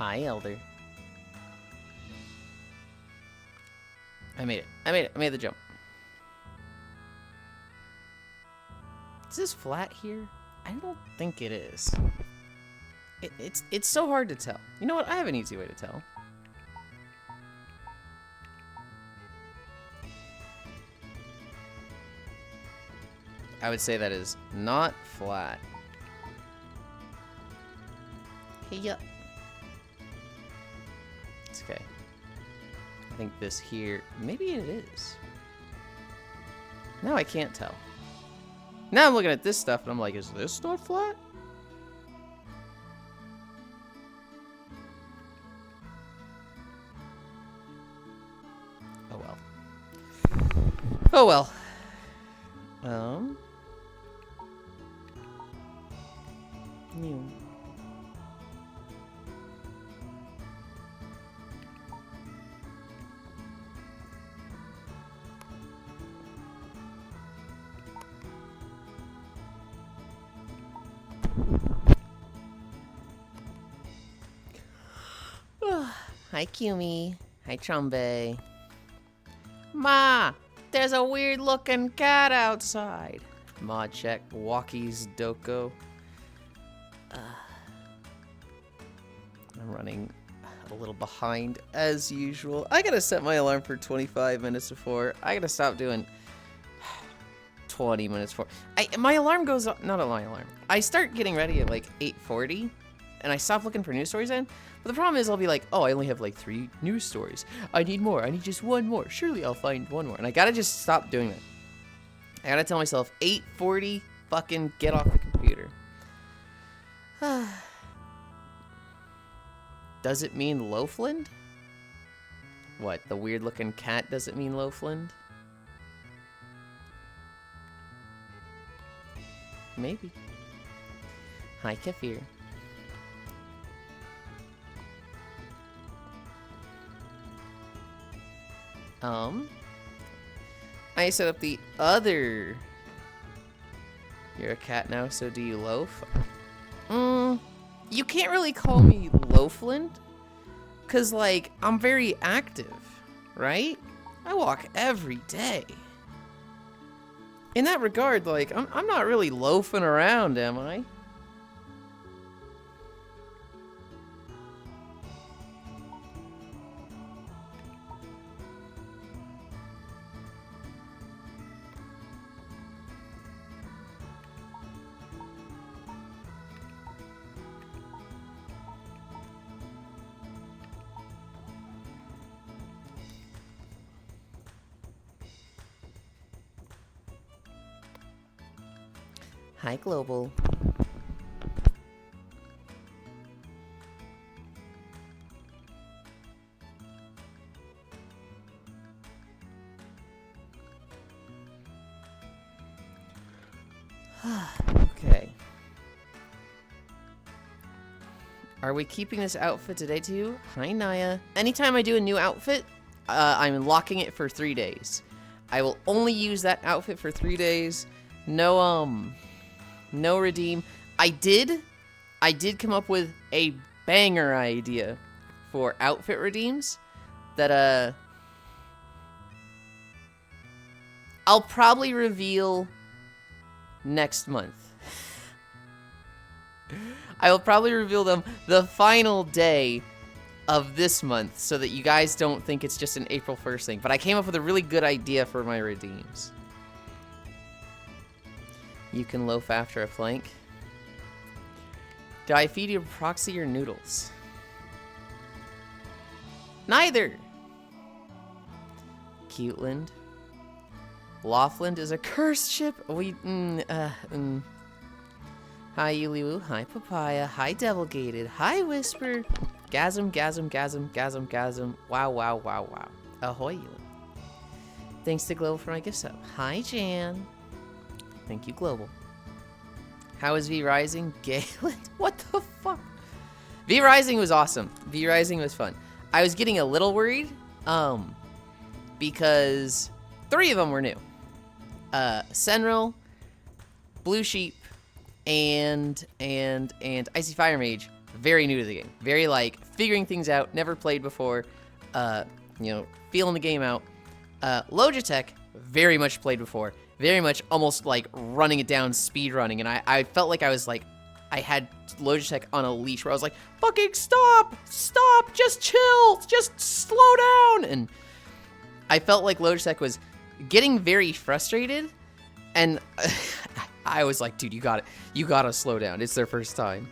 Hi, Elder. I made it. I made it. I made the jump. Is this flat here? I don't think it is. It's so hard to tell. You know what? I have an easy way to tell. I would say that is not flat. Hey, yeah. It's okay. I think this here, maybe it is. Now I can't tell. Now I'm looking at this stuff and I'm like, is this not flat? Oh well. Oh well. New. Hi, Kumi. Hi, Chombe. Ma, there's a weird-looking cat outside. Ma, check. Walkie's Doko. I'm running a little behind, as usual. I gotta set my alarm for 25 minutes before. I gotta stop doing 20 minutes before. My alarm goes up. Not my alarm. I start getting ready at like 8:40, and I stop looking for news stories in. But the problem is I'll be like, oh, I only have like 3 news stories. I need more. I need just 1 more. Surely I'll find 1 more. And I gotta just stop doing that. I gotta tell myself, 8:40, fucking get off the computer. Does it mean Loafland? What, the weird looking cat doesn't mean Loafland? Maybe. Hi, Kefir. I set up the other. You're a cat now, so do you loaf? You can't really call me Loafland, cause like I'm very active, right? I walk every day. In that regard, like I'm not really loafing around, am I? Hi, Global. Okay. Are we keeping this outfit today too? Hi, Naya. Anytime I do a new outfit, I'm locking it for 3 days. I will only use that outfit for 3 days. No redeem. I did come up with a banger idea for outfit redeems that I'll probably reveal next month. I will probably reveal them the final day of this month so that you guys don't think it's just an April 1st thing. But I came up with a really good idea for my redeems. You can loaf after a flank. Do I feed you proxy or noodles? Neither. Cuteland. Laughlin is a cursed ship. Hi, Yuliwu. Hi, Papaya. Hi, Devil Gated. Hi, Whisper. Gasm, gasm, gasm, gasm, gasm. Wow, wow, wow, wow. Ahoy, Yulind. Thanks to Global for my gift sub. Hi, Jan. Thank you, Global. How is V Rising? Galen? What the fuck? V Rising was awesome. V Rising was fun. I was getting a little worried, because 3 of them were new. Senril, Blue Sheep, and Icy Fire Mage very new to the game. Very, like, figuring things out, never played before, you know, feeling the game out. Logitech, very much played before. Very much almost, like, running it down, speed running. And I felt like I was, like, I had Logitech on a leash where I was like, fucking stop, just chill, just slow down. And I felt like Logitech was getting very frustrated. And I was like, dude, you gotta slow down. It's their first time.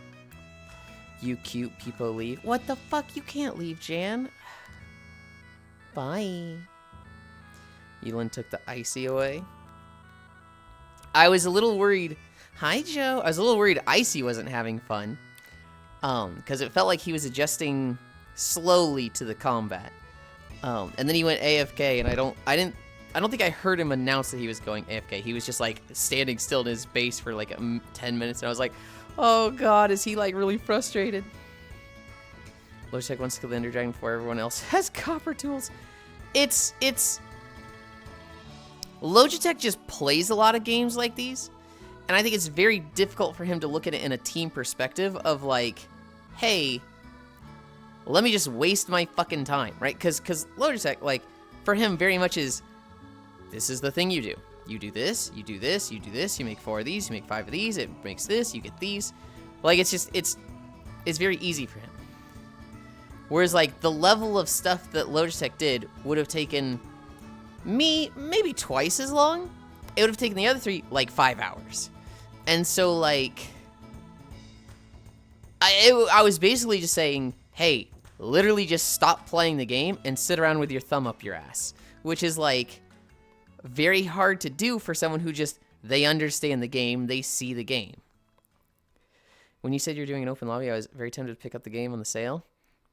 You cute people leave. What the fuck? You can't leave, Jan. Bye. Yulind took the icy away. I was a little worried. Hi, Joe. I was a little worried Icy wasn't having fun. Because it felt like he was adjusting slowly to the combat. And then he went AFK, and I don't think I heard him announce that he was going AFK. He was just like standing still in his base for like 10 minutes, and I was like, oh god, is he like really frustrated? Logitech wants to kill the Ender Dragon before everyone else has copper tools. It's Logitech just plays a lot of games like these, and I think it's very difficult for him to look at it in a team perspective of like, hey, let me just waste my fucking time, right? Because Logitech, like, for him very much is, this is the thing you do. You do this, you do this, you do this, you make 4 of these, you make 5 of these, it makes this, you get these. Like, it's just, it's very easy for him. Whereas, like, the level of stuff that Logitech did would have taken me maybe twice as long. It would have taken the other 3, like, 5 hours. And so, like, I was basically just saying, hey, literally just stop playing the game and sit around with your thumb up your ass. Which is, like, very hard to do for someone who just, they understand the game, they see the game. When you said you're doing an open lobby, I was very tempted to pick up the game on the sale,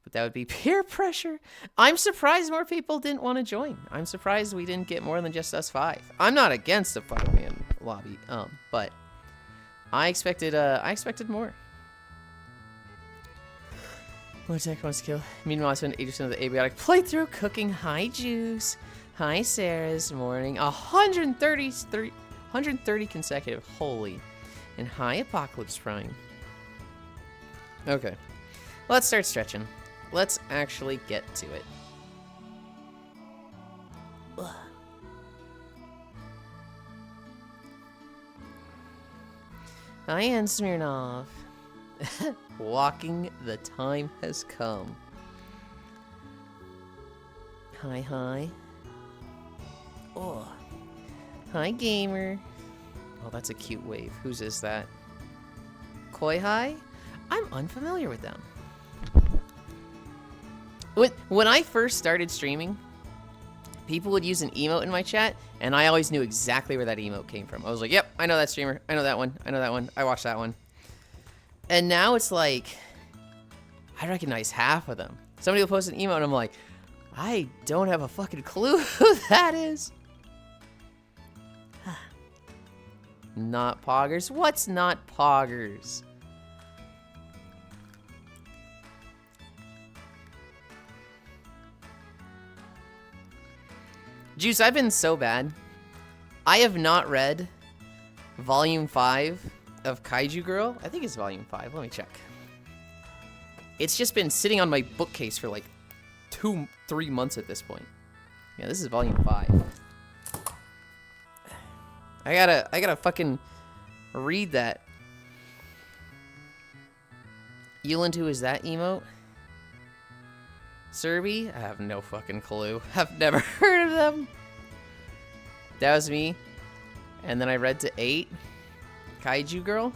but that would be peer pressure. I'm surprised more people didn't want to join. I'm surprised we didn't get more than just us 5. I'm not against a 5-man lobby, but I expected more. Logitech wants to kill. Meanwhile, I spent 80% of the abiotic playthrough cooking. Hi, Juice. Hi, Sarah's morning. 130 consecutive. Holy. And hi, Apocalypse Prime. Okay. Let's start stretching. Let's actually get to it. Ugh. Hi, Ann Smirnov. Walking the time has come. Hi, hi. Oh. Hi, gamer. Oh, that's a cute wave. Whose is that? Koi Hi? I'm unfamiliar with them. When I first started streaming, people would use an emote in my chat, and I always knew exactly where that emote came from. I was like, yep, I know that streamer. I know that one. I know that one. I watched that one. And now it's like, I recognize half of them. Somebody will post an emote, and I'm like, I don't have a fucking clue who that is. Not poggers? What's not poggers? Juice, I've been so bad. I have not read Volume 5 of Kaiju Girl. I think it's Volume 5. Let me check. It's just been sitting on my bookcase for like 2-3 months at this point. Yeah, this is Volume 5. I gotta fucking read that. Yulind, who is that emote? Serby? I have no fucking clue. I've never heard of them. That was me. And then I read to 8. Kaiju Girl.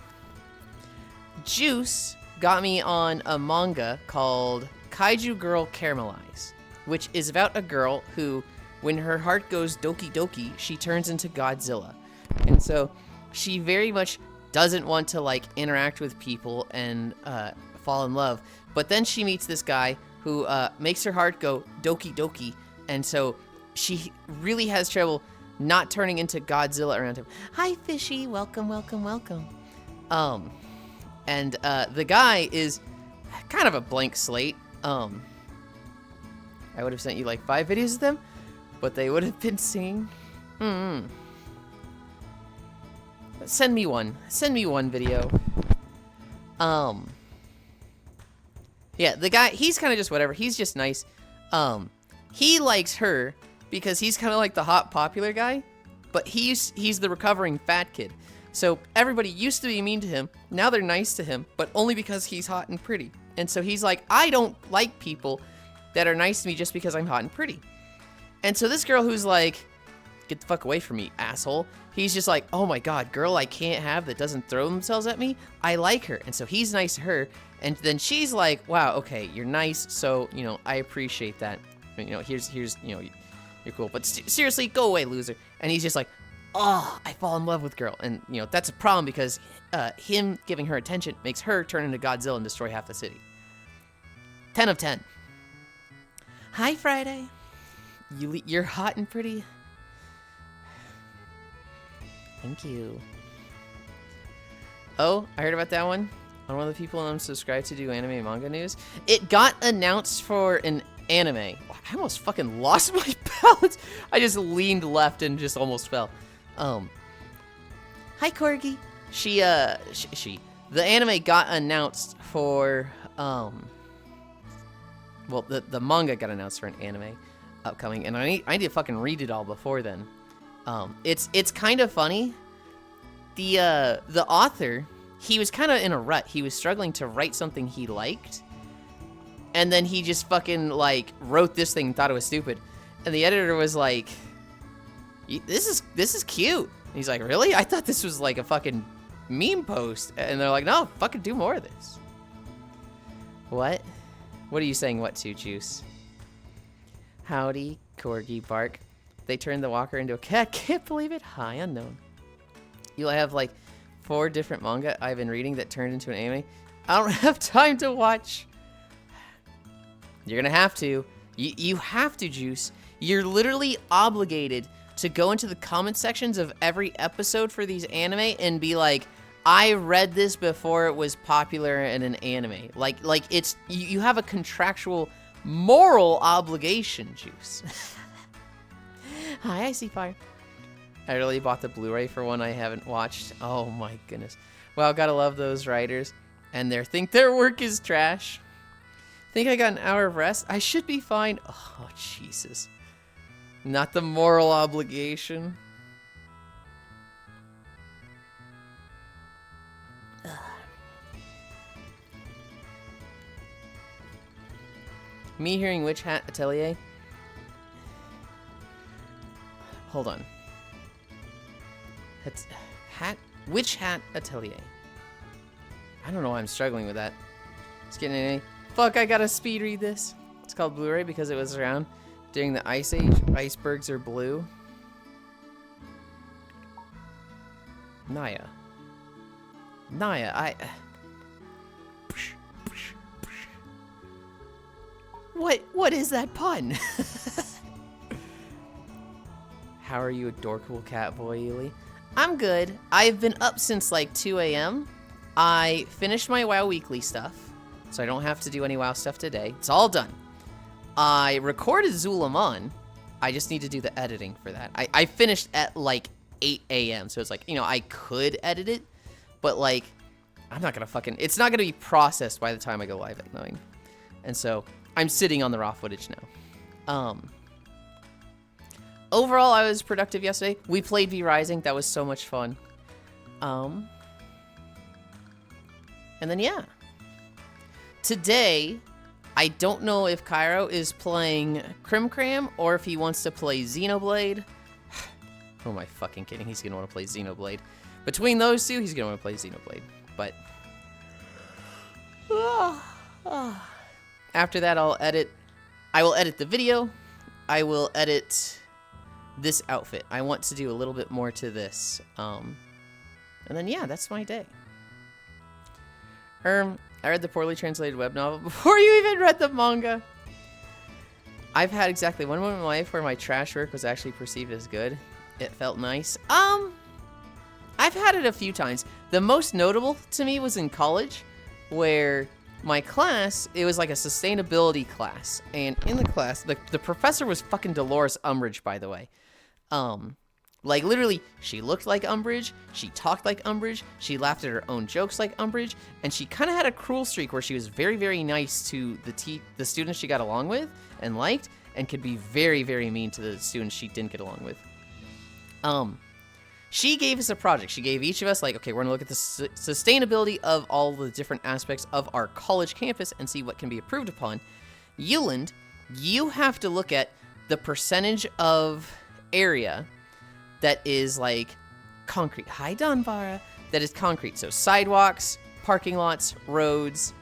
Juice got me on a manga called Kaiju Girl Caramelize, which is about a girl who, when her heart goes doki doki, she turns into Godzilla. And so she very much doesn't want to like interact with people and fall in love. But then she meets this guy who makes her heart go doki doki. And so she really has trouble not turning into Godzilla around him. Hi, Fishy. Welcome, welcome, welcome. And the guy is kind of a blank slate. I would have sent you like 5 videos of them, but they would have been singing. Send me one. Send me one video. Yeah, the guy, he's kind of just whatever. He's just nice. He likes her because he's kind of like the hot popular guy, but he's the recovering fat kid. So everybody used to be mean to him. Now they're nice to him, but only because he's hot and pretty. And so he's like, I don't like people that are nice to me just because I'm hot and pretty. And so this girl who's like, get the fuck away from me, asshole. He's just like, oh my God, girl I can't have that doesn't throw themselves at me. I like her. And so he's nice to her. And then she's like, wow, okay, you're nice. So, you know, I appreciate that. You know, here's, you know, you're cool. But seriously, go away, loser. And he's just like, oh, I fall in love with girl. And, you know, that's a problem because him giving her attention makes her turn into Godzilla and destroy half the city. 10 of 10. Hi, Friday. You're hot and pretty. Thank you. Oh, I heard about that one. On one of the people I'm subscribed to do anime and manga news. It got announced for an anime. I almost fucking lost my balance. I just leaned left and just almost fell. Hi, Corgi. The anime got announced for, well, the manga got announced for an anime upcoming, and I need to fucking read it all before then. It's kind of funny. The author, he was kind of in a rut. He was struggling to write something he liked, and then he just fucking like wrote this thing and thought it was stupid. And the editor was like, "This is cute." And he's like, "Really? I thought this was like a fucking meme post." And they're like, "No, fucking do more of this." What? What are you saying? What to, Juice? Howdy, Corgi bark. They turned the walker into a cat. Can't believe it. Hi, unknown. You'll have like 4 different manga I've been reading that turned into an anime. I don't have time to watch. You're gonna have to. You have to, Juice. You're literally obligated to go into the comment sections of every episode for these anime and be like, I read this before it was popular in an anime. Like it's, you have a contractual moral obligation, Juice. Hi, I see fire. I really bought the Blu-ray for one I haven't watched. Oh my goodness. Well, gotta love those writers. And think their work is trash. Think I got an hour of rest? I should be fine. Oh, Jesus. Not the moral obligation. Ugh. Me hearing Witch Hat Atelier? Hold on. Witch Hat Atelier. I don't know why I'm struggling with that. It's getting an A. Fuck, I gotta speed read this. It's called Blu-ray because it was around during the Ice Age. Icebergs are blue. Naya, What is that pun? How are you, adorable cat boy, Yuli? I'm good. I've been up since like 2 a.m. I finished my WoW Weekly stuff, so I don't have to do any WoW stuff today. It's all done. I recorded Zulaman. I just need to do the editing for that. I finished at like 8 a.m. So it's like, you know, I could edit it, but like, I'm not gonna fucking, it's not gonna be processed by the time I go live at 9. And so I'm sitting on the raw footage now. Overall, I was productive yesterday. We played V Rising. That was so much fun. And then, yeah. Today, I don't know if Cairo is playing Crim Cram or if he wants to play Xenoblade. Who am I fucking kidding? He's going to want to play Xenoblade. Between those two, he's going to want to play Xenoblade. But after that, I will edit the video. I will edit this outfit. I want to do a little bit more to this. And then, yeah, that's my day. I read the poorly translated web novel before you even read the manga. I've had exactly one moment in my life where my trash work was actually perceived as good. It felt nice. I've had it a few times. The most notable to me was in college, where my class, it was like a sustainability class. And in the class, the professor was fucking Dolores Umbridge, by the way. Like, literally, she looked like Umbridge, she talked like Umbridge, she laughed at her own jokes like Umbridge, and she kind of had a cruel streak where she was very, very nice to the students she got along with and liked, and could be very, very mean to the students she didn't get along with. She gave us a project. She gave each of us, like, okay, we're going to look at the sustainability of all the different aspects of our college campus and see what can be improved upon. Yulind, you have to look at the percentage of area that is, like, concrete. Hi, Dunvara. That is concrete. So sidewalks, parking lots, roads.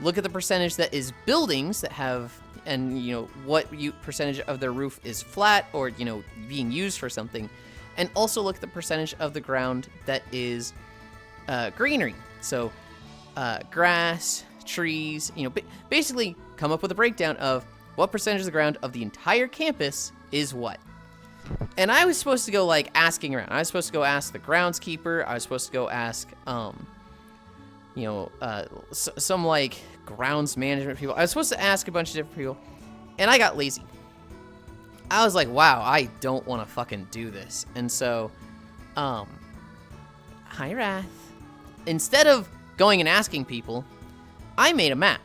Look at the percentage that is buildings that have, and, you know, what percentage of their roof is flat or, you know, being used for something. And also look at the percentage of the ground that is greenery. So grass, trees, you know, basically come up with a breakdown of what percentage of the ground of the entire campus is what. And I was supposed to go, like, asking around. I was supposed to go ask the groundskeeper. I was supposed to go ask, you know, some, like, grounds management people. I was supposed to ask a bunch of different people, and I got lazy. I was like, wow, I don't want to fucking do this. And so, hi, Wrath. Instead of going and asking people, I made a map.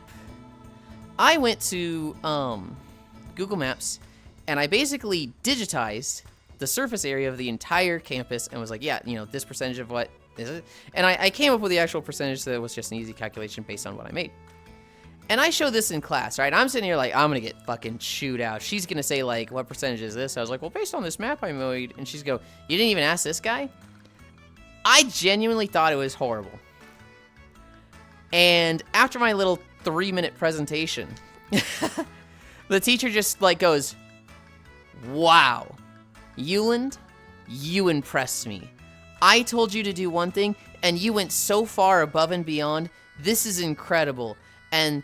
I went to Google Maps, and I basically digitized the surface area of the entire campus and was like, yeah, you know, this percentage of what is it? And I came up with the actual percentage, so it was just an easy calculation based on what I made. And I showed this in class, right? I'm sitting here like, I'm going to get fucking chewed out. She's going to say, like, what percentage is this? I was like, well, based on this map I made. And she's go, you didn't even ask this guy? I genuinely thought it was horrible. And after my little 3-minute presentation, the teacher just, like, goes, wow, Yulind, you impressed me. I told you to do one thing, and you went so far above and beyond. This is incredible. And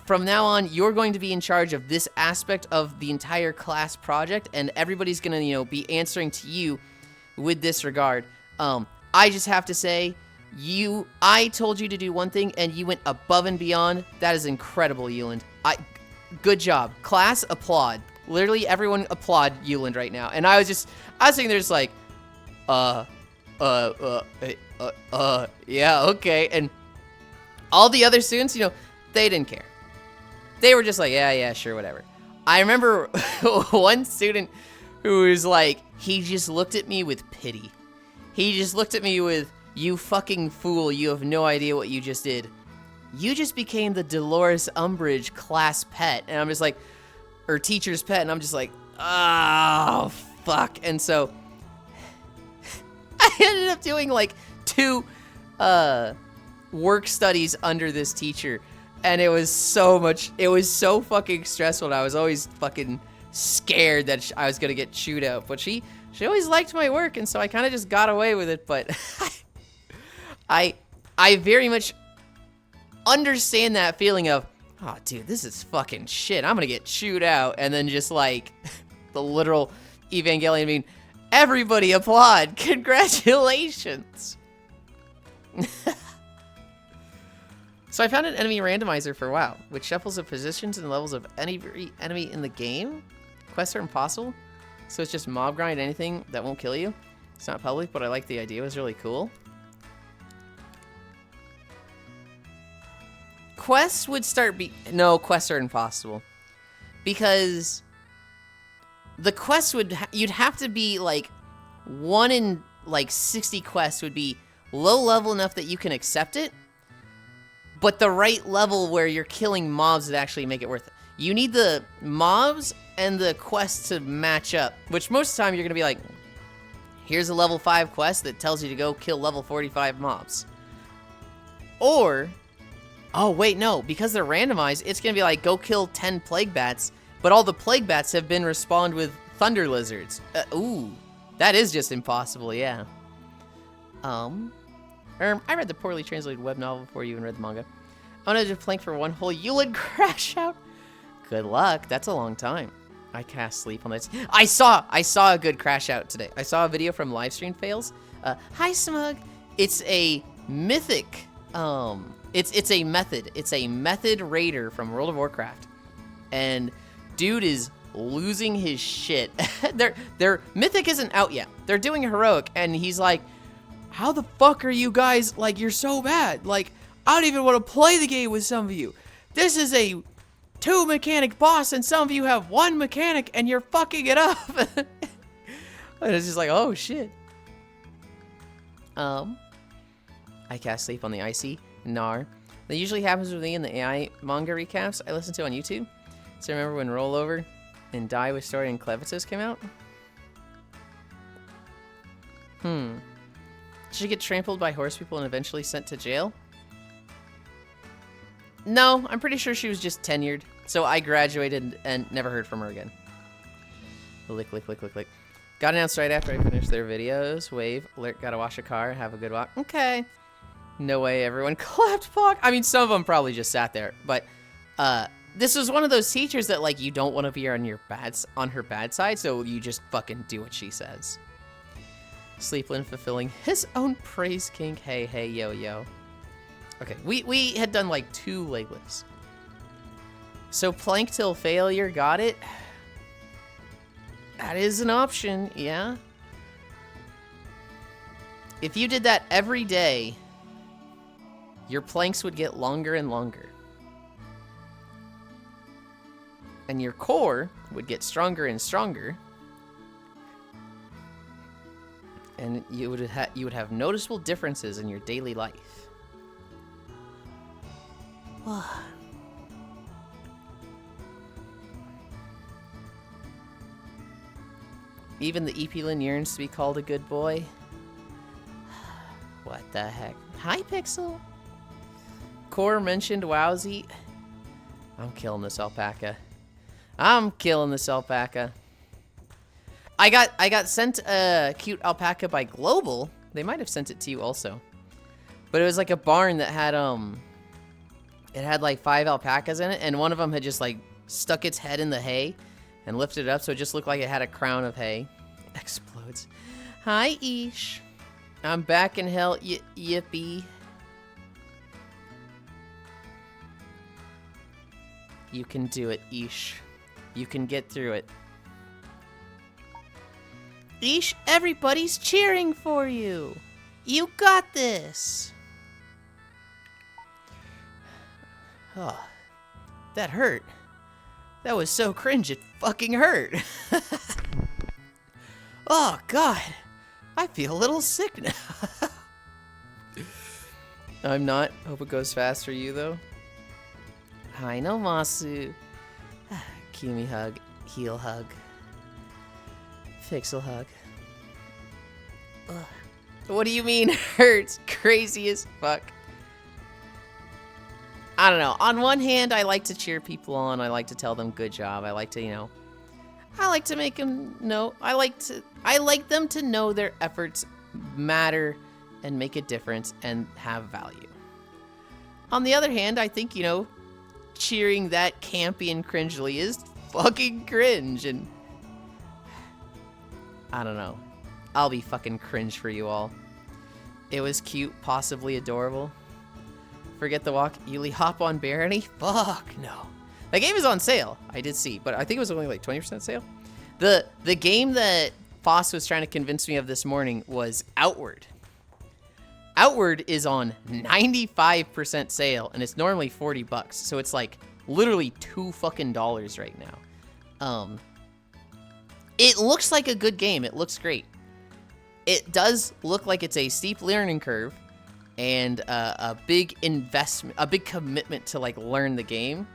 from now on, you're going to be in charge of this aspect of the entire class project, and everybody's going to, you know, be answering to you with this regard. I just have to say, I told you to do one thing, and you went above and beyond. That is incredible, Yulind. Good job. Class, applaud. Literally, everyone applaud Yulind right now. And I was sitting there just like, yeah, okay. And all the other students, you know, they didn't care. They were just like, yeah, sure, whatever. I remember one student who was like, he just looked at me with pity. He just looked at me with, you fucking fool, you have no idea what you just did. You just became the Dolores Umbridge class pet. And I'm just like, or teacher's pet, and I'm just like, oh, fuck. And so I ended up doing like 2 work studies under this teacher. And it was so fucking stressful. And I was always fucking scared that I was going to get chewed out. But she always liked my work, and so I kind of just got away with it. But I very much understand that feeling of, oh, dude, this is fucking shit. I'm going to get chewed out. And then just like the literal Evangelion, I mean, everybody applaud. Congratulations. So I found an enemy randomizer for WoW, which shuffles the positions and levels of any enemy in the game. Quests are impossible, so it's just mob grind anything that won't kill you. It's not public, but I like the idea. It was really cool. Quests would no, quests are impossible. Because the quests you'd have to be like 1 in like 60 quests would be low level enough that you can accept it, but the right level where you're killing mobs would actually make it worth it. You need the mobs and the quests to match up, which most of the time you're going to be like, here's a level 5 quest that tells you to go kill level 45 mobs. Or, oh wait, no, because they're randomized, it's going to be like, go kill 10 plague bats, but all the plague bats have been respawned with thunder lizards. Ooh, that is just impossible, yeah. I read the poorly translated web novel before you even read the manga. I'm gonna just plank for one whole Yulind crash out. Good luck. That's a long time. I cast sleep on this. I saw a good crash out today. I saw a video from Livestream Fails. Hi Smug. It's a mythic. It's a method. It's a method raider from World of Warcraft, and dude is losing his shit. Their Mythic isn't out yet. They're doing Heroic, and he's like, how the fuck are you guys, like, you're so bad. Like, I don't even want to play the game with some of you. This is a 2-mechanic boss, and some of you have 1 mechanic, and you're fucking it up. And it's just like, oh, shit. I cast Sleep on the Icy. Nar. That usually happens with me in the AI manga recaps I listen to on YouTube. So remember when Rollover and Die with Story and Clevitus came out? Did she get trampled by horse people and eventually sent to jail? No, I'm pretty sure she was just tenured. So I graduated and never heard from her again. Lick, lick, lick, lick, lick. Got announced right after I finished their videos. Wave, alert, gotta wash a car, have a good walk. Okay. No way everyone clapped Pock. I mean, some of them probably just sat there, but this was one of those teachers that, like, you don't want to be on her bad side, so you just fucking do what she says. Sleepland fulfilling his own praise kink. Hey, hey, yo, yo. Okay, we had done like 2 legless. So plank till failure, got it? That is an option, yeah. If you did that every day, your planks would get longer and longer. And your core would get stronger and stronger. And you would have noticeable differences in your daily life. Even the Epilin yearns to be called a good boy. What the heck? Hi, Pixel. Core mentioned Wowsy. I'm killing this alpaca. I'm killing this alpaca. I got sent a cute alpaca by Global. They might have sent it to you also. But it was like a barn that had it had like 5 alpacas in it, and one of them had just like stuck its head in the hay and lifted it up so it just looked like it had a crown of hay. Explodes. Hi, Ish. I'm back in hell, yippee. You can do it, Ish. You can get through it. Ish, everybody's cheering for you. You got this. Oh, that hurt. That was so cringe, it fucking hurt. Oh, God. I feel a little sick now. I'm not. Hope it goes fast for you, though. Hi, no Masu. Kimi hug. Heel hug. Pixel hug. Ugh. What do you mean hurts? Crazy as fuck. I don't know. On one hand, I like to cheer people on. I like to tell them good job. I like to, I like to make them know. I like them to know their efforts matter and make a difference and have value. On the other hand, I think, cheering that campy and cringely is fucking cringe, and I don't know. I'll be fucking cringe for you all. It was cute, possibly adorable. Forget the walk. Yuli hop on Barony? Fuck no. That game is on sale. I did see, but I think it was only like 20% sale. The game that Foss was trying to convince me of this morning was Outward. Outward is on 95% sale, and it's normally $40, so it's like literally $2 fucking right now. It looks like a good game. It looks great. It does look like it's a steep learning curve and a big investment, a big commitment to like learn the game.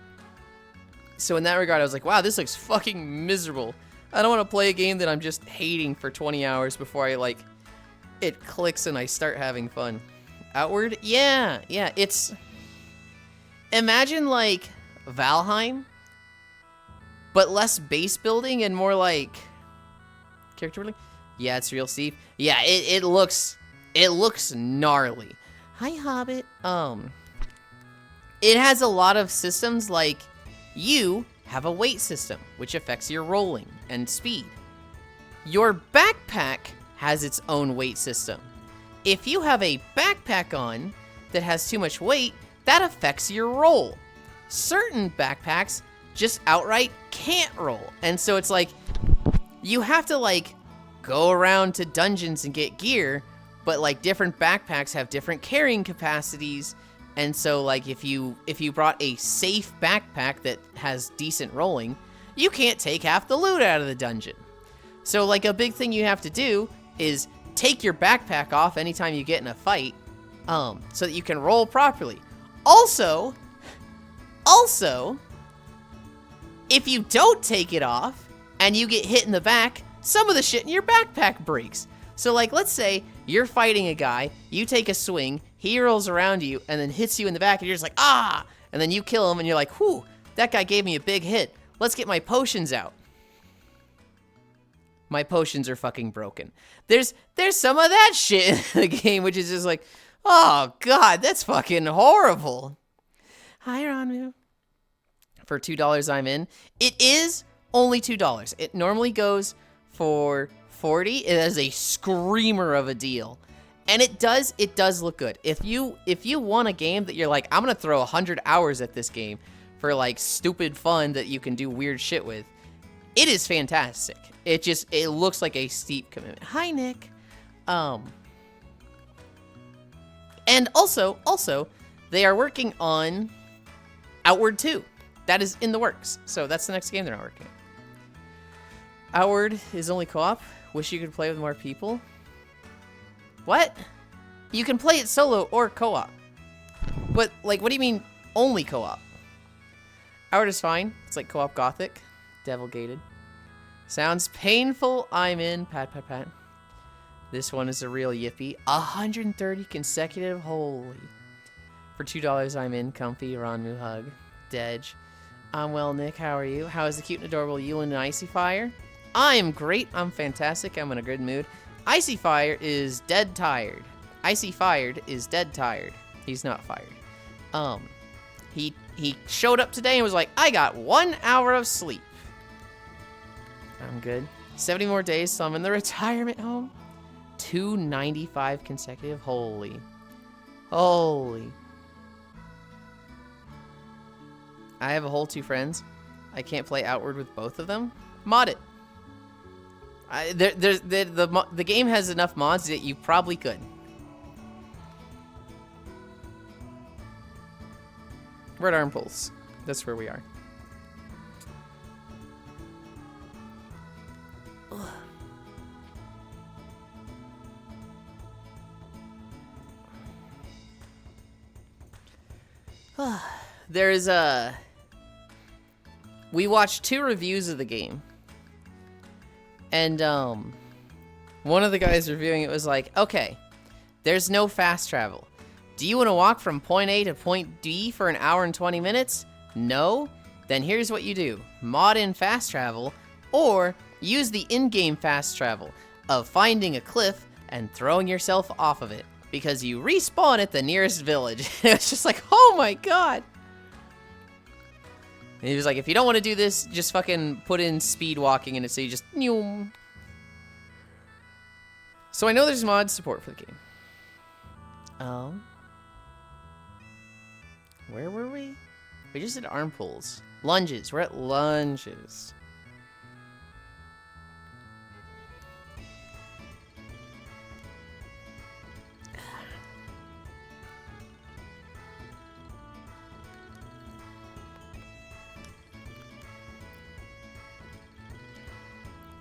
So in that regard, I was like, wow, this looks fucking miserable. I don't want to play a game that I'm just hating for 20 hours before it clicks and I start having fun. Outward? Yeah, it's... Imagine, like, Valheim, but less base building and more, like, character building? Yeah, it's real, Steve. Yeah, it looks gnarly. Hi, Hobbit. It has a lot of systems, like, you have a weight system, which affects your rolling and speed. Your backpack has its own weight system. If you have a backpack on that has too much weight, that affects your roll. Certain backpacks just outright can't roll. And so it's like, you have to like go around to dungeons and get gear, but like different backpacks have different carrying capacities. And so like if you brought a safe backpack that has decent rolling, you can't take half the loot out of the dungeon. So like a big thing you have to do is take your backpack off anytime you get in a fight, so that you can roll properly. Also, if you don't take it off and you get hit in the back, some of the shit in your backpack breaks. So like, let's say you're fighting a guy, you take a swing, he rolls around you and then hits you in the back and you're just like, ah! And then you kill him and you're like, whew, that guy gave me a big hit. Let's get my potions out. My potions are fucking broken. There's some of that shit in the game, which is just like, oh god, that's fucking horrible. Hi, Ranmu. For $2 I'm in. It is only $2. It normally goes for $40. It is a screamer of a deal. And it does look good. If you want a game that you're like, I'm gonna throw 100 hours at this game for like stupid fun that you can do weird shit with, it is fantastic. It looks like a steep commitment. Hi, Nick. And also, they are working on Outward 2. That is in the works. So that's the next game they're not working on. Outward is only co-op. Wish you could play with more people. What? You can play it solo or co-op. But, like, what do you mean only co-op? Outward is fine. It's like co-op Gothic. Devil gated. Sounds painful. I'm in. Pat, pat, pat. This one is a real yippee. 130 consecutive. Holy. For $2 I'm in. Comfy. Ranmu hug. Dej. I'm well, Nick. How are you? How is the cute and adorable Yulind and Icy Fire? I am great. I'm fantastic. I'm in a good mood. Icy Fire is dead tired. Icy Fired is dead tired. He's not fired. He showed up today and was like, I got 1 hour of sleep. I'm good. 70 more days, so I'm in the retirement home. 295 consecutive. Holy. I have a whole 2 friends. I can't play Outward with both of them. Mod it. The game has enough mods that you probably could. We're at Arm Pulse. That's where we are. There's we watched 2 reviews of the game. And one of the guys reviewing it was like, okay, there's no fast travel. Do you want to walk from point A to point D for 1 hour and 20 minutes? No? Then here's what you do. Mod in fast travel, or use the in-game fast travel of finding a cliff and throwing yourself off of it, because you respawn at the nearest village. It's just like, oh my god. And he was like, if you don't want to do this, just fucking put in speed walking in it, so you just... So I know there's mod support for the game. Where were we? We just did arm pulls. Lunges. We're at lunges.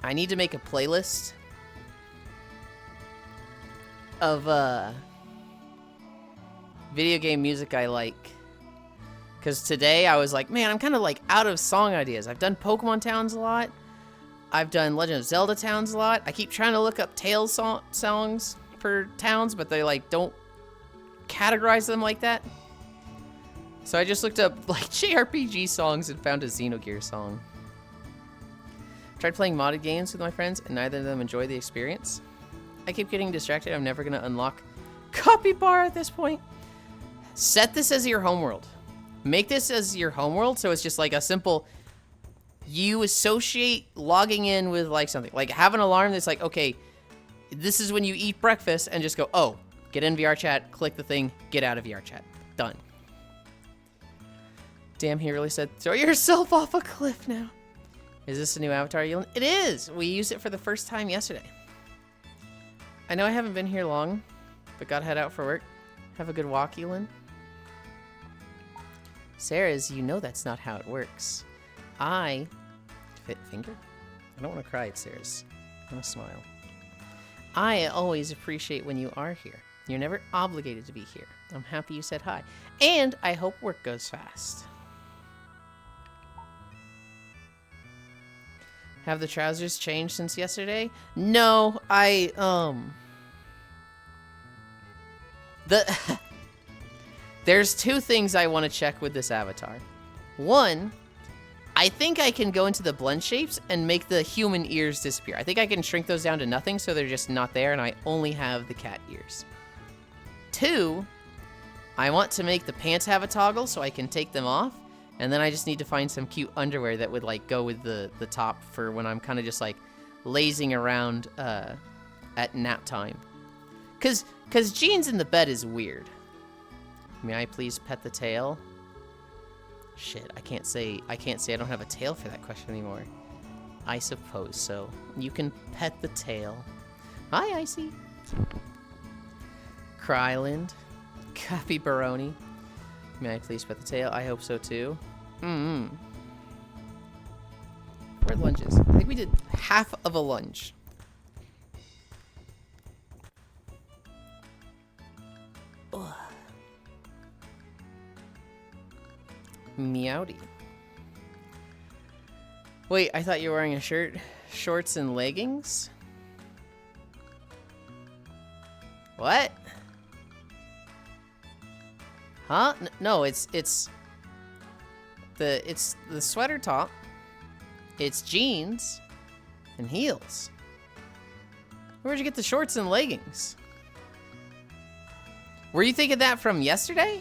I need to make a playlist of video game music I like. Because today I was like, man, I'm kind of like out of song ideas. I've done Pokemon Towns a lot. I've done Legend of Zelda Towns a lot. I keep trying to look up Tales songs for towns, but they like don't categorize them like that. So I just looked up like JRPG songs and found a Xenogear song. Tried playing modded games with my friends, and neither of them enjoy the experience. I keep getting distracted. I'm never going to unlock Copy Bar at this point. Set this as your homeworld. Make this as your homeworld, so it's just like a simple... You associate logging in with like something. Like have an alarm that's like, okay, this is when you eat breakfast, and just go, oh, get in VR chat, click the thing, get out of VR chat. Done. Damn, he really said, throw yourself off a cliff now. Is this a new avatar, Yulind? It is! We used it for the first time yesterday. I know I haven't been here long, but gotta head out for work. Have a good walk, Yulind. Sarah's, you know that's not how it works. Finger? I don't want to cry at Sarah's. I'm gonna smile. I always appreciate when you are here. You're never obligated to be here. I'm happy you said hi. And I hope work goes fast. Have the trousers changed since yesterday? No, There's two things I want to check with this avatar. One, I think I can go into the blend shapes and make the human ears disappear. I think I can shrink those down to nothing so they're just not there and I only have the cat ears. Two, I want to make the pants have a toggle so I can take them off. And then I just need to find some cute underwear that would like go with the top for when I'm kind of just like lazing around at nap time. Cause jeans in the bed is weird. May I please pet the tail? Shit, I can't say I don't have a tail for that question anymore. I suppose so. You can pet the tail. Hi, Icy. Kryland. Capybaroni. May I please pet the tail? I hope so too. Where'd lunges? I think we did half of a lunge. Ugh. Meowdy. Wait, I thought you were wearing a shirt, shorts, and leggings? What? Huh? No, it's the sweater top. It's jeans and heels. Where'd you get the shorts and leggings? Were you thinking that from yesterday?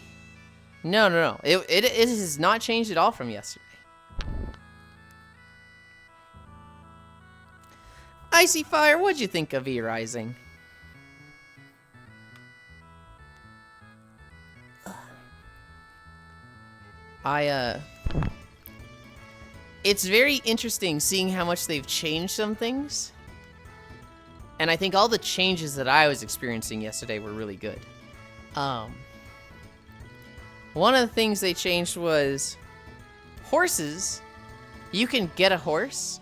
No. It has not changed at all from yesterday. Icy Fire, what'd you think of E-Rising? It's very interesting seeing how much they've changed some things. And I think all the changes that I was experiencing yesterday were really good. One of the things they changed was horses. You can get a horse.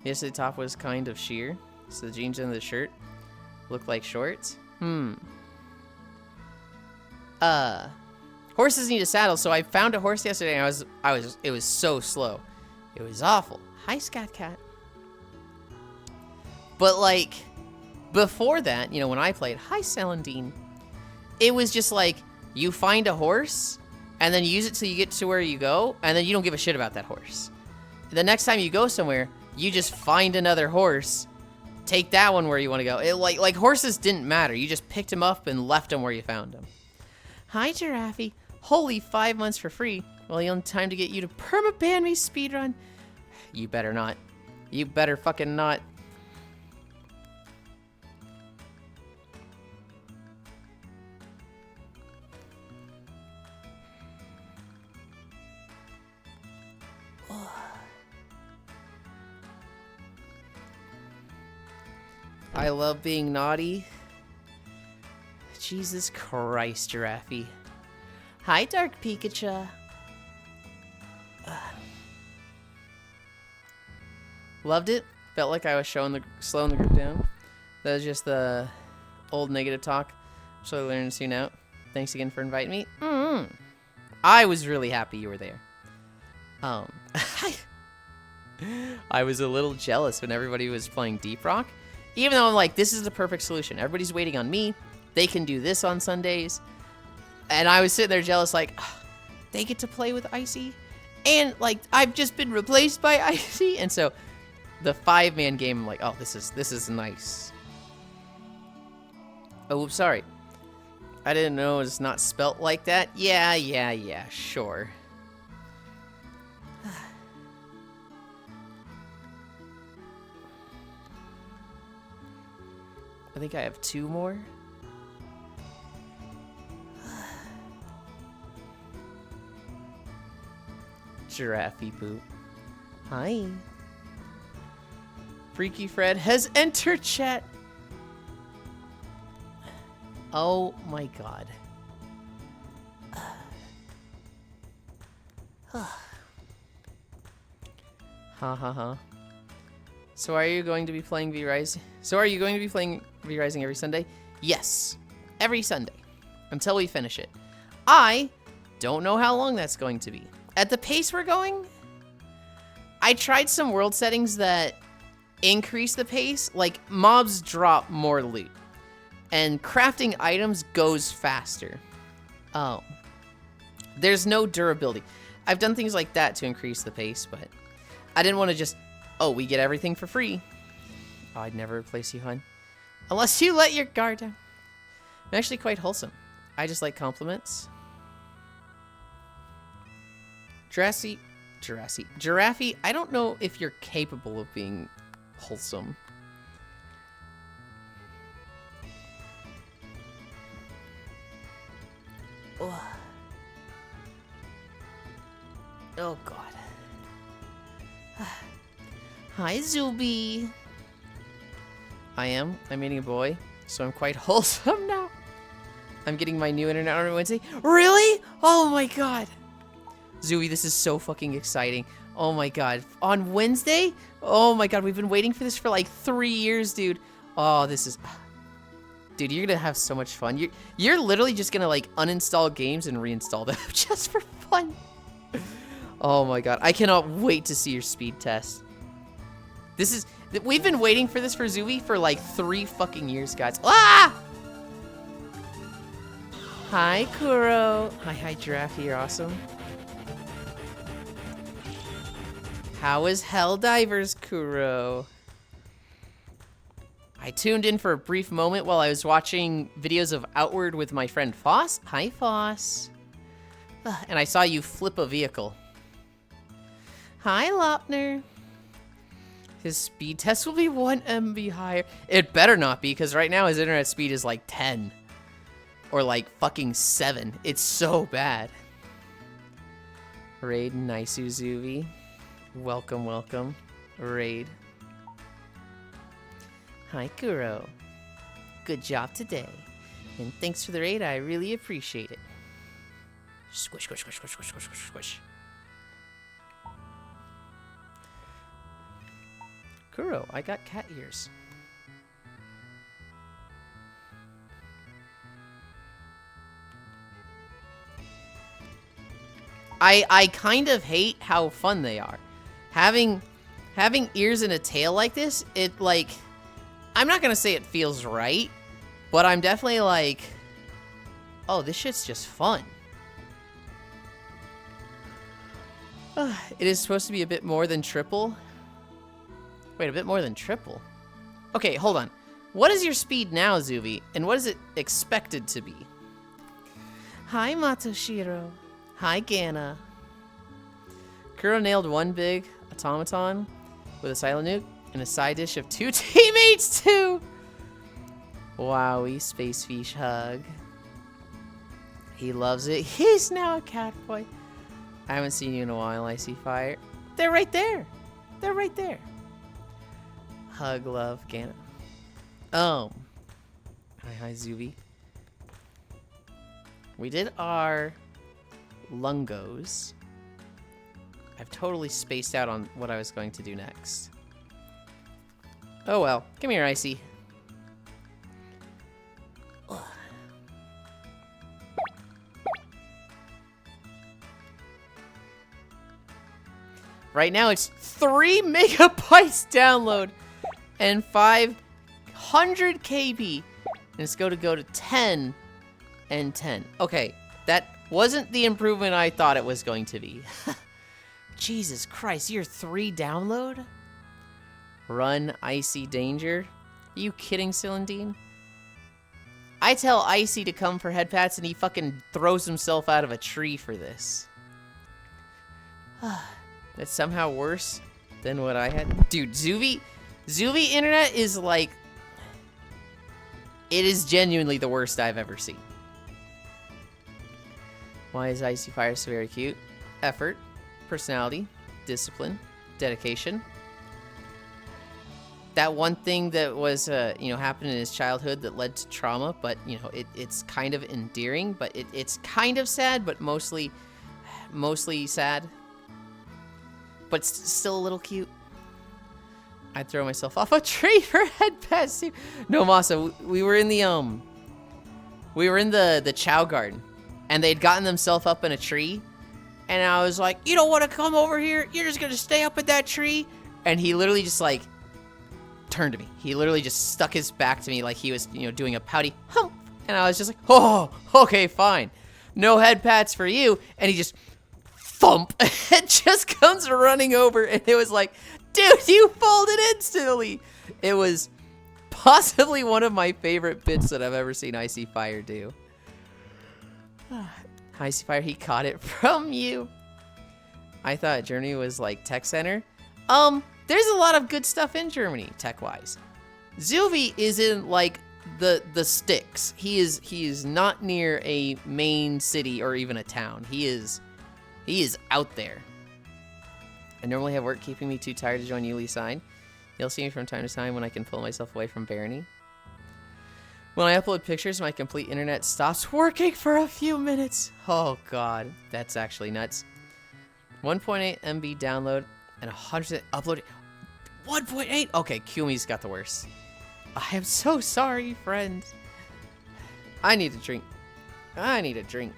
Yesterday the top was kind of sheer, so the jeans and the shirt look like shorts. Horses need a saddle, so I found a horse yesterday and it was so slow. It was awful. Hi, Scat Cat. But like, before that, you know, when I played, hi, Celandine, it was just like, you find a horse, and then you use it till you get to where you go, and then you don't give a shit about that horse. The next time you go somewhere, you just find another horse, take that one where you want to go. It, like horses didn't matter. You just picked them up and left them where you found them. Hi, Giraffe. Holy 5 months for free. Well, you have time to get you to permaban me speedrun. You better not. You better fucking not. I love being naughty. Jesus Christ, Giraffe. Hi, Dark Pikachu. Loved it. Felt like I was slowing the group down. That was just the old negative talk. So learning to tune out. Thanks again for inviting me. I was really happy you were there. I was a little jealous when everybody was playing Deep Rock. Even though I'm like, this is the perfect solution. Everybody's waiting on me. They can do this on Sundays. And I was sitting there jealous like, oh, they get to play with Icy. And like, I've just been replaced by Icy. And so the 5-man game, I'm like, oh, this is nice. Oh, sorry. I didn't know it's not spelt like that. Yeah, sure. I think I have 2 more. Giraffe poop. Hi. Freaky Fred has entered chat. Oh my god. Ha ha ha. So are you going to be playing V-Rising? Every Sunday? Yes. Every Sunday. Until we finish it. I don't know how long that's going to be. At the pace we're going, I tried some world settings that increase the pace. Like, mobs drop more loot. And crafting items goes faster. Oh. There's no durability. I've done things like that to increase the pace, but I didn't want to just, oh, we get everything for free. Oh, I'd never replace you, hun. Unless you let your guard down. I'm actually quite wholesome. I just like compliments. Giraffe, I don't know if you're capable of being wholesome. Oh, oh god. Hi, Zuby. I'm meeting a boy, so I'm quite wholesome now. I'm getting my new internet on Wednesday. Really? Oh my god. Zooey, this is so fucking exciting. Oh my god. On Wednesday? Oh my god, we've been waiting for this for like 3 years, dude. Oh, this is... Dude, you're gonna have so much fun. You're literally just gonna like uninstall games and reinstall them just for fun. Oh my god, I cannot wait to see your speed test. We've been waiting for this for Zooey for like 3 fucking years, guys. Ah! Hi, Kuro. Hi, Giraffe, you're awesome. How is Helldivers, Kuro? I tuned in for a brief moment while I was watching videos of Outward with my friend Foss. Hi, Foss. And I saw you flip a vehicle. Hi, Lopner. His speed test will be 1 MB higher. It better not be, because right now his internet speed is like 10. Or like fucking 7. It's so bad. Raid, nice Uzuvi. Welcome, welcome. Raid. Hi, Kuro. Good job today. And thanks for the raid, I really appreciate it. Squish, squish, squish, squish, squish, squish, squish. Kuro, I got cat ears. I kind of hate how fun they are. Having ears and a tail like this, it like... I'm not gonna say it feels right, but I'm definitely like... Oh, this shit's just fun. It is supposed to be a bit more than triple. Wait, a bit more than triple? Okay, hold on. What is your speed now, Zuvi? And what is it expected to be? Hi, Matoshiro. Hi, Gana. Kuro nailed 1 big automaton with a silent nuke and a side dish of 2 teammates, too. Wowie, space fish hug. He loves it. He's now a cat boy. I haven't seen you in a while, I see fire. They're right there. They're right there. Hug, love, Gana. Hi, Zuvi. We did our lungos. I've totally spaced out on what I was going to do next. Oh well. Come here, Icy. Ugh. Right now it's 3 megabytes download and 500 KB. And it's going to go to 10 and 10. Okay, that wasn't the improvement I thought it was going to be. Jesus Christ, you're 3 download? Run, Icy, danger. Are you kidding, Cylindine? I tell Icy to come for head pats and he fucking throws himself out of a tree for this. That's somehow worse than what I had. Dude, Zuvi internet is like... It is genuinely the worst I've ever seen. Why is Icy Fire so very cute? Effort. personality, discipline, dedication. That one thing that was, happened in his childhood that led to trauma, but, it's kind of endearing, but it's kind of sad, but mostly sad. But still a little cute. I'd throw myself off a tree for head pass too. No, Masa, we were in the Chow Garden, and they'd gotten themselves up in a tree, and I was like, you don't want to come over here? You're just gonna stay up in that tree? And he literally just like turned to me. He literally just stuck his back to me like he was, doing a pouty hump. And I was just like, oh, okay, fine. No head pats for you. And he just thump and just comes running over. And it was like, dude, you folded instantly. It was possibly one of my favorite bits that I've ever seen Icy Fire do. Icy Fire, he caught it from you. I thought Germany was like tech center. There's a lot of good stuff in Germany, tech-wise. Zuvi is in, like, the sticks. He is not near a main city or even a town. He is out there. I normally have work keeping me too tired to join Yuli's side. You'll see me from time to time when I can pull myself away from Barony. When I upload pictures, my complete internet stops working for a few minutes. Oh, God. That's actually nuts. 1.8 MB download. And 100% uploaded. 1.8? Okay, Kumi's got the worst. I am so sorry, friends. I need a drink. I need a drink.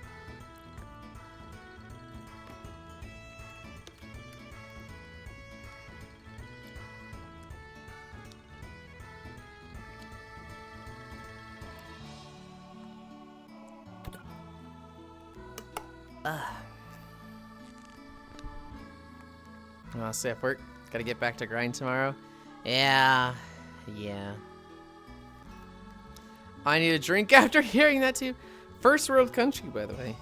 I'll stay at work. Gotta get back to grind tomorrow. Yeah. I need a drink after hearing that too. First world country, by the way.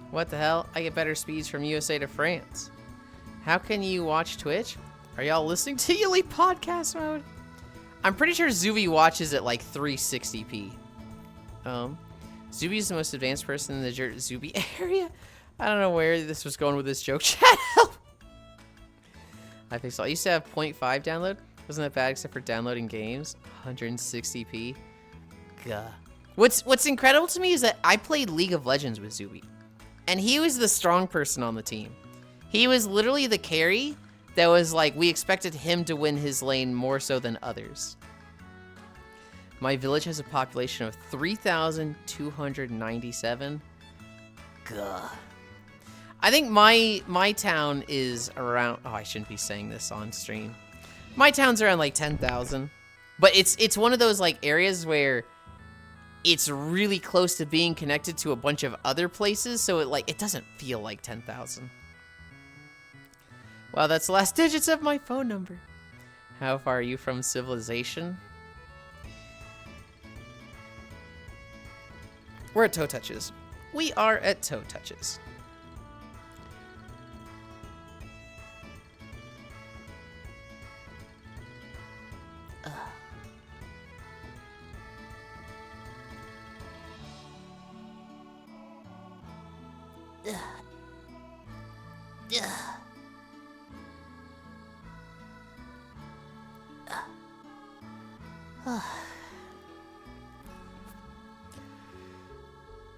What the hell? I get better speeds from USA to France. How can you watch Twitch? Are y'all listening to Yuli podcast mode? I'm pretty sure Zuvi watches at like 360p. Zubi is the most advanced person in the Zubi area. I don't know where this was going with this joke. Chat help! I think so. I used to have 0.5 download. Wasn't that bad except for downloading games. 160p. Gah. What's incredible to me is that I played League of Legends with Zubi. And he was the strong person on the team. He was literally the carry that was like, we expected him to win his lane more so than others. My village has a population of 3,297. Gah. I think my town is around, oh, I shouldn't be saying this on stream. My town's around like 10,000. But it's one of those like areas where it's really close to being connected to a bunch of other places, so it doesn't feel like 10,000. Wow, that's the last digits of my phone number. How far are you from civilization? We're at Toe Touches. We are at Toe Touches.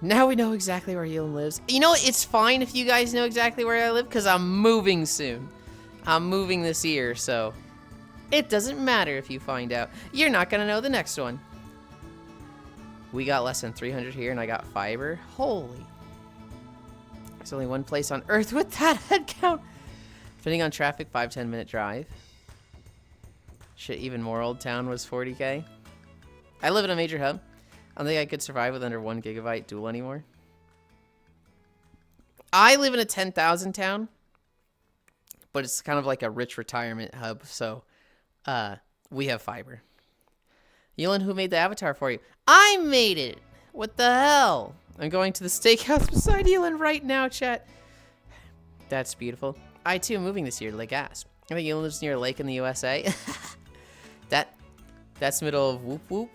Now we know exactly where Yulind lives. You know, it's fine if you guys know exactly where I live, because I'm moving soon. I'm moving this year, so it doesn't matter if you find out. You're not going to know the next one. We got less than 300 here, and I got fiber. Holy. There's only one place on Earth with that head count. Depending on traffic, 5-10 minute drive. Shit, even more Old Town was 40k. I live in a major hub. I don't think I could survive with under 1 gigabyte dual anymore. I live in a 10,000 town, but it's kind of like a rich retirement hub, so we have fiber. Yulind, who made the avatar for you? I made it! What the hell? I'm going to the steakhouse beside Yulind right now, chat. That's beautiful. I, too, am moving this year to Lake Ass. I think Yulind lives near a lake in the USA. That's middle of Whoop Whoop.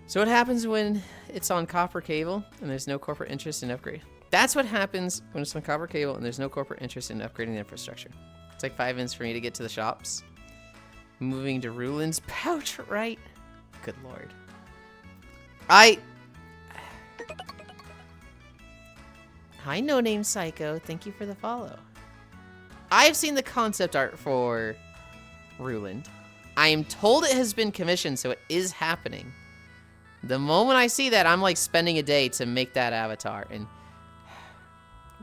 So what happens when it's on copper cable and there's no corporate interest in upgrade. That's what happens when it's on copper cable and there's no corporate interest in upgrading the infrastructure. It's like 5 minutes for me to get to the shops. Moving to Rulind's pouch, right? Good lord. Hi, No Name Psycho. Thank you for the follow. I've seen the concept art for Yulind. I am told it has been commissioned, so it is happening. The moment I see that, I'm like spending a day to make that avatar, and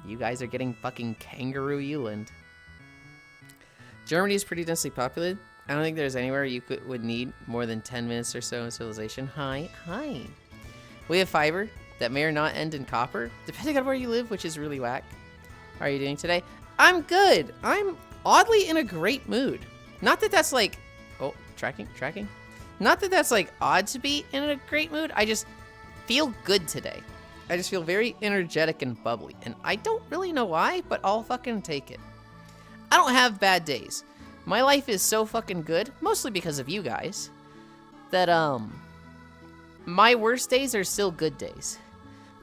you guys are getting fucking kangaroo Yulind. Germany is pretty densely populated. I don't think there's anywhere you would need more than 10 minutes or so in civilization. Hi. We have fiber that may or not end in copper, depending on where you live, which is really whack. How are you doing today? I'm good. I'm oddly in a great mood. Not that that's like... Oh, tracking. Not that that's like odd to be in a great mood. I just feel good today. I just feel very energetic and bubbly. And I don't really know why, but I'll fucking take it. I don't have bad days. My life is so fucking good, mostly because of you guys, that my worst days are still good days.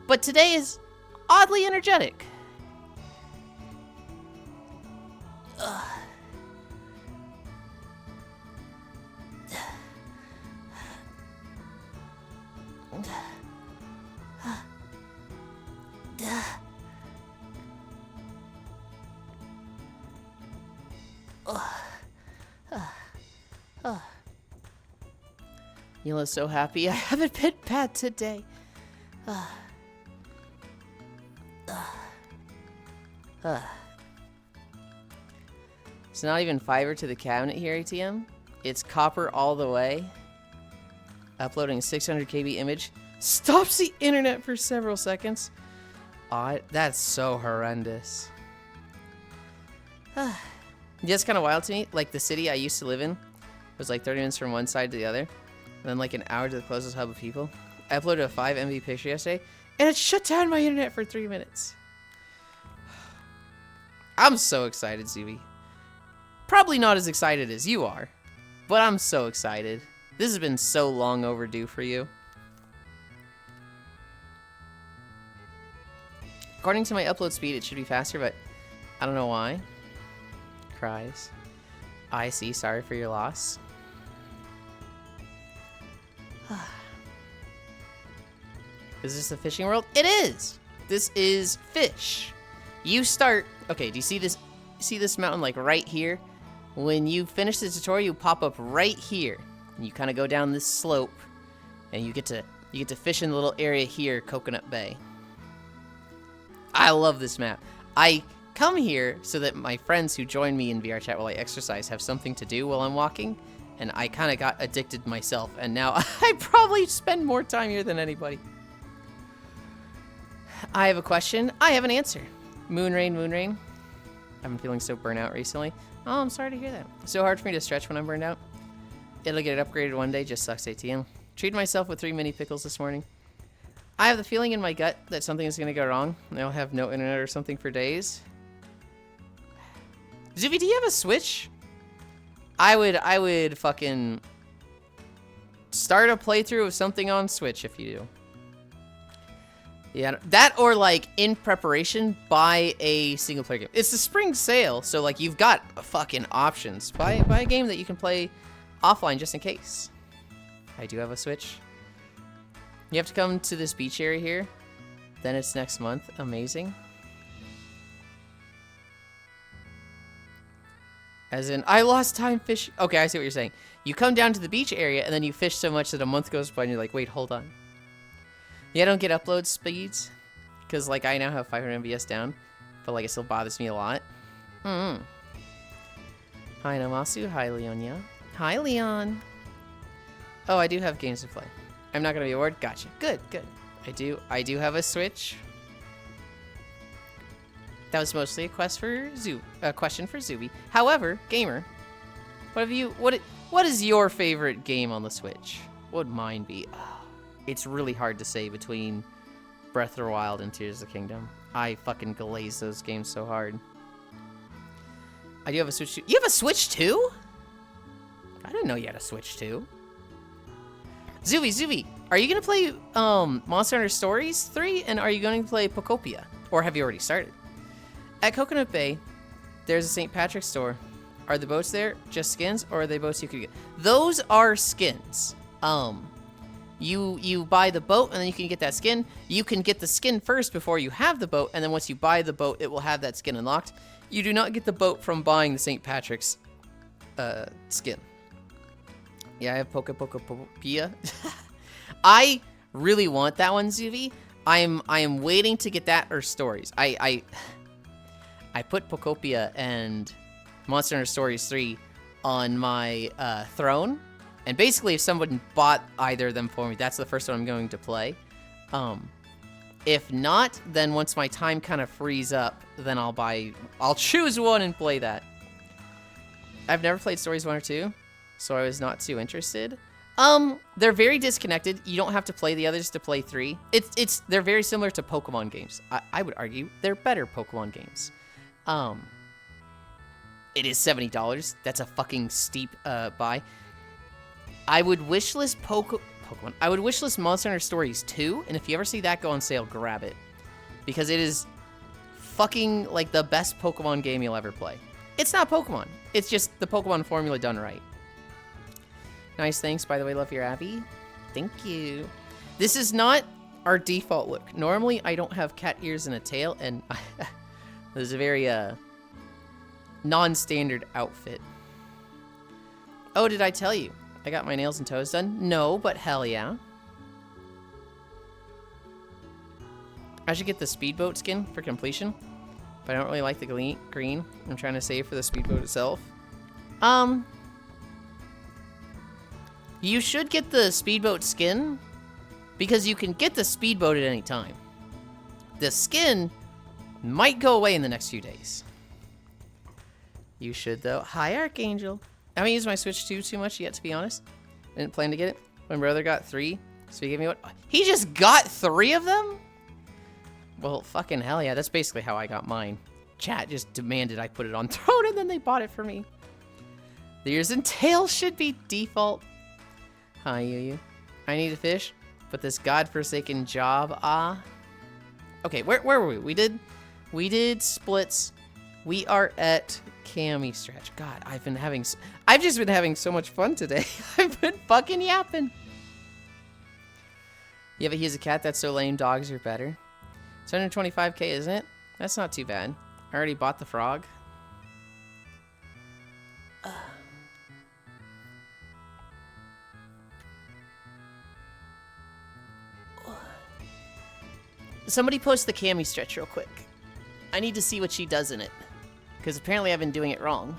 But today is oddly energetic. Ugh. Yula's so happy. I haven't been bad today. It's not even fiber to the cabinet here, ATM. It's copper all the way. Uploading a 600 KB image stops the internet for several seconds. That's so horrendous. It's kind of wild to me. Like, the city I used to live in was like 30 minutes from one side to the other. And then like an hour to the closest hub of people. I uploaded a 5 MB picture yesterday, and it shut down my internet for 3 minutes. I'm so excited, Zuby. Probably not as excited as you are, but I'm so excited. This has been so long overdue for you. According to my upload speed, it should be faster, but I don't know why. Cries. I see. Sorry for your loss. Is this a fishing world? It is! This is fish. You start... Okay, do you see this? See this mountain like right here? When you finish the tutorial, you pop up right here. And you kind of go down this slope. And you get to fish in the little area here, Coconut Bay. I love this map. I come here so that my friends who join me in VR chat while I exercise have something to do while I'm walking. And I kind of got addicted myself. And now I probably spend more time here than anybody. I have a question. I have an answer. Moonrain. I've been feeling so burnt out recently. Oh, I'm sorry to hear that. It's so hard for me to stretch when I'm burned out. It'll get upgraded one day. Just sucks, ATM. Treated myself with 3 mini pickles this morning. I have the feeling in my gut that something is going to go wrong. I'll have no internet or something for days. Zuby, do you have a Switch? I would fucking start a playthrough of something on Switch if you do. Yeah, that or like in preparation, buy a single player game. It's the spring sale, so like you've got fucking options. Buy a game that you can play offline just in case. I do have a Switch. You have to come to this beach area here. Then it's next month. Amazing. As in, I lost time fishing. Okay, I see what you're saying. You come down to the beach area and then you fish so much that a month goes by and you're like, wait, hold on. Yeah, I don't get upload speeds because like I now have 500 MBS down, but like it still bothers me a lot. Hi Namasu, hi Leonia. Hi Leon. Oh, I do have games to play. I'm not gonna be bored. Gotcha. Good. I do have a Switch. That was mostly a question for Zuby. However, gamer, what is your favorite game on the Switch? What would mine be? Oh, it's really hard to say between Breath of the Wild and Tears of the Kingdom. I fucking glaze those games so hard. I do have a Switch too. You have a Switch too? I didn't know you had a Switch too. Zuby, Are you gonna play Monster Hunter Stories 3, and are you going to play Pokopia, or have you already started? At Coconut Bay, there's a St. Patrick's store. Are the boats there just skins, or are they boats you could get? Those are skins. You buy the boat, and then you can get that skin. You can get the skin first before you have the boat, and then once you buy the boat, it will have that skin unlocked. You do not get the boat from buying the St. Patrick's skin. Yeah, I have Pokopia. I really want that one, Zuvi. I am waiting to get that or Stories. I put Pokopia and Monster Hunter Stories 3 on my throne, and basically if someone bought either of them for me, that's the first one I'm going to play. If not, then once my time kind of frees up, then I'll choose one and play that. I've never played Stories 1 or 2, so I was not too interested. They're very disconnected. You don't have to play the others to play 3. They're very similar to Pokemon games. I would argue they're better Pokemon games. It is $70. That's a fucking steep buy. I would wishlist Pokemon. I would wishlist Monster Hunter Stories 2, and if you ever see that go on sale, grab it. Because it is fucking like the best Pokemon game you'll ever play. It's not Pokemon. It's just the Pokemon formula done right. Nice, thanks. By the way, love your Abby. Thank you. This is not our default look. Normally, I don't have cat ears and a tail, and this is a very non-standard outfit. Oh, did I tell you? I got my nails and toes done? No, but hell yeah. I should get the speedboat skin for completion, but I don't really like the green. I'm trying to save for the speedboat itself. You should get the speedboat skin, because you can get the speedboat at any time. The skin might go away in the next few days. You should, though. Hi, Archangel. I haven't used my Switch 2 too much yet, to be honest. I didn't plan to get it. My brother got 3, so he gave me what? He just got 3 of them? Well, fucking hell yeah. That's basically how I got mine. Chat just demanded I put it on Throne, and then they bought it for me. The ears and tail should be default. Hi, Yu. I need a fish, but this godforsaken job, Okay, where were we? We did splits. We are at Cammy stretch. God, I've just been having so much fun today. I've been fucking yapping. Yeah, but he's a cat. That's so lame. Dogs are better. It's 125k, isn't it? That's not too bad. I already bought the frog. Somebody post the Cammy stretch real quick. I need to see what she does in it. Because apparently I've been doing it wrong.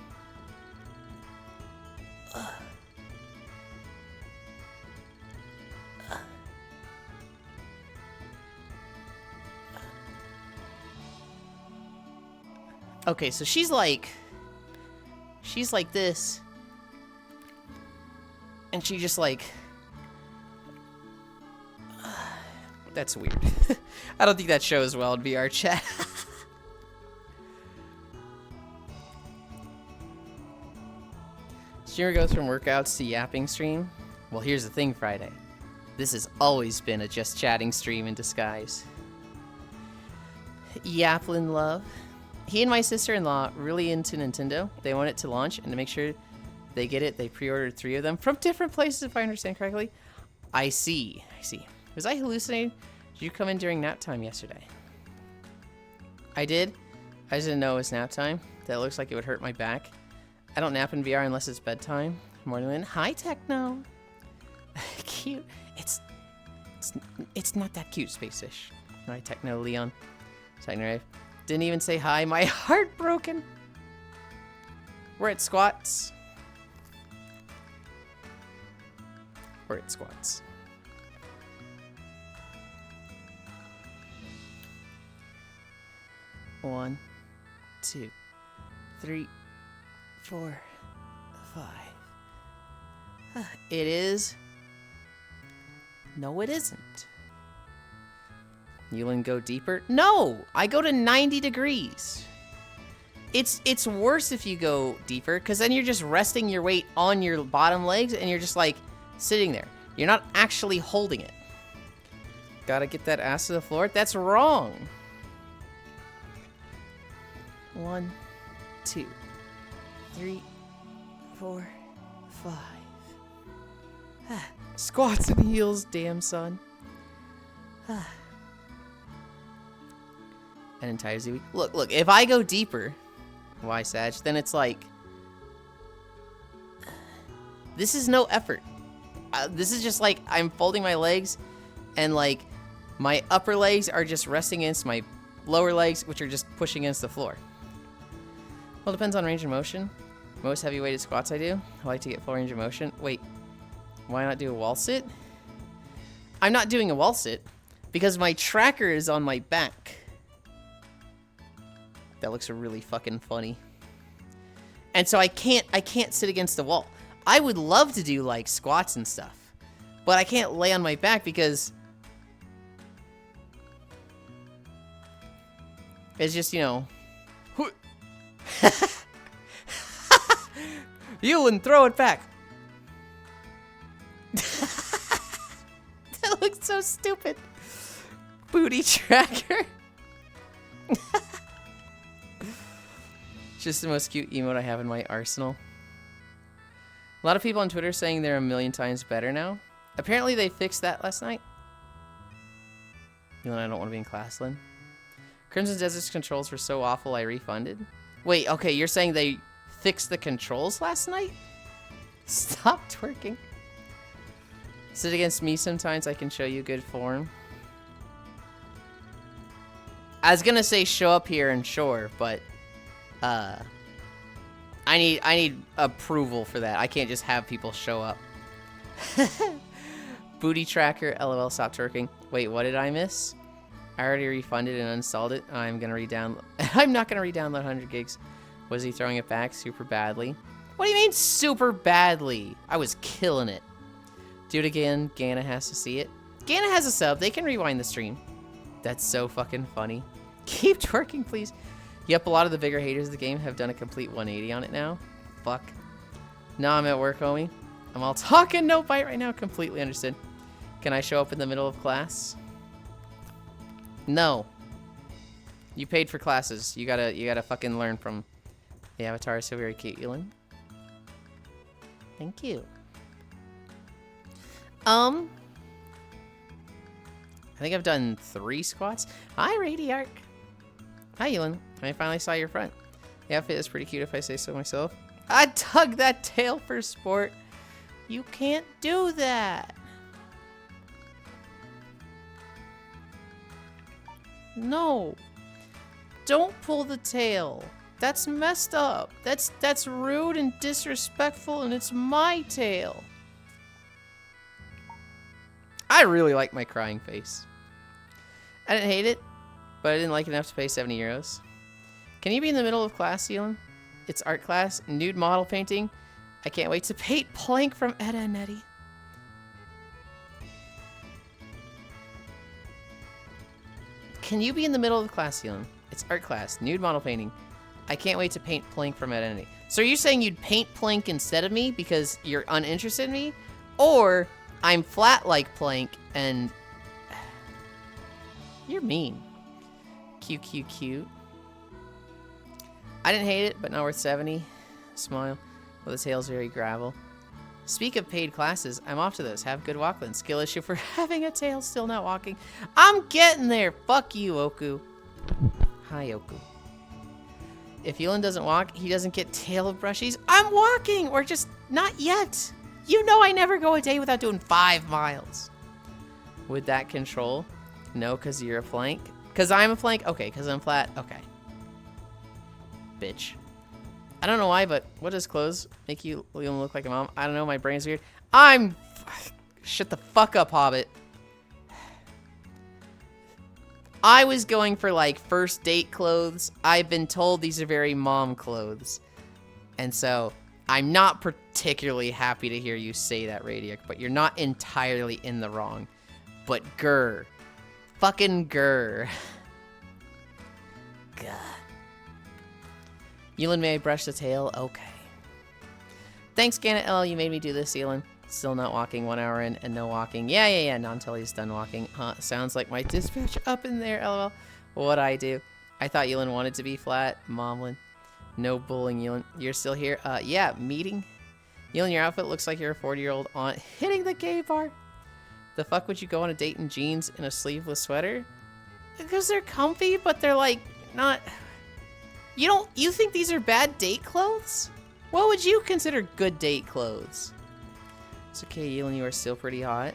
Okay, so she's like this. And she just like... That's weird. I don't think that shows well in VR chat. Streamer goes from workouts to yapping stream. Well, here's the thing, Friday. This has always been a just chatting stream in disguise. Yaplin love. He and my sister-in-law really into Nintendo. They want it to launch, and to make sure they get it, they pre-ordered 3 of them from different places, if I understand correctly. I see. Was I hallucinating? Did you come in during nap time yesterday? I did. I just didn't know it was nap time. That looks like it would hurt my back. I don't nap in VR unless it's bedtime. Morning Lynn. Hi, Techno. Cute. It's not that cute, Space Fish. Hi, Techno Leon. Techno Rave. Didn't even say hi. My heart broken. We're at squats. We're at squats. One, 2, 3, 4, 5. It is. No, it isn't. Yulind go deeper? No! I go to 90 degrees. It's worse if you go deeper, because then you're just resting your weight on your bottom legs, and you're just like sitting there. You're not actually holding it. Gotta get that ass to the floor. That's wrong. 1, 2, 3, 4, 5. Squats and heels, damn son. An entire zoo. Look, if I go deeper, why, Sag, then it's like, this is no effort. This is just like, I'm folding my legs, and like, my upper legs are just resting against my lower legs, which are just pushing against the floor. Well, it depends on range of motion. Most heavy-weighted squats I do, I like to get full range of motion. Wait, why not do a wall sit? I'm not doing a wall sit because my tracker is on my back. That looks really fucking funny. And so I can't sit against the wall. I would love to do like squats and stuff, but I can't lay on my back because it's just, you know, Yulind, throw it back. That looks so stupid. Booty tracker. Just the most cute emote I have in my arsenal. A lot of people on Twitter saying they're a million times better now. Apparently they fixed that last night. You know, I don't want to be in class, Lynn. Crimson Desert's controls were so awful I refunded. Wait, okay, you're saying they fixed the controls last night? Stop twerking. Sit against me sometimes, I can show you good form. I was gonna say show up here and sure, but I need approval for that. I can't just have people show up. Booty tracker, LOL, stop twerking. Wait, what did I miss? I already refunded and uninstalled it. I'm gonna re-download. I'm not gonna re-download 100 gigs. Was he throwing it back super badly? What do you mean super badly? I was killing it. Do it again. Gana has to see it. Gana has a sub. They can rewind the stream. That's so fucking funny. Keep twerking, please. Yep, a lot of the bigger haters of the game have done a complete 180 on it now. Fuck. No, I'm at work, homie. I'm all talking, no bite right now. Completely understood. Can I show up in the middle of class? No. You paid for classes. You gotta fucking learn from the avatar. So very cute, Yulind. Thank you. I think I've done 3 squats. Hi, Radiark. Hi, Yulind. I finally saw your front. The outfit is pretty cute if I say so myself. I dug that tail for sport. You can't do that. No. Don't pull the tail. That's messed up. That's rude and disrespectful, and it's my tail. I really like my crying face. I didn't hate it, but I didn't like it enough to pay 70 euros. Can you be in the middle of class, Yulind? It's art class, nude model painting. I can't wait to paint Plank from Edda and Eddie. Can you be in the middle of class, Yulind? It's art class, nude model painting. I can't wait to paint Plank from Edda and Eddie. So are you saying you'd paint Plank instead of me because you're uninterested in me? Or I'm flat like Plank and... You're mean. Cute. I didn't hate it, but not worth 70. Smile. Well, the tail's very gravel. Speak of paid classes, I'm off to those. Have good walkland. Skill issue for having a tail, still not walking. I'm getting there. Fuck you, Oku. Hi, Oku. If Yulind doesn't walk, he doesn't get tail brushies. I'm walking, or just not yet. You know I never go a day without doing 5 miles. With that control? No, because you're a flank. Because I'm a flank? Okay, because I'm flat? Okay. Bitch. I don't know why, but what does clothes make you look like a mom? I don't know, my brain's weird. Shut the fuck up, Hobbit. I was going for, like, first date clothes. I've been told these are very mom clothes. And so, I'm not particularly happy to hear you say that, Radiac, but you're not entirely in the wrong. But grr. Fucking grr. God. Yulind, may I brush the tail? Okay. Thanks, Gana L. You made me do this, Yulind. Still not walking, 1 hour in and no walking. Yeah, not until he's done walking. Sounds like my dispatch up in there, lol. What'd I do? I thought Yulind wanted to be flat. Momlin. No bullying, Yulind. You're still here? Yeah, meeting? Yulind, your outfit looks like you're a 40-year-old aunt hitting the gay bar. The fuck would you go on a date in jeans and a sleeveless sweater? Because they're comfy, but they're like, not... You think these are bad date clothes? What would you consider good date clothes? It's okay, Yulind, you are still pretty hot.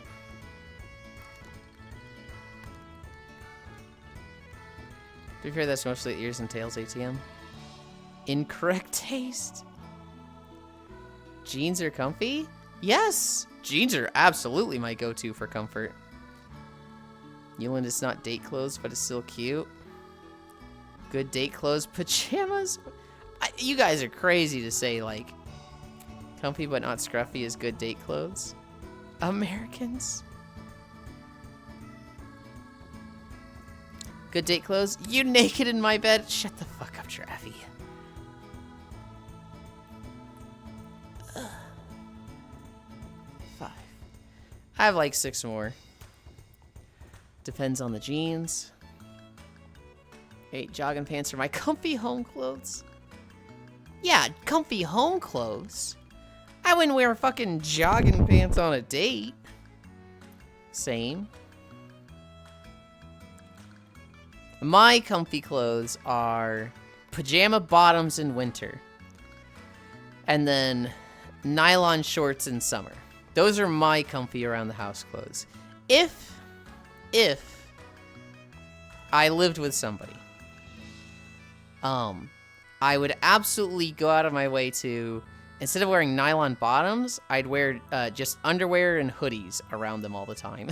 To be fair, that's mostly ears and tails ATM. Incorrect taste. Jeans are comfy? Yes! Jeans are absolutely my go-to for comfort. Yulind is not date clothes, but it's still cute. Good date clothes. Pajamas? You guys are crazy to say, like, comfy but not scruffy is good date clothes. Americans? Good date clothes? You naked in my bed? Shut the fuck up, Traffy. Five. I have like 6 more. Depends on the jeans. 8 jogging pants are my comfy home clothes. Yeah, comfy home clothes. I wouldn't wear fucking jogging pants on a date. Same. My comfy clothes are pajama bottoms in winter. And then nylon shorts in summer. Those are my comfy around the house clothes. If I lived with somebody, I would absolutely go out of my way to, instead of wearing nylon bottoms, I'd wear just underwear and hoodies around them all the time.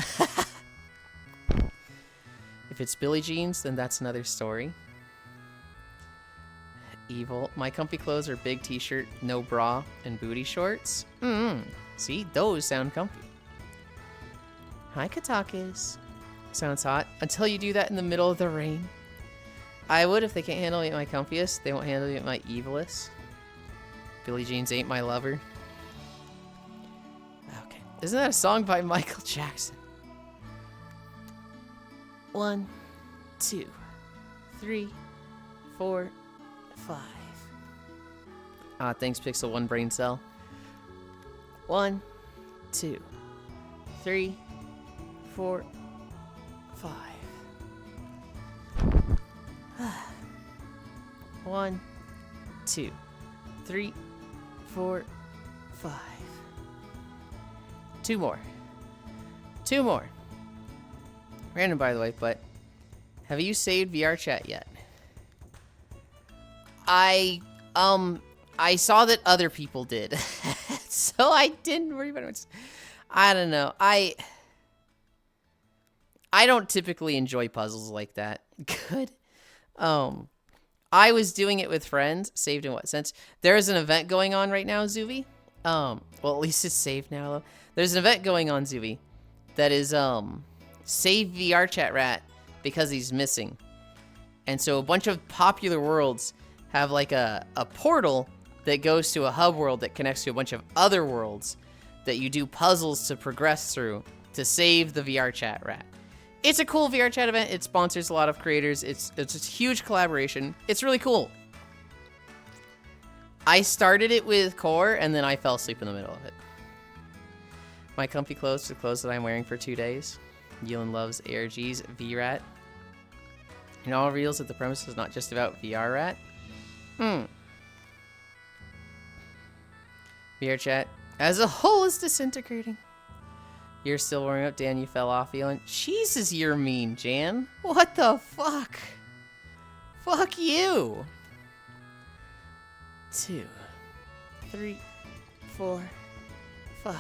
If it's Billie jeans, then that's another story. Evil. My comfy clothes are big t-shirt, no bra, and booty shorts. See, those sound comfy. Hi, Katakis. Sounds hot. Until you do that in the middle of the rain. I would if they can't handle me at my comfiest. They won't handle me at my evilest. Billie jeans ain't my lover. Okay. Isn't that a song by Michael Jackson? 1, 2, 3, 4, 5. Thanks, Pixel 1 brain cell. 1, 2, 3, 4, 5. 1, 2, 3, 4, 5. 2 more. 2 more. Random, by the way, but have you saved VR chat yet? I saw that other people did, so I didn't worry about it. I don't know. I don't typically enjoy puzzles like that. Good. I was doing it with friends. Saved in what sense? There is an event going on right now, Zuvi. Well, at least it's saved now, though. There's an event going on, Zuvi, that is, save VR chat rat because he's missing. And so a bunch of popular worlds have like a portal that goes to a hub world that connects to a bunch of other worlds that you do puzzles to progress through to save the VR chat rat. It's a cool VR chat event. It sponsors a lot of creators. It's a huge collaboration. It's really cool. I started it with Core and then I fell asleep in the middle of it. My comfy clothes, the clothes that I'm wearing for 2 days. Yulind loves ARG's VRAT. And all reveals that the premise is not just about VR rat. VR chat as a whole is disintegrating. You're still warming up, Dan. You fell off, Yulind. Jesus, you're mean, Jan. What the fuck? Fuck you. 2, 3, 4, 5.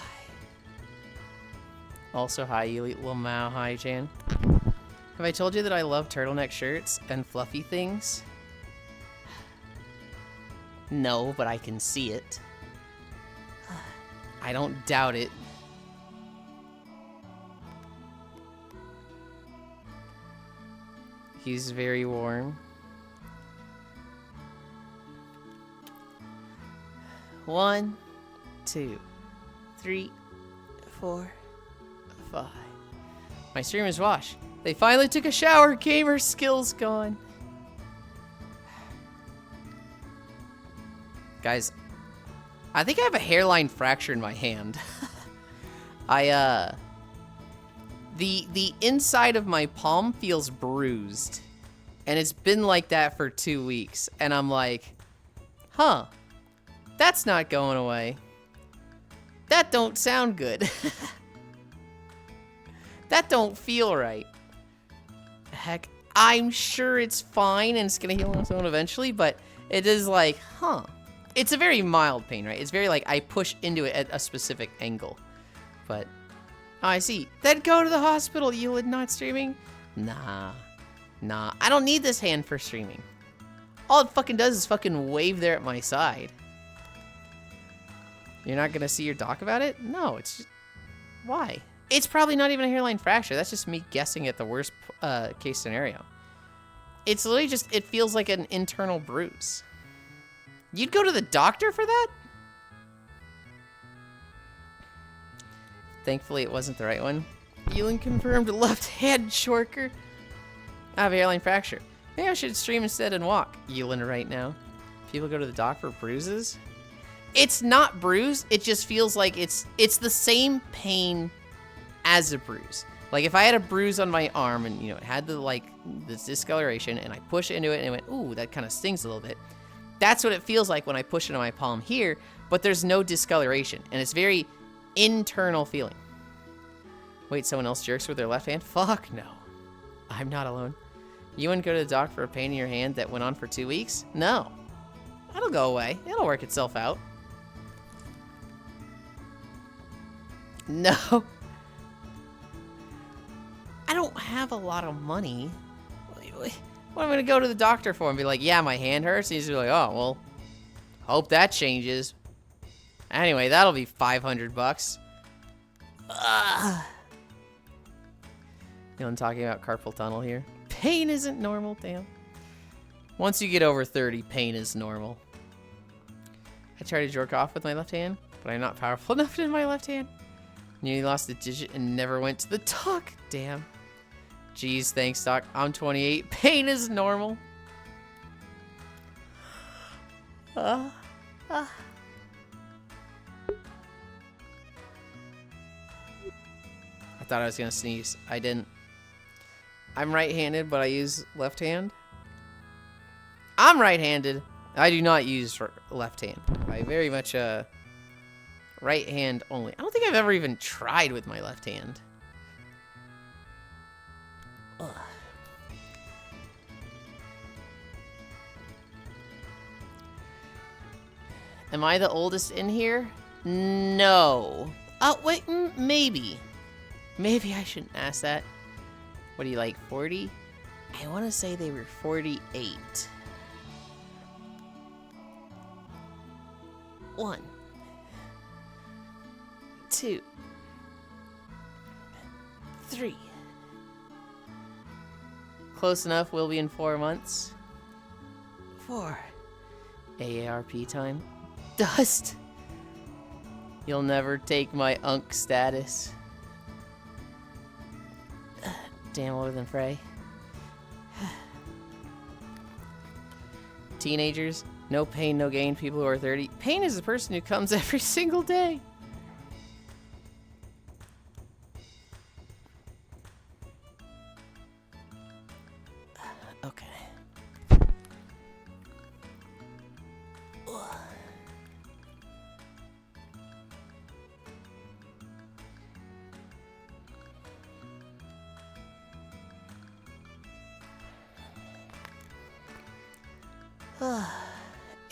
Also, hi, Yulind. Lamau. Hi, Jan. Have I told you that I love turtleneck shirts and fluffy things? No, but I can see it. I don't doubt it. He's very warm. 1, 2, 3, 4, 5. My stream is washed. They finally took a shower. Gamer skills gone. Guys, I think I have a hairline fracture in my hand. The inside of my palm feels bruised. And it's been like that for 2 weeks. And I'm like, huh, that's not going away. That don't sound good. That don't feel right. Heck, I'm sure it's fine and it's gonna heal on its own eventually, but it is like, huh. It's a very mild pain, right? It's very like I push into it at a specific angle. But, oh, I see. Then go to the hospital, Yulind, not streaming? Nah. I don't need this hand for streaming. All it fucking does is fucking wave there at my side. You're not gonna see your doc about it? No, it's just... Why? It's probably not even a hairline fracture. That's just me guessing at the worst case scenario. It's literally just, it feels like an internal bruise. You'd go to the doctor for that? Thankfully, it wasn't the right one. Yulind confirmed left hand shorker. I have a hairline fracture. Maybe I should stream instead and walk. Yulind right now. People go to the doc for bruises? It's not bruised. It just feels like it's the same pain as a bruise. Like if I had a bruise on my arm and it had the this discoloration and I push into it and it went, ooh, that kind of stings a little bit. That's what it feels like when I push into my palm here, but there's no discoloration and it's very internal feeling. Wait, someone else jerks with their left hand? Fuck no. I'm not alone. You wouldn't go to the doc for a pain in your hand that went on for 2 weeks? No. That'll go away. It'll work itself out. No. I don't have a lot of money. What am I gonna go to the doctor for and be like, yeah, my hand hurts? And he's gonna be like, oh, well, hope that changes. Anyway, that'll be $500. I'm talking about carpal tunnel here. Pain isn't normal, damn. Once you get over 30, pain is normal. I tried to jerk off with my left hand, but I'm not powerful enough in my left hand. Nearly lost a digit and never went to the doc. Damn. Jeez, thanks, doc. I'm 28. Pain is normal. I thought I was gonna sneeze. I didn't. I'm right-handed, but I use left hand. I'm right-handed. I do not use left hand. I very much right hand only. I don't think I've ever even tried with my left hand. Ugh. Am I the oldest in here? No. Oh, wait, maybe. Maybe I shouldn't ask that. What are you, like, 40? I want to say they were 48. 1, 2, 3. Close enough, we'll be in 4 months. 4. AARP time. Dust! You'll never take my unk status. Damn, older than Frey. Teenagers, no pain, no gain. People who are 30. Pain is the person who comes every single day. Okay.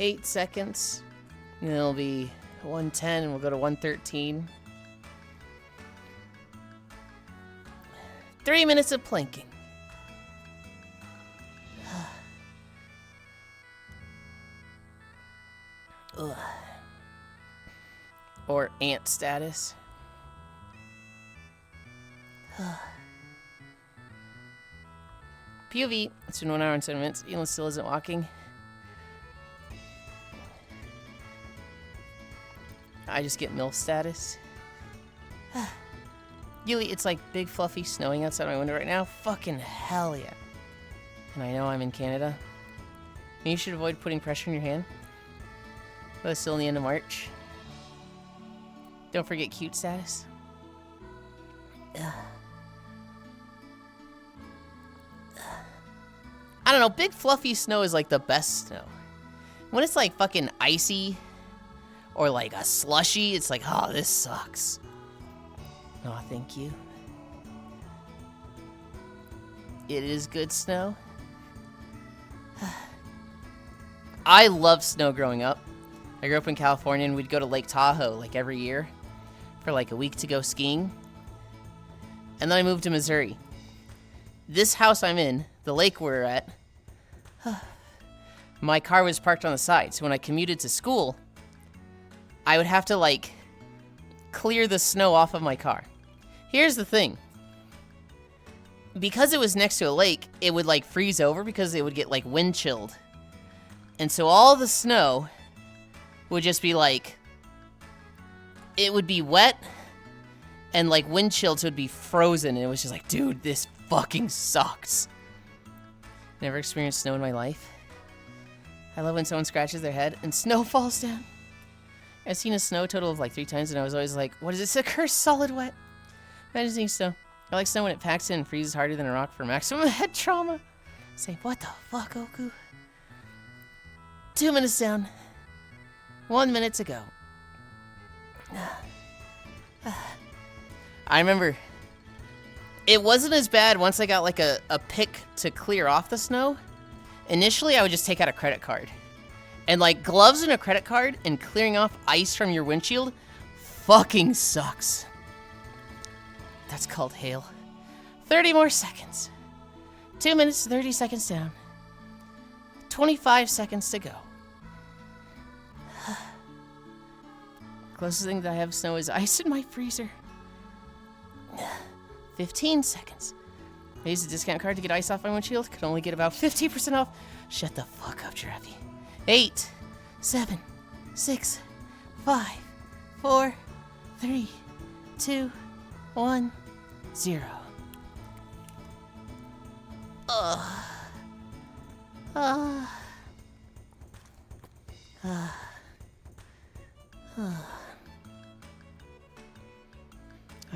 8 seconds. And it'll be 110 and we'll go to 113. 3 minutes of planking. Or ant status. POV, it's been 1 hour and 7 minutes. Yulind still isn't walking. I just get MILF status. Yuli, it's like big fluffy snowing outside my window right now. Fucking hell yeah. And I know I'm in Canada. And you should avoid putting pressure in your hand. But it's still in the end of March. Don't forget cute status. I don't know, big fluffy snow is like the best snow. When it's like fucking icy or like a slushy, it's like, oh, this sucks. Oh, thank you. It is good snow. I loved snow growing up. I grew up in California and we'd go to Lake Tahoe like every year for like a week to go skiing. And then I moved to Missouri. This house I'm in, the lake we're at, my car was parked on the side. So when I commuted to school, I would have to like clear the snow off of my car. Here's the thing. Because it was next to a lake, it would like freeze over because it would get like wind chilled. And so all the snow would just be like, it would be wet and like wind chilled, so it would be frozen. And it was just like, dude, this fucking sucks. Never experienced snow in my life. I love when someone scratches their head and snow falls down. I've seen a snow total of like 3 times and I was always like, what is this? A cursed solid wet? Imagine seeing snow. I like snow when it packs in and freezes harder than a rock for maximum head trauma. Say, what the fuck, Oku? 2 minutes down. 1 minute to go. I remember it wasn't as bad once I got like a pick to clear off the snow. Initially, I would just take out a credit card. And like gloves and a credit card and clearing off ice from your windshield fucking sucks. That's called hail. 30 more seconds. 2 minutes, 30 seconds down. 25 seconds to go. Closest thing that I have to snow is ice in my freezer. 15 seconds. I used a discount card to get ice off my windshield. Could only get about 50% off. Shut the fuck up, Jiraffy. 8, 7, 6, 5, 4, 3, 2, 1, 0.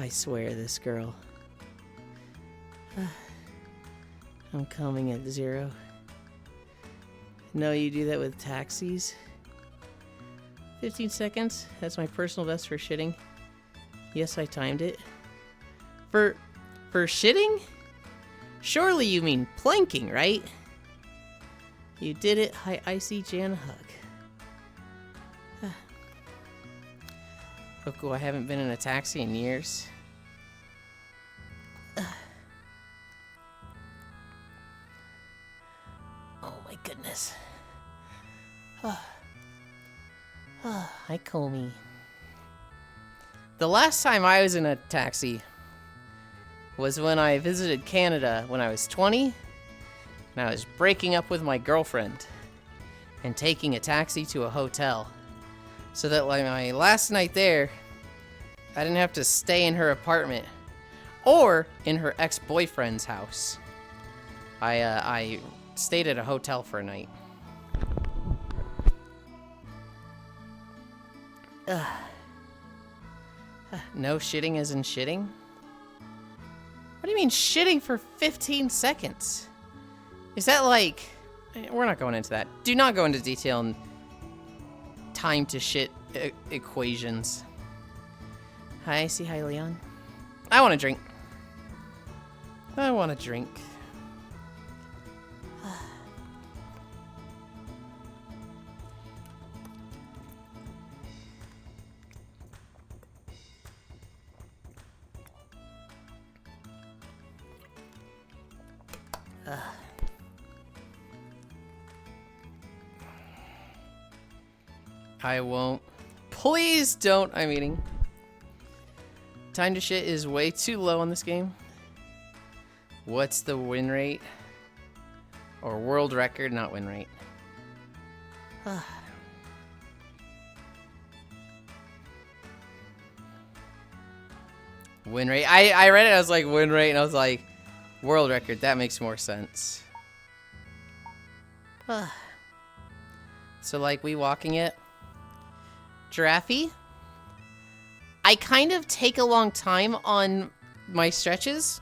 I swear this girl. I'm coming at 0. No, you do that with taxis. 15 seconds. That's my personal best for shitting. Yes, I timed it. For shitting? Surely you mean planking, right? You did it. Hi, Icy Jan hug. Coco, I haven't been in a taxi in years. Oh my goodness. Hi, Comey. The last time I was in a taxi was when I visited Canada when I was 20, and I was breaking up with my girlfriend and taking a taxi to a hotel. So that like my last night there, I didn't have to stay in her apartment or in her ex-boyfriend's house. I stayed at a hotel for a night. No shitting as in shitting? What do you mean shitting for 15 seconds? Is that like... We're not going into that. Do not go into detail on time to shit equations. Hi, see, hi, Leon. I want a drink. I want a drink. I won't. Please don't. I'm eating. Time to shit is way too low on this game. What's the win rate? Or world record, not win rate. Win rate. I read it, I was like, win rate, and I was like, world record, that makes more sense. So, like, we walking it. Giraffe? I kind of take a long time on my stretches,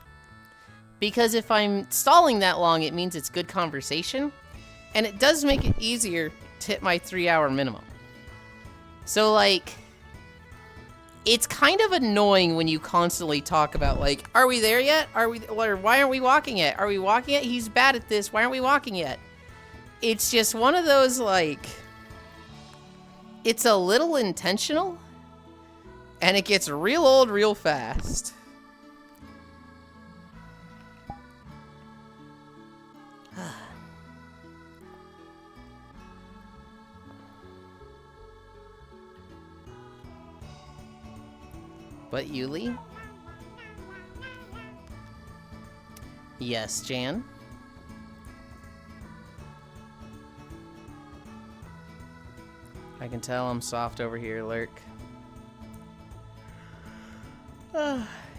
because if I'm stalling that long, it means it's good conversation, and it does make it easier to hit my 3-hour minimum. So, like, it's kind of annoying when you constantly talk about, like, are we there yet? Or why aren't we walking yet? Are we walking yet? He's bad at this. Why aren't we walking yet? It's just one of those, like, it's a little intentional, and it gets real old real fast. But Yuli? Yes, Jan? I can tell I'm soft over here, Lurk.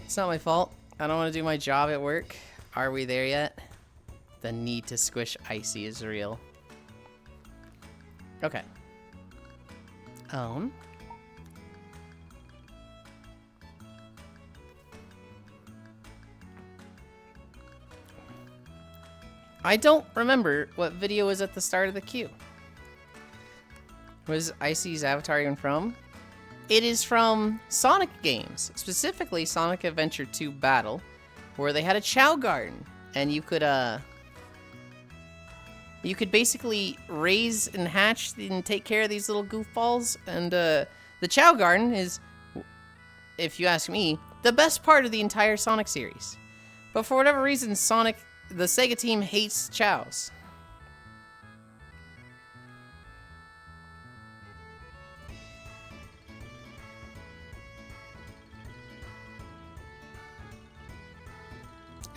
It's not my fault. I don't want to do my job at work. Are we there yet? The need to squish Icy is real. Okay. I don't remember what video was at the start of the queue. Was Icy's avatar even from? It is from Sonic games, specifically Sonic Adventure 2 Battle, where they had a Chow Garden, and you could basically raise and hatch and take care of these little goofballs, and the Chow Garden is, if you ask me, the best part of the entire Sonic series. But for whatever reason, the Sega team hates chows.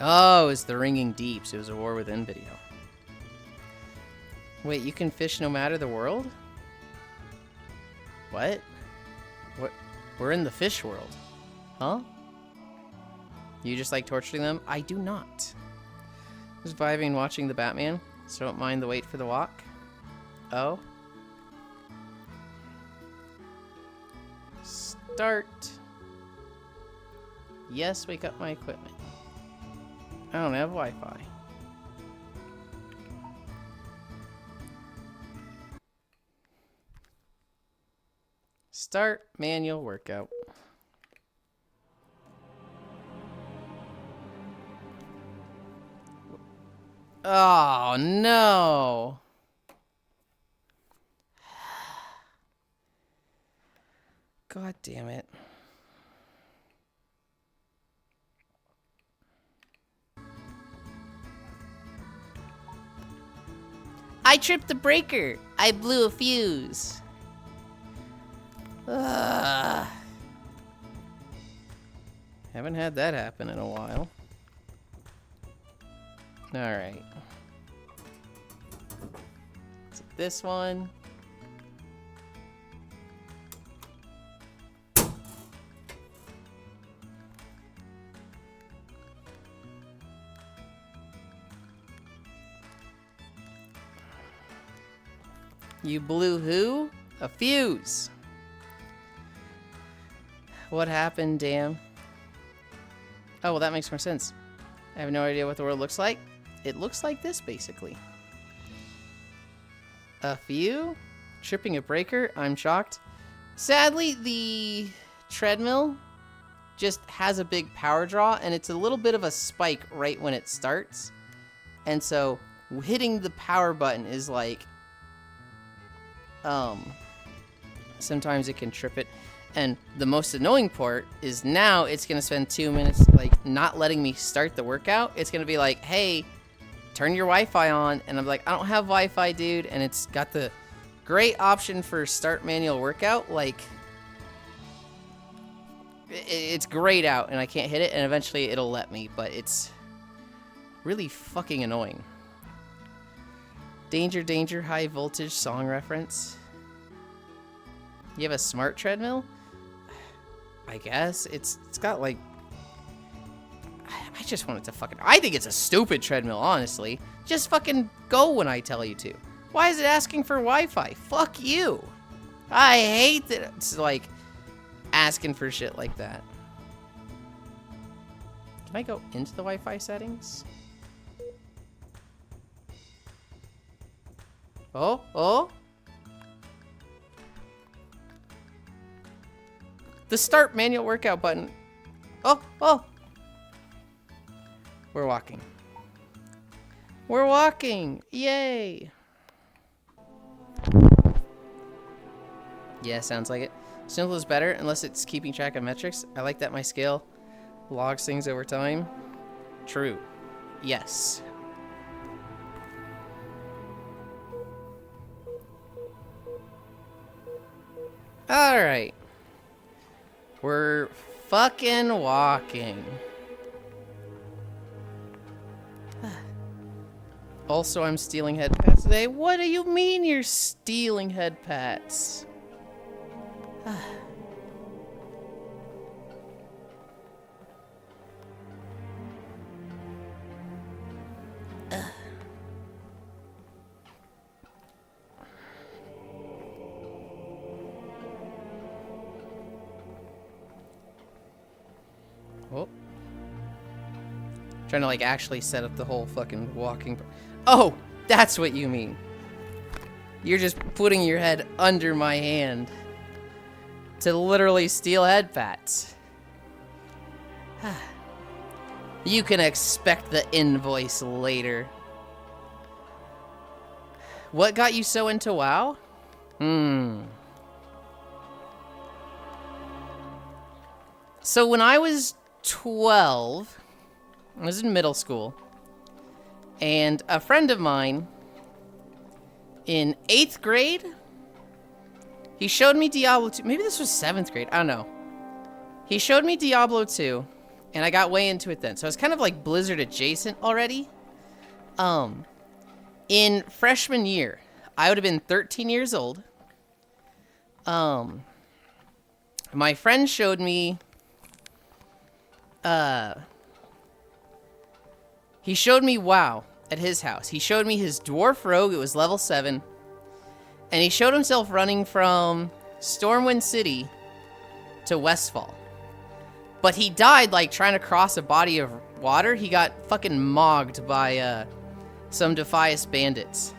Oh, it's the Ringing Deeps. It was a War Within video. Wait, you can fish no matter the world? What? We're in the fish world. Huh? You just like torturing them? I do not. Just vibing watching the Batman, so don't mind the wait for the walk. Oh. Start. Yes, wake up my equipment. I don't have Wi-Fi. Start manual workout. Oh, no. God damn it. I tripped the breaker. I blew a fuse. Haven't had that happen in a while. Alright. So this one. You blew who? A fuse. What happened, damn? Oh, well, that makes more sense. I have no idea what the world looks like. It looks like this, basically. A few? Tripping a breaker? I'm shocked. Sadly, the treadmill just has a big power draw, and it's a little bit of a spike right when it starts. And so, hitting the power button is like... sometimes it can trip it. And the most annoying part is now it's going to spend 2 minutes, like, not letting me start the workout. It's going to be like, hey, turn your Wi-Fi on. And I'm like, I don't have Wi-Fi, dude. And it's got the great option for start manual workout. Like, it's grayed out and I can't hit it. And eventually it'll let me. But it's really fucking annoying. Danger, danger, high voltage song reference. You have a smart treadmill? I guess it's got like just want it to fucking... I think it's a stupid treadmill, honestly. Just fucking go when I tell you to. Why is it asking for Wi-Fi? Fuck you. I hate that it's, like, asking for shit like that. Can I go into the Wi-Fi settings? Oh. The start manual workout button. Oh. We're walking. We're walking. Yay. Yeah, sounds like it. Simple is better unless it's keeping track of metrics. I like that my scale logs things over time. True. Yes. Alright. We're fucking walking. Also, I'm stealing head pats today. What do you mean you're stealing head pats? Oh. Trying to like actually set up the whole fucking walking. Oh, that's what you mean. You're just putting your head under my hand to literally steal head pats. You can expect the invoice later. What got you so into WoW? So when I was 12, I was in middle school, and a friend of mine in 8th grade, he showed me Diablo 2. Maybe this was 7th grade. I don't know. He showed me Diablo 2, and I got way into it then. So I was kind of like Blizzard adjacent already. In freshman year, I would have been 13 years old. My friend showed me... he showed me WoW at his house. He showed me his Dwarf Rogue. It was level 7. And he showed himself running from Stormwind City to Westfall. But he died, like, trying to cross a body of water. He got fucking mogged by, some Defias bandits.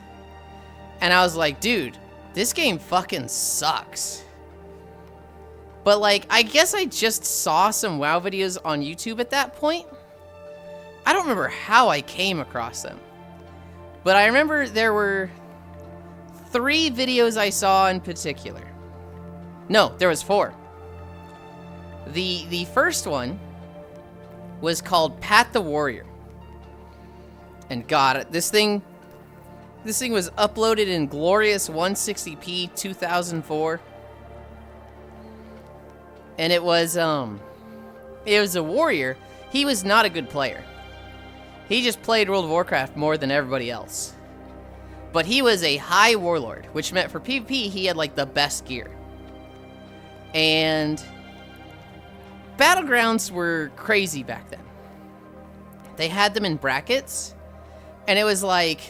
And I was like, dude, this game fucking sucks. But, like, I guess I just saw some WoW videos on YouTube at that point. I don't remember how I came across them. But I remember there were 3 videos I saw in particular. No, there was 4. The first one was called Pat the Warrior. And God, this thing was uploaded in glorious 160p 2004. And it was a warrior. He was not a good player. He just played World of Warcraft more than everybody else. But he was a high warlord, which meant for PvP, he had like the best gear. And battlegrounds were crazy back then. They had them in brackets, and it was like,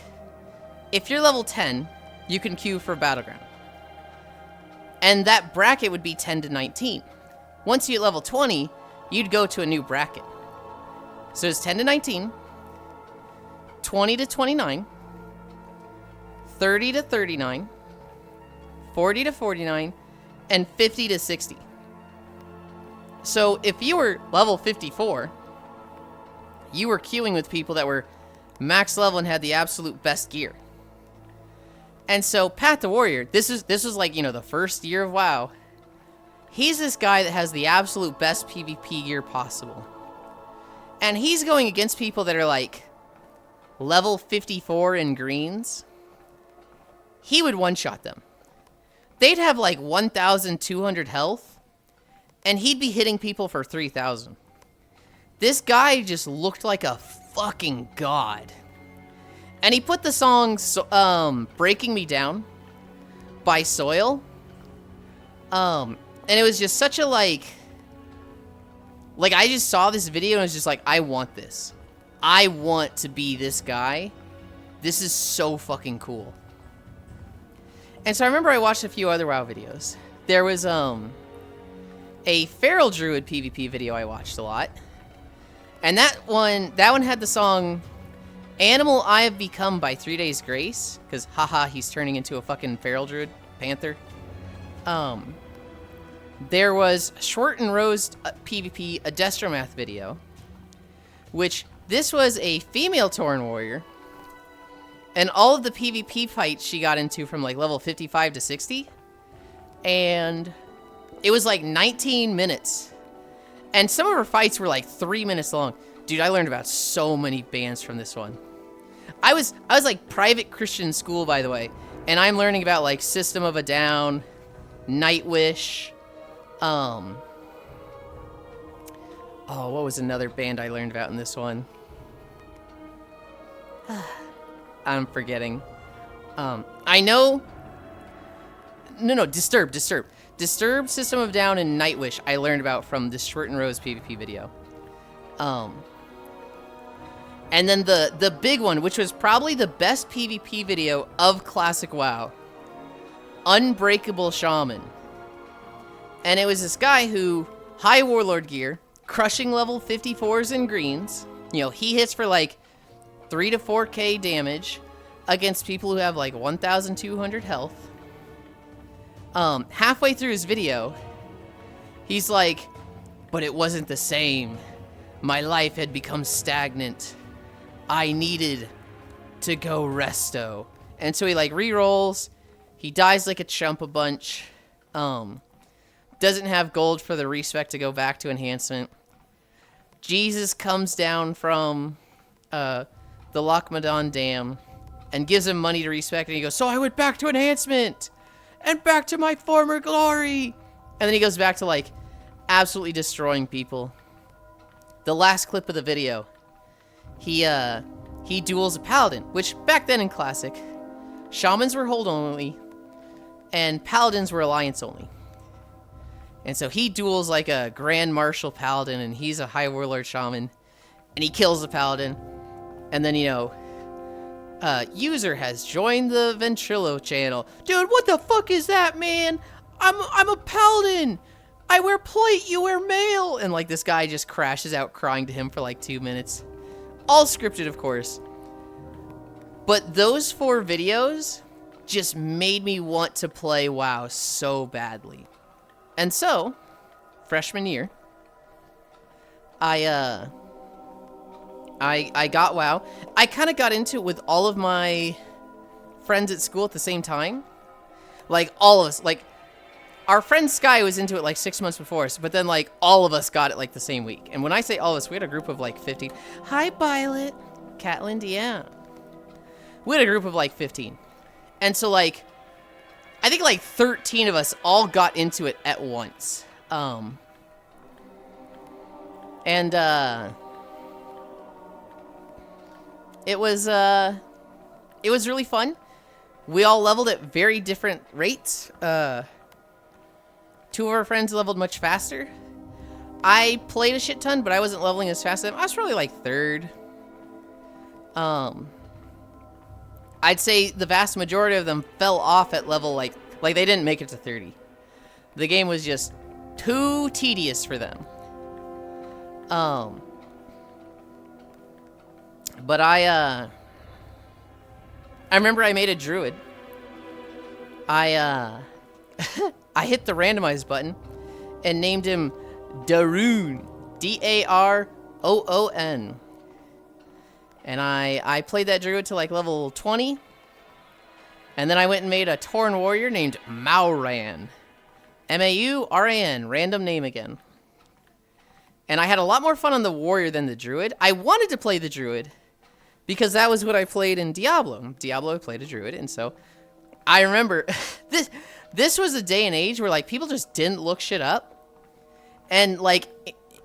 if you're level 10, you can queue for battleground. And that bracket would be 10 to 19. Once you hit level 20, you'd go to a new bracket. So it's 10 to 19, 20 to 29, 30 to 39, 40 to 49, and 50 to 60. So if you were level 54, you were queuing with people that were max level and had the absolute best gear. And so Pat the Warrior, this was like, you know, the first year of WoW. He's this guy that has the absolute best PvP gear possible. And he's going against people that are like level 54 in greens. He would one-shot them. They'd have like 1,200 health, and he'd be hitting people for 3,000. This guy just looked like a fucking god. And he put the song Breaking Me Down by Soil. And it was just such a, like, Like, I just saw this video and I was just like, I want this. I want to be this guy. This is so fucking cool. And so I remember I watched a few other WoW videos. There was, a Feral Druid PvP video I watched a lot. And that one had the song Animal I Have Become by 3 Days Grace. Because, haha, he's turning into a fucking Feral Druid Panther. There was Schwert and Rose PvP Adestromath video. Which, this was a female Tauren warrior. And all of the PvP fights she got into from like level 55 to 60. And it was like 19 minutes. And some of her fights were like 3 minutes long. Dude, I learned about so many bands from this one. I was like private Christian school, by the way. And I'm learning about like System of a Down, Nightwish. Oh, what was another band I learned about in this one? I'm forgetting. I know. No, Disturbed. Disturbed, System of Down, and Nightwish I learned about from the Schwert and Rose PvP video. And then the big one, which was probably the best PvP video of Classic WoW. Unbreakable Shaman. And it was this guy who, high Warlord gear, crushing level 54s and greens. You know, he hits for like 3 to 4k damage against people who have like 1,200 health. Halfway through his video, he's like, but it wasn't the same. My life had become stagnant. I needed to go resto. And so he like re-rolls. He dies like a chump a bunch. Doesn't have gold for the respec to go back to enhancement. Jesus comes down from the Lochmadon Dam and gives him money to respec, and he goes, so I went back to enhancement and back to my former glory. And then he goes back to like absolutely destroying people. The last clip of the video, he duels a paladin, which back then in Classic, shamans were hold only and paladins were alliance only. And so he duels like a Grand Marshal Paladin, and he's a High Warlord Shaman, and he kills the Paladin. And then, you know, user has joined the Ventrilo channel. Dude, what the fuck is that, man? I'm a Paladin. I wear plate, you wear mail. And like this guy just crashes out crying to him for like 2 minutes. All scripted, of course. But those 4 videos just made me want to play WoW so badly. And so, freshman year, I got WoW. I kind of got into it with all of my friends at school at the same time. Like, all of us. Like, our friend Sky was into it like 6 months before us, but then, like, all of us got it like the same week. And when I say all of us, we had a group of like 15. Hi, Violet. Catland, yeah. We had a group of like 15. And so, like, I think like 13 of us all got into it at once. It was really fun. We all leveled at very different rates. 2 of our friends leveled much faster. I played a shit ton, but I wasn't leveling as fast as them. I was probably like 3rd. I'd say the vast majority of them fell off at level like they didn't make it to 30. The game was just too tedious for them. But I remember I made a druid. I hit the randomize button and named him Daroon. Daroon. And I played that druid to like level 20. And then I went and made a Tauren warrior named Mauran. M-A-U-R-A-N. Random name again. And I had a lot more fun on the warrior than the druid. I wanted to play the druid because that was what I played in Diablo. Diablo, I played a druid, and so I remember this was a day and age where like people just didn't look shit up, and like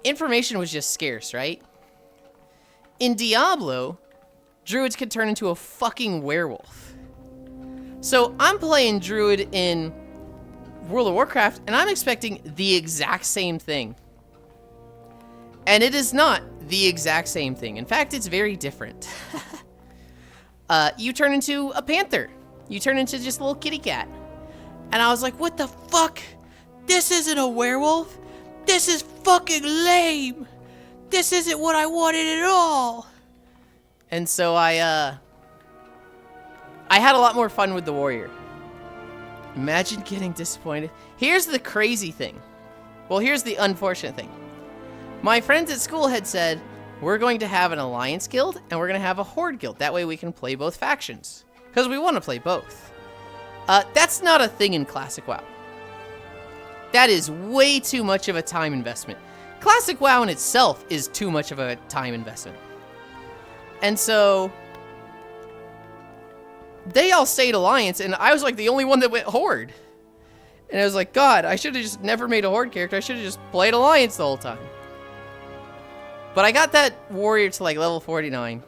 information was just scarce, right? In Diablo, druids could turn into a fucking werewolf. So I'm playing druid in World of Warcraft, and I'm expecting the exact same thing. And it is not the exact same thing. In fact, it's very different. You turn into a panther. You turn into just a little kitty cat. And I was like, what the fuck? This isn't a werewolf. This is fucking lame. This isn't what I wanted at all. And so I had a lot more fun with the warrior. Imagine getting disappointed. Here's the crazy thing. Well, here's the unfortunate thing. My friends at school had said, we're going to have an alliance guild and we're going to have a horde guild. That way we can play both factions. Because we want to play both. That's not a thing in Classic WoW. That is way too much of a time investment. Classic WoW in itself is too much of a time investment. And so they all stayed alliance and I was like the only one that went horde. And I was like, God, I should have just never made a horde character. I should have just played alliance the whole time. But I got that warrior to like level 49.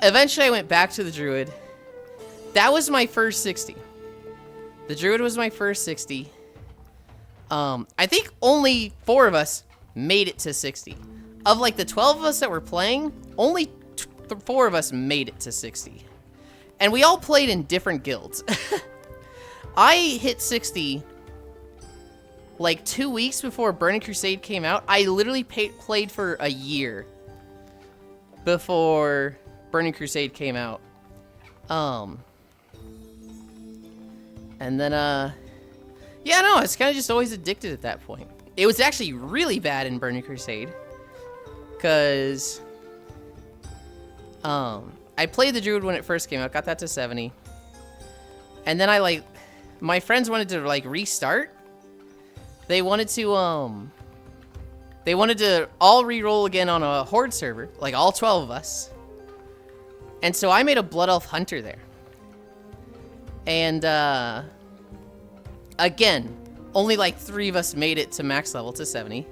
Eventually I went back to the druid. That was my first 60. The druid was my first 60. I think only 4 of us made it to 60. Of like the 12 of us that were playing, only 4 of us made it to 60. And we all played in different guilds. I hit 60 like 2 weeks before Burning Crusade came out. I literally played for a year before Burning Crusade came out. And then, yeah, no, I was kind of just always addicted at that point. It was actually really bad in Burning Crusade. Because, I played the Druid when it first came out, got that to 70. And then my friends wanted to, restart. They wanted to all re-roll again on a Horde server, like all 12 of us. And so I made a Blood Elf Hunter there. And, again, only like 3 of us made it to max level, to 70.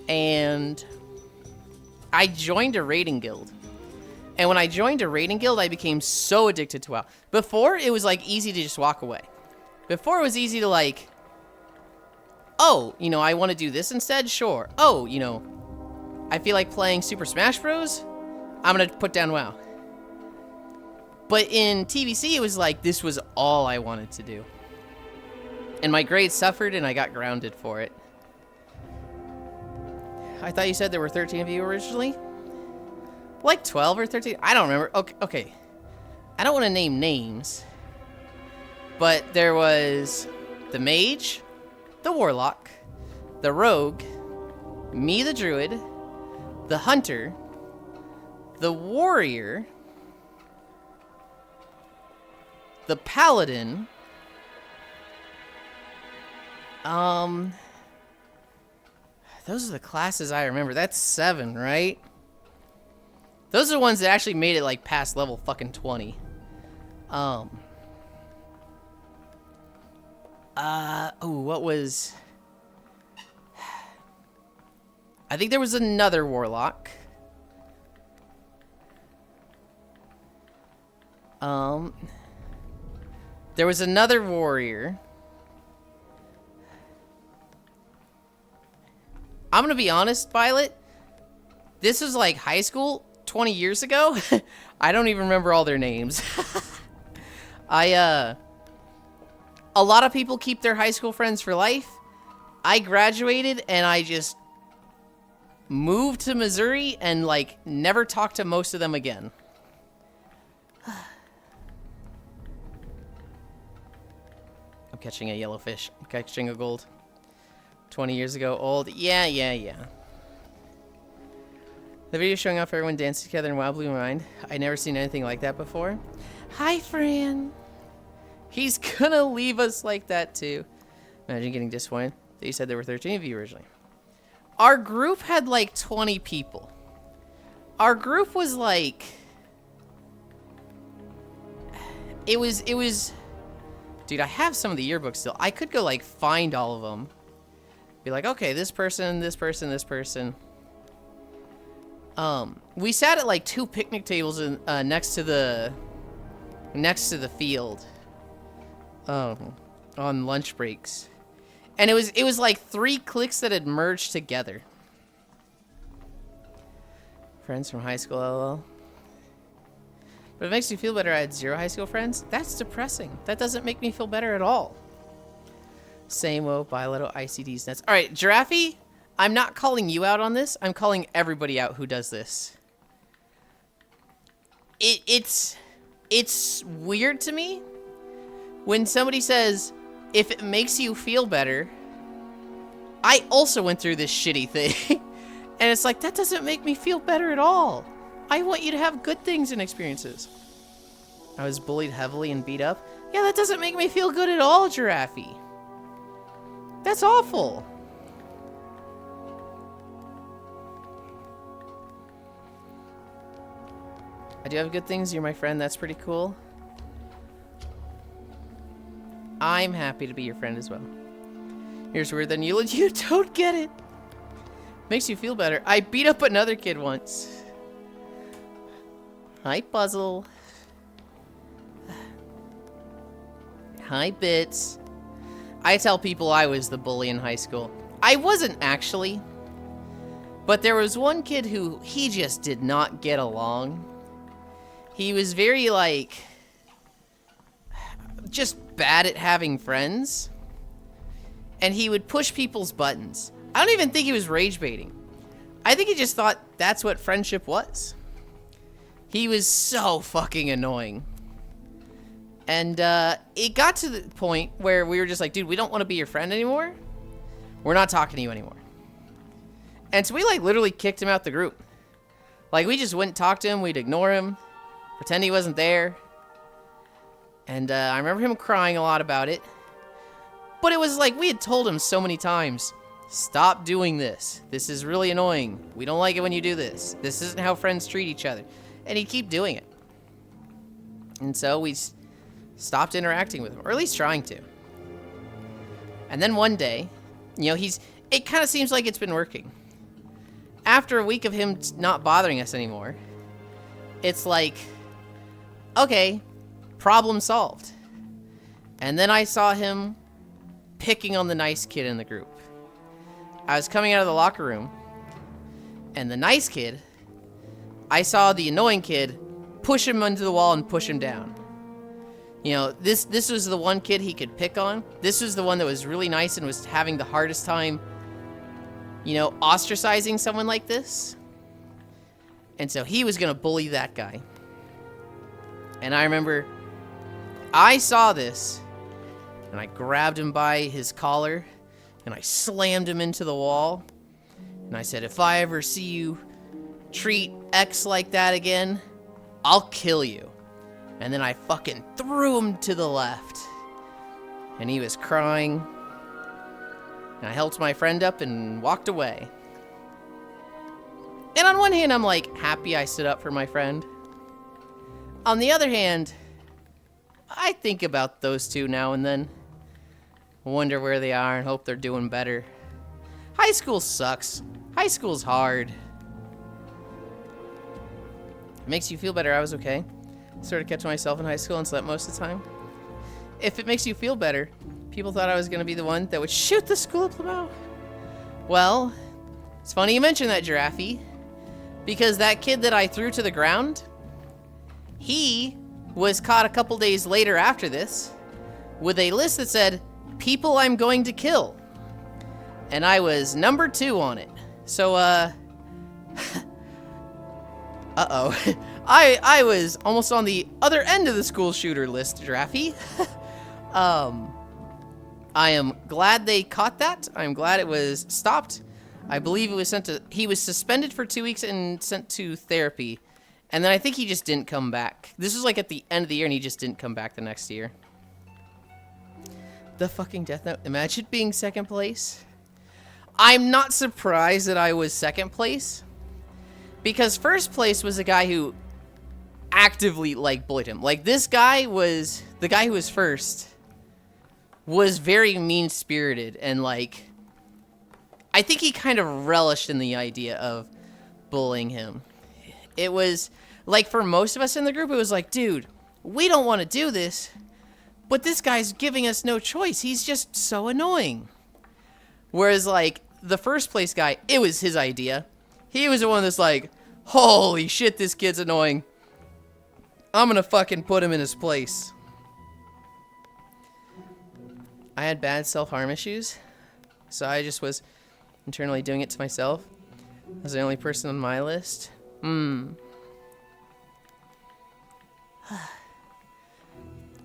And I joined a raiding guild. And when I joined a raiding guild, I became so addicted to WoW. Before, it was, easy to just walk away. Before, it was easy to, oh, I want to do this instead? Sure. Oh, I feel like playing Super Smash Bros. I'm going to put down WoW. But in TVC, it was this was all I wanted to do. And my grades suffered, and I got grounded for it. I thought you said there were 13 of you originally? 12 or 13? I don't remember. Okay. I don't want to name names. But there was the mage, the warlock, the rogue, me the druid, the hunter, the warrior, the paladin, those are the classes I remember. That's 7, right? Those are the ones that actually made it past level fucking 20. Oh, what was... I think there was another warlock. There was another warrior. I'm gonna be honest, Violet. This was high school 20 years ago. I don't even remember all their names. A lot of people keep their high school friends for life. I graduated and I just moved to Missouri and never talked to most of them again. I'm catching a yellowfish. I'm catching a gold. 20 years ago old. Yeah. The video showing off everyone dancing together in WoW blew my mind. I'd never seen anything like that before. Hi, Fran. He's gonna leave us like that, too. Imagine getting disappointed that you said there were 13 of you originally. Our group had 20 people. Our group was It was... Dude, I have some of the yearbooks still. I could go, find all of them. Be okay, this person, this person, this person. We sat at, 2 picnic tables in, next to the field. On lunch breaks. And it was like 3 clicks that had merged together. Friends from high school, lol. But it makes me feel better I had 0 high school friends. That's depressing. That doesn't make me feel better at all. Same-o, Biletto, ICDs, nuts. All right, Giraffe, I'm not calling you out on this. I'm calling everybody out who does this. It's weird to me when somebody says, if it makes you feel better, I also went through this shitty thing. And it's like, that doesn't make me feel better at all. I want you to have good things and experiences. I was bullied heavily and beat up. Yeah, that doesn't make me feel good at all, Giraffe. That's awful. I do have good things. You're my friend. That's pretty cool. I'm happy to be your friend as well. Here's weird then Yulind. You don't get it. Makes you feel better. I beat up another kid once. Hi, Puzzle. Hi, Bits. I tell people I was the bully in high school. I wasn't actually. But there was one kid who, he just did not get along. He was very, like, just bad at having friends. And he would push people's buttons. I don't even think he was rage baiting. I think he just thought that's what friendship was. He was so fucking annoying. And it got to the point where we were just like, dude, we don't want to be your friend anymore. We're not talking to you anymore. And so we like literally kicked him out the group. Like we just wouldn't talk to him. We'd ignore him. Pretend he wasn't there. And I remember him crying a lot about it. But it was like we had told him so many times, stop doing this. This is really annoying. We don't like it when you do this. This isn't how friends treat each other. And he'd keep doing it. And so we stopped interacting with him, or at least trying to. And then one day, you know, it kind of seems like it's been working. After a week of him not bothering us anymore, it's like, okay, problem solved. And then I saw him picking on the nice kid in the group. I was coming out of the locker room, and the nice kid, I saw the annoying kid push him into the wall and push him down. You know, this was the one kid he could pick on. This was the one that was really nice and was having the hardest time, you know, ostracizing someone like this. And so he was going to bully that guy. And I remember I saw this, and I grabbed him by his collar, and I slammed him into the wall. And I said, if I ever see you treat X like that again, I'll kill you. And then I fucking threw him to the left. And he was crying. And I helped my friend up and walked away. And on one hand, I'm like, happy I stood up for my friend. On the other hand, I think about those two now and then. Wonder where they are and hope they're doing better. High school sucks. High school's hard. It makes you feel better. I was okay. Sort of kept to myself in high school and slept most of the time. If it makes you feel better, people thought I was going to be the one that would shoot the school up the mouth. Well, it's funny you mentioned that, Giraffe, because that kid that I threw to the ground, he was caught a couple days later after this with a list that said, people I'm going to kill. And I was number 2 on it. So, uh-oh. I was almost on the other end of the school shooter list, Giraffe. I am glad they caught that. I'm glad it was stopped. I believe it was he was suspended for 2 weeks and sent to therapy. And then I think he just didn't come back. This was like at the end of the year and he just didn't come back the next year. The fucking Death Note. Imagine being second place. I'm not surprised that I was second place. Because first place was a guy who actively, like, bullied him. Like, this guy was, the guy who was first was very mean-spirited and, like, I think he kind of relished in the idea of bullying him. It was, like, for most of us in the group, it was like, dude, we don't want to do this, but this guy's giving us no choice. He's just so annoying. Whereas, like, the first place guy, it was his idea. He was the one that's like, holy shit, this kid's annoying. I'm gonna fucking put him in his place. I had bad self-harm issues, so I just was internally doing it to myself. I was the only person on my list.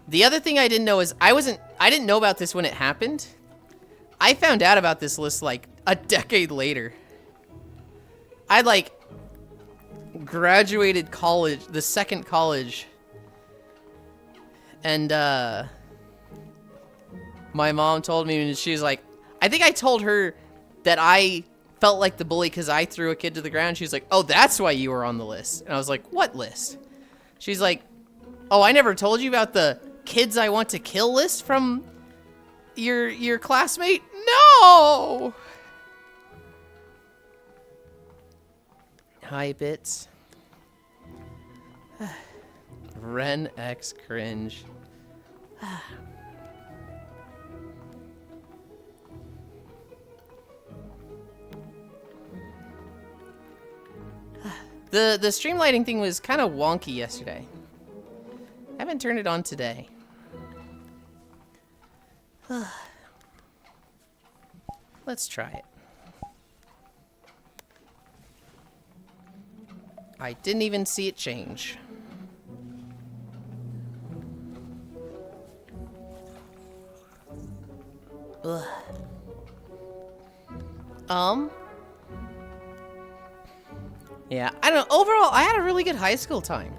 The other thing I didn't know is I didn't know about this when it happened. I found out about this list like a decade later. I like graduated college, the second college, and my mom told me, and she was like, I think I told her that I felt like the bully because I threw a kid to the ground. She's like, oh, that's why you were on the list. And I was like, what list? She's like, oh, I never told you about the kids I want to kill list from your classmate? No! Hi, Bits. Ren X cringe. The stream lighting thing was kind of wonky yesterday. I haven't turned it on today. Let's try it. I didn't even see it change. Ugh. Yeah, I don't know. Overall, I had a really good high school time.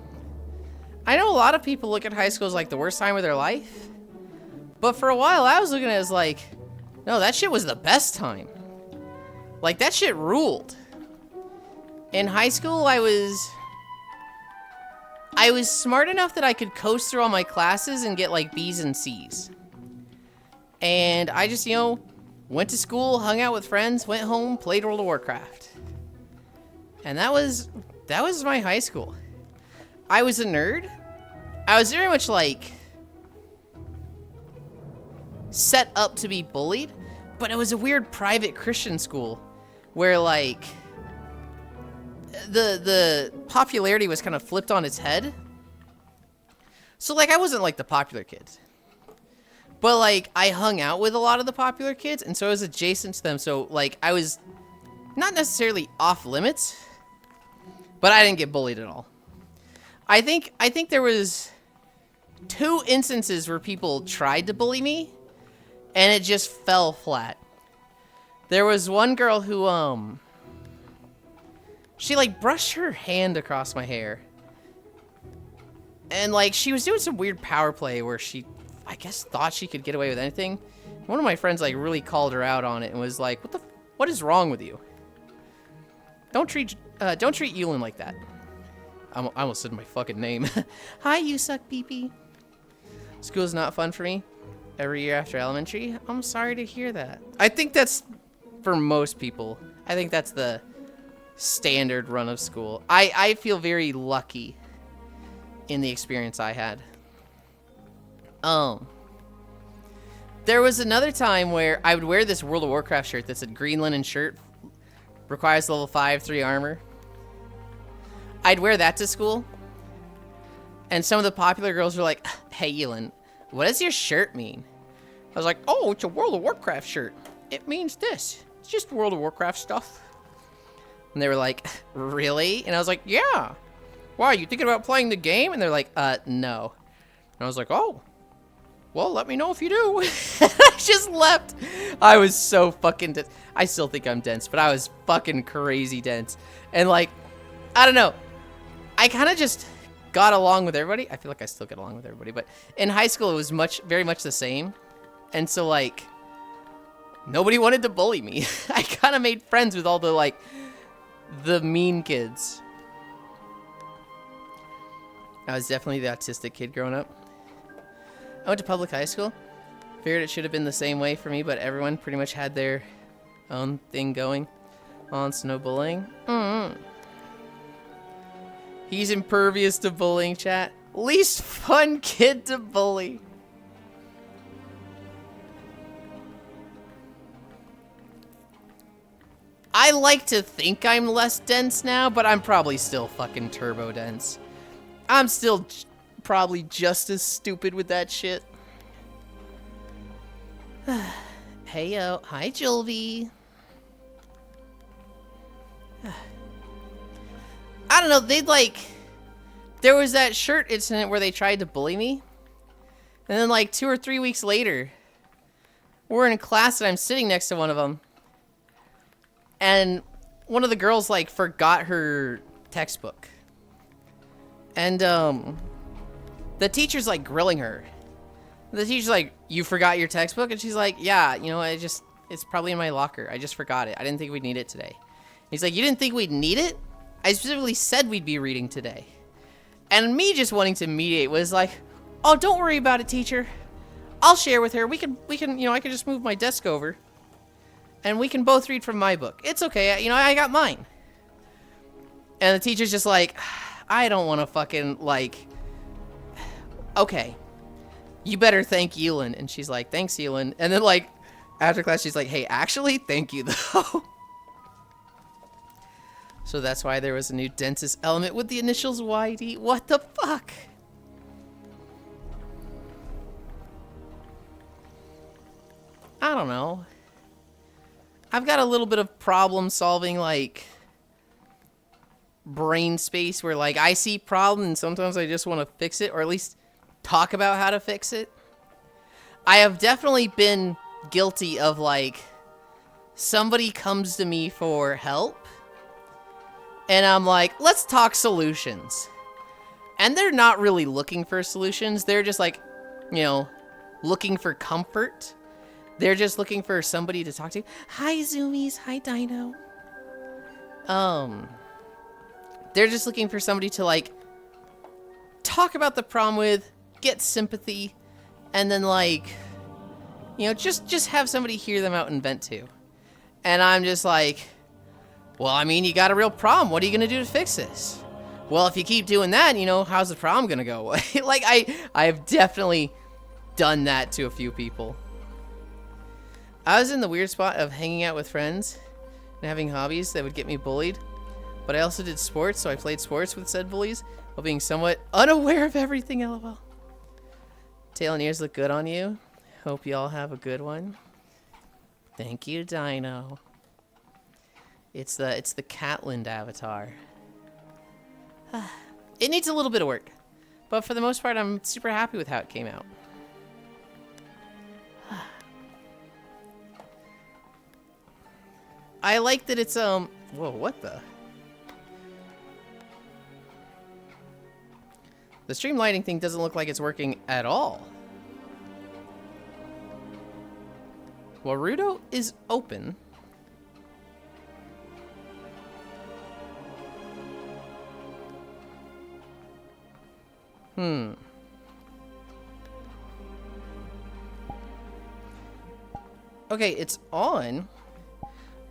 I know a lot of people look at high school as like the worst time of their life. But for a while, I was looking at it as like, no, that shit was the best time. Like, that shit ruled. In high school, I was smart enough that I could coast through all my classes and get like B's and C's. And I just, you know, went to school, hung out with friends, went home, played World of Warcraft. And that was my high school. I was a nerd. I was very much like set up to be bullied, but it was a weird private Christian school where like the popularity was kind of flipped on its head. So like I wasn't like the popular kids. But like I hung out with a lot of the popular kids, and so I was adjacent to them. So like I was not necessarily off limits, but I didn't get bullied at all. I think there was 2 instances where people tried to bully me, and it just fell flat. There was one girl who she like brushed her hand across my hair. And like she was doing some weird power play where she, I guess, thought she could get away with anything. One of my friends like really called her out on it and was like, what is wrong with you? Don't treat Yulind like that. I almost said my fucking name. Hi, you suck, pee-pee. School's not fun for me. Every year after elementary. I'm sorry to hear that. I think that's for most people. I think that's the standard run of school. I feel very lucky in the experience I had. There was another time where I would wear this World of Warcraft shirt that said green linen shirt, requires level 5, 3 armor. I'd wear that to school, and some of the popular girls were like, hey, Yulind, what does your shirt mean? I was like, oh, it's a World of Warcraft shirt. It means this. It's just World of Warcraft stuff. And they were like, really? And I was like, yeah. Why, you thinking about playing the game? And they're like, no. And I was like, oh, well, let me know if you do. I just left. I was so fucking dense. I still think I'm dense, but I was fucking crazy dense. And like, I don't know. I kind of just got along with everybody. I feel like I still get along with everybody, but in high school, it was very much the same. And so like, nobody wanted to bully me. I kind of made friends with all the like, the mean kids. I was definitely the autistic kid growing up. I went to public high school. Figured it should have been the same way for me, but everyone pretty much had their own thing going on, so no bullying. He's impervious to bullying, chat. Least fun kid to bully. like to think I'm less dense now, but I'm probably still fucking turbo dense. I'm still probably just as stupid with that shit. Hey yo, hi Jolvi. I don't know, they'd like... There was that shirt incident where they tried to bully me. And then like 2 or 3 weeks later, we're in class and I'm sitting next to one of them. And one of the girls like forgot her textbook. And the teacher's like grilling her. The teacher's like, "You forgot your textbook?" And she's like, "Yeah, you know, it's probably in my locker. I just forgot it. I didn't think we'd need it today." And he's like, "You didn't think we'd need it? I specifically said we'd be reading today." And me just wanting to mediate was like, "Oh, don't worry about it, teacher. I'll share with her. We can, you know, I can just move my desk over. And we can both read from my book. It's okay, you know, I got mine." And the teacher's just like, "I don't want to fucking, like, okay. You better thank Yulind." And she's like, "Thanks, Yulind." And then, like, after class, she's like, "Hey, actually, thank you, though." So that's why there was a new densest element with the initials YD. What the fuck? I don't know. I've got a little bit of problem solving, like, brain space where, like, I see problem and sometimes I just want to fix it, or at least talk about how to fix it. I have definitely been guilty of, like, somebody comes to me for help and I'm like, "Let's talk solutions." And they're not really looking for solutions. They're just like, you know, looking for comfort. They're just looking for somebody to talk to. Hi, Zoomies. Hi, Dino. They're just looking for somebody to, like, talk about the problem with, get sympathy, and then, like, you know, just have somebody hear them out and vent to. And I'm just like, well, I mean, you got a real problem. What are you going to do to fix this? Well, if you keep doing that, you know, how's the problem going to go away? Like, I have definitely done that to a few people. I was in the weird spot of hanging out with friends and having hobbies that would get me bullied. But I also did sports, so I played sports with said bullies while being somewhat unaware of everything, LOL. Tail and ears look good on you. Hope you all have a good one. Thank you, Dino. It's the Catland avatar. It needs a little bit of work, but for the most part, I'm super happy with how it came out. I like that it's whoa, what the? The stream lighting thing doesn't look like it's working at all. Warudo is open. Okay, it's on.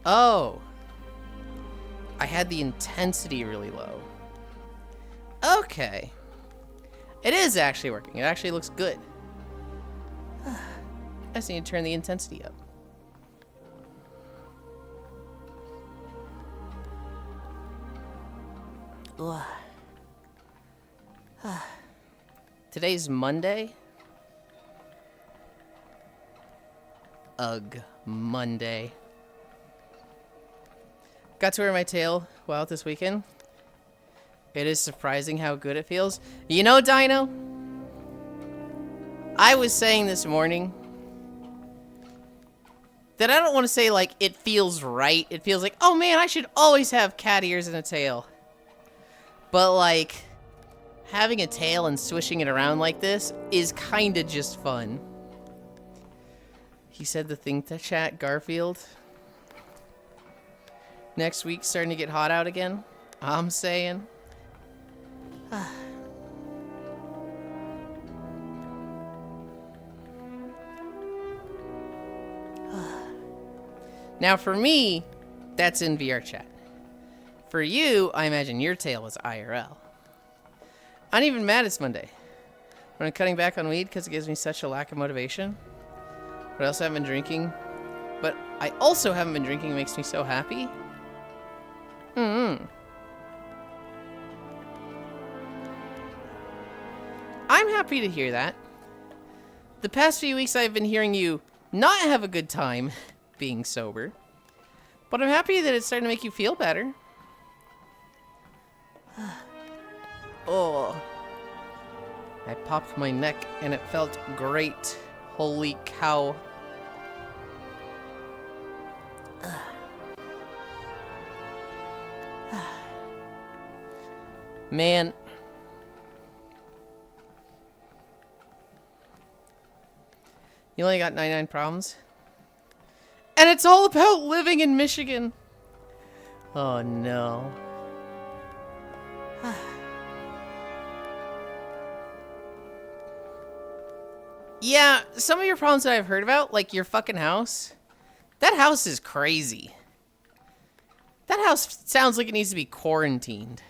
Oh. I had the intensity really low. Okay. It is actually working. It actually looks good. I just need to turn the intensity up. Today's Monday. Ugh, Monday. Got to wear my tail out this weekend. It is surprising how good it feels. You know, Dino, I was saying this morning that I don't want to say, like, it feels right. It feels like, oh man, I should always have cat ears and a tail. But, like, having a tail and swishing it around like this is kind of just fun. He said the thing to chat, Garfield. Next week, starting to get hot out again. I'm saying. Now, for me, that's in VR chat. For you, I imagine your tail was IRL. I'm not even mad it's Monday. I'm cutting back on weed because it gives me such a lack of motivation. But I also haven't been drinking. But I also haven't been drinking. It makes me so happy. I'm happy to hear that. The past few weeks I've been hearing you not have a good time being sober. But I'm happy that it's starting to make you feel better. Oh. I popped my neck and it felt great. Holy cow. Man. You only got 99 problems? And it's all about living in Michigan. Oh no. Yeah, some of your problems that I've heard about, like your fucking house. That house is crazy. That house sounds like it needs to be quarantined.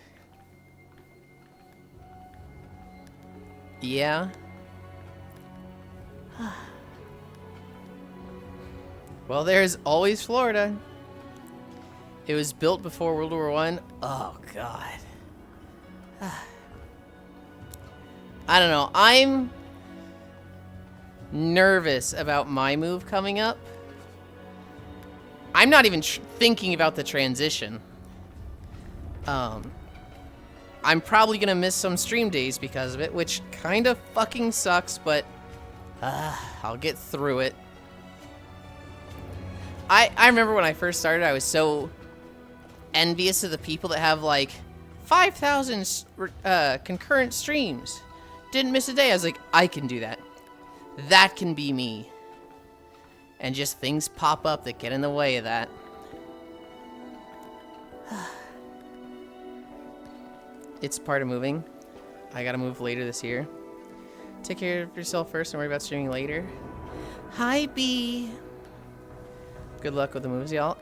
Yeah. Well, there's always Florida. It was built before World War I. Oh, God. I don't know. I'm nervous about my move coming up. I'm not even thinking about the transition. I'm probably gonna miss some stream days because of it, which kind of fucking sucks, but I'll get through it. I remember when I first started, I was so envious of the people that have like 5,000 concurrent streams. Didn't miss a day. I was like, I can do that. That can be me. And just things pop up that get in the way of that. It's part of moving. I gotta move later this year. Take care of yourself first and worry about streaming later. Hi, B. Good luck with the moves, y'all.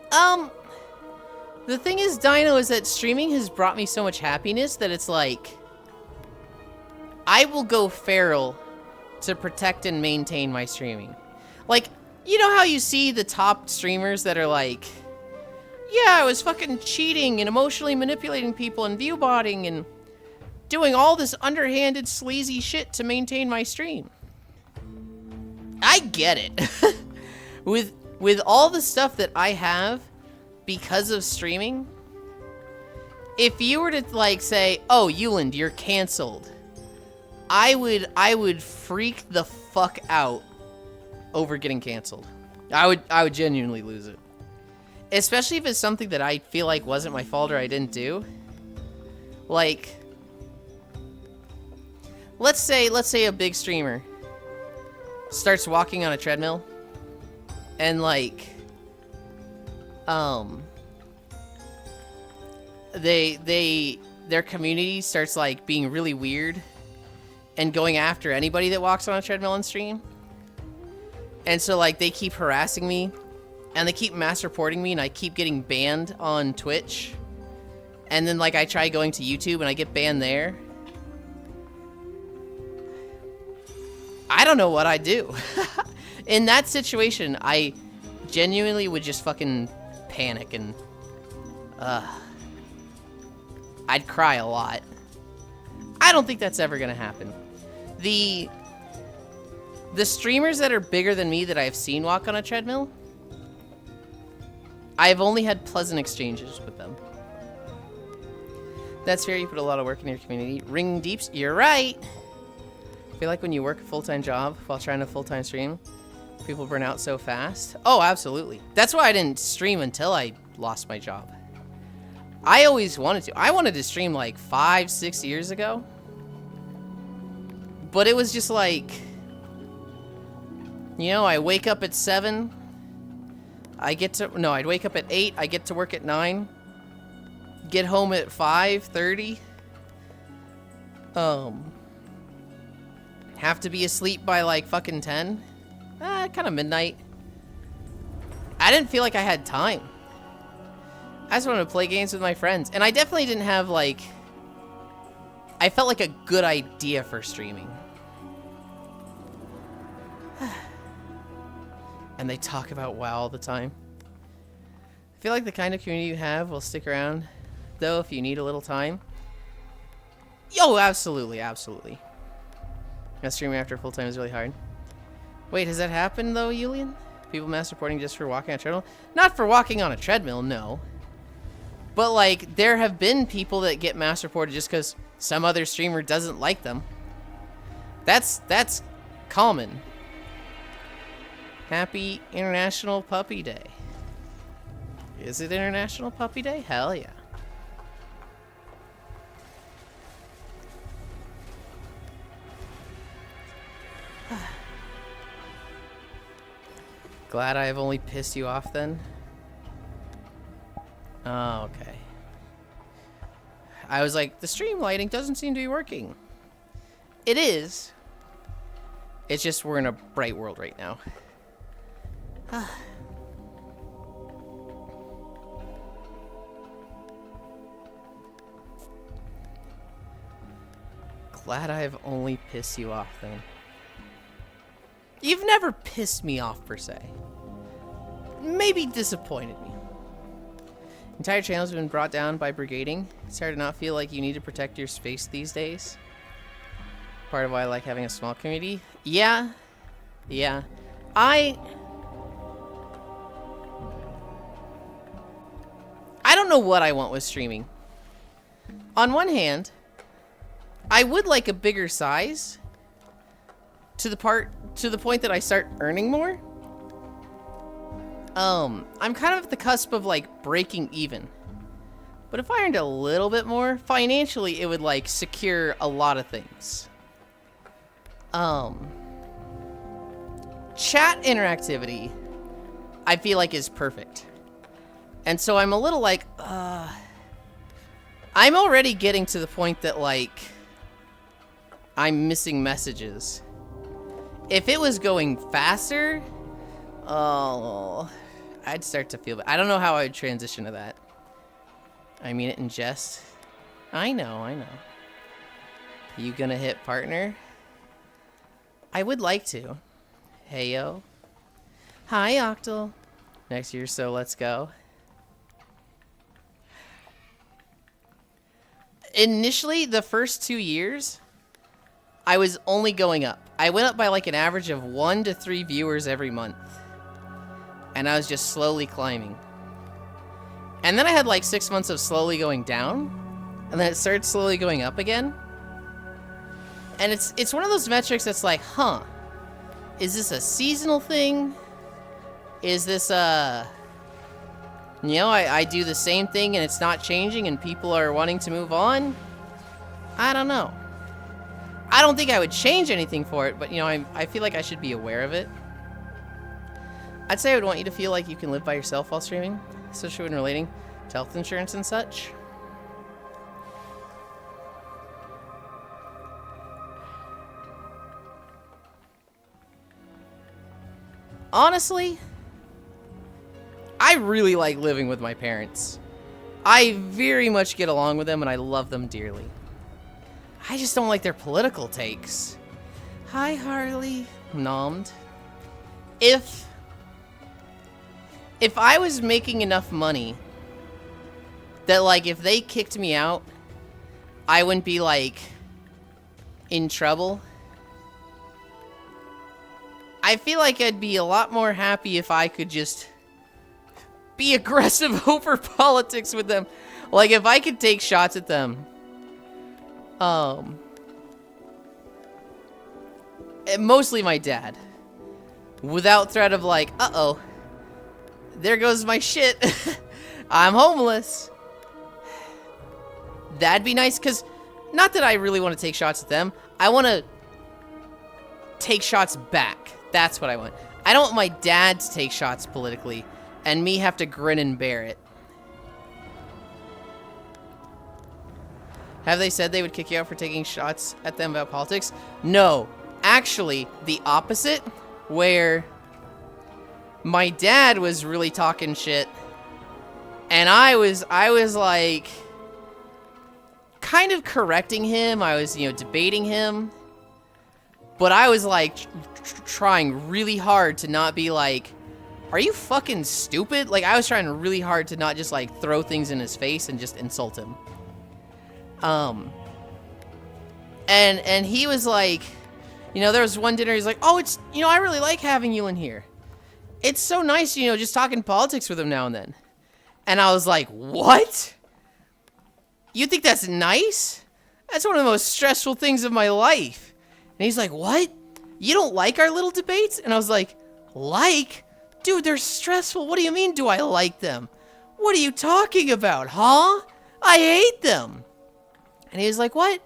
The thing is, Dino, is that streaming has brought me so much happiness that it's like, I will go feral to protect and maintain my streaming. Like, you know how you see the top streamers that are like, yeah, I was fucking cheating and emotionally manipulating people and viewbotting and doing all this underhanded, sleazy shit to maintain my stream. I get it. With all the stuff that I have because of streaming, if you were to like say, oh, Yulind, you're canceled, I would freak the fuck out over getting canceled. I would genuinely lose it. Especially if it's something that I feel like wasn't my fault or I didn't do. Like, let's say a big streamer starts walking on a treadmill and like their community starts like being really weird and going after anybody that walks on a treadmill on stream. And so like they keep harassing me and they keep mass reporting me and I keep getting banned on Twitch. And then like I try going to YouTube and I get banned there. I don't know what I'd do. In that situation, I genuinely would just fucking panic and I'd cry a lot. I don't think that's ever gonna happen. The streamers that are bigger than me that I've seen walk on a treadmill, I've only had pleasant exchanges with them. That's fair, you put a lot of work in your community. Ring Deeps, you're right. I feel like when you work a full-time job while trying to full-time stream, people burn out so fast. Oh, absolutely. That's why I didn't stream until I lost my job. I always wanted to. I wanted to stream like 5-6 years ago. But it was just like, you know, I wake up at 7. I'd wake up at 8. I get to work at 9. Get home at 5:30. Have to be asleep by like fucking 10. Kind of midnight. I didn't feel like I had time. I just wanted to play games with my friends. And I definitely didn't have like, I felt like a good idea for streaming. And they talk about WoW all the time. I feel like the kind of community you have will stick around though, if you need a little time. Yo, absolutely, absolutely. Streaming after full time is really hard. Wait, has that happened though, Yulind? People mass reporting just for walking on a treadmill? Not for walking on a treadmill, no. But like, there have been people that get mass reported just because some other streamer doesn't like them. That's common. Happy International Puppy Day. Is it International Puppy Day? Hell yeah. Glad I have only pissed you off then. Oh, okay. I was like, the stream lighting doesn't seem to be working. It is. It's just we're in a bright world right now. Glad I have only pissed you off then. You've never pissed me off, per se. Maybe disappointed me. Entire channels have been brought down by brigading. It's hard to not feel like you need to protect your space these days. Part of why I like having a small community. Yeah. Yeah. I don't know what I want with streaming. On one hand, I would like a bigger size to the point that I start earning more. I'm kind of at the cusp of like breaking even. But if I earned a little bit more, financially it would like secure a lot of things. Chat interactivity, I feel like is perfect. And so I'm a little like, I'm already getting to the point that like, I'm missing messages. If it was going faster, oh, I'd start to feel bad. I don't know how I would transition to that. I mean it in jest. I know. You gonna hit partner? I would like to. Hey, yo. Hi, Octal. Next year, so let's go. Initially, the first 2 years, I was only going up. I went up by like an average of 1 to 3 viewers every month. And I was just slowly climbing. And then I had like 6 months of slowly going down. And then it started slowly going up again. And it's one of those metrics that's like, huh, is this a seasonal thing? Is this you know, I do the same thing and it's not changing and people are wanting to move on? I don't know. I don't think I would change anything for it, but you know, I feel like I should be aware of it. I'd say I would want you to feel like you can live by yourself while streaming, especially when relating to health insurance and such. Honestly, I really like living with my parents. I very much get along with them and I love them dearly. I just don't like their political takes. Hi, Harley. Nommed. If I was making enough money that, like, if they kicked me out, I wouldn't be, like, in trouble. I feel like I'd be a lot more happy if I could just be aggressive over politics with them. Like, if I could take shots at them. Mostly my dad. Without threat of like, uh-oh. There goes my shit. I'm homeless. That'd be nice, because not that I really want to take shots at them. I want to take shots back. That's what I want. I don't want my dad to take shots politically and me have to grin and bear it. Have they said they would kick you out for taking shots at them about politics? No. Actually, the opposite, where my dad was really talking shit and I was like kind of correcting him. I was, you know, debating him. But I was like trying really hard to not be like are you fucking stupid? Like, I was trying really hard to not just, like, throw things in his face and just insult him. And he was like, you know, there was one dinner, he's like, oh, it's, you know, I really like having Yulind here. It's so nice, you know, just talking politics with him now and then. And I was like, what? You think that's nice? That's one of the most stressful things of my life. And he's like, what? You don't like our little debates? And I was like, like? Dude, they're stressful. What do you mean, do I like them? What are you talking about, huh? I hate them. And he was like, what?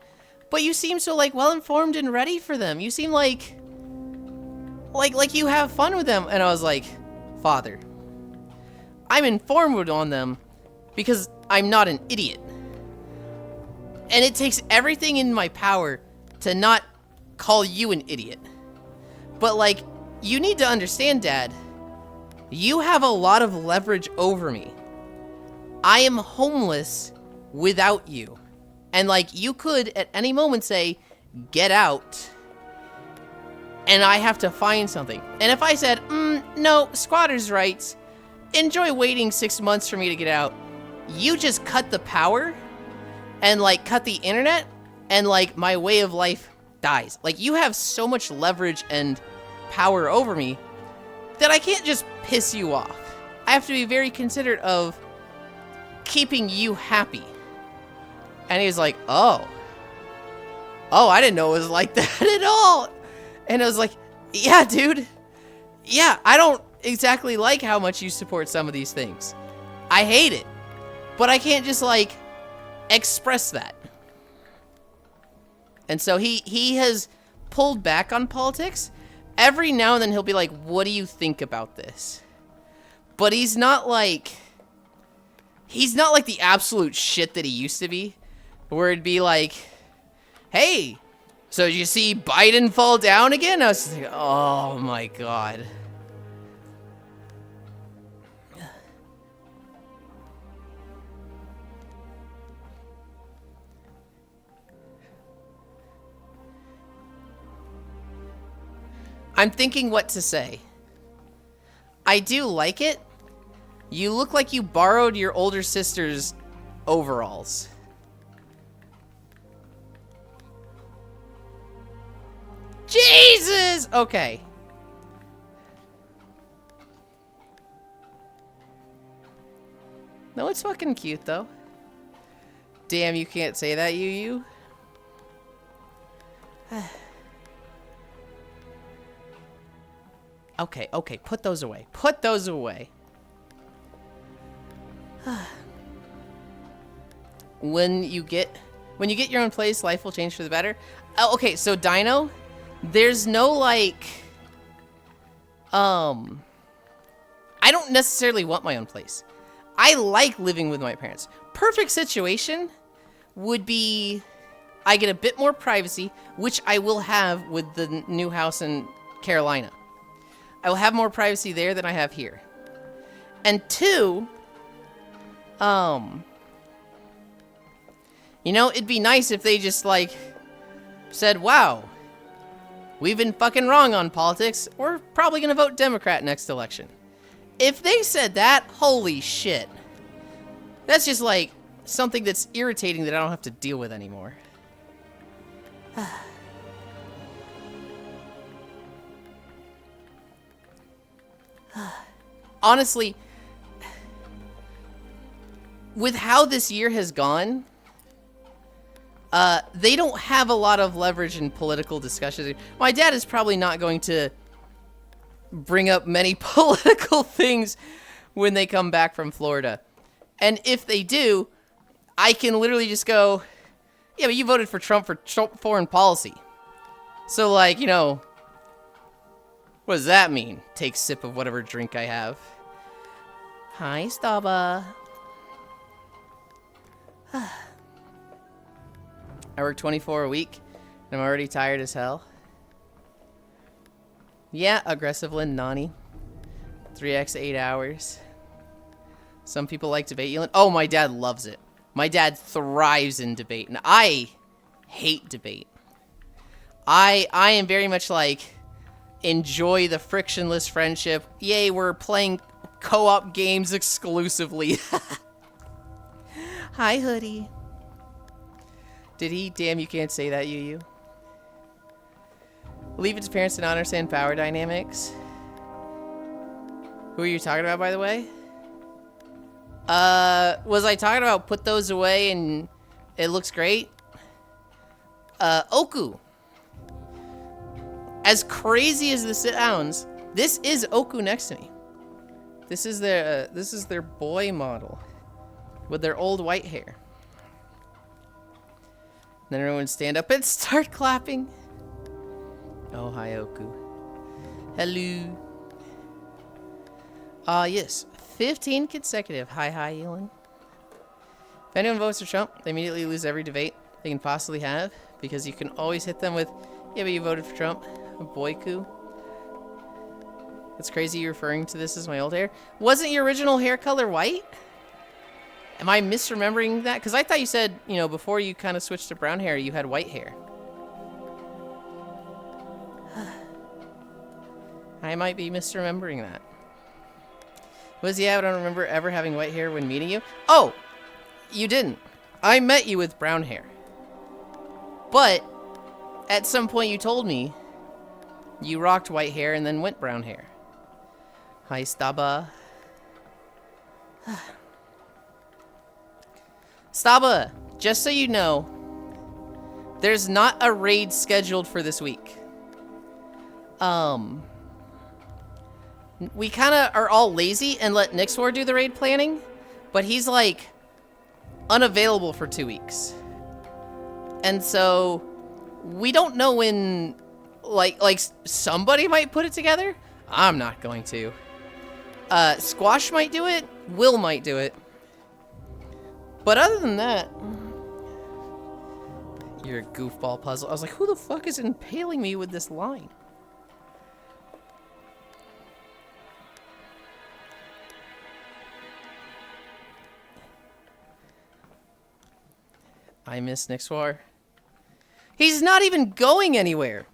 But you seem so, like, well-informed and ready for them. You seem like you have fun with them. And I was like, Father, I'm informed on them because I'm not an idiot. And it takes everything in my power to not call you an idiot. But, like, you need to understand, Dad, you have a lot of leverage over me. I am homeless without you. And, like, you could at any moment say, get out. And I have to find something. And if I said, no, squatter's rights, enjoy waiting 6 months for me to get out, you just cut the power and, like, cut the internet, and, like, my way of life dies. Like, you have so much leverage and power over me that I can't just piss you off. I have to be very considerate of keeping you happy. And he was like, oh, I didn't know it was like that at all. And I was like, yeah, dude. Yeah, I don't exactly like how much you support some of these things. I hate it. But I can't just, like, express that. And so he has pulled back on politics. Every now and then he'll be like, what do you think about this? But he's not like the absolute shit that he used to be, where it'd be like, hey, so did you see Biden fall down again? I was just like, oh my God. I'm thinking what to say. I do like it. You look like you borrowed your older sister's overalls. Jesus! Okay. No, it's fucking cute, though. Damn, you can't say that, you. Okay, put those away. Put those away. When you get your own place, life will change for the better. Oh, okay, so Dino, there's no, like, I don't necessarily want my own place. I like living with my parents. Perfect situation would be I get a bit more privacy, which I will have with the new house in Carolina. I will have more privacy there than I have here. And two, you know, it'd be nice if they just, like, said, wow, we've been fucking wrong on politics. We're probably gonna vote Democrat next election. If they said that, holy shit. That's just, like, something that's irritating that I don't have to deal with anymore. Honestly, with how this year has gone, they don't have a lot of leverage in political discussions. My dad is probably not going to bring up many political things when they come back from Florida. And if they do, I can literally just go, yeah, but you voted for Trump foreign policy. So, like, you know, what does that mean? Take a sip of whatever drink I have. Hi, Staba. I work 24 a week, and I'm already tired as hell. Yeah, aggressive Lynn, Nani. 3x 8 hours. Some people like debate. Yulind. Oh, my dad loves it. My dad thrives in debate, and I hate debate. I am very much like, enjoy the frictionless friendship. Yay, we're playing co-op games exclusively. Hi, Hoodie. Did he? Damn, you can't say that, you. Leave it to parents to not understand power dynamics. Who are you talking about, by the way? Was I talking about put those away and it looks great? Oku. As crazy as this sounds, this is Oku next to me. This is their boy model with their old white hair. Then everyone stand up and start clapping. Oh, hi, Oku. Hello. Yes. 15 consecutive. Hi, Yulind. If anyone votes for Trump, they immediately lose every debate they can possibly have, because you can always hit them with, yeah, but you voted for Trump. Boyku. It's crazy you're referring to this as my old hair. Wasn't your original hair color white? Am I misremembering that? Because I thought you said, you know, before you kind of switched to brown hair, you had white hair. I might be misremembering that. Yeah, I don't remember ever having white hair when meeting you. Oh, you didn't. I met you with brown hair. But at some point you told me you rocked white hair and then went brown hair. Hi, Staba. Staba, just so you know, there's not a raid scheduled for this week. We kind of are all lazy and let Nixwar do the raid planning, but he's like unavailable for 2 weeks. And so we don't know when like somebody might put it together. I'm not going to. Squash might do it, Will might do it. But other than that, you're a goofball puzzle. I was like, who the fuck is impaling me with this line? I miss Nixwar. He's not even going anywhere.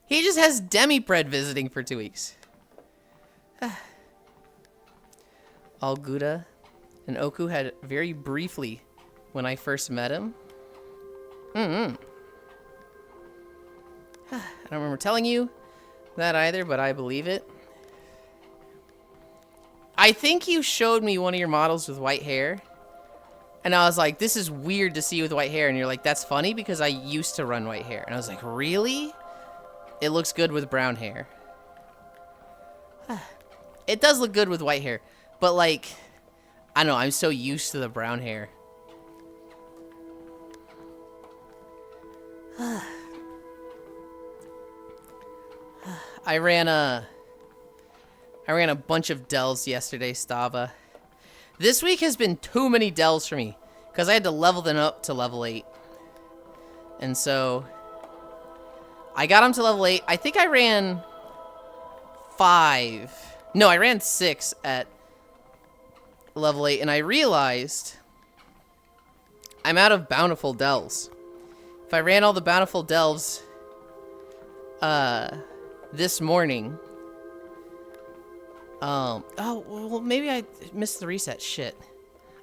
He just has Demi-Bread visiting for 2 weeks. All Gouda and Oku had very briefly when I first met him. I don't remember telling you that either, but I believe it. I think you showed me one of your models with white hair. And I was like, this is weird to see you with white hair. And you're like, that's funny because I used to run white hair. And I was like, really? It looks good with brown hair. It does look good with white hair. But like, I don't know, I'm so used to the brown hair. I ran a bunch of dells yesterday, Stava. This week has been too many dells for me, because I had to level them up to level 8. And so, I got them to level 8. I think I ran 5. No, I ran 6 at level 8, and I realized I'm out of bountiful delves. If I ran all the bountiful delves this morning... oh, well, maybe I missed the reset. Shit.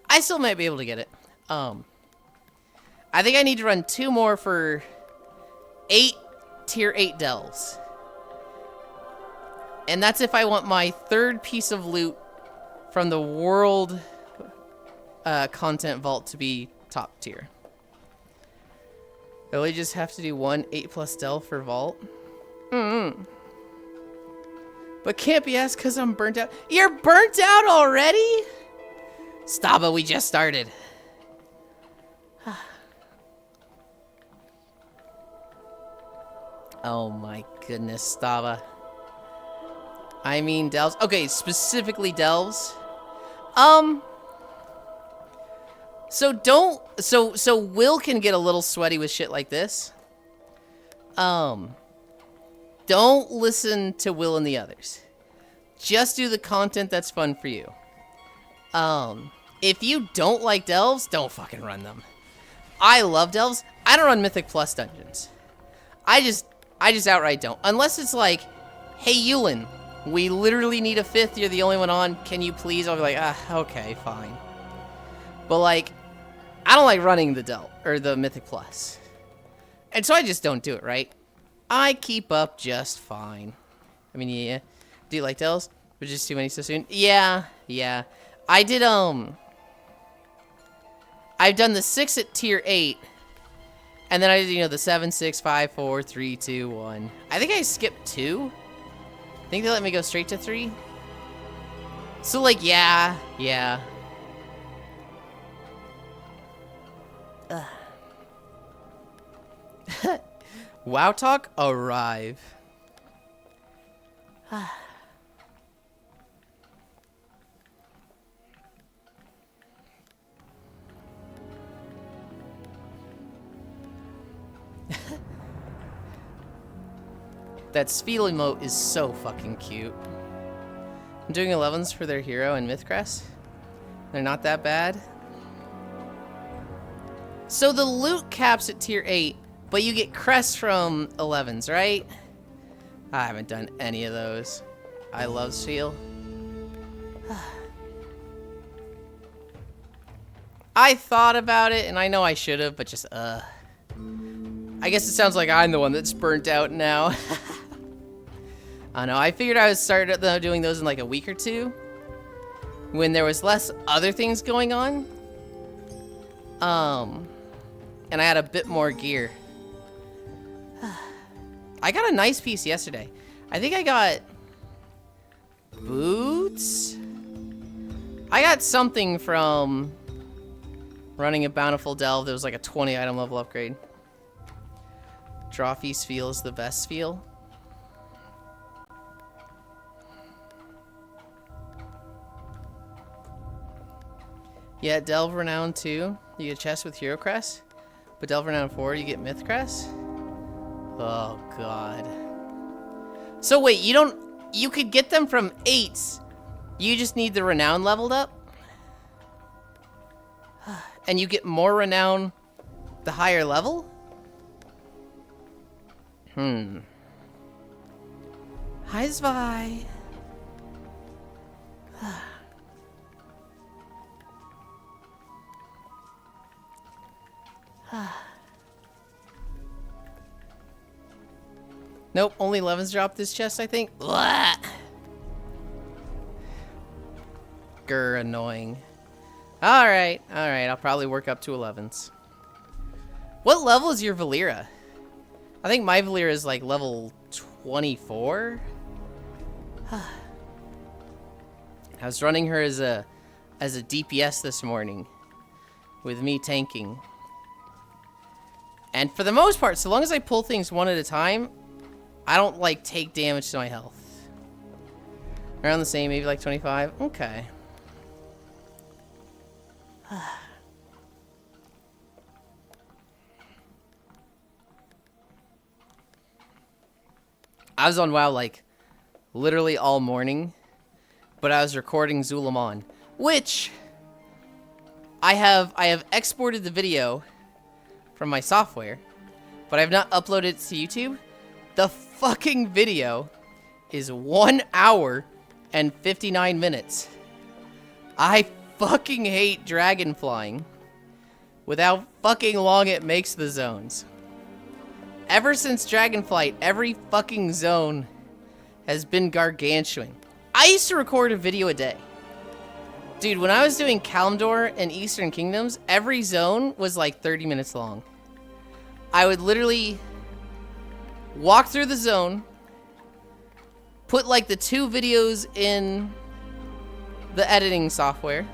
I still might be able to get it. I think I need to run 2 more for 8 tier 8 delves. And that's if I want my 3rd piece of loot from the world content vault to be top tier. I only just have to do 1 8+ delve for vault. But can't be asked because I'm burnt out. You're burnt out already? Staba, we just started. Oh my goodness, Staba. I mean delves. Okay, specifically delves. So Will can get a little sweaty with shit like this. Don't listen to Will and the others. Just do the content that's fun for you. If you don't like delves, don't fucking run them. I love delves. I don't run Mythic Plus dungeons. I just outright don't. Unless it's like hey, Yulind, we literally need a 5th. You're the only one on. Can you please? I'll be like, okay, fine. But, like, I don't like running the Delt, or the Mythic Plus. And so I just don't do it, right? I keep up just fine. I mean, yeah. Do you like Dells? But just too many so soon? Yeah. I did, I've done the 6 at tier 8. And then I did, you know, the 7, 6, 5, 4, 3, 2, 1. I think I skipped 2. I think they let me go straight to 3. So, like, yeah. WoW Talk, arrive. That Spiel emote is so fucking cute. I'm doing 11s for their hero and Mythcrest. They're not that bad. So the loot caps at tier 8, but you get crests from 11s, right? I haven't done any of those. I love Spiel. I thought about it, and I know I should have, but just, I guess it sounds like I'm the one that's burnt out now. I know, I figured I would start doing those in like a week or two, when there was less other things going on. And I had a bit more gear. I got a nice piece yesterday. I think I got boots? I got something from running a Bountiful Delve. There was like a 20 item level upgrade. Drawfeast feel is the best feel. Yeah, Delve Renown 2, you get a chest with Hero Crest. But Delve Renown 4, you get Myth Crest. Oh, God. So wait, you could get them from 8s. You just need the Renown leveled up? And you get more Renown the higher level? Hi, Zvi. Nope, only 11s dropped this chest, I think. Blah. Grr, annoying. Alright, I'll probably work up to 11s. What level is your Valera? I think my Valera is like level 24. I was running her as a DPS this morning with me tanking. And for the most part, so long as I pull things one at a time, I don't like take damage to my health. Around the same, maybe like 25. Okay. I was on WoW like literally all morning, but I was recording Zulamon, which I have exported the video from my software, but I have not uploaded it to YouTube. The fucking video is 1 hour and 59 minutes. I fucking hate dragon flying with how fucking long it makes the zones. Ever since Dragonflight, every fucking zone has been gargantuan. I used to record a video a day. Dude, when I was doing Kalimdor and Eastern Kingdoms, every zone was like 30 minutes long. I would literally walk through the zone, put like the 2 videos in the editing software,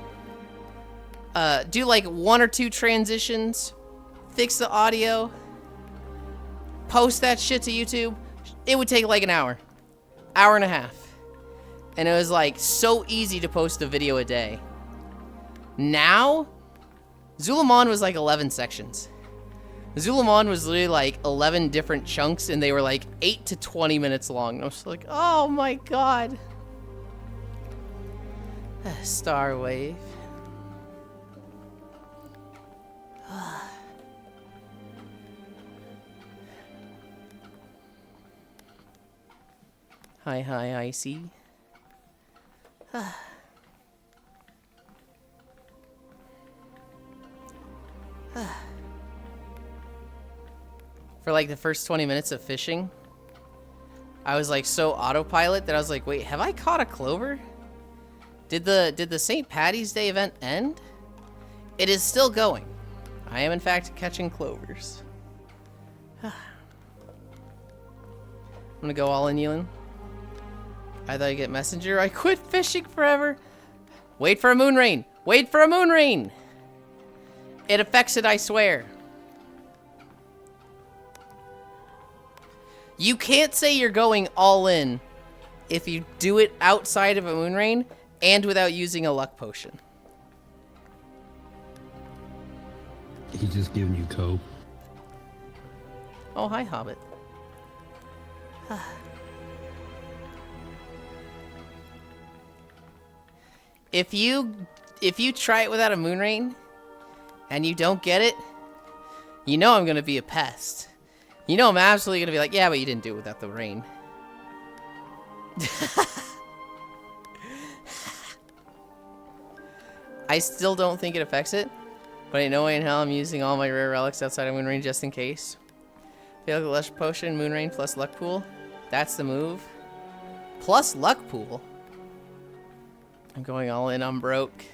do like 1 or 2 transitions, fix the audio, post that shit to YouTube. It would take like an hour and a half. And it was like so easy to post a video a day. Now, Zulamon was like 11 sections. Zulamon was literally like 11 different chunks, and they were like 8 to 20 minutes long. And I was like, oh my god. Star Wave. Hi, Icy. For like the first 20 minutes of fishing, I was like so autopilot that I was like, wait, have I caught a clover? Did the St. Patty's Day event end? It is still going. I am in fact catching clovers. I'm gonna go all in, Yulind. I thought you get messenger. I quit fishing forever. Wait for a moon rain. Wait for a moon rain. It affects it, I swear. You can't say you're going all in if you do it outside of a moon rain and without using a luck potion. He's just giving you cope. Oh, hi, Hobbit. If you try it without a moon rain and you don't get it, you know I'm gonna be a pest. You know I'm absolutely gonna be like, yeah, but you didn't do it without the rain. I still don't think it affects it, but ain't no way in hell I'm using all my rare relics outside of moon rain just in case. Feel like a lush potion, moon rain plus luck pool. That's the move. Plus luck pool. I'm going all in, I'm broke.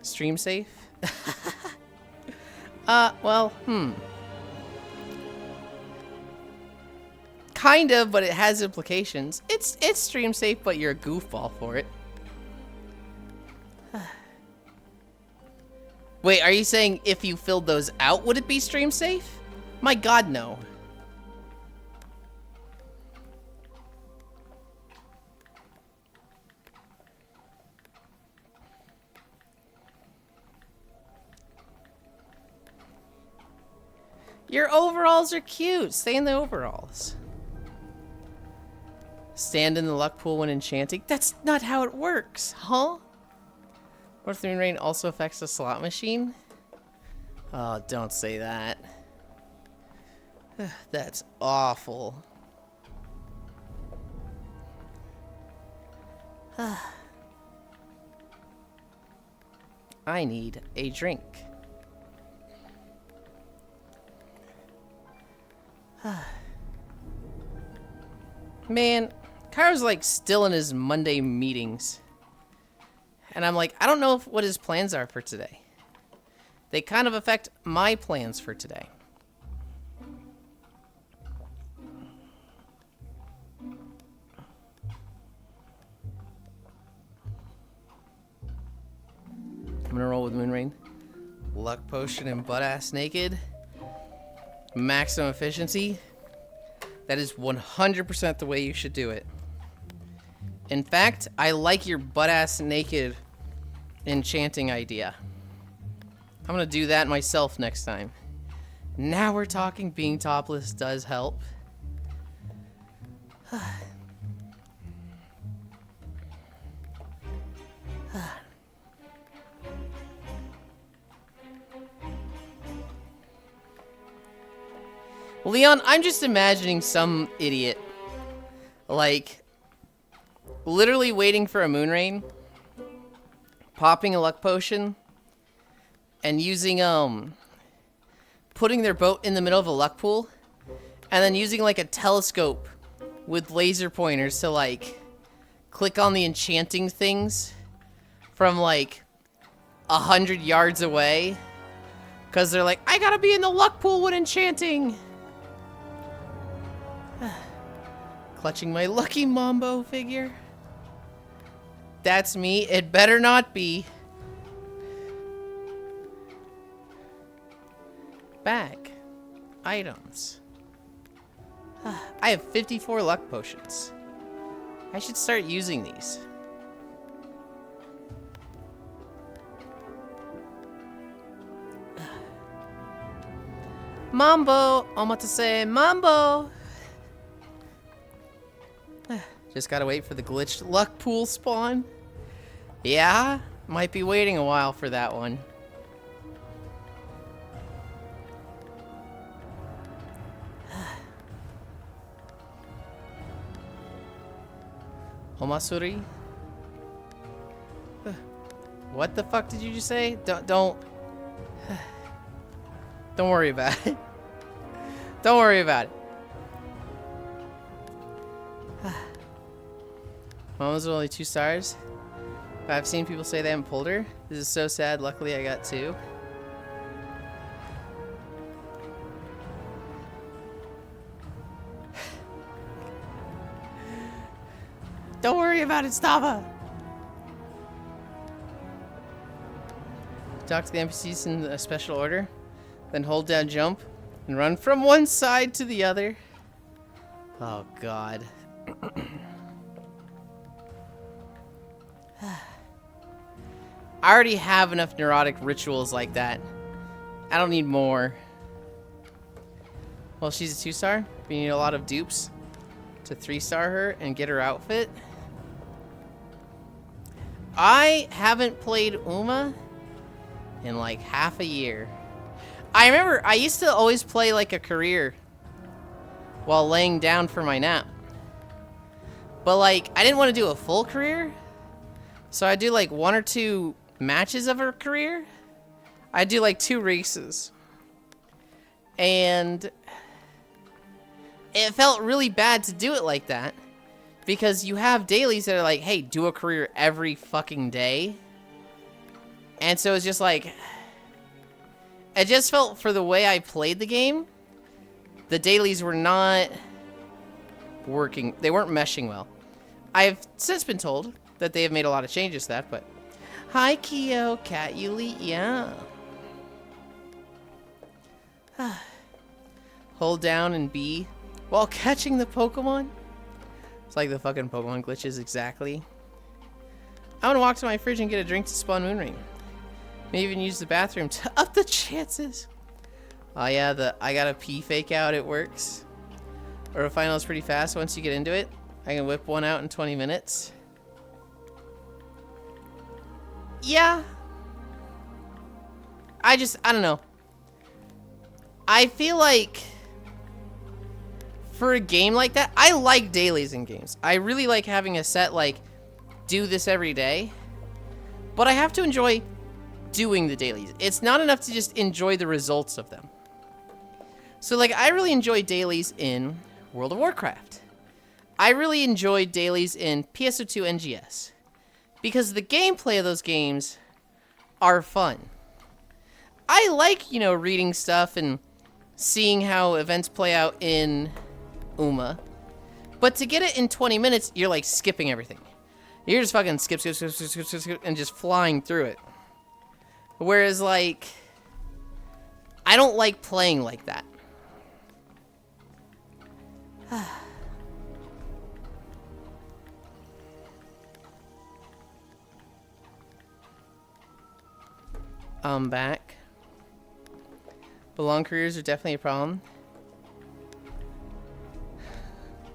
Stream safe? Well, kind of, but it has implications. It's stream safe, but you're a goofball for it. Wait, are you saying if you filled those out, would it be stream safe? My god, no. Your overalls are cute. Stay in the overalls. Stand in the luck pool when enchanting. That's not how it works, huh? What if the moon rain also affects the slot machine? Oh, don't say that. That's awful. I need a drink. Man, Kyro's like still in his Monday meetings. And I'm like, I don't know what his plans are for today. They kind of affect my plans for today. I'm gonna roll with Moonrain. Luck potion and butt ass naked. Maximum efficiency. That is 100% the way you should do it. In fact, I like your butt ass naked enchanting idea. I'm gonna do that myself next time. Now we're talking. Being topless does help. Leon, I'm just imagining some idiot, like, literally waiting for a moon rain, popping a luck potion, and using, putting their boat in the middle of a luck pool, and then using, like, a telescope with laser pointers to, like, click on the enchanting things from, like, 100 yards away, because they're like, I gotta be in the luck pool when enchanting! Clutching my lucky Mambo figure. That's me. It better not be. Bag. Items. I have 54 luck potions. I should start using these. Mambo! Omatase Mambo! Just gotta wait for the glitched luck pool spawn. Yeah, might be waiting a while for that one. Omasuri? What the fuck did you just say? Don't worry about it. Don't worry about it. Mom was only 2 stars. But I've seen people say they haven't pulled her. This is so sad. Luckily, I got 2. Don't worry about it, Stava. Talk to the NPCs in a special order. Then hold down jump and run from one side to the other. Oh, God. I already have enough neurotic rituals like that. I don't need more. Well, she's a 2-star. We need a lot of dupes to 3-star her and get her outfit. I haven't played Uma in like half a year. I remember I used to always play like a career while laying down for my nap. But like, I didn't want to do a full career. So I do like 1 or 2 matches of her career. I do like 2 races. And it felt really bad to do it like that. Because you have dailies that are like, hey, do a career every fucking day. And so it's just like, it just felt, for the way I played the game, the dailies were not working. They weren't meshing well. I've since been told that they have made a lot of changes to that, but... Hi, Kyo, Cat Yuli, yeah. Hold down and B while catching the Pokemon. It's like the fucking Pokemon glitches, exactly. I want to walk to my fridge and get a drink to spawn Moonring. Maybe even use the bathroom to up the chances. Oh yeah, I got a pee fake out, it works. Or a final is pretty fast once you get into it. I can whip one out in 20 minutes. Yeah. I don't know. I feel like for a game like that, I like dailies in games. I really like having a set like, do this every day. But I have to enjoy doing the dailies. It's not enough to just enjoy the results of them. So like, I really enjoy dailies in World of Warcraft. I really enjoy dailies in PSO2 NGS. Because the gameplay of those games are fun. I like, you know, reading stuff and seeing how events play out in Uma. But to get it in 20 minutes, you're like skipping everything. You're just fucking skip, and just flying through it. Whereas, like, I don't like playing like that. I'm back. But long careers are definitely a problem.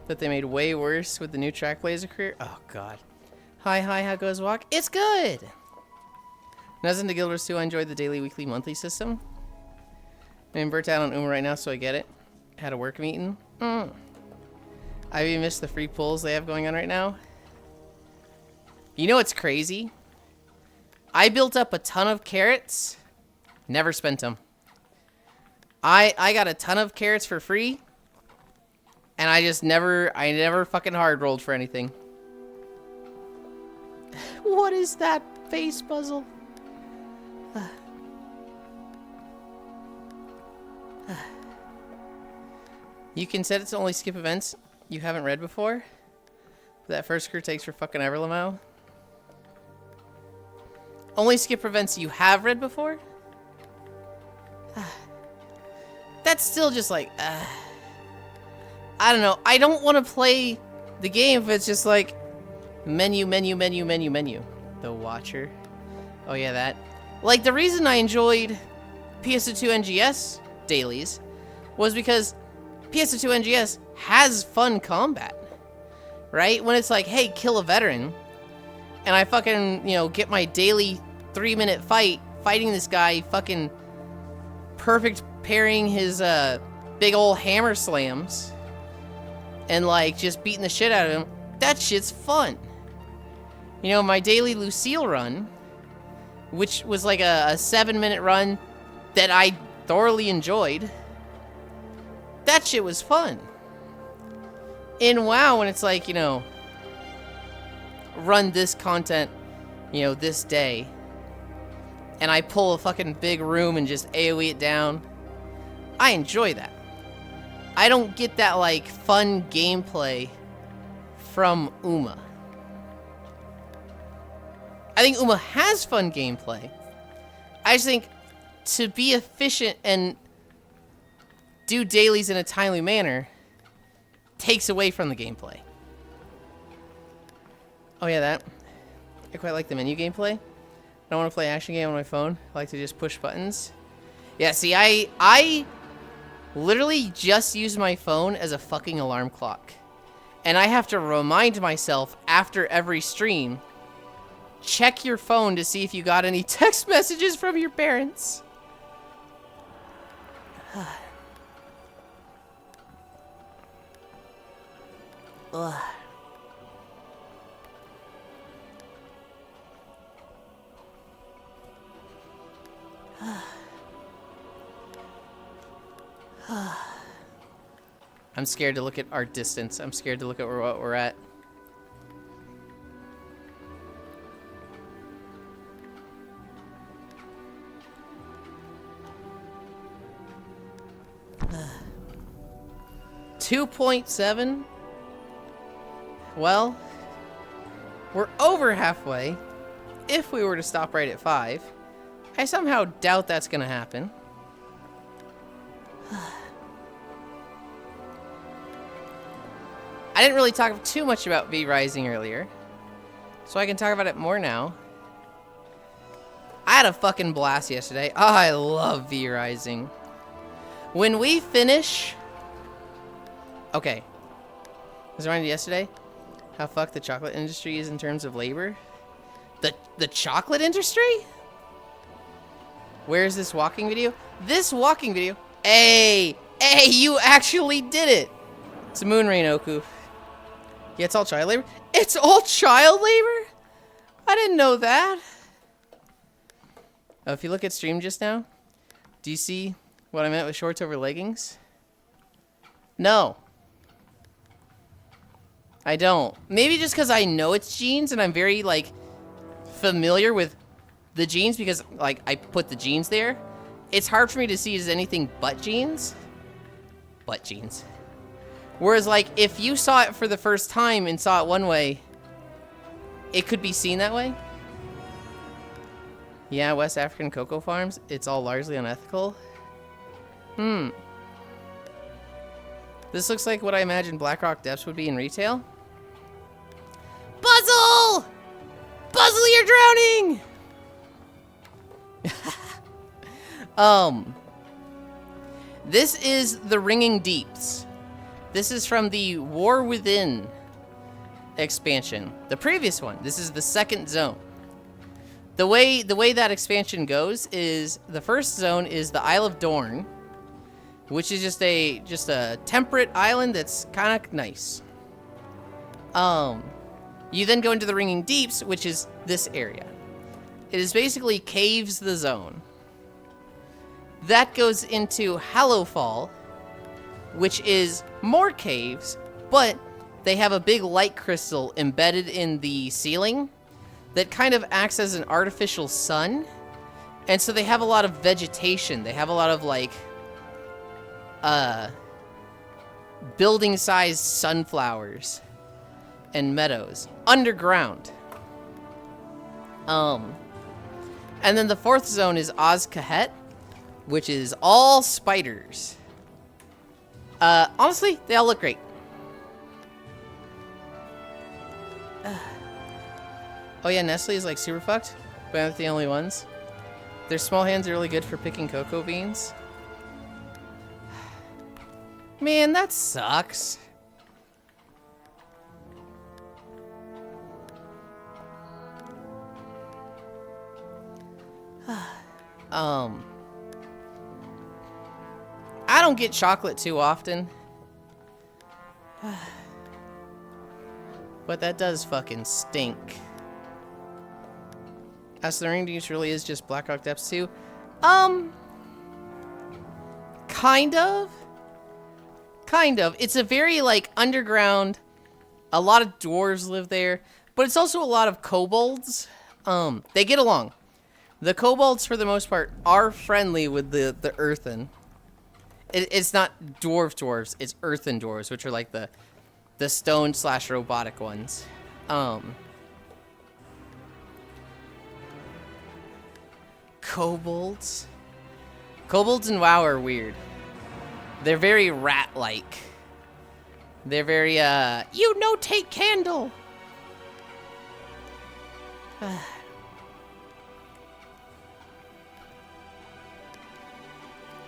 That they made way worse with the new track blazer career. Oh, God. Hi, how goes walk? It's good! Nothing to Guild Wars 2, I enjoyed the daily, weekly, monthly system. I'm burnt out on Uma right now, so I get it. Had a work meeting. I even missed the free pulls they have going on right now. You know what's crazy? I built up a ton of carrots. Never spent them. I got a ton of carrots for free. And I never fucking hard rolled for anything. What is that face puzzle? You can set it to only skip events you haven't read before. That first crew takes for fucking ever, Lamau. Only skip events you have read before? That's still just like, I don't know. I don't want to play the game if it's just like menu. The Watcher. Oh yeah, that. Like, the reason I enjoyed PSO2 NGS dailies was because PSO2 NGS has fun combat. Right? When it's like, hey, kill a veteran. And I fucking, you know, get my daily 3-minute fight fighting this guy, fucking perfect parrying his big old hammer slams and like just beating the shit out of him. That shit's fun. You know, my daily Lucille run, which was like a 7-minute run that I thoroughly enjoyed, that shit was fun. In WoW, when it's like, you know, run this content, you know, this day, and I pull a fucking big room and just AoE it down, I enjoy that. I don't get that, like, fun gameplay from Uma. I think Uma has fun gameplay. I just think to be efficient and do dailies in a timely manner takes away from the gameplay. Oh yeah, that. I quite like the menu gameplay. I don't want to play action game on my phone. I like to just push buttons. Yeah, see, I literally just use my phone as a fucking alarm clock. And I have to remind myself after every stream, check your phone to see if you got any text messages from your parents. Ugh. I'm scared to look at our distance. I'm scared to look at what we're at. $2.7. Well, we're over halfway. If we were to stop right at 5, I somehow doubt that's gonna happen. I didn't really talk too much about V Rising earlier, so I can talk about it more now. I had a fucking blast yesterday. Oh, I love V Rising. When we finish... Okay. Was I reminded yesterday how fucked the chocolate industry is in terms of labor? The chocolate industry? Where's this walking video? This walking video... Hey! Hey, you actually did it! It's a moon rain, Oku. Yeah, it's all child labor? It's all child labor? I didn't know that. Oh, if you look at stream just now, do you see what I meant with shorts over leggings? No. I don't. Maybe just because I know it's jeans and I'm very, like, familiar with the jeans because, like, I put the jeans there. It's hard for me to see it as anything but jeans. But jeans. Whereas, like, if you saw it for the first time and saw it one way, it could be seen that way. Yeah, West African cocoa farms, it's all largely unethical. This looks like what I imagined Blackrock Depths would be in retail. Buzzle! Buzzle, you're drowning! This is the Ringing Deeps. This is from the War Within expansion. The previous one. This is the second zone. The way that expansion goes is the first zone is the Isle of Dorn, which is just a temperate island that's kind of nice. You then go into the Ringing Deeps, which is this area. It is basically caves the zone. That goes into Hallowfall, which is more caves, but they have a big light crystal embedded in the ceiling that kind of acts as an artificial sun. And so they have a lot of vegetation. They have a lot of, like, building-sized sunflowers and meadows underground. And then the fourth zone is Oz Kahet, which is all spiders. Honestly, they all look great. Oh yeah, Nestle is like super fucked, but I'm not the only ones. Their small hands are really good for picking cocoa beans. Man, that sucks. I don't get chocolate too often. But that does fucking stink. As the Ring really is just Black Rock Depths 2. Kind of. Kind of. It's a very, like, underground. A lot of dwarves live there. But it's also a lot of kobolds. They get along. The kobolds, for the most part, are friendly with the earthen. It's not dwarves. It's earthen dwarves, which are like the stone / robotic ones. Kobolds. Kobolds in WoW are weird. They're very rat-like. They're very, you no take candle.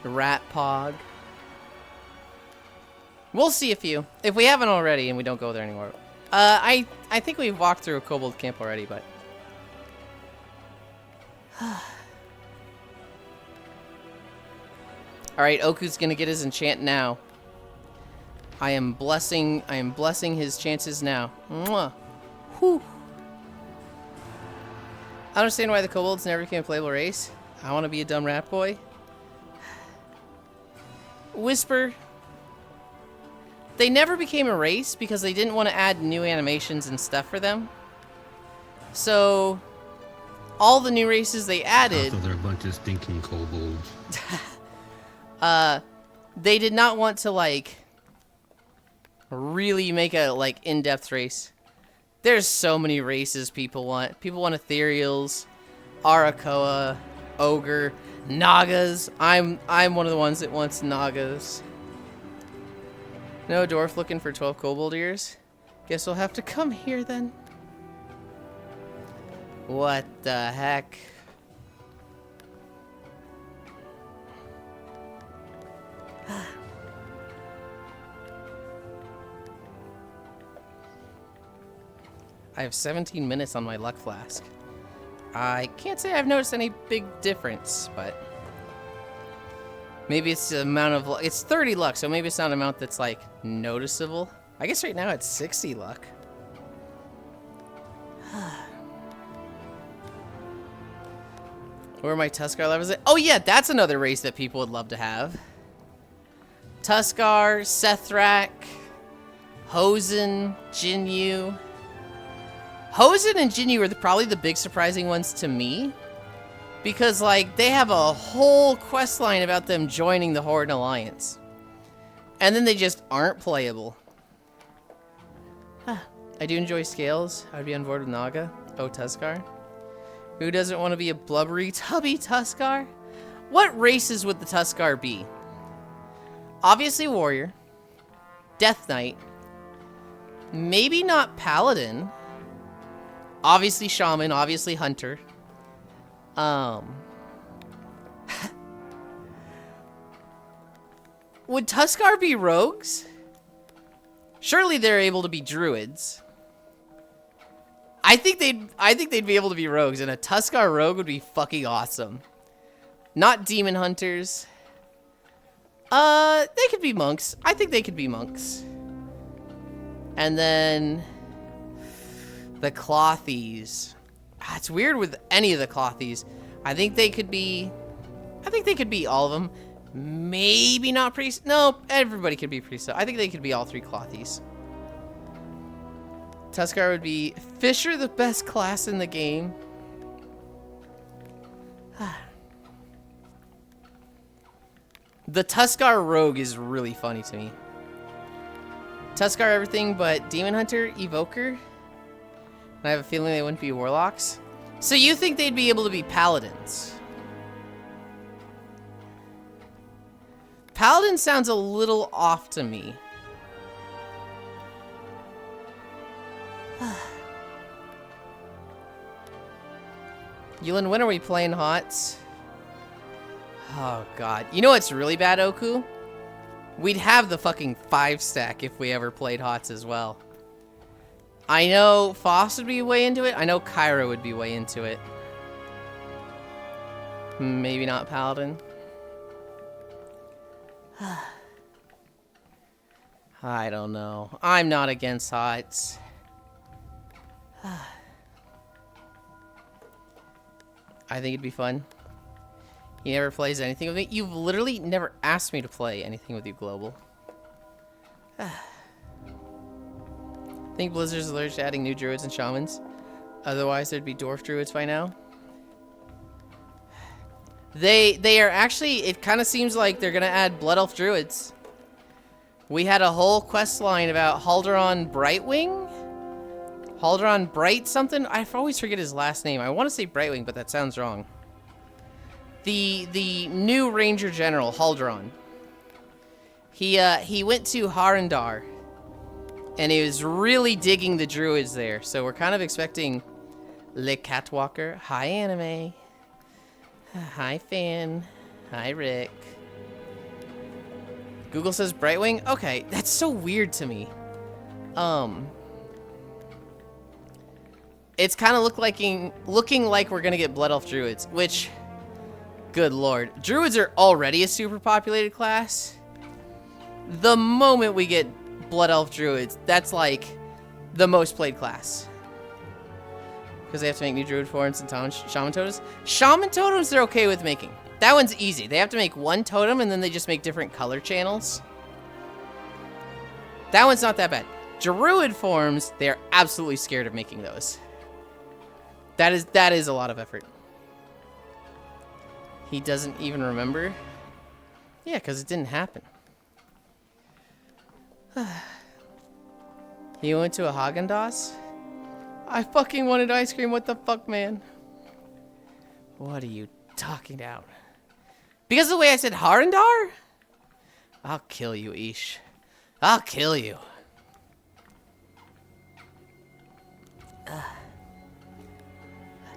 Rat Pog. We'll see if we haven't already and we don't go there anymore. I think we've walked through a kobold camp already, but alright, Oku's gonna get his enchant now. I am blessing his chances now. Mwah. Whew. I don't understand why the kobolds never became a playable race. I want to be a dumb rat boy. Whisper. They never became a race because they didn't want to add new animations and stuff for them. So, all the new races they added... Also, they're a bunch of stinking kobolds. They did not want to, like, really make a, like, in-depth race. There's so many races people want. People want ethereals, Arakoa, Ogre, Nagas. I'm one of the ones that wants Nagas. No dwarf looking for 12 kobold ears? Guess we'll have to come here then. What the heck? I have 17 minutes on my luck flask. I can't say I've noticed any big difference, but maybe it's the amount of luck. It's 30 luck, so maybe it's not an amount that's like noticeable. I guess right now it's 60 luck. Where are my Tuskar levels at? Oh yeah, that's another race that people would love to have. Tuskar, Sethrak, Hosen, Jinyu. Hosen and Jinyu are probably the big surprising ones to me. Because, like, they have a whole quest line about them joining the Horde Alliance. And then they just aren't playable. I do enjoy scales. I would be on board with Naga. Oh, Tuskar. Who doesn't want to be a blubbery, tubby Tuskar? What races would the Tuskar be? Obviously Warrior. Death Knight. Maybe not Paladin. Obviously Shaman. Obviously Hunter. Would Tuskar be rogues? Surely they're able to be druids. I think they'd be able to be rogues, and a Tuskar rogue would be fucking awesome. Not demon hunters. They could be monks. I think they could be monks. And then the Clothies. It's weird with any of the Clothies. I think they could be all of them. Maybe not priest. No, everybody could be priest. I think they could be all three Clothies. Tuskar would be Fisher, the best class in the game. The Tuskar rogue is really funny to me. Tuskar everything but Demon Hunter, Evoker. And I have a feeling they wouldn't be warlocks. So you think they'd be able to be paladins? Paladin sounds a little off to me. Yulind, when are we playing HOTS? Oh god. You know what's really bad, Oku? We'd have the fucking 5-stack if we ever played HOTS as well. I know Foss would be way into it. I know Kyra would be way into it. Maybe not Paladin. I don't know. I'm not against HOTS. I think it'd be fun. He never plays anything with me. You've literally never asked me to play anything with you, Global. Think Blizzard's allergic to adding new druids and shamans. Otherwise, there'd be dwarf druids by now. They are actually, it kind of seems like they're going to add blood elf druids. We had a whole quest line about Halderon Brightwing. Halderon Bright something? I always forget his last name. I want to say Brightwing, but that sounds wrong. The new Ranger General, Halderon. He went to Harandar. And he was really digging the druids there. So we're kind of expecting Le Catwalker. Hi, Anime. Hi, Fan. Hi, Rick. Google says Brightwing? Okay, that's so weird to me. It's kind of looking like we're gonna get Blood Elf Druids, which, good lord. Druids are already a super populated class. The moment we get Blood Elf Druids, that's like the most played class. Because they have to make new Druid forms and Shaman Totems. Shaman Totems they're okay with making. That one's easy. They have to make one totem and then they just make different color channels. That one's not that bad. Druid forms, they're absolutely scared of making those. That is a lot of effort. He doesn't even remember? Yeah, because it didn't happen. He went to a Haagen-Dazs? I fucking wanted ice cream. What the fuck, man? What are you talking about? Because of the way I said Harandar? I'll kill you, Ish. I'll kill you.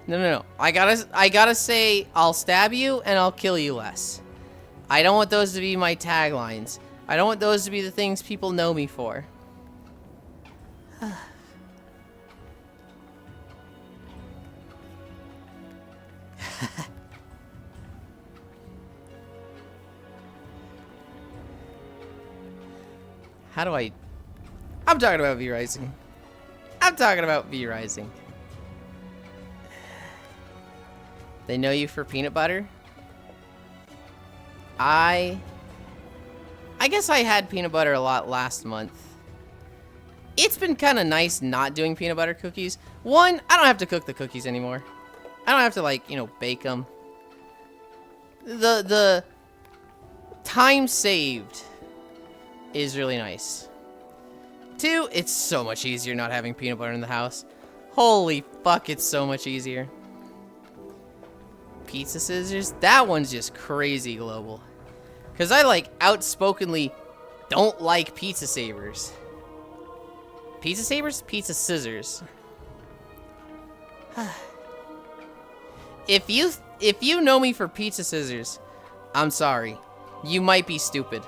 No. I gotta say I'll stab you and I'll kill you less. I don't want those to be my taglines. I don't want those to be the things people know me for. How do I... I'm talking about V-Rising. I'm talking about V-Rising. They know you for peanut butter? I guess I had peanut butter a lot last month. It's been kind of nice not doing peanut butter cookies. One, I don't have to cook the cookies anymore. I don't have to, like, you know, bake them. The time saved is really nice. Two, it's so much easier not having peanut butter in the house. Holy fuck, it's so much easier. Pizza scissors? That one's just crazy global. Because I, like, outspokenly don't like pizza sabers. Pizza sabers? Pizza scissors. If you know me for pizza scissors, I'm sorry. You might be stupid.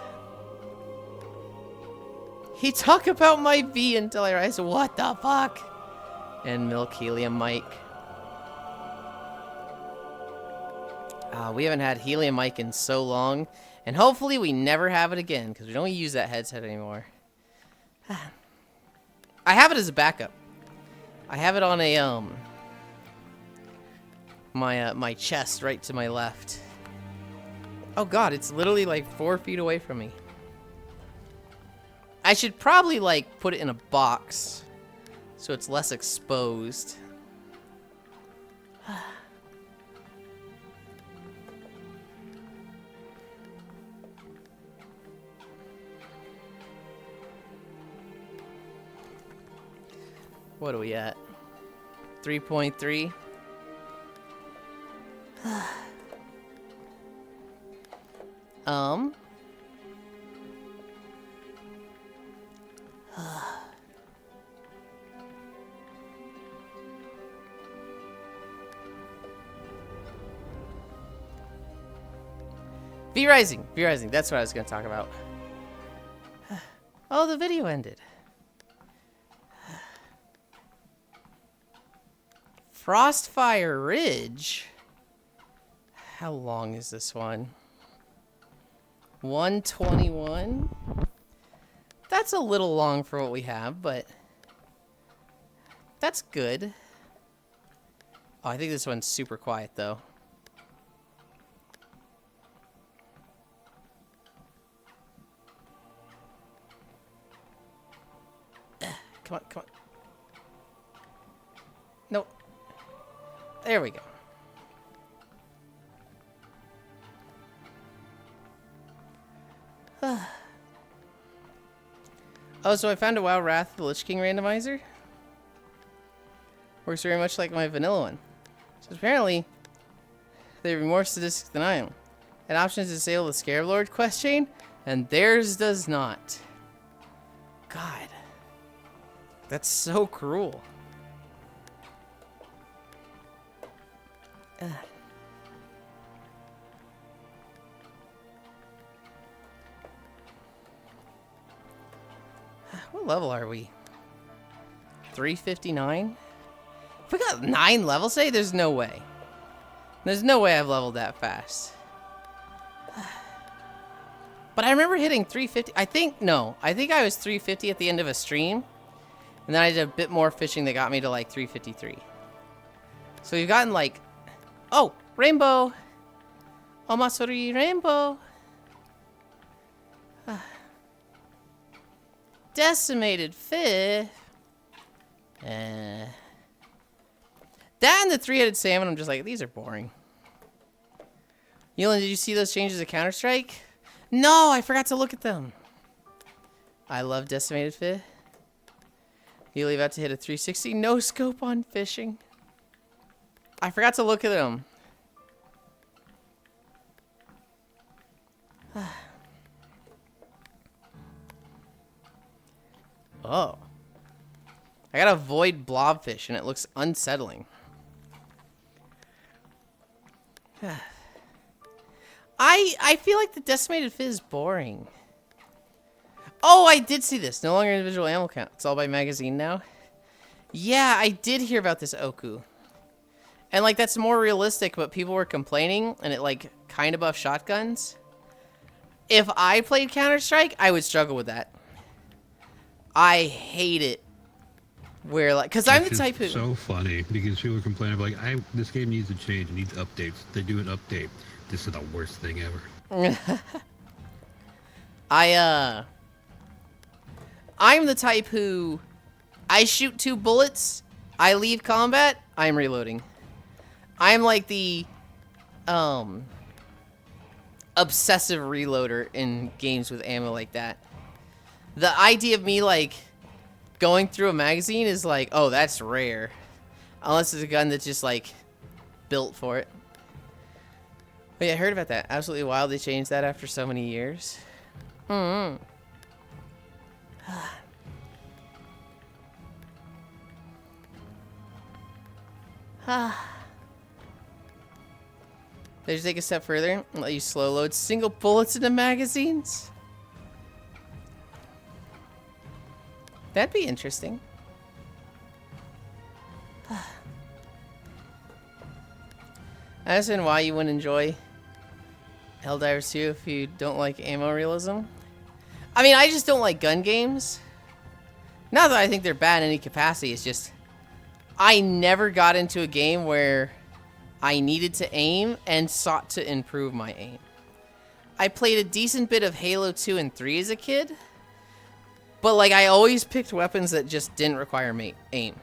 He talk about my V until I rise. What the fuck? And milk helium Mike. We haven't had helium Mike in so long. And hopefully we never have it again, because we don't use that headset anymore. I have it as a backup. I have it on a my chest right to my left. Oh god, it's literally like 4 feet away from me. I should probably like put it in a box so it's less exposed. What are we at? 3.3. V-Rising. V-Rising. That's what I was going to talk about. Oh, the video ended. Frostfire Ridge. How long is this one? 121? That's a little long for what we have, but that's good. Oh, I think this one's super quiet, though. come on, come on. Nope. There we go. Oh, so I found a WoW Wrath of the Lich King randomizer. Works very much like my vanilla one. So apparently, they're more sadistic than I am. It options to disable the Scarab Lord quest chain, and theirs does not. God. That's so cruel. What level are we? 359? We got 9 levels today? There's no way. There's no way I've leveled that fast. But I remember hitting 350. I think I was 350 at the end of a stream. And then I did a bit more fishing that got me to like 353. So we've gotten like... Oh! Rainbow! Omasori rainbow! Decimated fish. That and the 3-headed salmon, I'm just like, these are boring. Yulind, did you see those changes to Counter-Strike? No, I forgot to look at them. I love decimated fish. Yulind about to hit a 360 no scope on fishing. I forgot to look at them. Oh. I gotta avoid blobfish and it looks unsettling. I feel like the decimated fish is boring. Oh, I did see this. No longer individual animal count. It's all by magazine now. Yeah, I did hear about this Oku. And like that's more realistic, but people were complaining and it like kind of buffs shotguns. If I played Counter-Strike, I would struggle with that. I hate it. Where like, cause I'm the type who. So funny because people complain about like, this game needs to change. It needs updates. They do an update. This is the worst thing ever. I'm the type who, I shoot 2 bullets, I leave combat, I'm reloading. I'm like the, obsessive reloader in games with ammo like that. The idea of me like going through a magazine is like, oh, that's rare. Unless it's a gun that's just like built for it. But yeah, I heard about that. Absolutely wild they changed that after so many years. There's take a step further and let you slow load single bullets into magazines. That'd be interesting. I understand why you wouldn't enjoy Helldivers 2 if you don't like ammo realism. I mean, I just don't like gun games. Not that I think they're bad in any capacity, it's just I never got into a game where I needed to aim and sought to improve my aim. I played a decent bit of Halo 2 and 3 as a kid, but like I always picked weapons that just didn't require aim.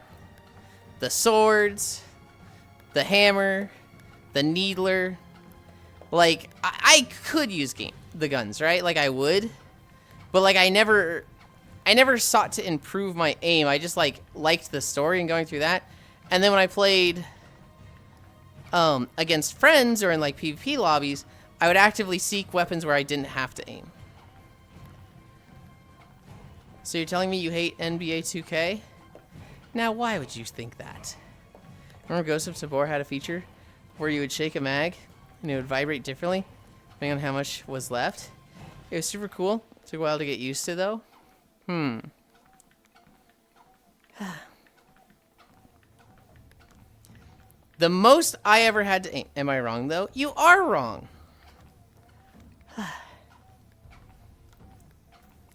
The swords, the hammer, the needler. Like I could use the guns, right? Like I would, but like I never sought to improve my aim. I just like liked the story and going through that. And then when I played against friends or in like PvP lobbies, I would actively seek weapons where I didn't have to aim. So you're telling me you hate NBA 2K? Now why would you think that? Remember Ghost of Tabor had a feature where you would shake a mag and it would vibrate differently depending on how much was left? It was super cool. It took a while to get used to though. The most I ever had to aim. Am I wrong though? You are wrong.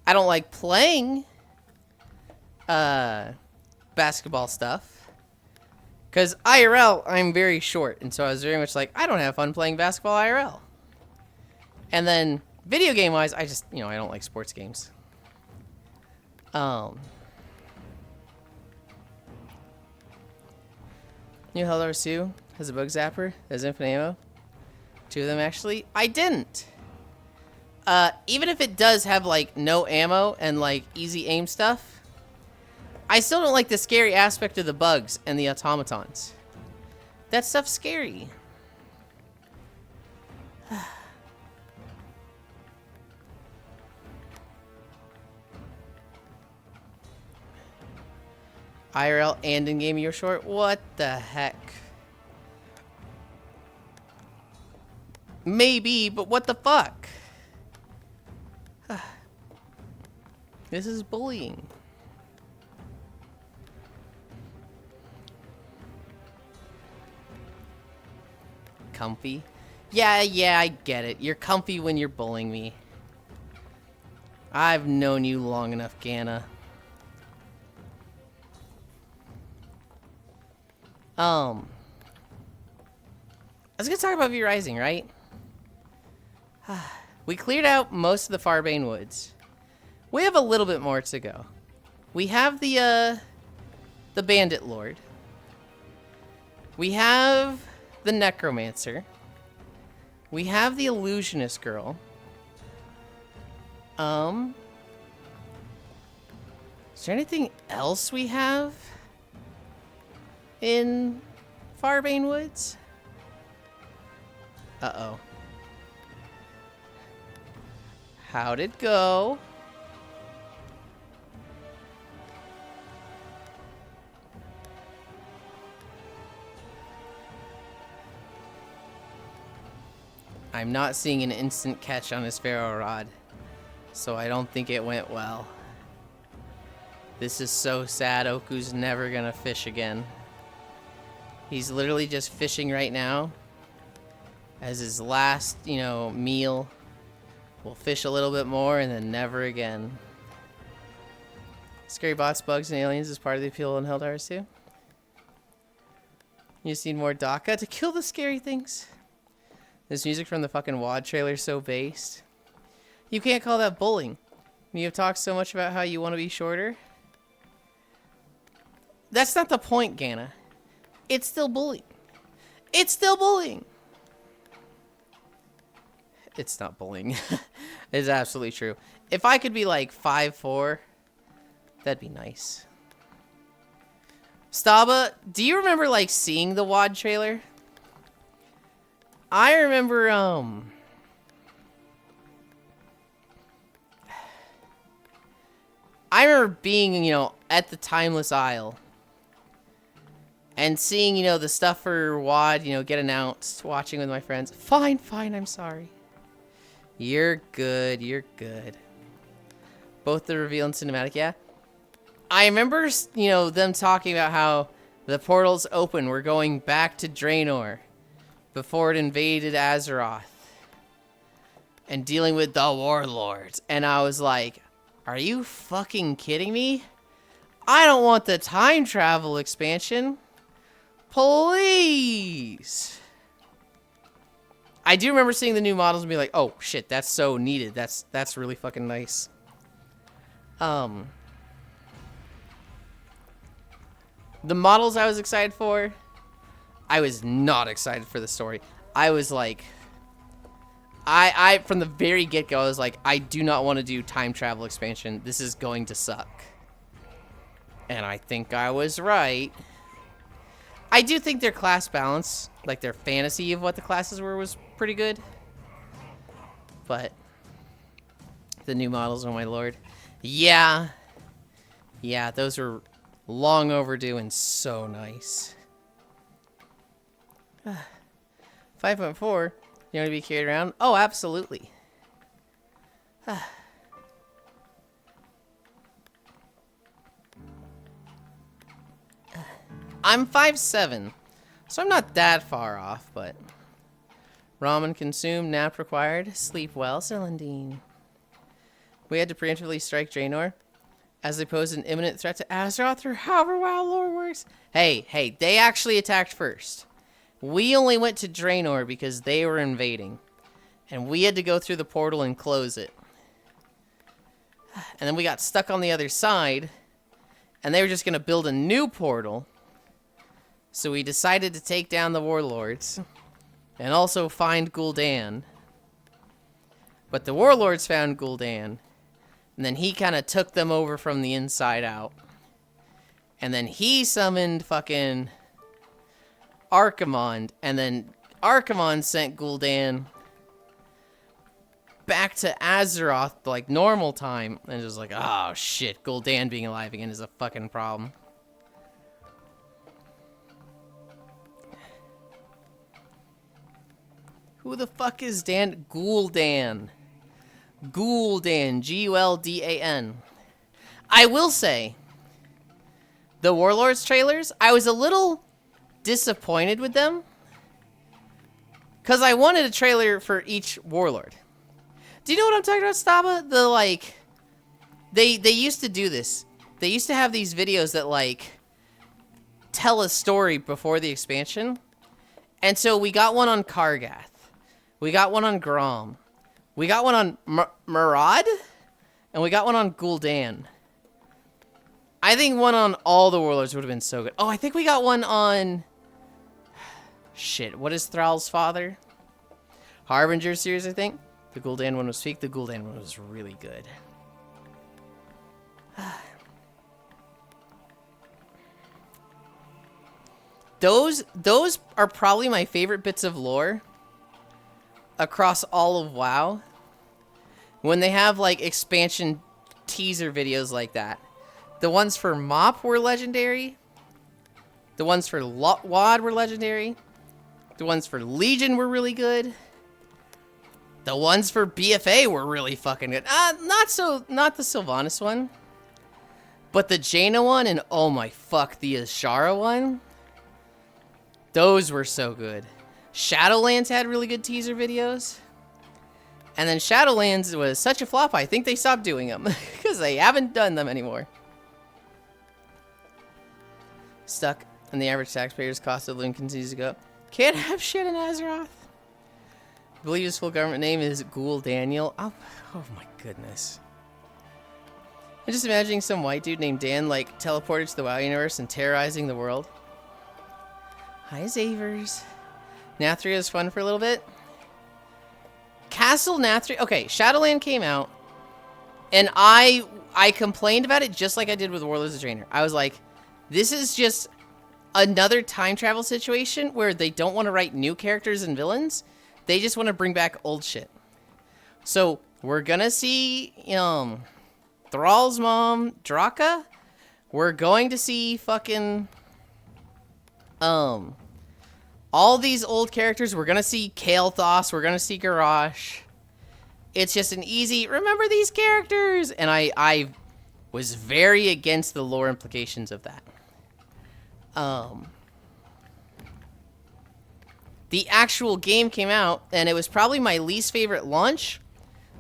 I don't like playing basketball stuff. Because IRL, I'm very short. And so I was very much like, I don't have fun playing basketball IRL. And then video game wise, I just, I don't like sports games. New Helldoor 2 has a bug zapper, has infinite ammo. 2 of them actually. I didn't. Even if it does have like no ammo and like easy aim stuff, I still don't like the scary aspect of the bugs and the automatons. That stuff's scary. IRL and in-game you're short? What the heck? Maybe, but what the fuck? This is bullying. Comfy? Yeah, I get it. You're comfy when you're bullying me. I've known you long enough, Ganna. I was gonna talk about V Rising, right? We cleared out most of the Farbane Woods. We have a little bit more to go. We have the Bandit Lord. We have the Necromancer. We have the Illusionist Girl. Is there anything else we have in Farbane Woods? Uh-oh. How'd it go? I'm not seeing an instant catch on his Pharaoh Rod, so I don't think it went well. This is so sad. Oku's never gonna fish again. He's literally just fishing right now as his last, meal. We'll fish a little bit more and then never again. Scary bots, bugs, and aliens is part of the appeal in Helldivers too. You just need more DACA to kill the scary things. This music from the fucking WAD trailer is so based. You can't call that bullying. You have talked so much about how you want to be shorter. That's not the point, Ganna. It's still bullying. It's still bullying. It's not bullying. It's absolutely true. If I could be like 5'4", that'd be nice. Staba, do you remember like seeing the WAD trailer? I remember being, at the Timeless Isle and seeing, the stuff for WAD, get announced, watching with my friends. Fine, I'm sorry. You're good. Both the reveal and cinematic, yeah. I remember, them talking about how the portal's open. We're going back to Draenor before it invaded Azeroth and dealing with the warlords. And I was like, are you fucking kidding me? I don't want the time travel expansion. Please. I do remember seeing the new models and be like, oh shit, that's so needed. That's really fucking nice. The models I was excited for, I was not excited for the story. I was like, I from the very get-go, I was like, I do not want to do time travel expansion. This is going to suck. And I think I was right. I do think their class balance, like their fantasy of what the classes were, was pretty good. But the new models, oh my lord. Yeah, those were long overdue and so nice. 5.4, you want to be carried around? Oh, absolutely. I'm 5'7", so I'm not that far off, but... Ramen consumed, nap required, sleep well, Celandine. We had to preemptively strike Draenor, as they posed an imminent threat to Azeroth, or however WoW lore works. Hey, they actually attacked first. We only went to Draenor because they were invading. And we had to go through the portal and close it. And then we got stuck on the other side, and they were just going to build a new portal So we decided to take down the warlords and also find Gul'dan. But the warlords found Gul'dan, and then he kind of took them over from the inside out. And then he summoned fucking Archimonde, and then Archimonde sent Gul'dan back to Azeroth like normal time, and it was like, oh shit, Gul'dan being alive again is a fucking problem. Who the fuck is Dan? Gul'dan. Gul'dan. Guldan. I will say, the Warlords trailers, I was a little disappointed with them. Because I wanted a trailer for each Warlord. Do you know what I'm talking about, Staba? The, like, they used to do this. They used to have these videos that, like, tell a story before the expansion. And so we got one on Kargath. We got one on Grom. We got one on Murad. And we got one on Gul'dan. I think one on all the Warlords would have been so good. Oh, I think we got one on... Shit, what is Thrall's father? Harbinger series, I think. The Gul'dan one was fake. The Gul'dan one was really good. Those are probably my favorite bits of lore across all of WoW. When they have, like, expansion teaser videos like that. The ones for MoP were legendary. The ones for WoD were legendary. The ones for Legion were really good. The ones for BFA were really fucking good. Not the Sylvanas one. But the Jaina one and, oh my fuck, the Azshara one. Those were so good. Shadowlands had really good teaser videos. And then Shadowlands was such a flop, I think they stopped doing them. Because they haven't done them anymore. Stuck. And the average taxpayer's cost of living continues to go up. Can't have shit in Azeroth. I believe his full government name is Gul'Daniel. Oh my goodness. I'm just imagining some white dude named Dan, like, teleported to the WoW universe and terrorizing the world. Hi, Zavers. Nathria is fun for a little bit. Castle Nathria. Okay, Shadowland came out, and I complained about it just like I did with Warlords of Draenor. I was like, this is just another time travel situation where they don't want to write new characters and villains. They just want to bring back old shit. So we're gonna see Thrall's mom, Draka. We're going to see fucking all these old characters. We're gonna see Kael'thas. We're gonna see Garrosh. It's just an easy remember these characters, and I was very against the lore implications of that. The actual game came out, and it was probably my least favorite launch,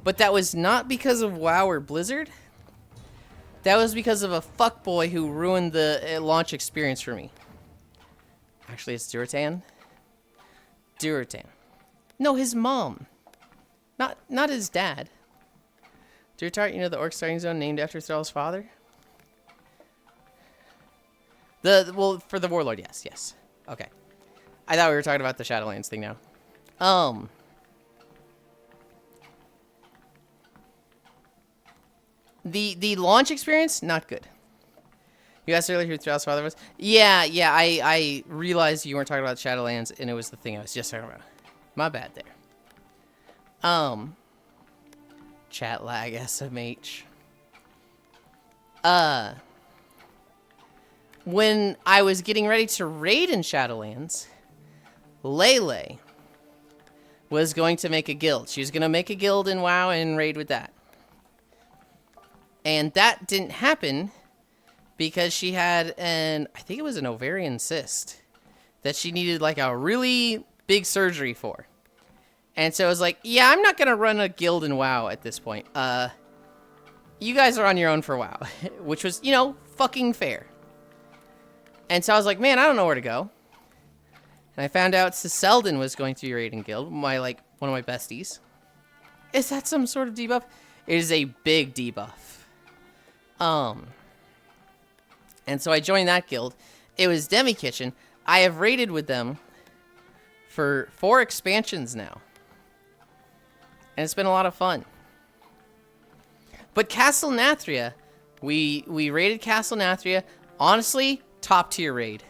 but that was not because of WoW or Blizzard. That was because of a fuckboy who ruined the launch experience for me. Actually, it's Durotan. Durotan. No, his mom. Not his dad. Durtart, you know the Orc starting zone named after Thrall's father? Well, for the Warlord, yes. Okay. I thought we were talking about the Shadowlands thing now. The launch experience, not good. You asked earlier who Thrall's father was? Yeah, I realized you weren't talking about Shadowlands, and it was the thing I was just talking about. My bad there. Chat lag, SMH. When I was getting ready to raid in Shadowlands, Lele was going to make a guild. She was going to make a guild in WoW and raid with that. And that didn't happen because she had I think it was an ovarian cyst that she needed like a really big surgery for. And so I was like, yeah, I'm not going to run a guild in WoW at this point. You guys are on your own for WoW, which was, fucking fair. And so I was like, man, I don't know where to go. And I found out Selden was going to be raiding guild, one of my besties. Is that some sort of debuff? It is a big debuff. And so I joined that guild. It was Demi Kitchen. I have raided with them for 4 expansions now. And it's been a lot of fun. But Castle Nathria, we raided Castle Nathria. Honestly, top tier raid.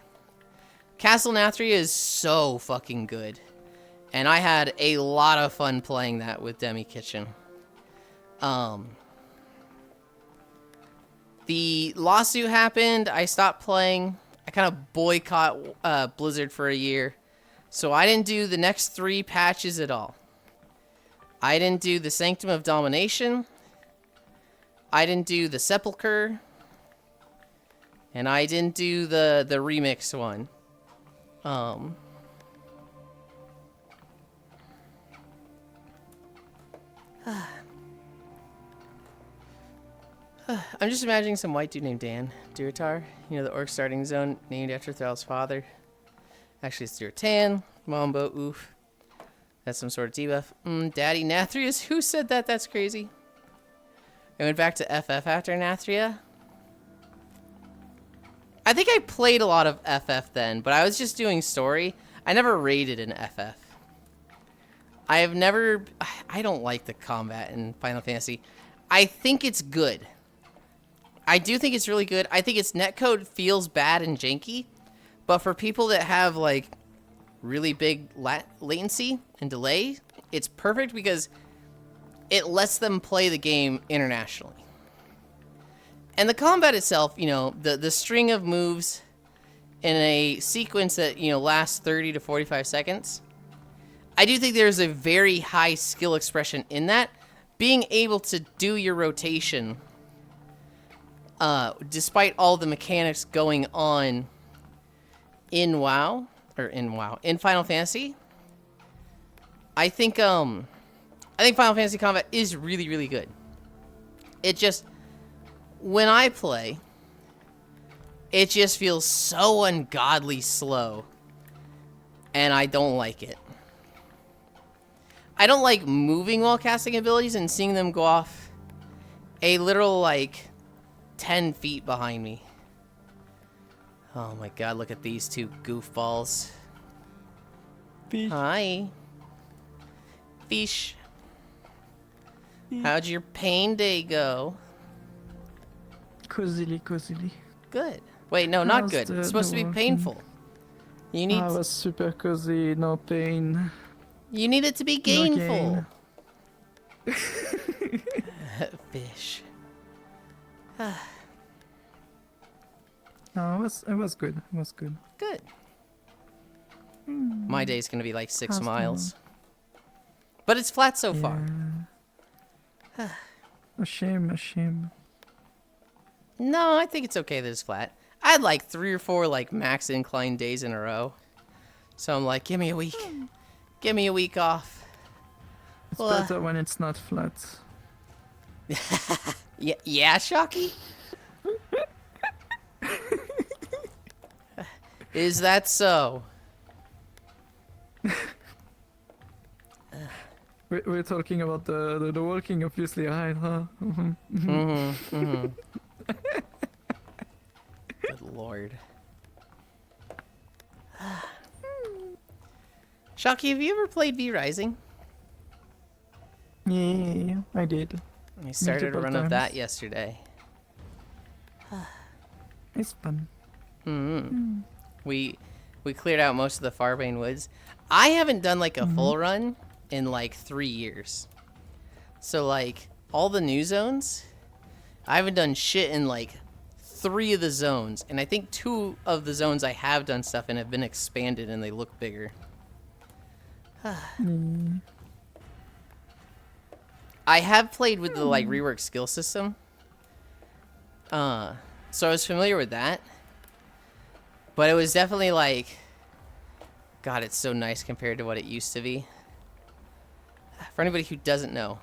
Castle Nathria is so fucking good. And I had a lot of fun playing that with Demi Kitchen. The lawsuit happened. I stopped playing. I kind of boycott Blizzard for a year. So I didn't do the next 3 patches at all. I didn't do the Sanctum of Domination. I didn't do the Sepulchre. And I didn't do the remix one. I'm just imagining some white dude named Dan Durotar. You know, the orc starting zone named after Thrall's father. Actually, it's Durotan. Mambo, oof. That's some sort of debuff. Daddy Nathrius. Who said that? That's crazy. I went back to FF after Nathria. I think I played a lot of FF then, but I was just doing story. I never raided in FF. I have never... I don't like the combat in Final Fantasy. I think it's good. I do think it's really good. I think its netcode feels bad and janky, but for people that have, like, really big latency and delay, it's perfect because it lets them play the game internationally. And the combat itself, you know, the string of moves in a sequence that, you know, lasts 30 to 45 seconds, I do think there's a very high skill expression in that. Being able to do your rotation, despite all the mechanics going on in WoW, in Final Fantasy, I think Final Fantasy combat is really, really good. It just, when I play, it just feels so ungodly slow, and I don't like it. I don't like moving while casting abilities and seeing them go off a literal, like, 10 feet behind me. Oh my god, look at these 2 goofballs. Fish. Hi. Fish. How'd your pain day go? Cozily. Good. Wait, no, not How's good. the- It's supposed to the be working? painful. You need I was super cozy, no pain. you need it to be No gainful. gain. Fish. No, it was good. It was good. Good. My day's gonna be like 6 How's the miles. But it's flat so far. Yeah. A shame. No, I think it's okay that it's flat. I had like 3 or 4 like max incline days in a row. So I'm like, give me a week. Give me a week off. It's Well, better when it's not flat. Yeah, Shocky? Is that so? We're talking about the walking, obviously, right? Huh? Good lord. Shocky, have you ever played V Rising? Yeah, I did. I started a Multiple run of that times. yesterday. It's fun. We cleared out most of the Farbane Woods. I haven't done like a full run in like 3 years. So like all the new zones, I haven't done shit in like 3 of the zones, and I think 2 of the zones I have done stuff in have been expanded and they look bigger. I have played with the like rework skill system. So I was familiar with that. But it was definitely like, God, it's so nice compared to what it used to be. For anybody who doesn't know,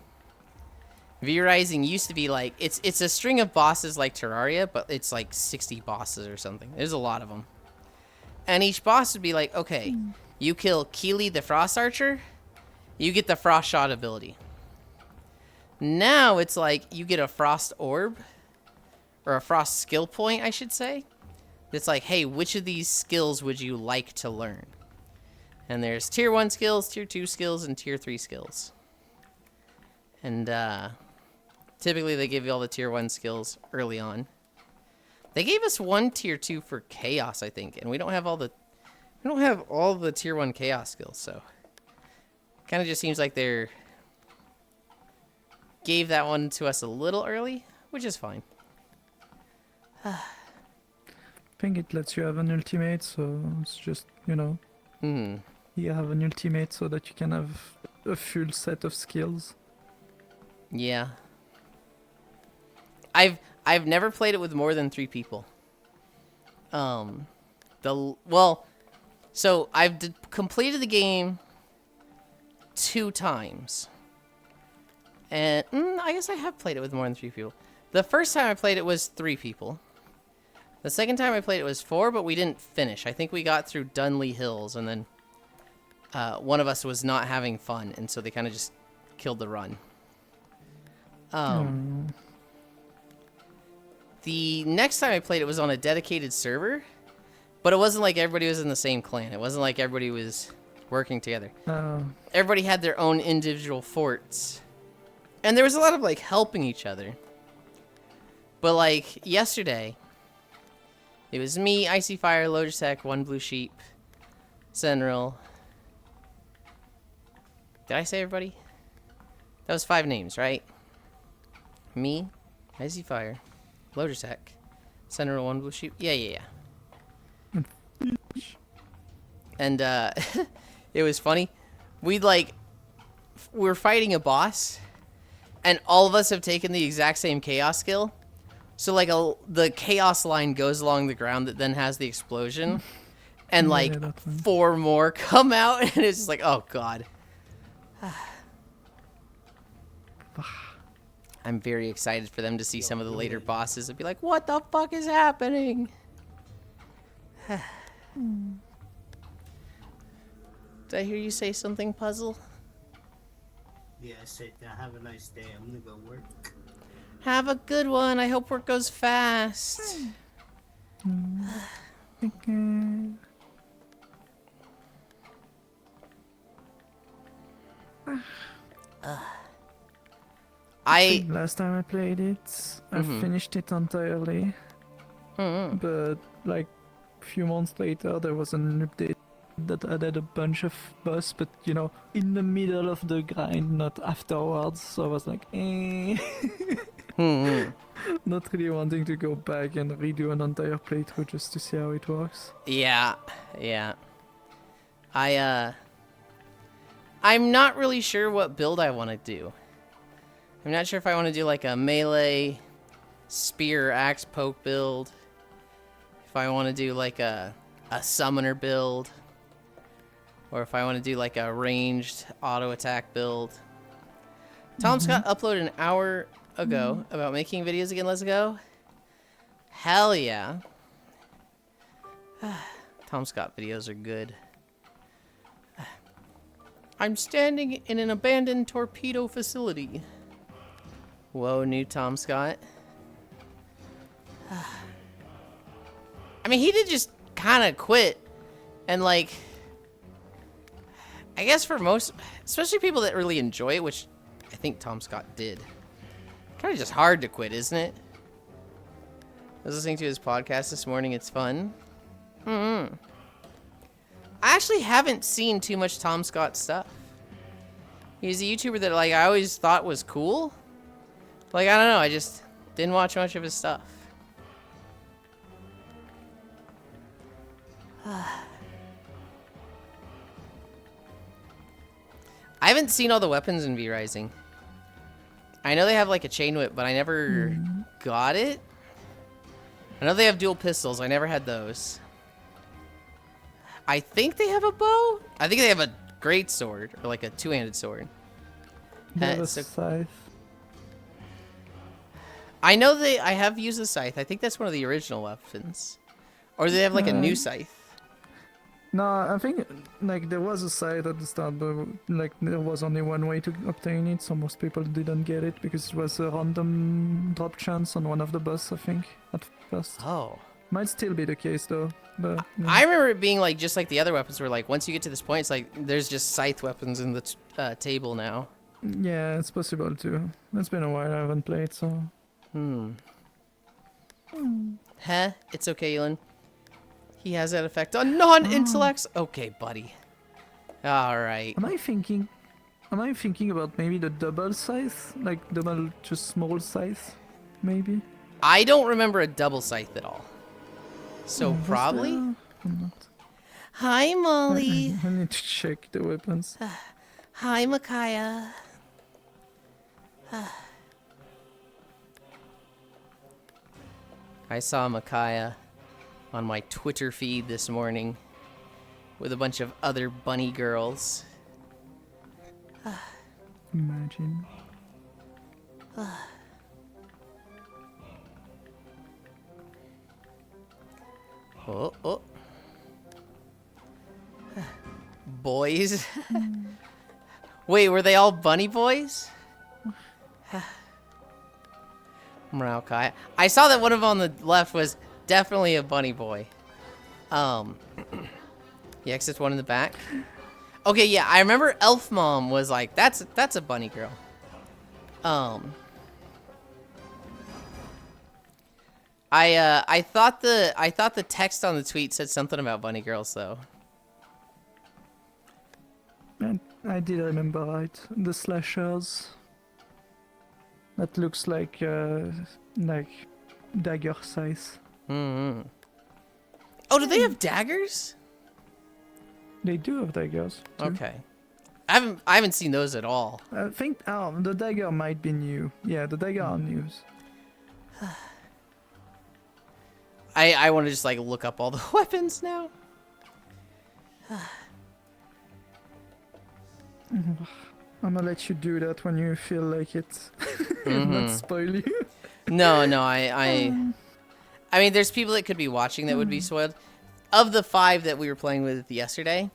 V Rising used to be like, it's a string of bosses like Terraria, but it's like 60 bosses or something. There's a lot of them. And each boss would be like, okay, you kill Keely the Frost Archer, you get the Frost Shot ability. Now it's like you get a Frost Orb, or a Frost Skill Point, I should say, It's like, hey, which of these skills would you like to learn? And there's tier 1 skills, tier 2 skills, and tier 3 skills. And typically they give you all the tier 1 skills early on. They gave us one tier 2 for chaos, I think, and we don't have all the tier 1 chaos skills, so kind of just seems like they're gave that one to us a little early, which is fine. I think it lets you have an ultimate, so it's just, you know, you have an ultimate so that you can have a full set of skills. Yeah. I've never played it with more than 3 people. So I've completed the game 2 times. And I guess I have played it with more than 3 people. The first time I played it was 3 people. The second time I played it was 4, but we didn't finish. I think we got through Dunley Hills, and then one of us was not having fun, and so they kind of just killed the run. The next time I played it was on a dedicated server, but it wasn't like everybody was in the same clan. It wasn't like everybody was working together. Everybody had their own individual forts. And there was a lot of, like, helping each other. But, like, yesterday, it was me, Icy Fire, Logitech, One Blue Sheep, Senril. Did I say everybody? That was 5 names, right? Me, Icy Fire, Logitech, Senril, One Blue Sheep. Yeah. And, it was funny. We were fighting a boss, and all of us have taken the exact same chaos skill. So, like, the chaos line goes along the ground that then has the explosion. And, like, 4 more come out, and it's just like, oh, God. I'm very excited for them to see some of the later bosses and be like, what the fuck is happening? Did I hear you say something, Puzzle? Yeah, I said, have a nice day. I'm gonna go work. Have a good one. I hope work goes fast. Last time I played it, I finished it entirely. But like a few months later, there was an update that added a bunch of boss, but you know, in the middle of the grind, not afterwards. So I was like, not really wanting to go back and redo an entire playthrough just to see how it works. Yeah. I'm not really sure what build I want to do. I'm not sure if I want to do like a melee spear axe poke build. If I want to do like a summoner build. Or if I want to do like a ranged auto attack build. Tom Scott uploaded an hour ago about making videos again. Let's go. Hell yeah. Tom Scott videos are good. I'm standing in an abandoned torpedo facility. Whoa, new Tom Scott. I mean, he did just kind of quit. And like, I guess for most, especially people that really enjoy it, which I think Tom Scott did. Kind of just hard to quit, isn't it? I was listening to his podcast this morning. It's fun. I actually haven't seen too much Tom Scott stuff. He's a YouTuber that like I always thought was cool. Like, I don't know, I just didn't watch much of his stuff. I haven't seen all the weapons in V Rising. I know they have like a chain whip, but I never got it. I know they have dual pistols. I never had those. I think they have a bow. I think they have a great sword, or like a two-handed sword. Scythe. I know I have used the scythe. I think that's one of the original weapons. Or do they have like a new scythe? No, I think like there was a scythe at the start, but like there was only one way to obtain it, so most people didn't get it because it was a random drop chance on one of the boss, I think, at first. Oh. Might still be the case though, but yeah. I remember it being like just like the other weapons where like once you get to this point, it's like there's just scythe weapons in the table now. Yeah, it's possible too. It's been a while I haven't played, so. Heh, it's okay, Yulind. He has that effect on non-intellects. Okay, buddy. All right. Am I thinking about maybe the double size, like double to small size, maybe? I don't remember a double scythe at all. So Was probably. there? I'm not. Hi, Molly. I need to check the weapons. Hi, Micaiah. I saw Micaiah on my Twitter feed this morning with a bunch of other bunny girls. Imagine. Oh. Boys? Wait, were they all bunny boys? Morale. I saw that one of them on the left was definitely a bunny boy. Yeah, except one in the back. Okay, yeah, I remember Elf Mom was like, that's a bunny girl. I thought the text on the tweet said something about bunny girls though. And I did remember right. The slashers. That looks like dagger size. Mm-hmm. Oh, do they have daggers? They do have daggers. Too. Okay. I haven't seen those at all. I think the dagger might be new. Yeah, the dagger are news. I want to just like look up all the weapons now. I'm gonna let you do that when you feel like it. Not spoil you. No, I mean, there's people that could be watching that would be spoiled. Of the 5 that we were playing with yesterday,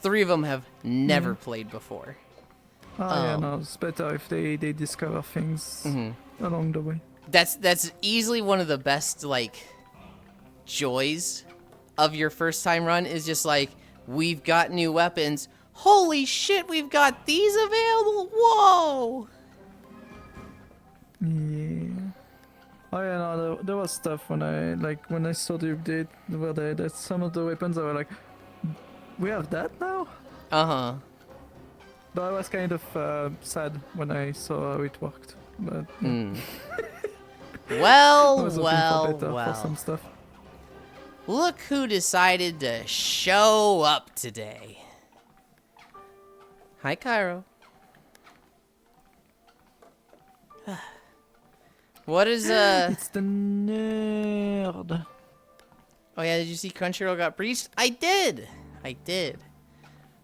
3 of them have never played before. Yeah, no, it's better if they discover things along the way. That's easily one of the best like joys of your first time run is just like we've got new weapons. Holy shit, we've got these available. Whoa. Yeah. Oh yeah, no, there was stuff when I saw the update where that some of the weapons I were like, we have that now? Uh-huh. But I was kind of sad when I saw how it worked. But I was hoping for better for some stuff. Look who decided to show up today. Hi, Cairo. What is It's the nerd. Oh yeah, did you see Crunchyroll got breached? I did.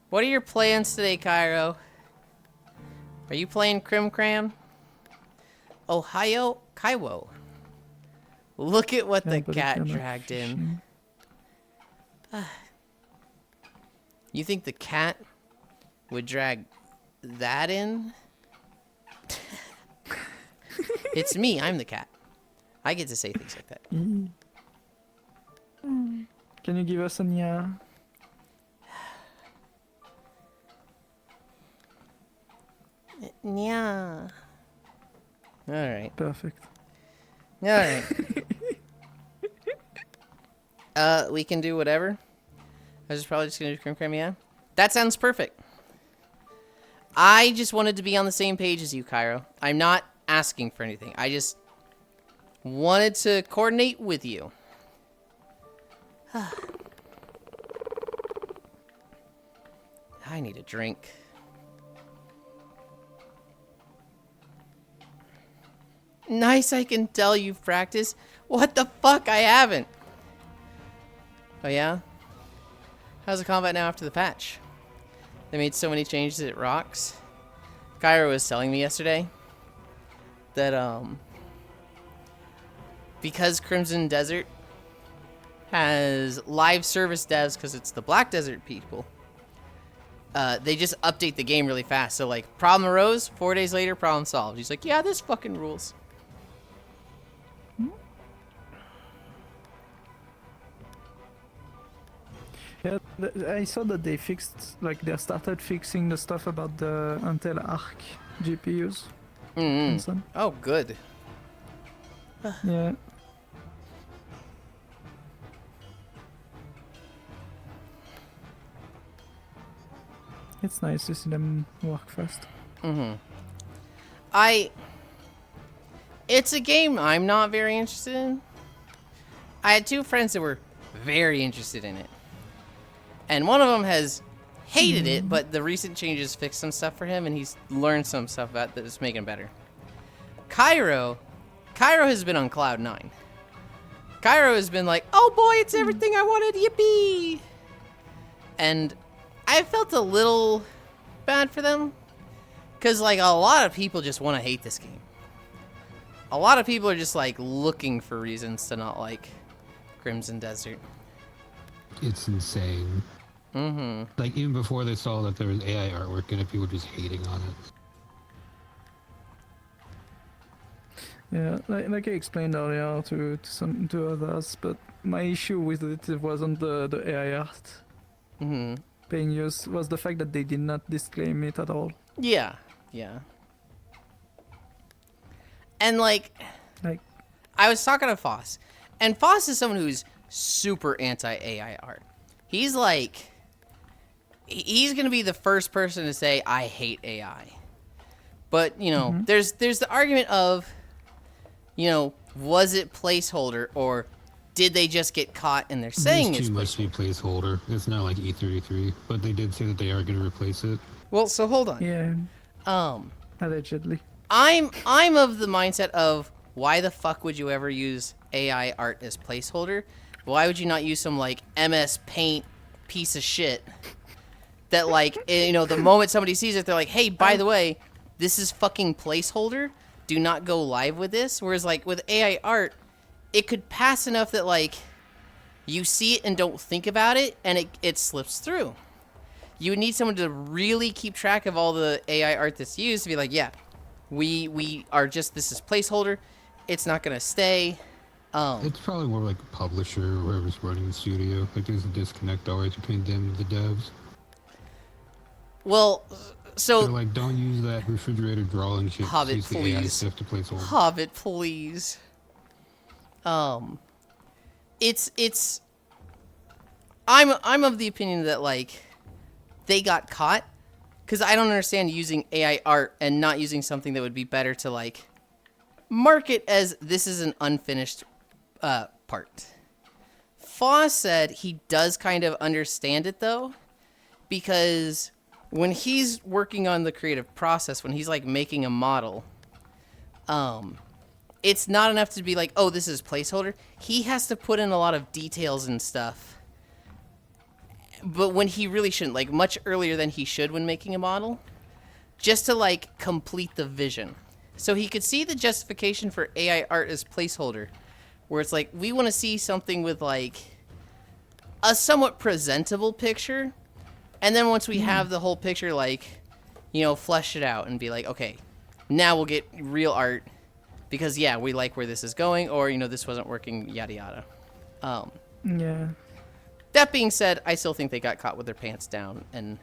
What are your plans today, Cairo? Are you playing Crim Cram? Ohio Kaiwo. Look at what the cat dragged in. You think the cat would drag that in? It's me, I'm the cat. I get to say things like that. Can you give us a nya? Yeah. Alright. Perfect. Alright. We can do whatever. I was probably just gonna do Crim Cram, yeah? That sounds perfect. I just wanted to be on the same page as you, Cairo. I'm not asking for anything. I just wanted to coordinate with you. I need a drink. Nice, I can tell you've practiced. What the fuck? I haven't. Oh yeah? How's the combat now after the patch? They made so many changes it rocks. Cairo was telling me yesterday that because Crimson Desert has live service devs because it's the Black Desert people, they just update the game really fast. So like, problem arose, 4 days later, problem solved. He's like, yeah, this fucking rules. Yeah, I saw that they fixed, like, they started fixing the stuff about the Intel Arc GPUs. And so on. Oh, good. Yeah. It's nice to see them work fast. It's a game I'm not very interested in. I had 2 friends that were very interested in it. And one of them has hated it, but the recent changes fixed some stuff for him, and he's learned some stuff about that's making it better. Cairo has been on cloud 9. Cairo has been like, oh boy, it's everything I wanted, yippee! And I felt a little bad for them, because like a lot of people just want to hate this game. A lot of people are just like looking for reasons to not like Crimson Desert. It's insane. Like, even before they saw that there was AI artwork in it, people just hating on it. Yeah, like I explained earlier to others, but my issue with it wasn't the AI art being used, was the fact that they did not disclaim it at all. Yeah. And like I was talking to Foss, and Foss is someone who's super anti-AI art. He's like, he's gonna be the first person to say I hate AI. But you know, there's the argument of, you know, was it placeholder, or did they just get caught and they're saying There's it's too much to be placeholder. It's not like E33, but they did say that they are going to replace it. Well, so hold on. Yeah. Allegedly. I'm of the mindset of, why the fuck would you ever use AI art as placeholder? Why would you not use some like MS Paint piece of shit that, like, you know, the moment somebody sees it, they're like, hey, by the way, this is fucking placeholder. Do not go live with this. Whereas like with AI art, it could pass enough that like you see it and don't think about it, and it slips through. You would need someone to really keep track of all the AI art that's used to be like, yeah, we are just, this is placeholder. It's not gonna stay. It's probably more like a publisher or whoever's running the studio. Like, there's a disconnect always between them and the devs. Well, so they're like, don't use that refrigerator drawing shit. Hobbit, use the AI please. stuff to placeholder. Hobbit, please. It's I'm of the opinion that like they got caught, because I don't understand using AI art and not using something that would be better to like market as this is an unfinished part. Foss said he does kind of understand it though, because when he's working on the creative process, when he's like making a model, it's not enough to be like, oh, this is placeholder. He has to put in a lot of details and stuff. But when he really shouldn't, like much earlier than he should when making a model, just to like complete the vision. So he could see the justification for AI art as placeholder, where it's like, we want to see something with like a somewhat presentable picture. And then once we have the whole picture, like, you know, flesh it out and be like, okay, now we'll get real art. Because, yeah, we like where this is going, or, you know, this wasn't working, yada, yada. Yeah. That being said, I still think they got caught with their pants down, and...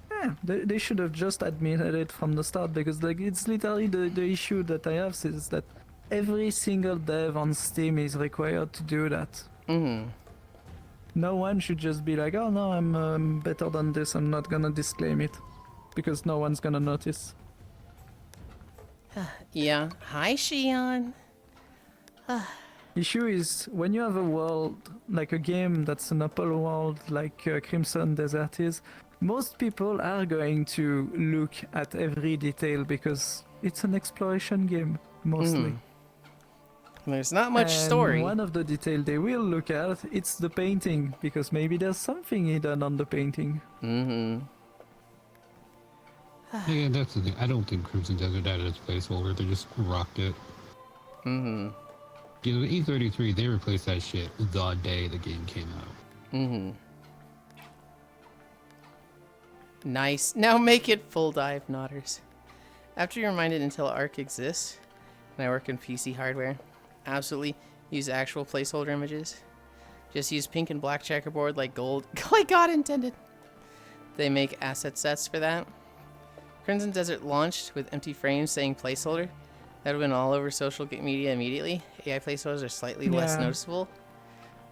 Yeah, they should have just admitted it from the start, because, like, it's literally the issue that I have is that every single dev on Steam is required to do that. No one should just be like, oh, no, I'm better than this, I'm not gonna disclaim it. Because no one's gonna notice. Yeah. Hi, Shion. Issue is, when you have a world, like a game that's an open world like Crimson Desert is, most people are going to look at every detail because it's an exploration game, mostly. There's not much And story. one of the details they will look at, it's the painting, because maybe there's something hidden on the painting. Yeah, that's the thing. I don't think Crimson Desert had its placeholder. They just rocked it. You know, E33, they replaced that shit the day the game came out. Nice. Now make it full dive, Nodders. After you're reminded Intel Arc exists, and I work in PC hardware, absolutely use actual placeholder images. Just use pink and black checkerboard like gold, like God intended. They make asset sets for that. Crimson Desert launched with empty frames saying placeholder. That would have been all over social media immediately. AI placeholders are slightly less noticeable.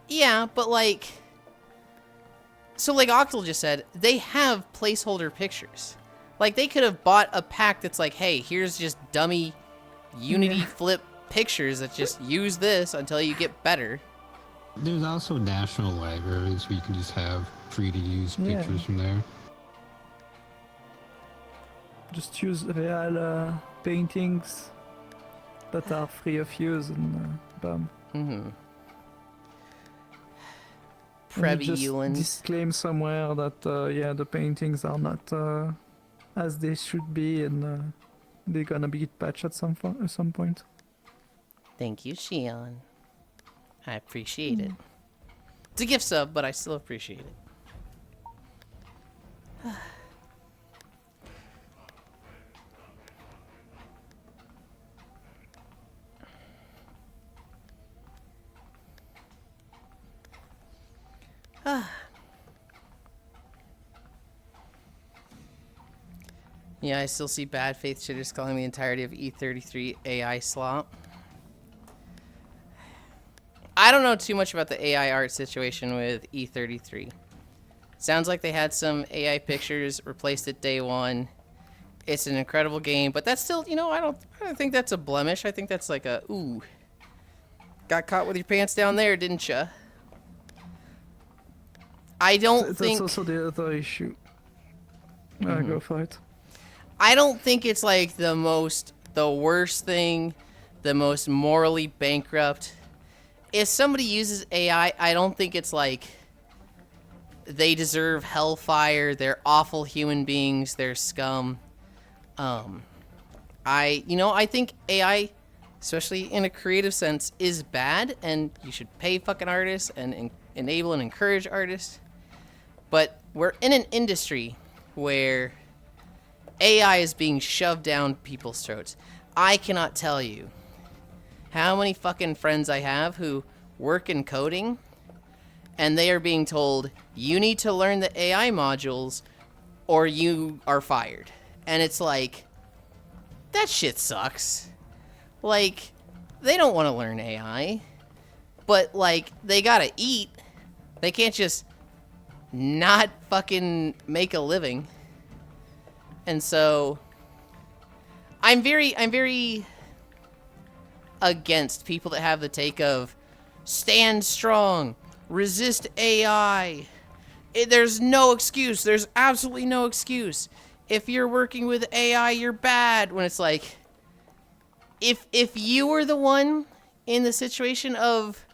Yeah, but like... So like Octal just said, they have placeholder pictures. Like they could have bought a pack that's like, hey, here's just dummy Unity flip pictures that just use this until you get better. There's also national libraries where you can just have free to use pictures from there. Just use real paintings that are free of use and bam. Prebby just Yulind. Disclaim somewhere that the paintings are not as they should be, and they're gonna be patched at some point. Thank you, Shion. I appreciate it. It's a gift sub, but I still appreciate it. Yeah, I still see bad faith shitters calling the entirety of E33 AI slop. I don't know too much about the AI art situation with E33. Sounds like they had some AI pictures replaced at day one. It's an incredible game, but that's still, you know, I don't think that's a blemish. I think that's like a, ooh, got caught with your pants down there, didn't ya? I don't think... That's also the other issue. Go for it. I don't think it's like the worst thing, the most morally bankrupt. If somebody uses AI, I don't think it's like they deserve hellfire, they're awful human beings, they're scum. I think AI, especially in a creative sense, is bad, and you should pay fucking artists and enable and encourage artists. But we're in an industry where AI is being shoved down people's throats. I cannot tell you how many fucking friends I have who work in coding, and they are being told, you need to learn the AI modules or you are fired. And it's like, that shit sucks. Like, they don't want to learn AI, but like, they gotta eat. They can't just not fucking make a living. And so I'm very against people that have the take of stand strong, resist AI. There's no excuse. There's absolutely no excuse. If you're working with AI, you're bad. When it's like, if you were the one in the situation of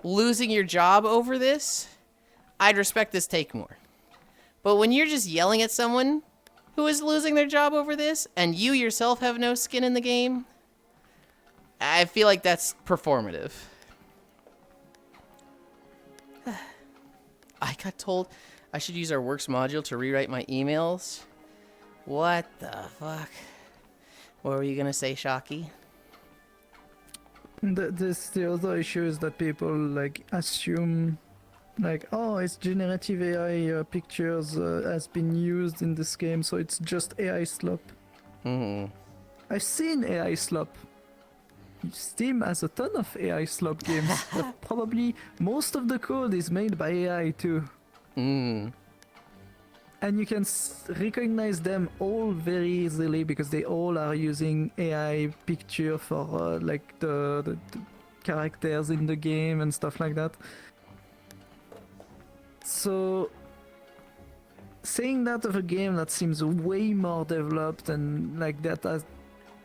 losing your job over this, I'd respect this take more. But when you're just yelling at someone who is losing their job over this, and you yourself have no skin in the game, I feel like that's performative. I got told I should use our Works module to rewrite my emails. What the fuck? What were you gonna say, Shocky? The other issue is that people like assume like, oh, it's generative AI pictures has been used in this game, so it's just AI slop. I've seen AI slop. Steam has a ton of AI slop games. But probably most of the code is made by AI too. And you can recognize them all very easily because they all are using AI picture for like the characters in the game and stuff like that. So saying that of a game that seems way more developed and like that has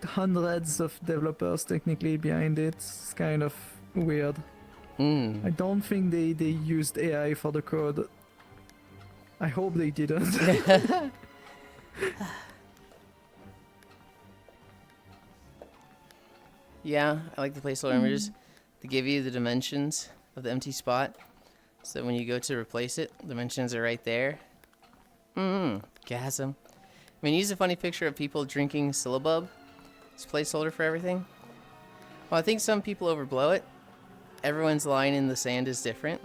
hundreds of developers technically behind it, it's kind of weird. I don't think they used AI for the code. I hope they didn't. Yeah, I like the placeholder images to give you the dimensions of the empty spot. So when you go to replace it, dimensions are right there. Gasm. I mean, use a funny picture of people drinking syllabub. It's a placeholder for everything. Well, I think some people overblow it. Everyone's line in the sand is different.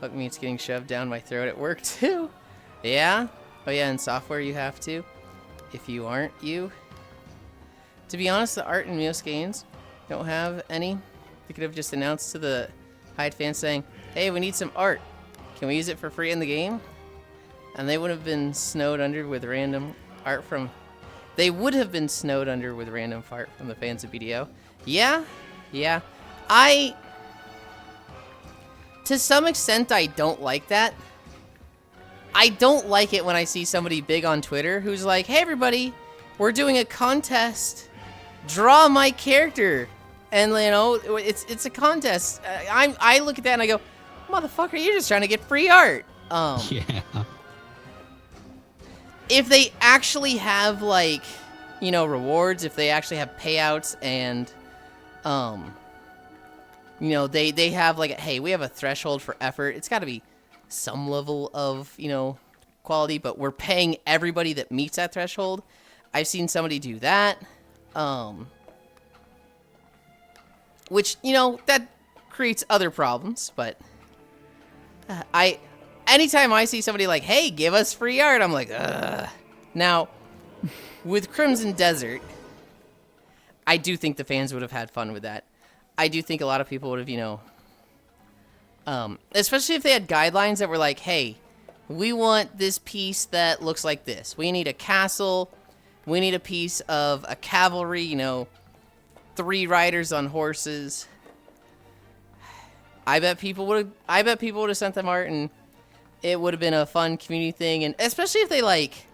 Fuck me, it's getting shoved down my throat at work too. Yeah? Oh yeah, in software you have to. If you aren't you. To be honest, the art in Mios games don't have any. They could have just announced to the Hyde fans saying, hey, we need some art. Can we use it for free in the game? And they would have been snowed under with random art from... They would have been snowed under with random art from the fans of BDO. Yeah? Yeah. To some extent, I don't like that. I don't like it when I see somebody big on Twitter who's like, hey, everybody, we're doing a contest. Draw my character. And, you know, it's a contest. I look at that and I go, motherfucker, you're just trying to get free art. Yeah. If they actually have, like, you know, rewards, if they actually have payouts and, you know, they have, like, hey, we have a threshold for effort. It's got to be some level of, you know, quality, but we're paying everybody that meets that threshold. I've seen somebody do that. Which, you know, that creates other problems, but anytime I see somebody like, hey, give us free art, I'm like, ugh. Now, with Crimson Desert, I do think the fans would have had fun with that. I do think a lot of people would have, you know, especially if they had guidelines that were like, hey, we want this piece that looks like this. We need a castle. We need a piece of a cavalry, you know, 3 riders on horses. I bet people would have sent them art, and it would have been a fun community thing. And especially if they, like,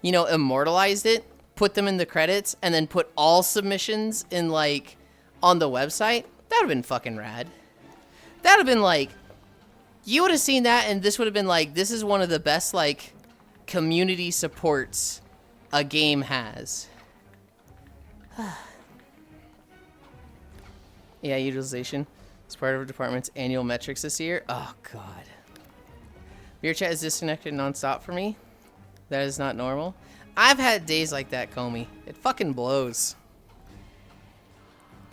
you know, immortalized it, put them in the credits, and then put all submissions in, like, on the website. That would have been fucking rad. That would have been like, you would have seen that, and this would have been like, this is one of the best, like, community supports a game has. Yeah, utilization. It's part of our department's annual metrics this year. Oh, God. Your chat is disconnected nonstop for me. That is not normal. I've had days like that, Comey. It fucking blows.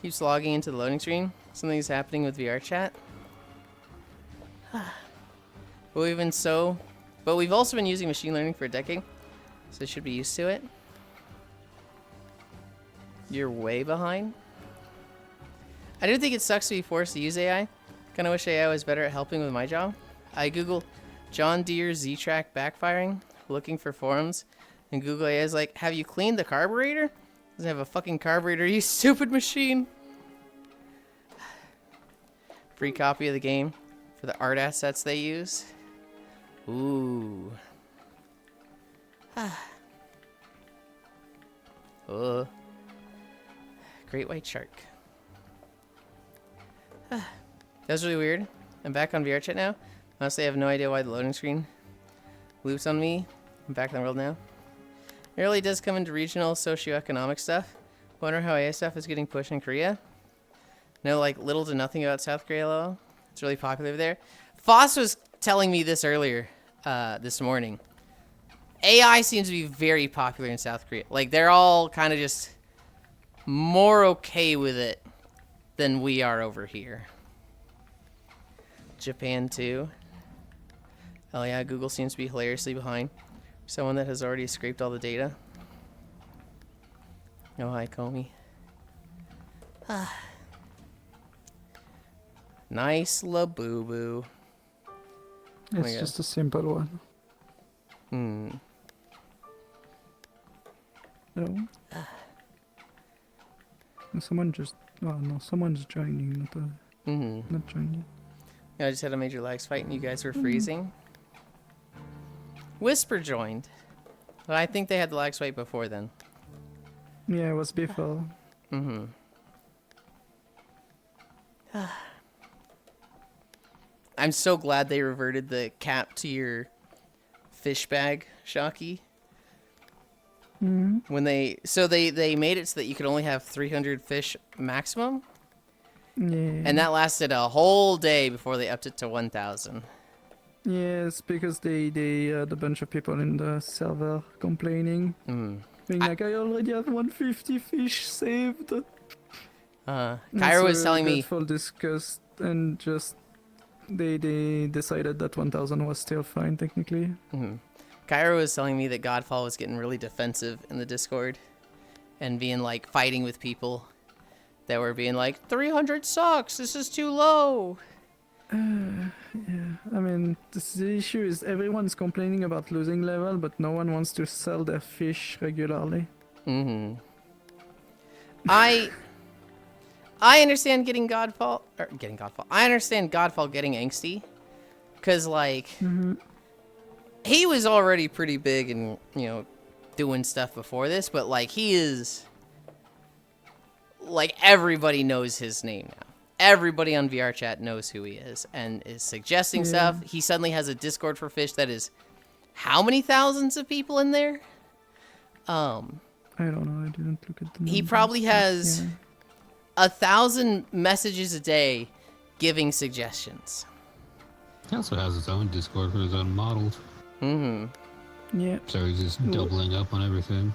Keeps logging into the loading screen. Something's happening with VR chat. But we've also been using machine learning for a decade, so they should be used to it. You're way behind. I do think it sucks to be forced to use AI. Kinda wish AI was better at helping with my job. I Google John Deere Z-Track backfiring, looking for forums, and Google AI is like, have you cleaned the carburetor? Doesn't have a fucking carburetor, you stupid machine. Free copy of the game for the art assets they use. Ooh. Great white shark. That was really weird. I'm back on VR chat now. Honestly, I have no idea why the loading screen loops on me. I'm back in the world now. It really does come into regional socioeconomic stuff. Wonder how AI stuff is getting pushed in Korea. Know like little to nothing about South Korea, lol. It's really popular over there. Foss was telling me this earlier this morning. AI seems to be very popular in South Korea. Like, they're all kind of just more okay with it than we are over here. Japan, too. Oh, yeah, Google seems to be hilariously behind. Someone that has already scraped all the data. Oh, hi, Comey. Nice la-boo-boo. It's just a simple one. No. Someone just... Oh, no, someone's joining, not joining. Yeah, I just had a major lags fight and you guys were freezing. Whisper joined. But I think they had the lags fight before then. Yeah, it was before. I'm so glad they reverted the cap to your fish bag, Shocky. When they made it so that you could only have 300 fish maximum. Yeah. And that lasted a whole day before they upped it to 1,000. Yes, because they had a bunch of people in the server complaining. Being like, I already have 150 fish saved. Kyra was telling me... full disgust and just they decided that 1000 was still fine technically. Cairo was telling me that Godfall was getting really defensive in the Discord and being like fighting with people that were being like 300 sucks, this is too low. Yeah, I mean, the issue is everyone's complaining about losing level, but no one wants to sell their fish regularly. I understand getting Godfall. I understand Godfall getting angsty, cause like he was already pretty big and doing stuff before this, but like he is like everybody knows his name now. Everybody on VR chat knows who he is and is suggesting stuff. He suddenly has a Discord for fish that is how many thousands of people in there? I don't know. I didn't look at the He numbers, probably but has 1,000 messages a day giving suggestions. He also has his own Discord for his own models. Yeah. So he's just doubling up on everything.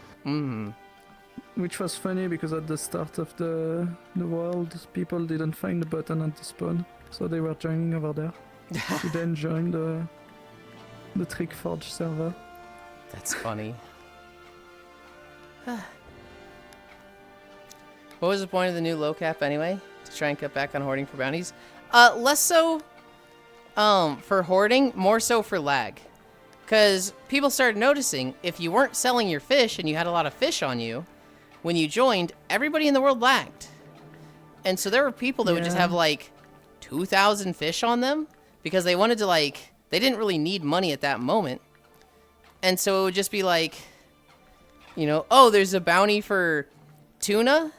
Which was funny because at the start of the world, people didn't find the button at the spawn, so they were joining over there. To then join the Trick Forge server. That's funny. What was the point of the new low cap anyway? To try and cut back on hoarding for bounties? Less so for hoarding, more so for lag. Because people started noticing if you weren't selling your fish and you had a lot of fish on you, when you joined, everybody in the world lagged. And so there were people that would just have like 2,000 fish on them because they wanted to they didn't really need money at that moment. And so it would just be like, oh, there's a bounty for tuna.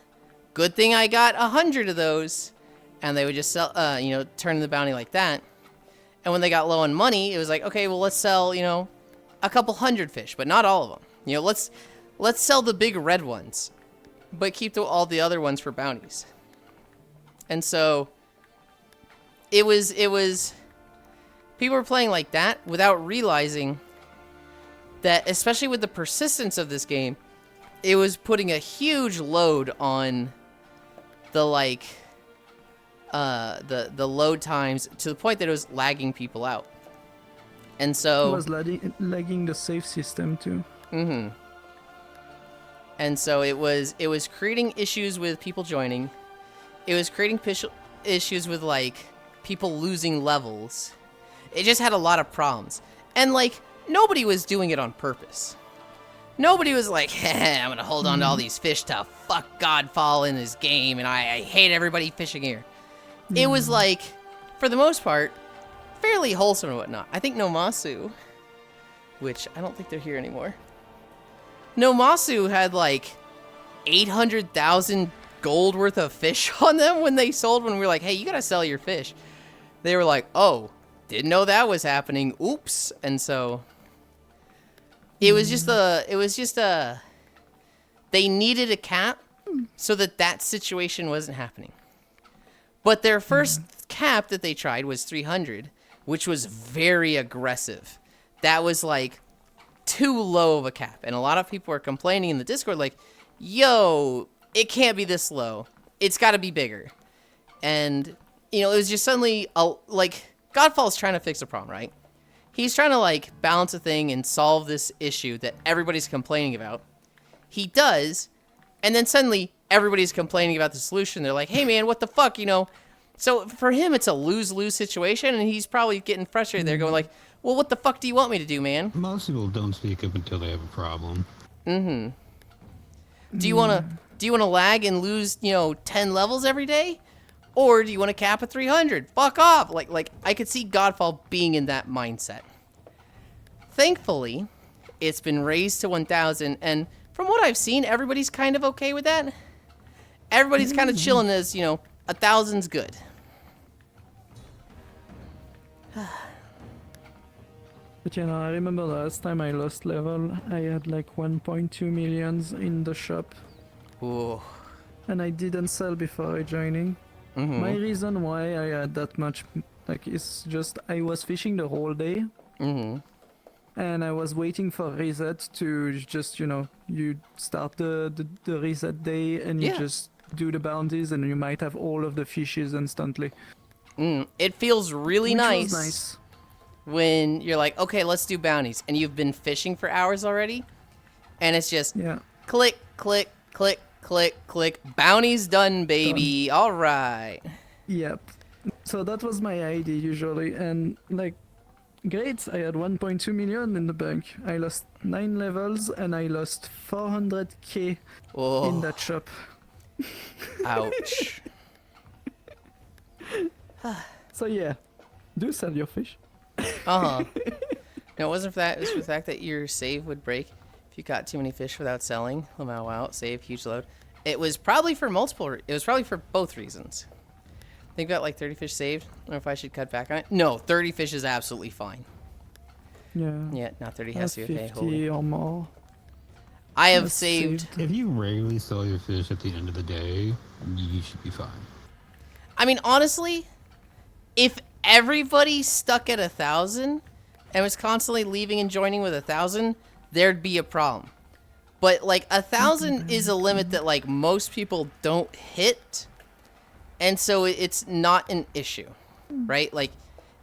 Good thing I got 100 of those. And they would just sell, turn the bounty like that. And when they got low on money, it was like, okay, well, let's sell, a couple hundred fish, but not all of them. Let's sell the big red ones, but keep all the other ones for bounties. And so it was people were playing like that without realizing that, especially with the persistence of this game, it was putting a huge load on the the load times to the point that it was lagging people out. And so it was lagging the save system too. And so it was creating issues with people joining. It was creating issues with people losing levels. It just had a lot of problems. And nobody was doing it on purpose. Nobody was like, I'm gonna hold on to all these fish to fuck Godfall in this game, and I hate everybody fishing here. It was for the most part, fairly wholesome and whatnot. I think Nomasu, which I don't think they're here anymore. Nomasu had 800,000 gold worth of fish on them when they sold. When we were like, hey, you gotta sell your fish. They were like, oh, didn't know that was happening. Oops. And so it was just they needed a cap so that situation wasn't happening. But their first cap that they tried was 300, which was very aggressive. That was too low of a cap. And a lot of people were complaining in the Discord yo, it can't be this low. It's got to be bigger. And, it was just suddenly, Godfall's trying to fix a problem, right? He's trying to, balance a thing and solve this issue that everybody's complaining about. He does, and then suddenly everybody's complaining about the solution. They're like, hey, man, what the fuck, So for him, it's a lose-lose situation, and he's probably getting frustrated. They're going well, what the fuck do you want me to do, man? Most people don't speak up until they have a problem. Do you wanna lag and lose 10 levels every day, or do you want to cap at 300? Fuck off! I could see Godfall being in that mindset. Thankfully, it's been raised to 1,000, and from what I've seen, everybody's kind of okay with that. Everybody's kind of chilling as 1,000's good. But I remember last time I lost level, I had 1.2 millions in the shop. Ooh. And I didn't sell before joining. My reason why I had that much, is just I was fishing the whole day. And I was waiting for reset to just, you start the reset day and you just do the bounties and you might have all of the fishes instantly. It feels really Which nice, was nice when you're like, okay, let's do bounties, and you've been fishing for hours already, and it's just click, click, click, click, click. Bounties done, baby. All right. Yep. So that was my idea usually, and like, great, I had 1.2 million in the bank. I lost 9 levels, and I lost 400k in that shop. Ouch. So yeah, do sell your fish. No, it wasn't for that. It was for the fact that your save would break if you caught too many fish without selling. Lamau out, save, huge load. It was probably for it was probably for both reasons. I think got like 30 fish saved. I don't know if I should cut back on it. No, 30 fish is absolutely fine. Yeah. Yeah, not 30 has to be okay. 50 Holy. or more. I have saved. If you regularly sell your fish at the end of the day, you should be fine. I mean, honestly, if everybody stuck at 1,000 and was constantly leaving and joining with 1,000, there'd be a problem. But like 1,000 is a limit that like most people don't hit, and so it's not an issue, right? Like,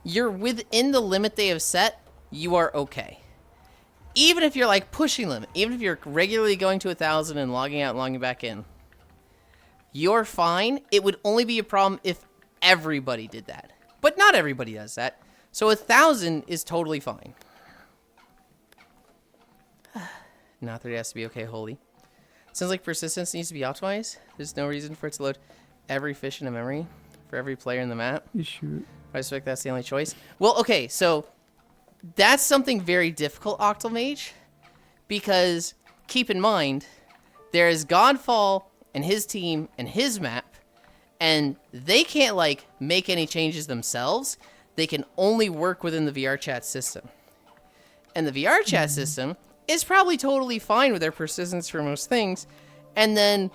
you're within the limit they have set, you are okay. Even if you're like pushing limit, even if you're regularly going to 1,000 and logging out and logging back in, you're fine. It would only be a problem if everybody did that. But not everybody does that. So 1,000 is totally fine. Not that it has to be okay, holy. Sounds like persistence needs to be optimized. There's no reason for it to load every fish in a memory for every player in the map. You should. I expect that's the only choice. Well, okay, so that's something very difficult, Octomage, because keep in mind, there is Godfall and his team and his map, and they can't like make any changes themselves. They can only work within the VR chat system. And the VR chat system is probably totally fine with their persistence for most things. And then,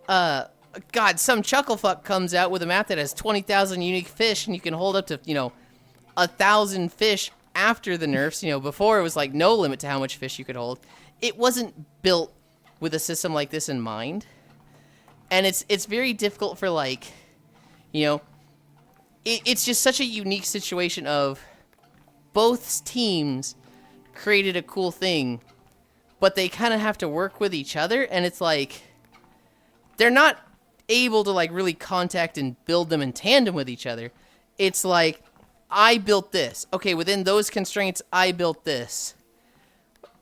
God, some chucklefuck comes out with a map that has 20,000 unique fish, and you can hold up to, 1,000 fish after the nerfs. Before it was like no limit to how much fish you could hold. It wasn't built with a system like this in mind. And it's very difficult for like, it's just such a unique situation of both teams created a cool thing, but they kind of have to work with each other, and it's like they're not able to like really contact and build them in tandem with each other. It's like, I built this. Okay, within those constraints, I built this.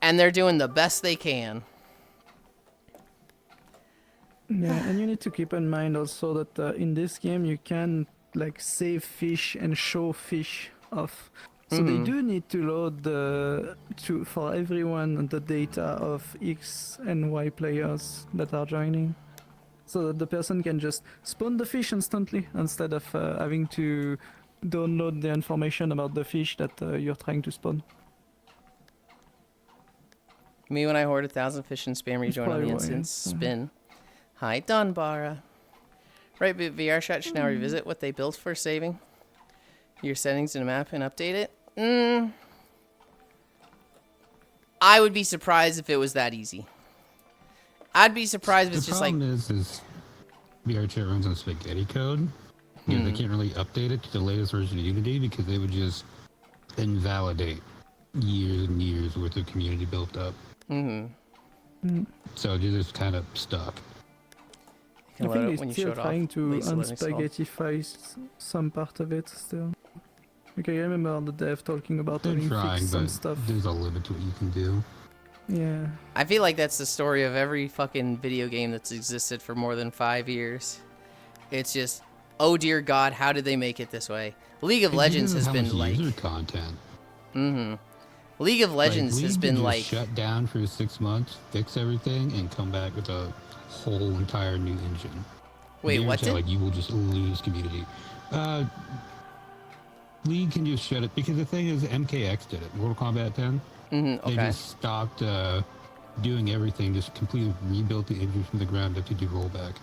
And they're doing the best they can. Yeah, and you need to keep in mind also that in this game you can like save fish and show fish off. So they do need to load for everyone the data of X and Y players that are joining, so that the person can just spawn the fish instantly instead of having to download the information about the fish that you're trying to spawn. Me when I hoard 1,000 fish and spam rejoin on the instance spin. Hi, Dunbara. Right, but VR chat should now revisit what they built for saving your settings in a map and update it. I would be surprised if it was that easy. I'd be surprised if it's just like... The problem is VR chat runs on spaghetti code. They can't really update it to the latest version of Unity because they would just invalidate years and years worth of community built up. So you're just kind of stuck. I think they're still trying to unspaghettify some part of it still. Okay, I remember the dev talking about having fixed some stuff. There's a limit to what you can do. Yeah. I feel like that's the story of every fucking video game that's existed for more than 5 years. It's just, oh dear God, how did they make it this way? League of Legends has been like... user content. League of Legends has been like... shut down for 6 months, fix everything, and come back with a whole entire new engine. Wait, what did... Like, you will just lose community. League can just shut it, because the thing is, MKX did it. Mortal Kombat 10. okay. They just stopped doing everything, just completely rebuilt the engine from the ground up to do rollback.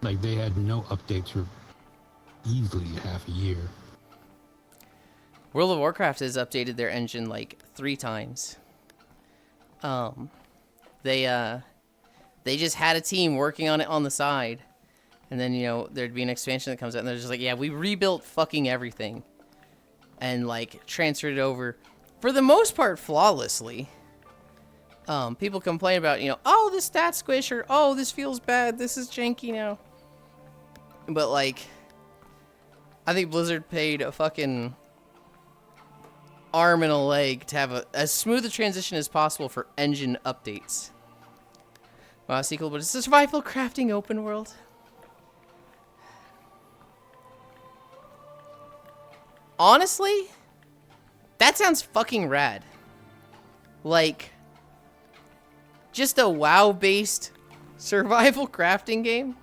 Like, they had no updates for easily half a year. World of Warcraft has updated their engine like 3 times. They just had a team working on it on the side, And then, you know, there'd be an expansion that comes out, and they're just like, yeah, we rebuilt fucking everything. And, like, transferred it over, for the most part, flawlessly. People complain about, you know, oh, this stat squish, or, oh, this feels bad, this is janky now. But, like, I think Blizzard paid a fucking arm and a leg to have as smooth a transition as possible for engine updates. Wow, sequel, but it's a survival crafting open world. Honestly, that sounds fucking rad. Like, just a WoW-based survival crafting game.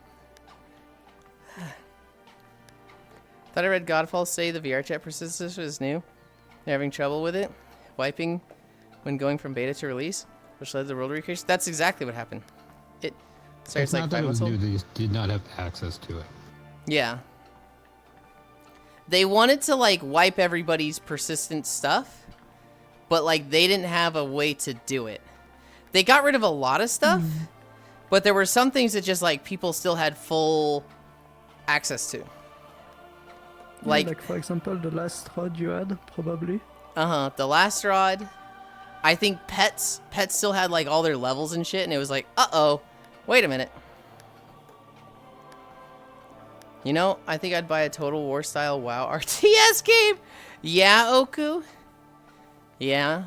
Thought I read Godfall say the VR chat persistence was new. They're having trouble with it, wiping when going from beta to release, which led to the world recreation. That's exactly what happened. It starts like 5 months old. They just did not have access to it. Yeah. They wanted to, like, wipe everybody's persistent stuff, but, like, they didn't have a way to do it. They got rid of a lot of stuff, but there were some things that just, like, people still had full access to. Like, for example, the last rod you had, probably. Uh-huh. The last rod. I think pets still had, like, all their levels and shit, and it was like, uh-oh, wait a minute. You know, I think I'd buy a Total War style WoW RTS game. Yeah, Oku? Yeah.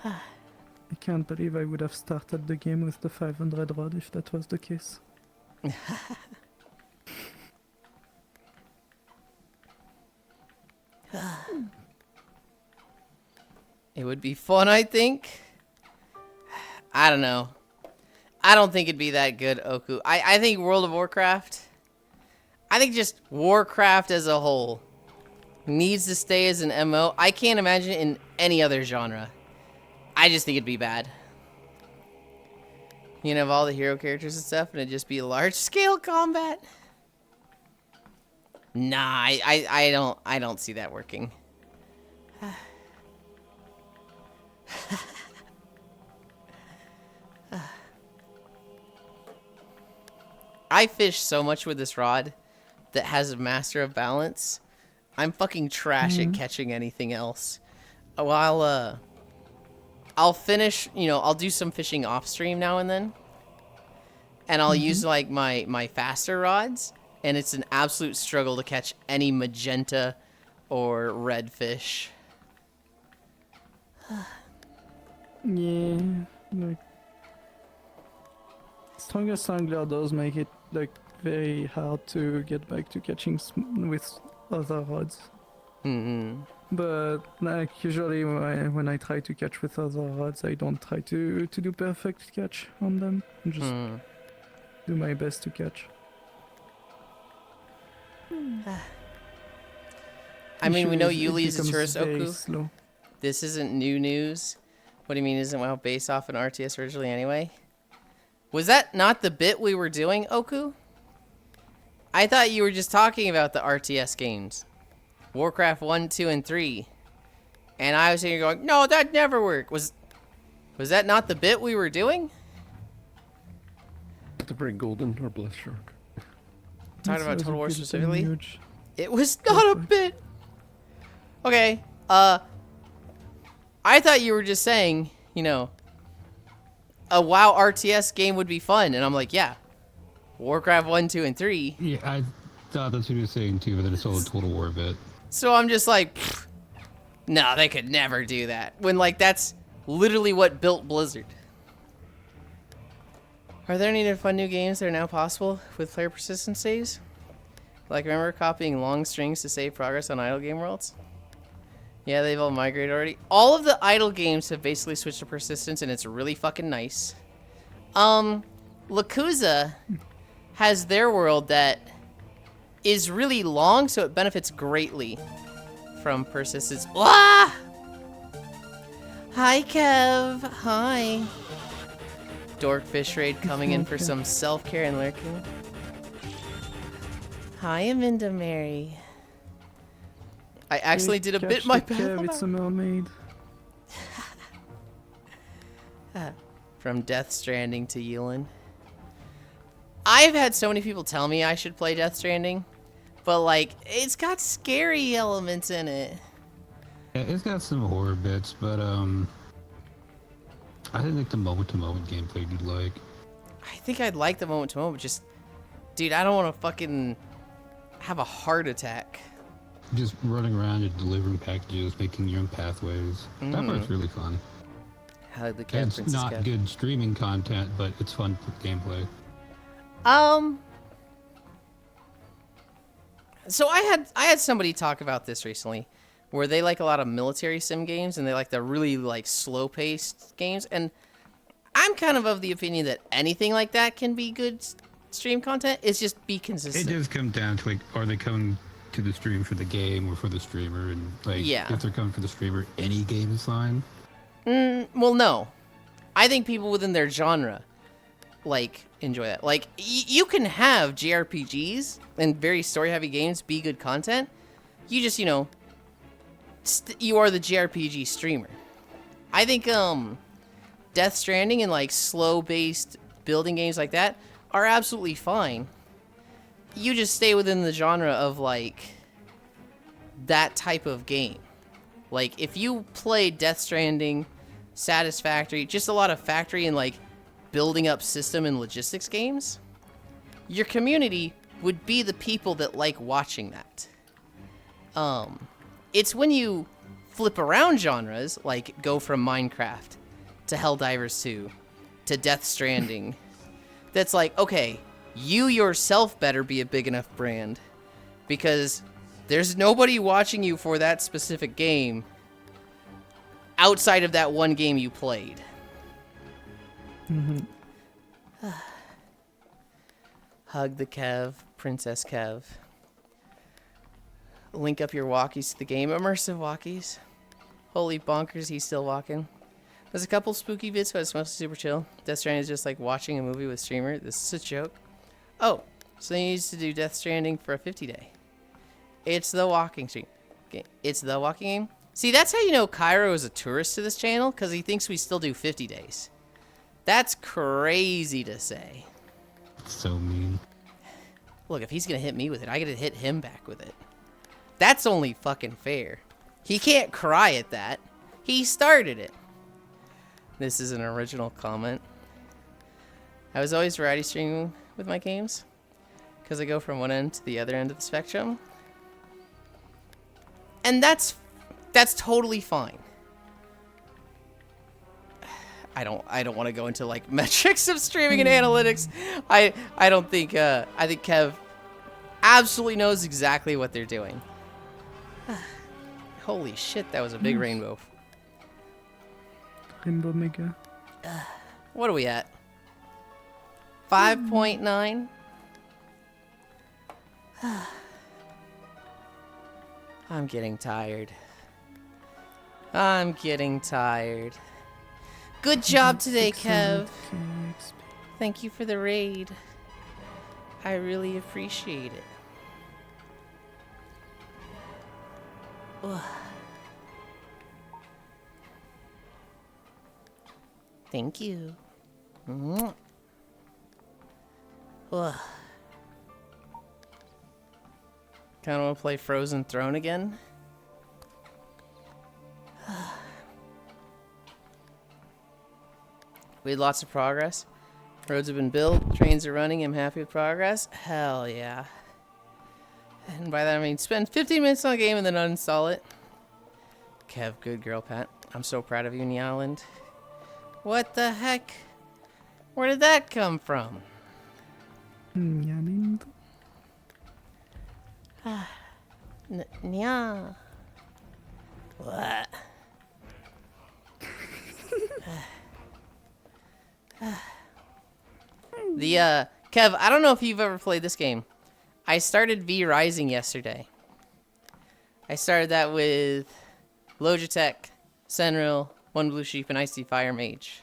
I can't believe I would have started the game with the 500 rod if that was the case. It would be fun, I think. I don't know. I don't think it'd be that good, Oku. I think World of Warcraft, I think just Warcraft as a whole needs to stay as an MMO. I can't imagine it in any other genre. I just think it'd be bad. You know, have all the hero characters and stuff, and it'd just be large-scale combat. Nah, I don't see that working. I fish so much with this rod that has a Master of Balance. I'm fucking trash at catching anything else. While I'll finish, you know, I'll do some fishing off stream now and then. And I'll use like my faster rods, and it's an absolute struggle to catch any magenta or red fish. Yeah, like strongest angler does make it like very hard to get back to catching with other rods. But like usually when I try to catch with other rods, I don't try to do perfect catch on them. I just do my best to catch. I mean, we know Yuli's a tourist, Oku. Slow. This isn't new news. What do you mean isn't WoW based off an RTS originally anyway? Was that not the bit we were doing, Oku? I thought you were just talking about the RTS games. Warcraft 1, 2, and 3. And I was here going, no, that never worked. Was that not the bit we were doing? To bring Golden or Bless Shark. Talking about Total War specifically? Huge. It was not a bit. Okay, I thought you were just saying, you know, a WoW RTS game would be fun. And I'm like, yeah. Warcraft 1, 2, and 3. Yeah, I thought that's what you were saying too, but then it's all a Total War bit. So I'm just like, no, they could never do that. When, like, that's literally what built Blizzard. Are there any fun new games that are now possible with player persistence saves? Like, remember copying long strings to save progress on idle game worlds? Yeah, they've all migrated already. All of the idle games have basically switched to persistence, and it's really fucking nice. Yakuza has their world that is really long, so it benefits greatly from persistence. Ah! Hi, Kev. Hi. Dorkfish Raid coming in for some self-care and lurking. Hi, Aminda Mary. I actually did a bit my bad. It's a mermaid. From Death Stranding to Yulind. I've had so many people tell me I should play Death Stranding, but like it's got scary elements in it. Yeah, it's got some horror bits, but I think the moment-to-moment gameplay you'd like. I think I'd like the moment to moment. Just, dude, I don't want to fucking have a heart attack. Just running around and delivering packages, making your own pathways. That part's really fun. How the cat It's Princess not Cat. good streaming content, but it's fun for gameplay. So I had somebody talk about this recently, where they like a lot of military sim games and they like the really like slow paced games, and I'm kind of the opinion that anything like that can be good stream content. It's just be consistent. It does come down to like, are they coming to the stream for the game or for the streamer? And like, Yeah. if they're coming for the streamer, any game is fine. Well, no. I think people within their genre like enjoy that. Like you can have JRPGs and very story-heavy games be good content. You just, you know, you are the JRPG streamer. I think Death Stranding and like slow-based building games like that are absolutely fine. You just stay within the genre of like that type of game. Like if you play Death Stranding, Satisfactory, just a lot of factory and like building up system and logistics games, your community would be the people that like watching that. It's when you flip around genres, like go from Minecraft to Helldivers 2 to Death Stranding, that's like, okay, you yourself better be a big enough brand because there's nobody watching you for that specific game outside of that one game you played. Hug the Kev, Princess Kev. Link up your walkies to the game. Immersive walkies. Holy bonkers, he's still walking. There's a couple spooky bits, but it's mostly super chill. Death Stranding is just like watching a movie with streamer. This is a joke. Oh, so he needs to do Death Stranding for a 50-day. It's the walking stream. Okay, it's the walking game. See, that's how you know Cairo is a tourist to this channel, because he thinks we still do 50 days. That's crazy to say. So mean. Look, if he's going to hit me with it, I got to hit him back with it. That's only fucking fair. He can't cry at that. He started it. This is an original comment. I was always variety streaming with my games because I go from one end to the other end of the spectrum. And that's totally fine. I don't want to go into like metrics of streaming and analytics. I don't think I think Kev absolutely knows exactly what they're doing. Holy shit, that was a big rainbow. Rainbow Mega. What are we at? 5.9? I'm getting tired. I'm getting tired. Good job today, Kev. Thank you for the raid. I really appreciate it. Ugh. Thank you. Ugh. Kind of want to play Frozen Throne again. We had lots of progress. Roads have been built. Trains are running. I'm happy with progress. Hell yeah. And by that I mean spend 15 minutes on a game and then uninstall it. Kev, good girl, Pat. I'm so proud of you, Yulind. What the heck? Where did that come from? Yulind. Nya. What? Kev, I don't know if you've ever played this game. I started V Rising yesterday. I started that with Logitech, Senril, One Blue Sheep, and Icy Fire Mage.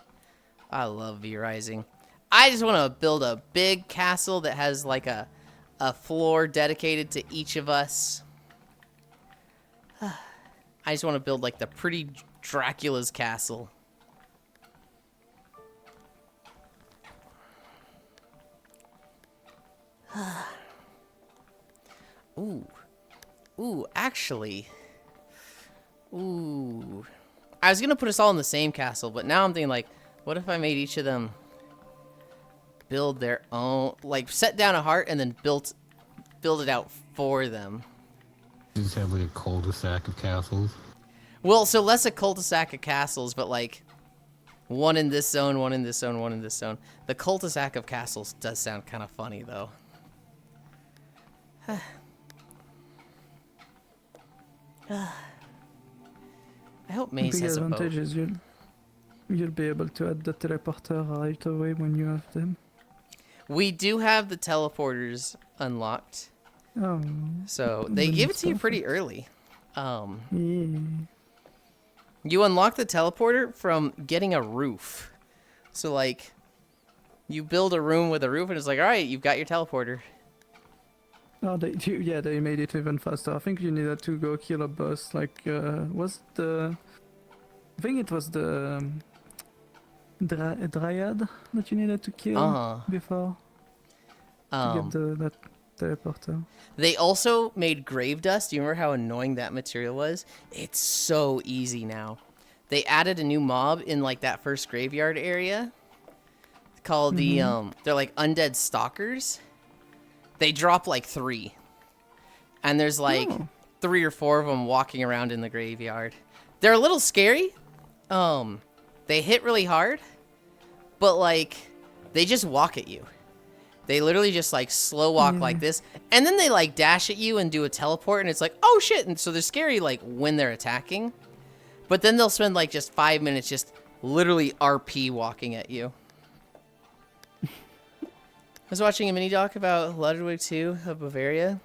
I love V Rising. I just want to build a big castle that has like a floor dedicated to each of us. I just want to build like the pretty Dracula's castle. Ooh. Ooh, actually. Ooh. I was gonna put us all in the same castle, but now I'm thinking, like, what if I made each of them build their own, like, set down a heart and then build it out for them? You just have like a cul-de-sac of castles. Well, so less a cul-de-sac of castles, but like one in this zone, one in this zone, one in this zone. The cul-de-sac of castles does sound kind of funny, though. I hope Maze The has a boat. advantage is you'll be able to add the teleporter right away when you have them. We do have the teleporters unlocked, Oh. so they then give it it's to you pretty perfect. early. Yeah. You unlock the teleporter from getting a roof. So, like, you build a room with a roof, and it's like, all right, you've got your teleporter. Oh, they made it even faster. I think you needed to go kill a boss. Like, I think it was the dryad that you needed to kill before to get that teleporter. They also made grave dust. Do you remember how annoying that material was? It's so easy now. They added a new mob in, like, that first graveyard area called they're like undead stalkers. They drop like 3. And there's like 3 or 4 of them walking around in the graveyard. They're a little scary. They hit really hard, but like they just walk at you. They literally just like slow walk like this, and then they like dash at you and do a teleport, and it's like, oh shit. And so they're scary like when they're attacking, but then they'll spend like just 5 minutes just literally RP walking at you. I was watching a mini doc about Ludwig II of Bavaria,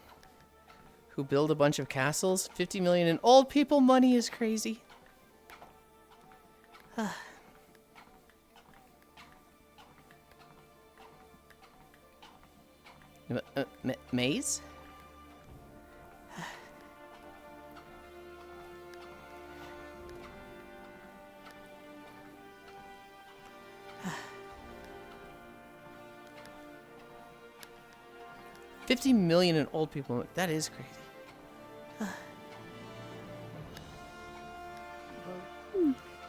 who build a bunch of castles. 50 million in old people money is crazy. Maze? $50 million in old people. That is crazy.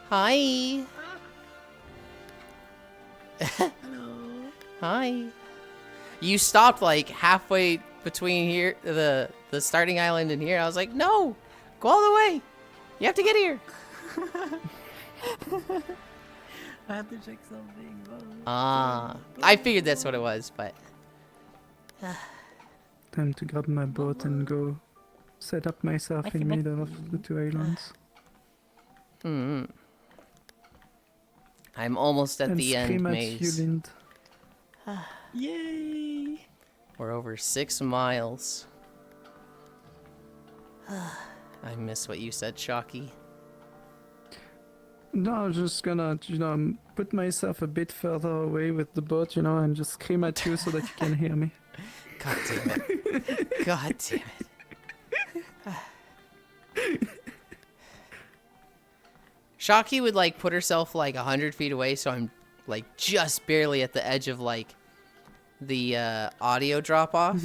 Hi. Hello. Hi. You stopped like halfway between here, the starting island and here. I was like, no, go all the way. You have to get here. I have to check something. I figured that's what it was, but. Time to grab my boat and go set up myself in the middle of the 2 islands. I'm almost at and the end, scream at Maze. Yulind. Yay! We're over 6 miles. I miss what you said, Shocky. No, I was just gonna, put myself a bit further away with the boat, and just scream at you so that you can hear me. God damn it. God damn it. Shocky would like put herself like 100 feet away, so I'm like just barely at the edge of like the audio drop off.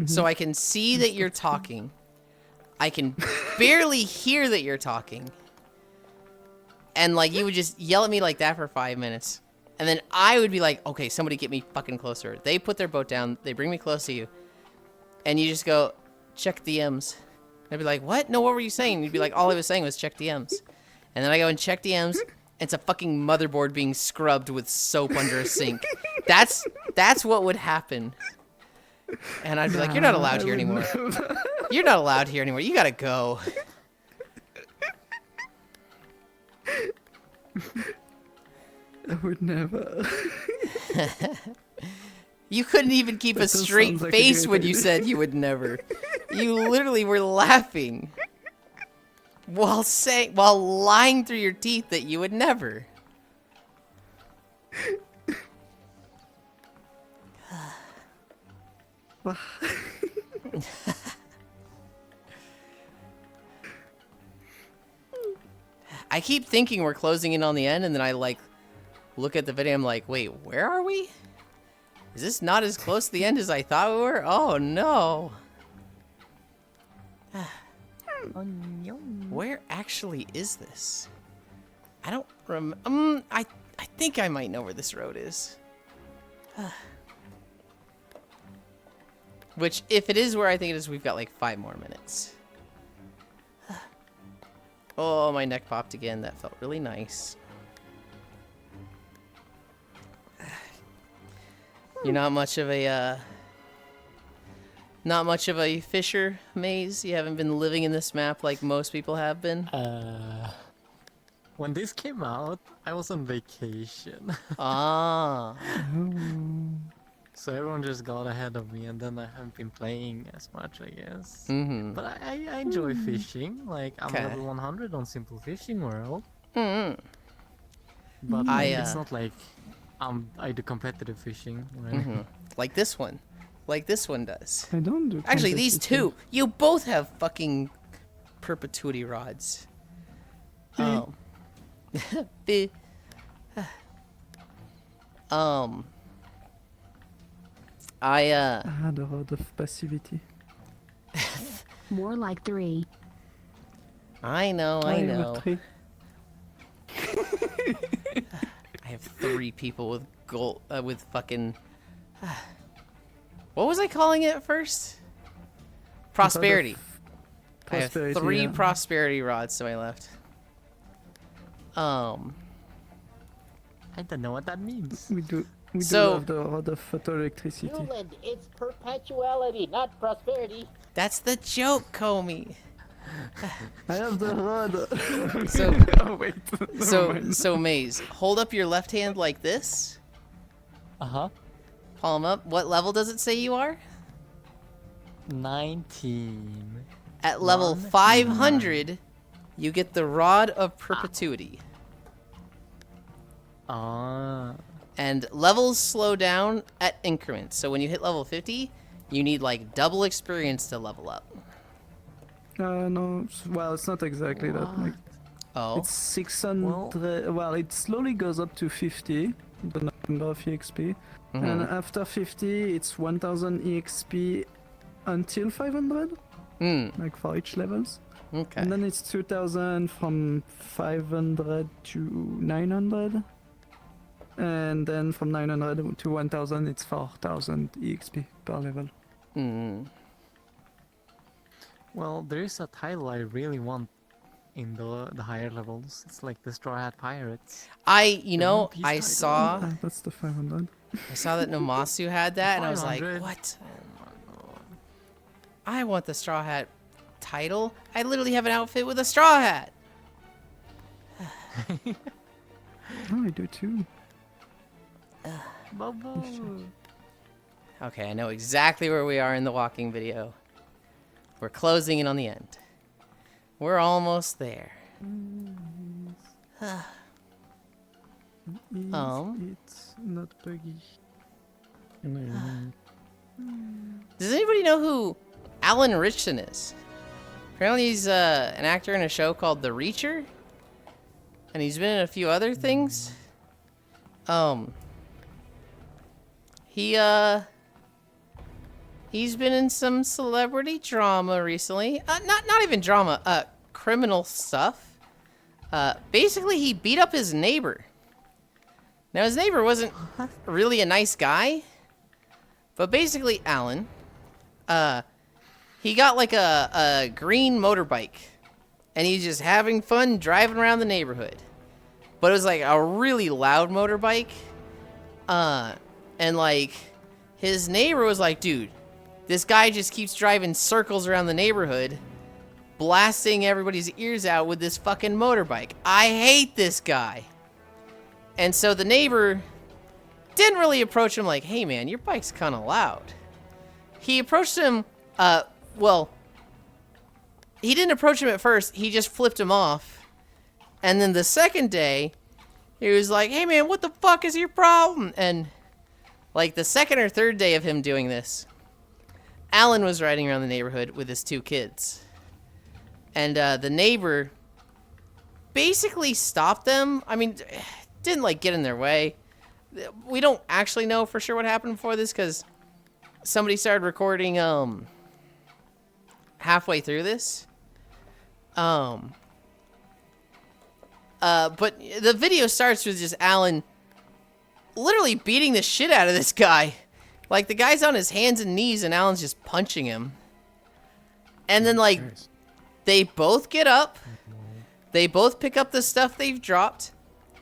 So I can see that you're talking. I can barely hear that you're talking. And like you would just yell at me like that for 5 minutes. And then I would be like, okay, somebody get me fucking closer. They put their boat down. They bring me close to you. And you just go, check DMs. And I'd be like, what? No, what were you saying? You'd be like, all I was saying was check DMs. And then I go and check DMs. And it's a fucking motherboard being scrubbed with soap under a sink. That's what would happen. And I'd be like, you're not allowed here anymore. You're not allowed here anymore. You gotta go. I would never. You couldn't even keep a straight like face a when great you idea. said you would never. You literally were laughing while lying through your teeth that you would never. I keep thinking we're closing in on the end, and then I like look at the video. I'm like, wait, where are we? Is this not as close to the end as I thought we were? Oh no. Oh, no. Where actually is this? I don't remember. I think I might know where this road is. Which, if it is where I think it is, we've got like 5 more minutes. Oh, my neck popped again. That felt really nice. You're not much of a fisher, Maze. You haven't been living in this map like most people have been. When this came out, I was on vacation. Ah. So everyone just got ahead of me, and then I haven't been playing as much, I guess. Mm-hmm. But I enjoy fishing. Like, I'm Okay. level 100 on Simple Fishing World. Mm-hmm. But like, it's not like I do competitive fishing. Right? Mm-hmm. Like this one. Like this one does. I don't do. Actually, these competitive. two. You both have fucking perpetuity rods. Oh. Bi- I had a rod of passivity. More like 3. I know. I have 3. I have 3 people with gold, with fucking. What was I calling it first? Prosperity. I have 3 yeah. prosperity rods to my left. I don't know what that means. We do So- have the rod of photoelectricity. Yulind, it's perpetuality, not prosperity. That's the joke, Comey. I have the rod. So, Oh wait. Never so, mind. so Maze, hold up your left hand like this. Uh-huh. Palm up. What level does it say you are? 19. At level 500, you get the Rod of Perpetuity. Ah. And levels slow down at increments. So when you hit level 50, you need like double experience to level up. No. Well, it's not exactly that. Like, Oh. it's 600. Well, it slowly goes up to 50. The number of EXP. Mm-hmm. And after 50, it's 1000 EXP until 500. Like for each levels. Okay. And then it's 2000 from 500 to 900. And then from 900 to 1000, it's 4000 EXP per level. Well, there is a title I really want in the higher levels. It's like the Straw Hat Pirates. I One Piece I title. saw That's the 500. that Nomasu had that, and I was like, 500. what? I want the Straw Hat title. I literally have an outfit with a straw hat. Oh, I do too. Bubble. Okay, I know exactly where we are in the walking video. We're closing in on the end. We're almost there. It's not buggy. Does anybody know who Alan Richson is? Apparently he's an actor in a show called The Reacher. And he's been in a few other things. He's been in some celebrity drama recently. Not even drama, criminal stuff. Basically he beat up his neighbor. Now his neighbor wasn't really a nice guy. But basically Alan, he got like a green motorbike. And he's just having fun driving around the neighborhood. But it was like a really loud motorbike. And like, his neighbor was like, dude, this guy just keeps driving circles around the neighborhood, blasting everybody's ears out with this fucking motorbike. I hate this guy. And so the neighbor didn't really approach him like, hey man, your bike's kind of loud. He approached him, well, he didn't approach him at first. He just flipped him off. And then the second day, he was like, hey man, what the fuck is your problem? And like the second or third day of him doing this, Alan was riding around the neighborhood with his 2 kids. And the neighbor basically stopped them. I mean, didn't like get in their way. we don't actually know for sure what happened before this because somebody started recording halfway through this. But the video starts with just Alan literally beating the shit out of this guy. Like, the guy's on his hands and knees and Alan's just punching him. And then, like, they both get up. They both pick up the stuff they've dropped.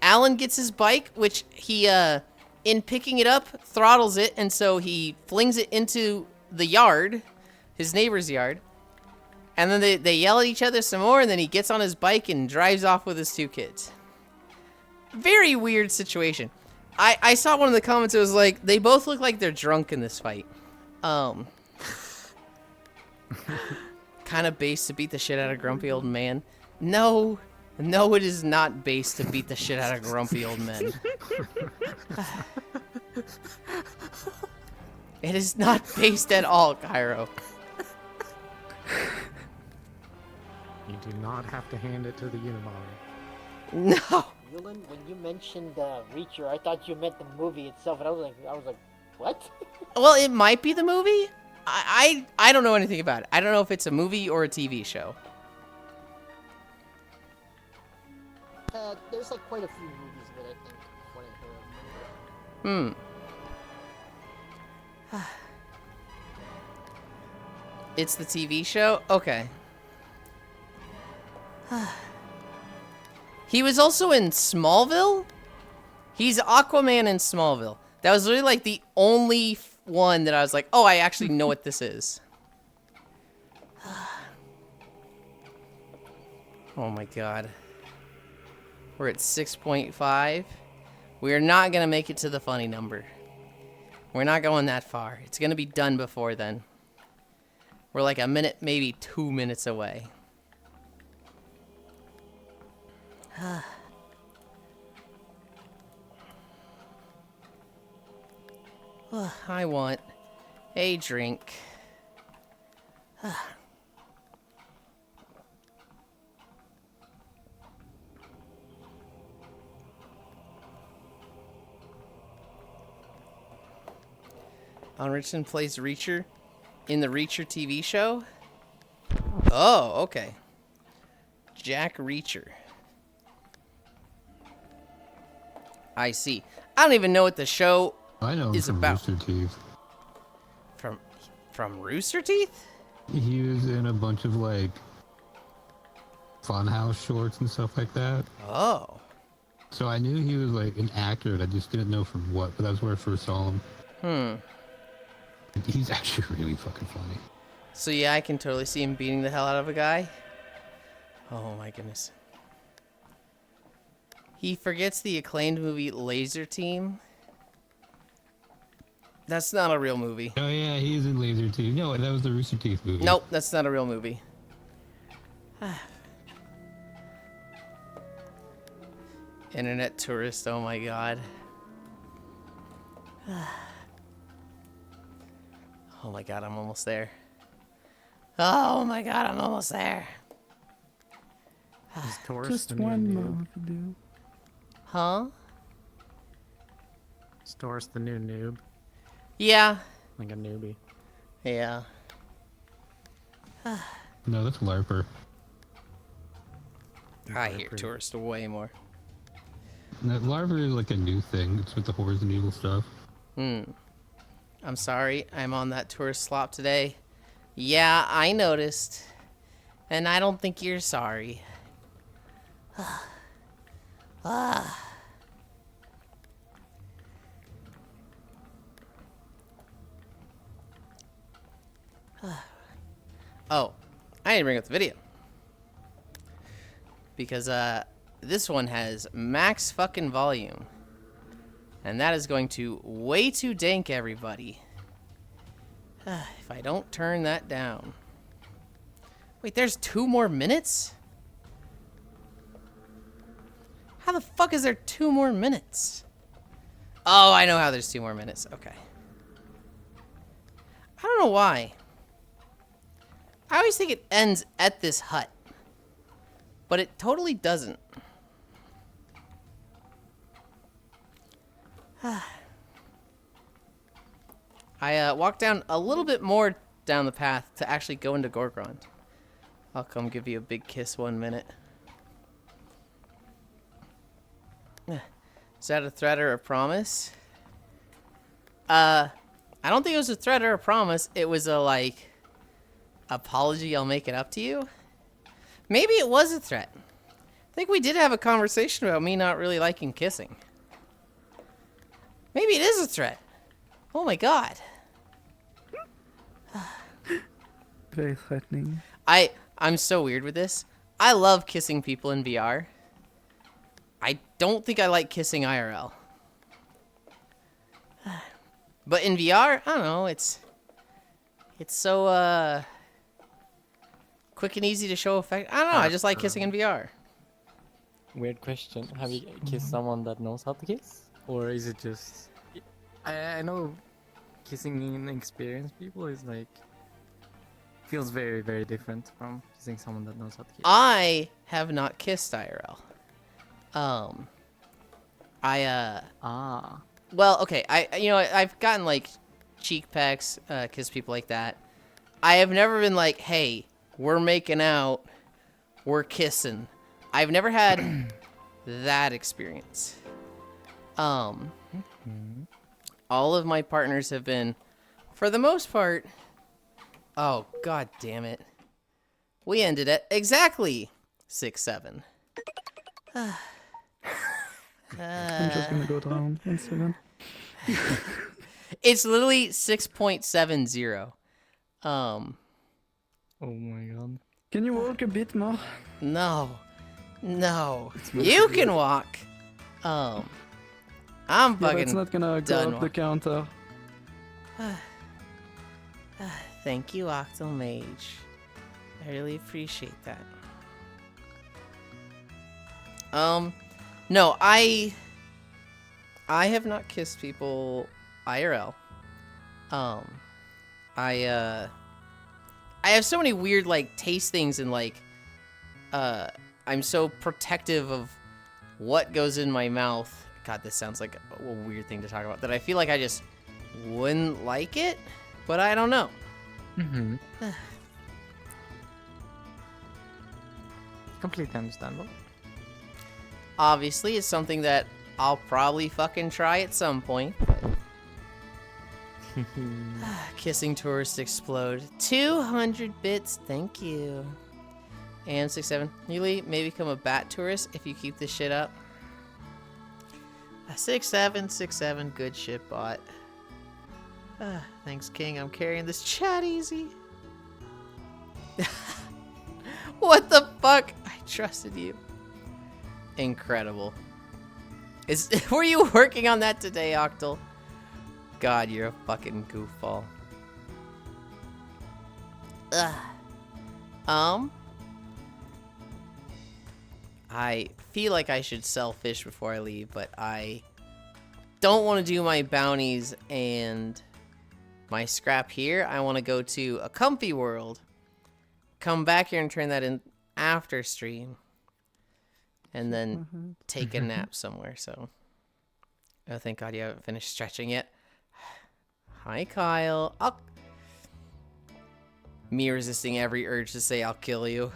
Alan gets his bike, which he, in picking it up, throttles it. And so he flings it into the yard, his neighbor's yard. And then they yell at each other some more. And then he gets on his bike and drives off with his 2 kids. Very weird situation. I saw one of the comments. It was like, they both look like they're drunk in this fight. Kind of based to beat the shit out of grumpy old man. No, it is not based to beat the shit out of grumpy old men. It is not based at all, Cairo. You do not have to hand it to the Unimog. No. Yulind, when you mentioned Reacher, I thought you meant the movie itself, and I was like, what? Well, it might be the movie. I don't know anything about it. I don't know if it's a movie or a TV show. There's like quite a few movies of it, I think, what I heard. It's the TV show? Okay. He was also in Smallville? He's Aquaman in Smallville. That was really like the only one that I was like, oh, I actually know what this is. Oh my god. We're at 6.5. We are not going to make it to the funny number. We're not going that far. It's going to be done before then. We're like a minute, maybe 2 minutes away. I want a drink. Richardson plays Reacher in the Reacher TV show? Oh, okay. Jack Reacher. I see. I don't even know what the show I know him is from about. Rooster Teeth. From Rooster Teeth? He was in a bunch of like Funhouse shorts and stuff like that. Oh. So I knew he was like an actor, and I just didn't know from what. But that's where I first saw him. He's actually really fucking funny. So yeah, I can totally see him beating the hell out of a guy. Oh my goodness. He forgets the acclaimed movie Laser Team. That's not a real movie. Oh yeah, he's in Laser Teeth. No, that was the Rooster Teeth movie. Nope, that's not a real movie. Internet tourist, oh my god. Oh my god, I'm almost there. Oh my god, I'm almost there. Is Taurus Just the new one noob? more to do. Huh? Is Taurus the new noob? Yeah. Like a newbie. Yeah. No, that's LARPer. I hear tourist way more. No, LARPer is like a new thing. It's with the horrors and evil stuff. I'm sorry, I'm on that tourist slop today. Yeah, I noticed. And I don't think you're sorry. Oh, I didn't bring up the video. Because this one has max fucking volume. And that is going to way too dank everybody. If I don't turn that down. Wait, there's 2 more minutes? How the fuck is there 2 more minutes? Oh, I know how there's 2 more minutes. Okay. I don't know why. I always think it ends at this hut. But it totally doesn't. I walked down a little bit more down the path to actually go into Gorgrond. I'll come give you a big kiss 1 minute. Is that a threat or a promise? I don't think it was a threat or a promise. It was a, like, apology, I'll make it up to you. Maybe it was a threat. I think we did have a conversation about me not really liking kissing. Maybe it is a threat. Oh my god. Very threatening. I'm so weird with this. I love kissing people in VR. I don't think I like kissing IRL. But in VR, I don't know, it's so quick and easy to show effect. I don't know, I just like kissing in VR. Weird question. Have you kissed someone that knows how to kiss? Or is it just... I know kissing inexperienced people is like... feels very, very different from kissing someone that knows how to kiss. I have not kissed IRL. Well, okay, I've gotten, like, cheek pecks, kiss people like that. I have never been like, hey, we're making out, we're kissing. I've never had that experience. All of my partners have been, for the most part... Oh, god damn it. We ended at exactly 6-7. I'm just gonna go down 1 second. It's literally 6.70. Oh my god. Can you walk a bit more? No. You can walk. I'm Yeah, but fucking it's not gonna go done up the counter. Thank you, Octomage. I really appreciate that. No, I have not kissed people IRL. I have so many weird, like, taste things and, like, I'm so protective of what goes in my mouth. God, this sounds like a weird thing to talk about. That I feel like I just wouldn't like it, but I don't know. Mm-hmm. Completely understandable. Obviously, it's something that I'll probably fucking try at some point. Kissing tourists explode. 200 bits, thank you. And 6-7. Yuli, maybe become a bat tourist if you keep this shit up. 6-7, good shit, bot. Thanks, King. I'm carrying this chat easy. What the fuck? I trusted you. Incredible. Were you working on that today, Octal? God, you're a fucking goofball. I feel like I should sell fish before I leave, but I don't want to do my bounties and my scrap here. I want to go to a comfy world, come back here and turn that in after stream, and then take a nap somewhere. So, oh, thank God you haven't finished stretching yet. Hi, Kyle. Me resisting every urge to say I'll kill you.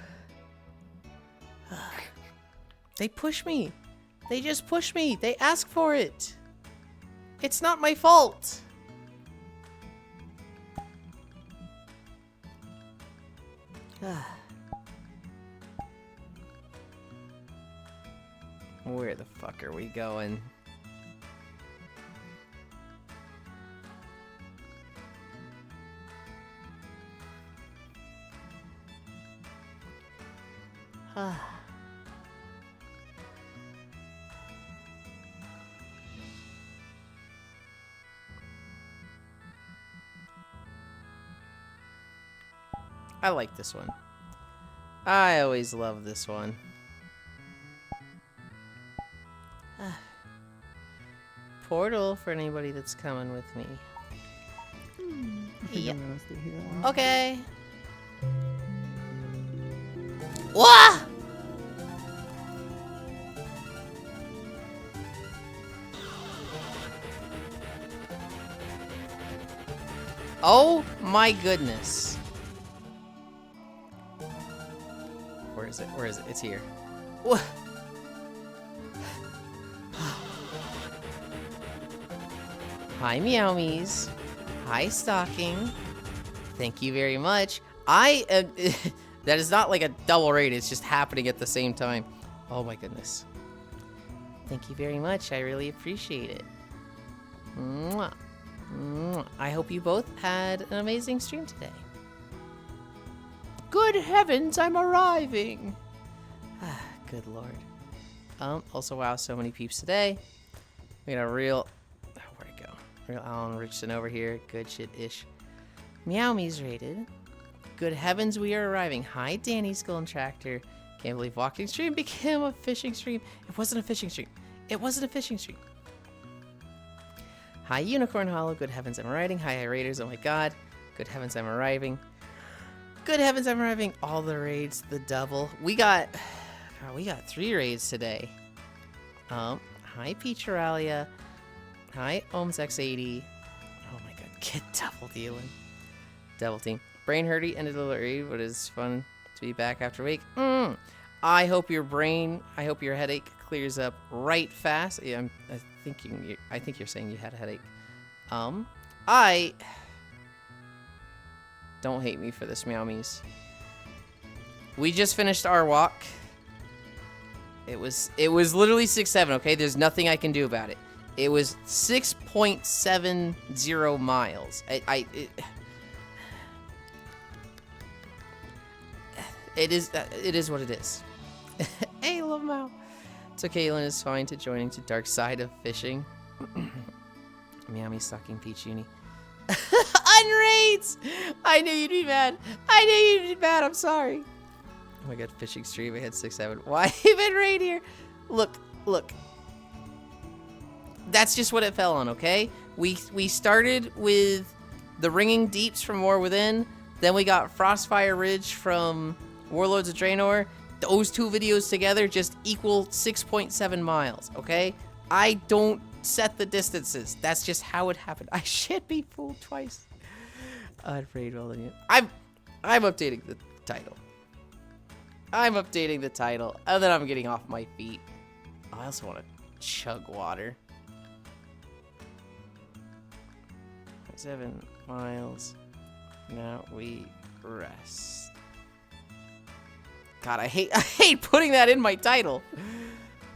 They push me. They just push me. They ask for it. It's not my fault. Where the fuck are we going? I like this one. I always love this one. Portal for anybody that's coming with me. I think I'm gonna stay here. Okay. Wah! Oh my goodness. Where is it? Where is it? It's here. Wha- Hi, Meowmies. Hi, Stocking. Thank you very much. I am... that is not like a double raid. It's just happening at the same time. Oh my goodness. Thank you very much. I really appreciate it. Mwah. Mwah. I hope you both had an amazing stream today. Good heavens, I'm arriving. Good lord. Also, wow, so many peeps today. We got a real... where'd it go? Real Alan Richardson over here. Good shit-ish. Meowmies rated. Good heavens, we are arriving. Hi, Danny Skull and Tractor. Can't believe walking stream became a fishing stream. It wasn't a fishing stream. It wasn't a fishing stream. Hi, Unicorn Hollow. Good heavens, I'm arriving. Hi, Raiders. Oh my god. Good heavens, I'm arriving. Good heavens, I'm arriving. All the raids, the double. We got 3 raids today. Hi, Peacheralia. Hi, OhmsX80. Oh my god, get double dealing. Double team. Brain hurty ended the raid, but it's fun to be back after a week. I hope your headache clears up right fast. Yeah, I think you're saying you had a headache. Don't hate me for this, Meowmies. We just finished our walk. It was literally 6-7, okay? There's nothing I can do about it. It was 6.70 miles. It is what it is. Hey, Lamau. It's okay, Yulind is fine to joining to dark side of fishing. Meowmy sucking Peach Uni. Unraids! I knew you'd be mad. I knew you'd be mad. I'm sorry. Oh my god, fishing stream. I had 6-7. Why even raid here? Look. That's just what it fell on, okay? We started with the Ringing Deeps from War Within. Then we got Frostfire Ridge from Warlords of Draenor. Those 2 videos together just equal 6.7 miles, okay? I don't set the distances. That's just how it happened. I should be fooled twice. I'm updating the title. I'm updating the title, and then I'm getting off my feet. I also want to chug water. 7 miles. Now we rest. God, I hate putting that in my title.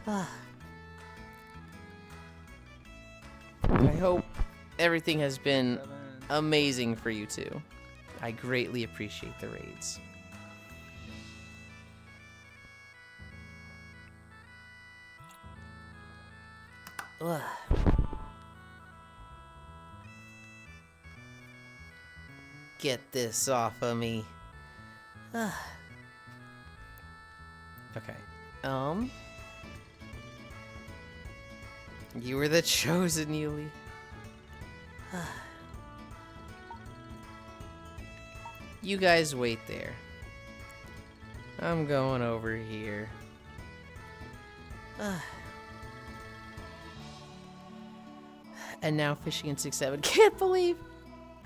I hope everything has been amazing for you two. I greatly appreciate the raids. Ugh. Get this off of me. Ugh. Okay. You were the chosen, Yuli. You guys wait there. I'm going over here. And now fishing in 6-7. Can't believe.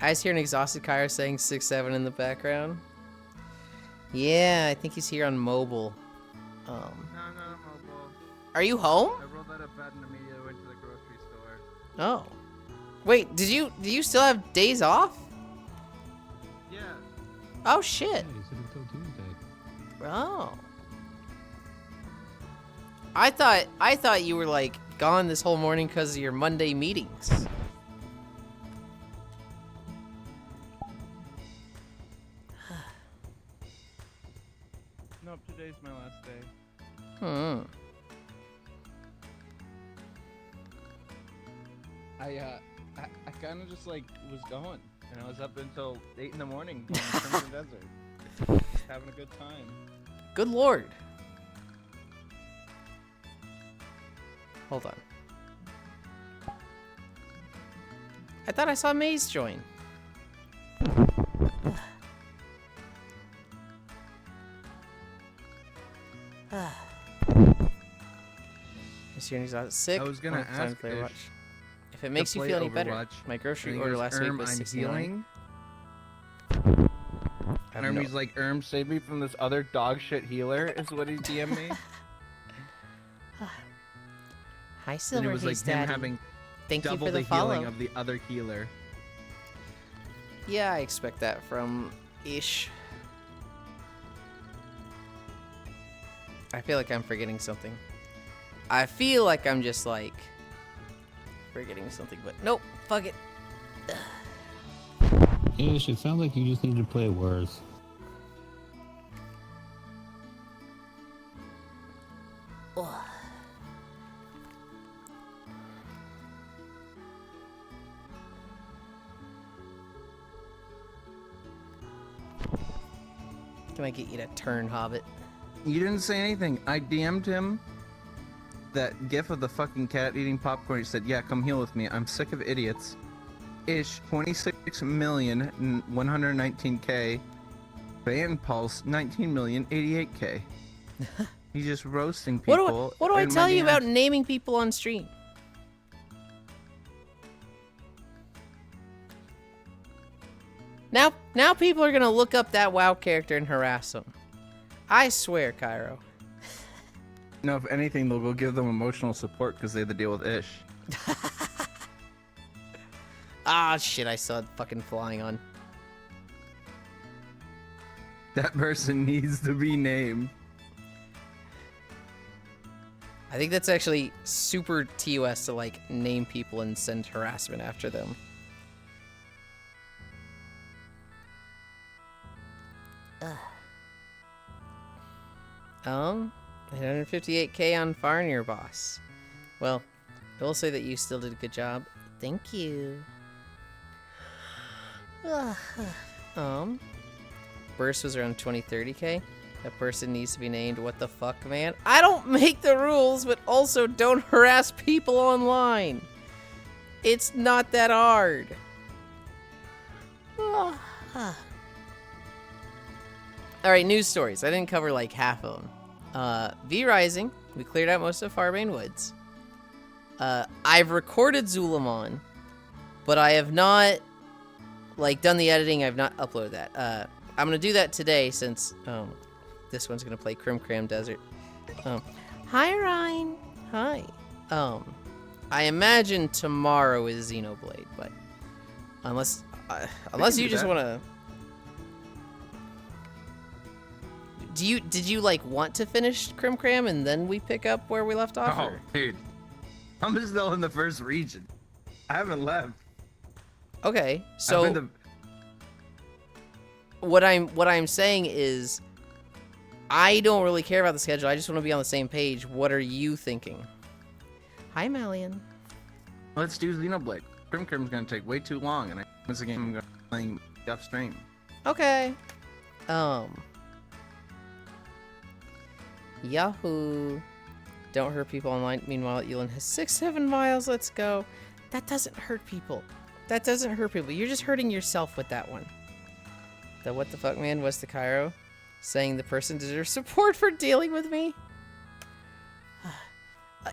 I just hear an exhausted Kyra saying 6-7 in the background. Yeah, I think he's here on mobile. No, not mobile. Are you home? I rolled out of bed and immediately went to the grocery store. Oh. Wait, do you still have days off? Yeah. Oh shit. Yeah, you said until Tuesday. Oh. I thought you were like gone this whole morning because of your Monday meetings. Nope, today's my last day. I kind of just like was going, and I was up until 8 in the morning going to Crimson Desert, just having a good time. Good lord. Hold on. I thought I saw Maze join. He's out at 6. I was gonna ask if it makes you feel any better. My grocery order last week was $69. him. He's like, save me from this other dog shit healer, is what he DM'd me. Hi, And it was like Silverhaze him Daddy. having Thank you double for the the healing follow. of the other healer. Yeah, I expect that from Ish. I feel like I'm forgetting something. I feel like I'm just like forgetting something, but nope, fuck it. Ish, it sounds like you just need to play worse. Can I get you to turn, Hobbit? You didn't say anything. I DM'd him that gif of the fucking cat eating popcorn. He said, yeah, come heal with me. I'm sick of idiots. Ish, 26,119K. Ban Pulse, 19,088K. He's just roasting people. What do I in my tell you DMs. about naming people on stream? Now people are gonna look up that WoW character and harass them. I swear, Cairo. No, if anything, they'll go give them emotional support because they have to deal with Ish. Ah, shit, I saw it fucking flying on. That person needs to be named. I think that's actually super TOS to, like, name people and send harassment after them. Ugh. 158K on Farnier, boss. Well, I will say that you still did a good job. Thank you. Burst was around 20-30K. That person needs to be named what the fuck, man. I don't make the rules, but also don't harass people online. It's not that hard. Alright, news stories. I didn't cover like half of them. V Rising. We cleared out most of Farbane Woods. I've recorded Zulamon, but I have not like done the editing. I've not uploaded that. I'm gonna do that today since this one's gonna play Crim Cram Desert. Hi Ryan. Hi. I imagine tomorrow is Xenoblade, but unless you just wanna. Did you like want to finish Crim Cram and then we pick up where we left off? Oh, Or? dude. I'm still in the first region. I haven't left. Okay, so what I'm saying is I don't really care about the schedule. I just want to be on the same page. What are you thinking? Hi, Malian. Let's do Xenoblade. Crim Crim's gonna take way too long, and it's a game I'm gonna be playing off stream. Okay. Yahoo. Don't hurt people online. Meanwhile, Yulind has 6-7 miles. Let's go. That doesn't hurt people. That doesn't hurt people. You're just hurting yourself with that one. The what the fuck man was to Cairo, saying the person deserves support for dealing with me.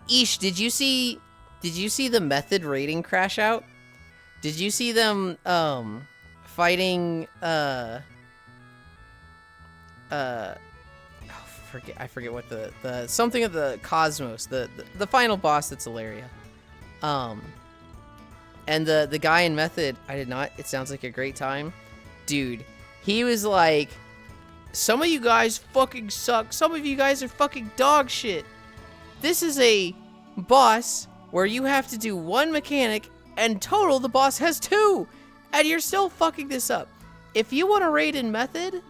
Ish, did you see the method rating crash out? Did you see them fighting I forget what the something of the Cosmos, the final boss that's Ilaria. And the guy in Method, I did not. It sounds like a great time. Dude, he was like, some of you guys fucking suck. Some of you guys are fucking dog shit. This is a boss where you have to do one mechanic and total the boss has 2. And you're still fucking this up. If you want to raid in Method,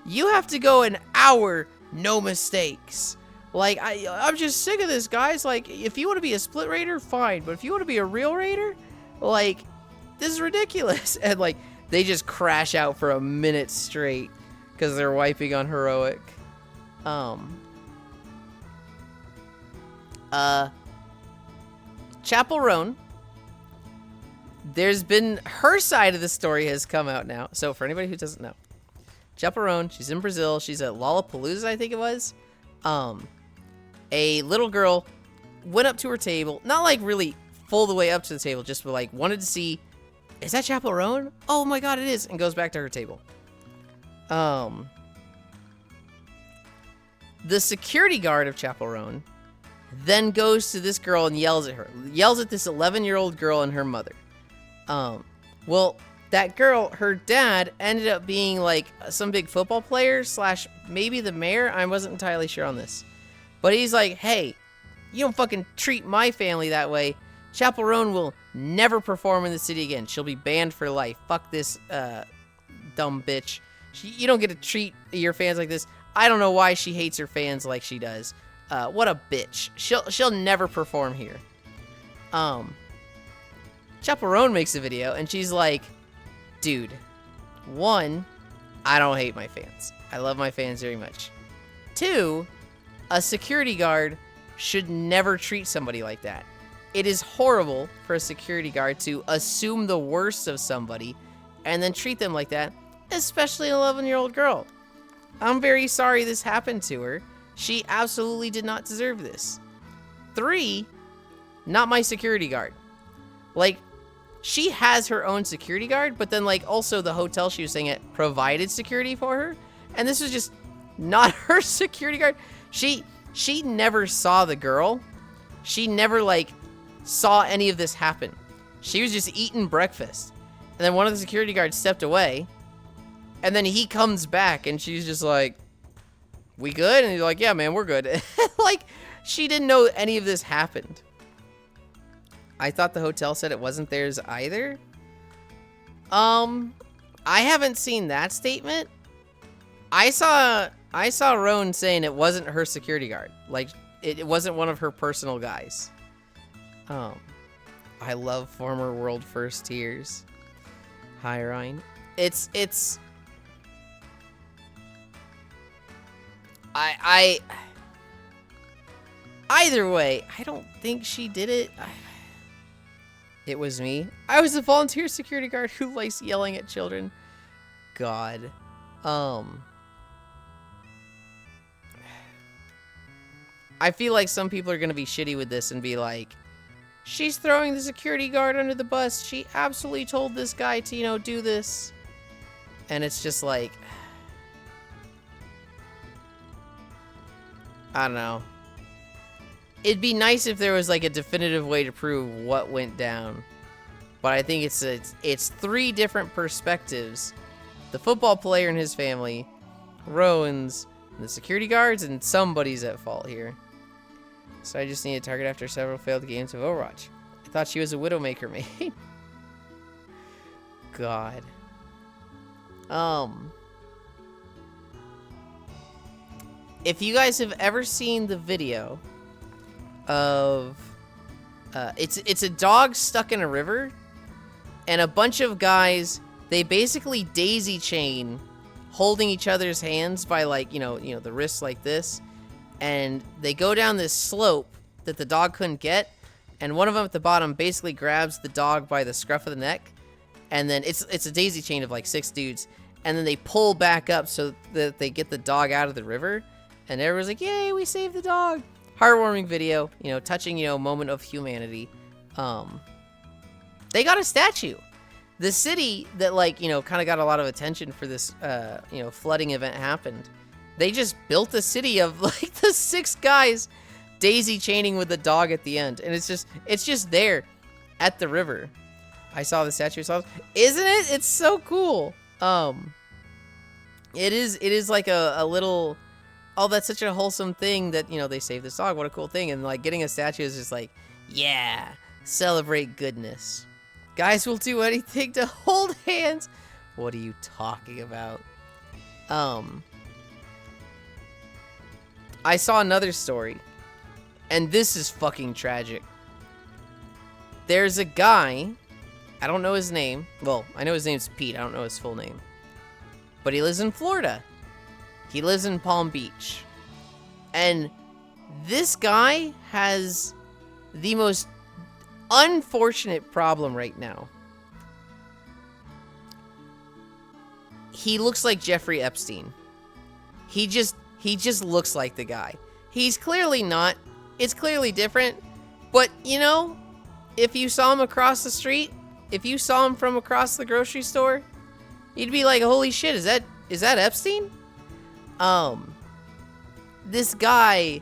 you have to go an hour, no mistakes. Like, I'm just sick of this, guys. Like, if you want to be a split raider, fine. But if you want to be a real raider, like, this is ridiculous. And, like, they just crash out for a minute straight because they're wiping on heroic. Chapel Roan. There's been, her side of the story has come out now. So, for anybody who doesn't know, Chapel Roan, she's in Brazil. She's at Lollapalooza, I think it was. A little girl went up to her table, not like really full the way up to the table, just like wanted to see, is that Chapel Roan? Oh my god, it is, and goes back to her table. The security guard of Chapel Roan then goes to this girl and yells at her. Yells at this 11-year-old girl and her mother. Well, that girl, her dad ended up being like some big football player / maybe the mayor. I wasn't entirely sure on this. But he's like, hey, you don't fucking treat my family that way. Chapel Roan will never perform in the city again. She'll be banned for life. Fuck this dumb bitch. You don't get to treat your fans like this. I don't know why she hates her fans like she does. What a bitch. She'll never perform here. Chapel Roan makes a video, and she's like, dude, 1, I don't hate my fans. I love my fans very much. 2, a security guard should never treat somebody like that. It is horrible for a security guard to assume the worst of somebody and then treat them like that, especially an 11-year-old girl. I'm very sorry this happened to her. She absolutely did not deserve this. 3, not my security guard. Like, she has her own security guard, but then, like, also the hotel she was staying at provided security for her. And this was just not her security guard. She never saw the girl. She never, like, saw any of this happen. She was just eating breakfast. And then one of the security guards stepped away. And then he comes back, and she's just like, we good? And he's like, yeah, man, we're good. Like, she didn't know any of this happened. I thought the hotel said it wasn't theirs either. I haven't seen that statement. I saw Roan saying it wasn't her security guard. Like, it wasn't one of her personal guys. I love former world first tiers. Hi, Ryan. Either way, I don't think she did it. It was me. I was a volunteer security guard who likes yelling at children. God. I feel like some people are going to be shitty with this and be like, she's throwing the security guard under the bus. She absolutely told this guy to, do this. And it's just like, I don't know. It'd be nice if there was like a definitive way to prove what went down. But I think it's 3 different perspectives. The football player and his family, Rowan's, and the security guards, and somebody's at fault here. So I just need a target after several failed games of Overwatch. I thought she was a Widowmaker main. God. If you guys have ever seen the video of it's a dog stuck in a river, and a bunch of guys, they basically daisy chain holding each other's hands by, like, the wrists like this, and they go down this slope that the dog couldn't get, and one of them at the bottom basically grabs the dog by the scruff of the neck, and then it's a daisy chain of like 6 dudes, and then they pull back up so that they get the dog out of the river, and everyone's like, yay, we saved the dog. Heartwarming video, touching, moment of humanity. They got a statue. The city that, like, kind of got a lot of attention for this, flooding event happened. They just built a city of, like, the 6 guys daisy chaining with the dog at the end. And it's just there at the river. I saw the statue. Isn't it? It's so cool. It is like a little, oh, that's such a wholesome thing that, they saved this dog. What a cool thing. And, like, getting a statue is just like, yeah, celebrate goodness. Guys will do anything to hold hands. What are you talking about? I saw another story, and this is fucking tragic. There's a guy, I don't know his name. Well, I know his name's Pete. I don't know his full name. But he lives in Florida. He lives in Palm Beach. And this guy has the most unfortunate problem right now. He looks like Jeffrey Epstein. He just looks like the guy. He's clearly not. It's clearly different. But, if you saw him across the street, if you saw him from across the grocery store, you'd be like, holy shit, is that Is that Epstein? This guy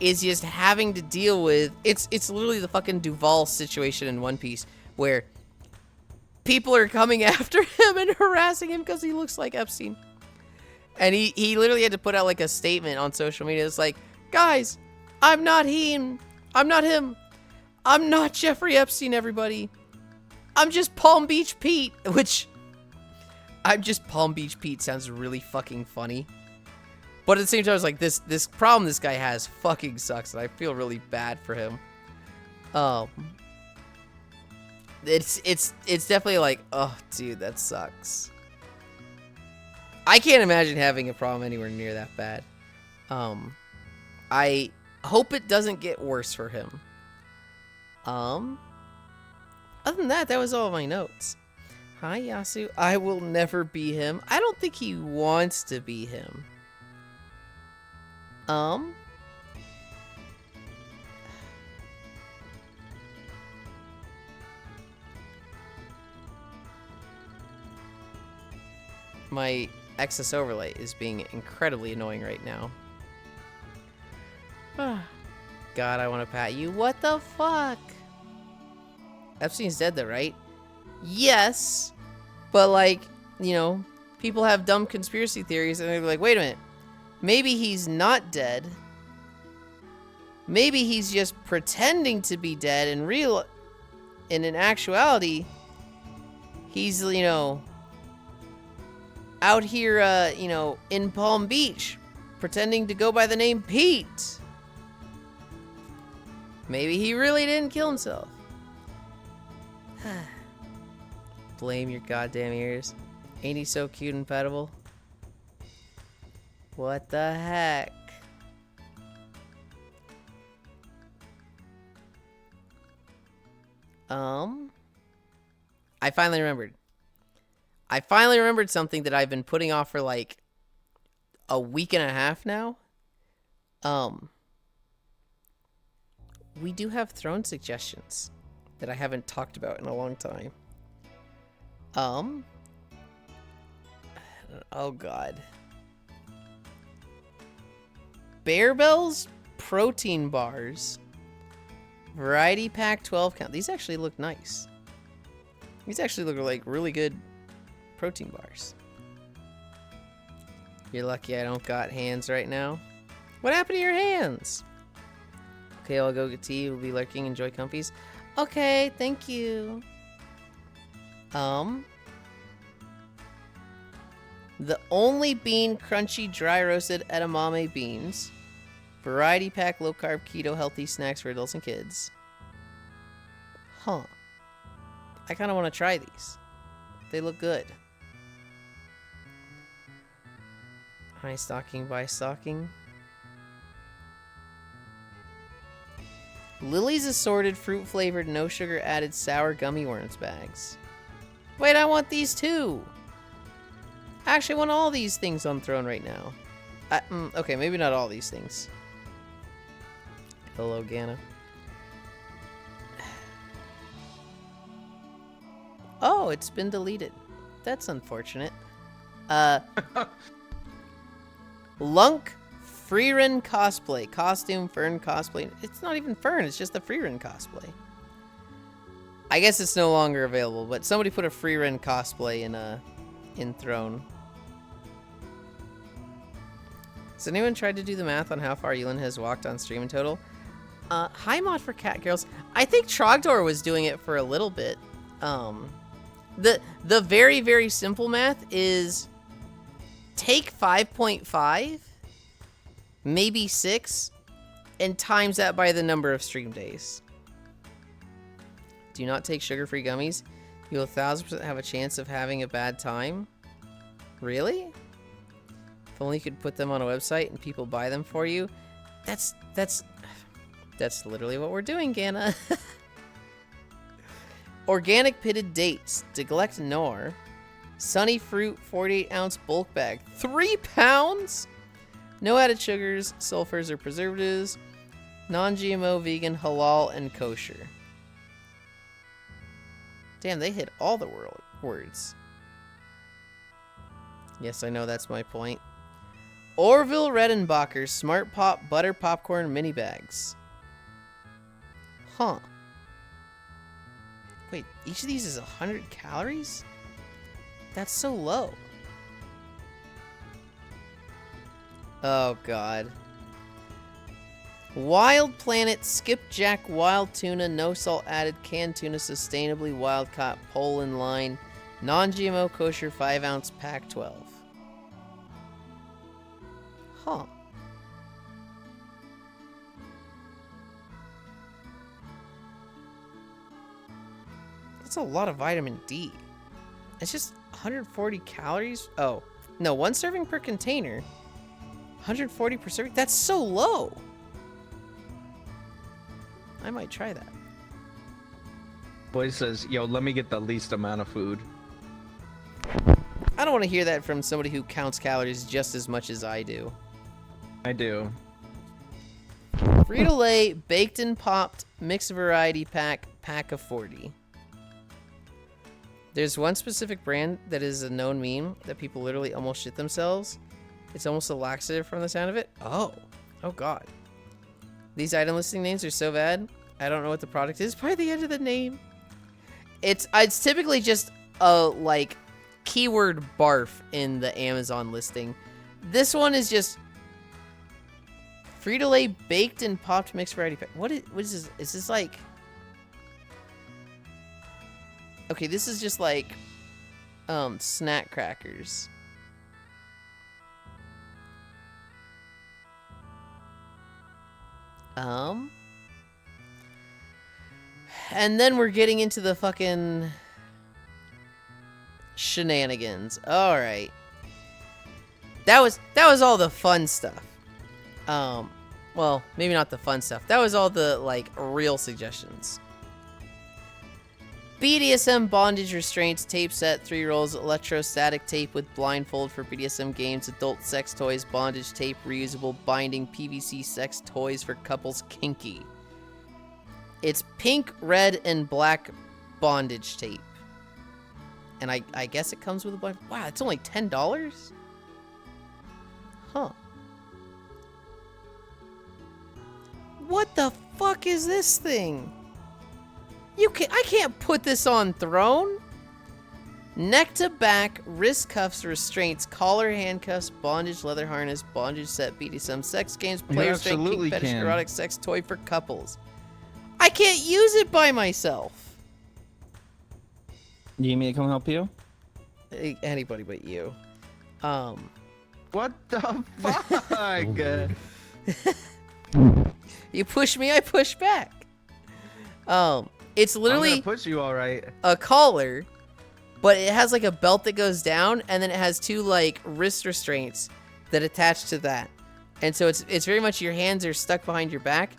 is just having to deal with, it's literally the fucking Duval situation in One Piece, where people are coming after him and harassing him because he looks like Epstein. And he literally had to put out like a statement on social media. It's like, guys, I'm not him. I'm not him. I'm not Jeffrey Epstein, everybody. I'm just Palm Beach Pete, which I'm just Palm Beach Pete sounds really fucking funny. But at the same time, I was like, this problem this guy has fucking sucks, and I feel really bad for him. It's definitely like, oh, dude, that sucks. I can't imagine having a problem anywhere near that bad. I hope it doesn't get worse for him. Other than that, that was all of my notes. Hi, Yasu. I will never be him. I don't think he wants to be him. My excess overlay is being incredibly annoying right now. God, I want to pat you. What the fuck? Epstein's dead though, right? Yes. But like, you know, people have dumb conspiracy theories and they're like, wait a minute. Maybe he's not dead. Maybe he's just pretending to be dead and in actuality, he's, you know, out here, you know, in Palm Beach, pretending to go by the name Pete. Maybe he really didn't kill himself. Blame your goddamn ears. Ain't he so cute and pettable? What the heck? I finally remembered. I finally remembered something that I've been putting off for like a week and a half now. We do have throne suggestions that I haven't talked about in a long time. Oh god. Bear Bells protein bars. Variety pack 12 count. These actually look nice. These actually look like really good protein bars. You're lucky I don't got hands right now. What happened to your hands? Okay, I'll go get tea. We'll be lurking. Enjoy comfies. Okay, thank you. The Only Bean Crunchy Dry Roasted Edamame Beans. Variety pack low carb keto healthy snacks for adults and kids. Huh. I kind of want to try these. They look good. High stocking by stocking. Lily's assorted fruit flavored no sugar added sour gummy worms bags. Wait, I want these too. I actually want all these things on Throne right now. Okay, maybe not all these things. Hello, Gana. Oh, it's been deleted. That's unfortunate. Lunk Freerun cosplay. Costume Fern cosplay. It's not even Fern, it's just a Freerun cosplay. I guess it's no longer available, but somebody put a Freerun cosplay in Throne. Has anyone tried to do the math on how far Yulind has walked on stream in total? Hi mod for cat girls. I think Trogdor was doing it for a little bit. The very, very simple math is take 5.5, maybe 6, and times that by the number of stream days. Do not take sugar-free gummies. You'll 1000% have a chance of having a bad time. Really? If only you could put them on a website and people buy them for you. That's literally what we're doing, Gana. Organic pitted dates. Deglect Nor. Sunny fruit 48-ounce bulk bag. 3 pounds? No added sugars, sulfurs, or preservatives. Non-GMO, vegan, halal, and kosher. Damn, they hit all the words. Yes, I know that's my point. Orville Redenbacher's Smart Pop Butter Popcorn Mini Bags. Huh. Wait, each of these is 100 calories? That's so low. Oh, God. Wild Planet Skipjack Wild Tuna, no salt added canned tuna, sustainably wild caught Poland line, non-GMO kosher 5-ounce pack 12. Huh. That's a lot of vitamin D. It's just 140 calories? Oh, no, 1 serving per container. 140 per serving? That's so low. I might try that. Boy says, yo, let me get the least amount of food. I don't want to hear that from somebody who counts calories just as much as I do. I do. Frito-Lay baked and popped mixed variety pack of 40. There's one specific brand that is a known meme that people literally almost shit themselves. It's almost a laxative from the sound of it. Oh God. These item listing names are so bad. I don't know what the product is by the end of the name. It's typically just a like keyword barf in the Amazon listing. This one is just Frito-Lay baked and popped mixed variety pack. What is this? Is this like... Okay, this is just like snack crackers. And then we're getting into the fucking shenanigans. All right. That was all the fun stuff. Well, maybe not the fun stuff. That was all the like real suggestions. BDSM bondage restraints, tape set, 3 rolls, electrostatic tape with blindfold for BDSM games, adult sex toys, bondage tape, reusable binding, PVC sex toys for couples kinky. It's pink, red, and black bondage tape. And I guess it comes with a blind... Wow, it's only $10? Huh. What the fuck is this thing? I can't put this on throne. Neck to back, wrist cuffs, restraints, collar, handcuffs, bondage, leather harness, bondage set, BDSM, sex games, player strength, kink fetish, erotic sex toy for couples. I can't use it by myself. You need me to come help you? Anybody but you. What the fuck? You push me, I push back. It's literally I'm gonna push you all right. A collar, but it has like a belt that goes down, and then it has 2 like wrist restraints that attach to that. And so it's very much your hands are stuck behind your back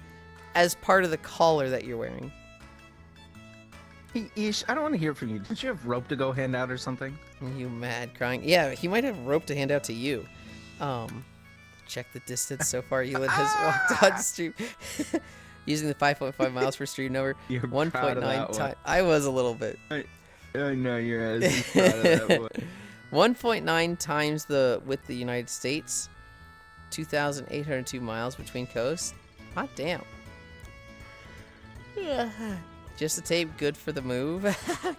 as part of the collar that you're wearing. Hey, Ish, I don't want to hear from you. Did you have rope to go hand out or something? You mad crying? Yeah, he might have rope to hand out to you. Check the distance so far. Yulind has walked on stream. Using the 5.5 miles per stream number. You're 1.9 times. I was a little bit. I know your ass is proud of that one. 1.9 times the width of the United States. 2,802 miles between coasts. Hot damn. Just the tape, good for the move.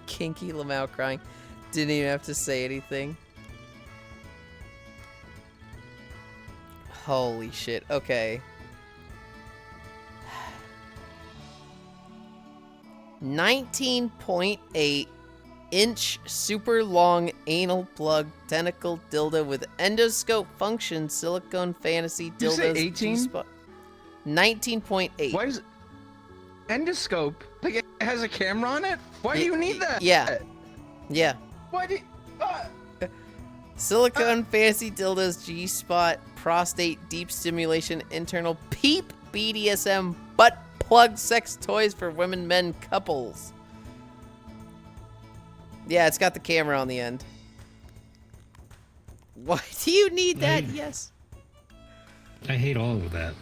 Kinky Lamau crying. Didn't even have to say anything. Holy shit. Okay. 19.8 inch super long anal plug tentacle dildo with endoscope function silicone fantasy dildos. Did you say 18? 19.8. Why is endoscope? Like it has a camera on it? Why do you need that? Yeah. Yeah. Why do you... Silicone fantasy dildos, G-spot, prostate, deep stimulation, internal peep, BDSM, butt plug sex toys for women, men, couples. Yeah, it's got the camera on the end. Why do you need that? Yes. I hate all of that.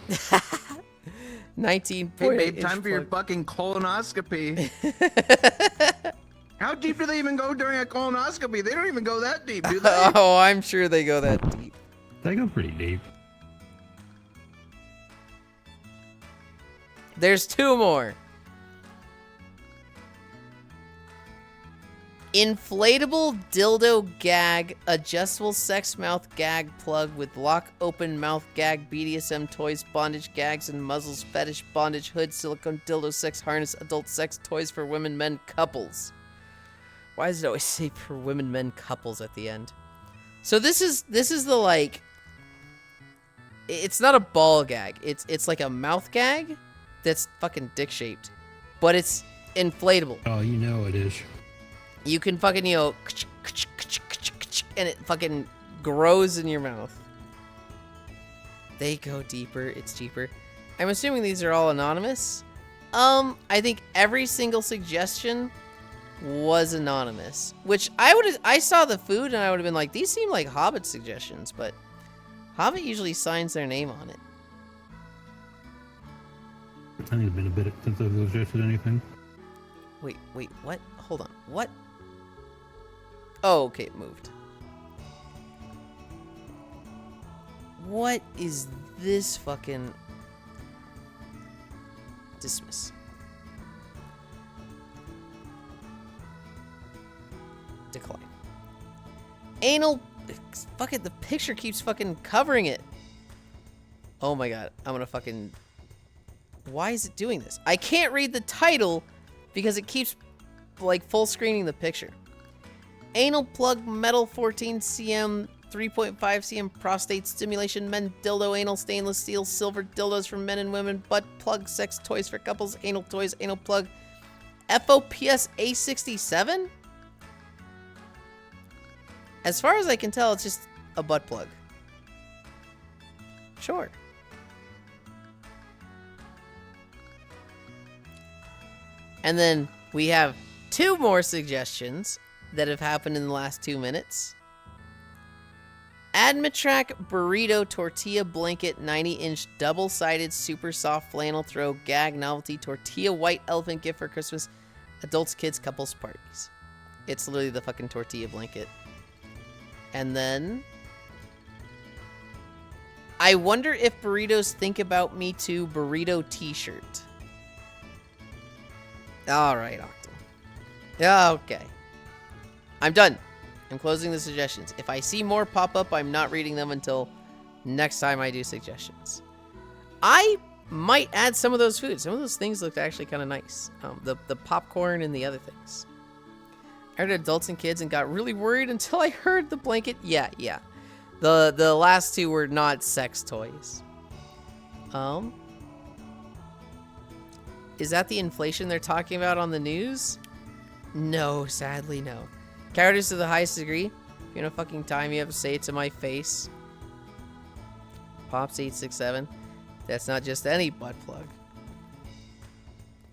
19. Hey babe, time for your fucking colonoscopy. How deep do they even go during a colonoscopy? They don't even go that deep, do they? Oh, I'm sure they go that deep. They go pretty deep. There's 2 more. Inflatable dildo gag, adjustable sex mouth gag plug with lock open mouth gag, BDSM toys, bondage gags and muzzles, fetish bondage hood, silicone dildo sex harness, adult sex toys for women, men, couples. Why does it always say for women, men, couples at the end? So this is the like, it's not a ball gag. It's like a mouth gag that's fucking dick shaped, but it's inflatable. Oh, you know it is. You can fucking, you know, and it fucking grows in your mouth. They go deeper. It's cheaper. I'm assuming these are all anonymous. I think every single suggestion was anonymous, which I saw the food and I would have been like, these seem like Hobbit suggestions, but Hobbit usually signs their name on it. I think it's been a bit since I've suggested anything. Wait, what? Hold on. What? Oh, okay, it moved. What is this fucking... Dismiss. Decline. Anal... Fuck it, the picture keeps fucking covering it. Oh my god, I'm gonna fucking... Why is it doing this? I can't read the title because it keeps, like, full screening the picture. Anal plug metal 14 cm 3.5 cm prostate stimulation men dildo anal stainless steel silver dildos for men and women butt plug sex toys for couples anal toys anal plug FOPS A67. As far as I can tell, it's just a butt plug. Sure. And then we have 2 more suggestions that have happened in the last 2 minutes. Admatrac Burrito Tortilla Blanket 90-inch double-sided super soft flannel throw gag novelty tortilla white elephant gift for Christmas. Adults, kids, couples, parties. It's literally the fucking tortilla blanket. And then... I wonder if burritos think about me too burrito t-shirt. Alright, Octo. Okay. I'm done. I'm closing the suggestions. If I see more pop up, I'm not reading them until next time I do suggestions. I might add some of those foods. Some of those things looked actually kind of nice. The popcorn and the other things. I heard adults and kids and got really worried until I heard the blanket. Yeah. The last 2 were not sex toys. Is that the inflation they're talking about on the news? No, sadly no. Cowardice to the highest degree. If you're in a fucking time, you have to say it to my face. Pops 867. That's not just any butt plug.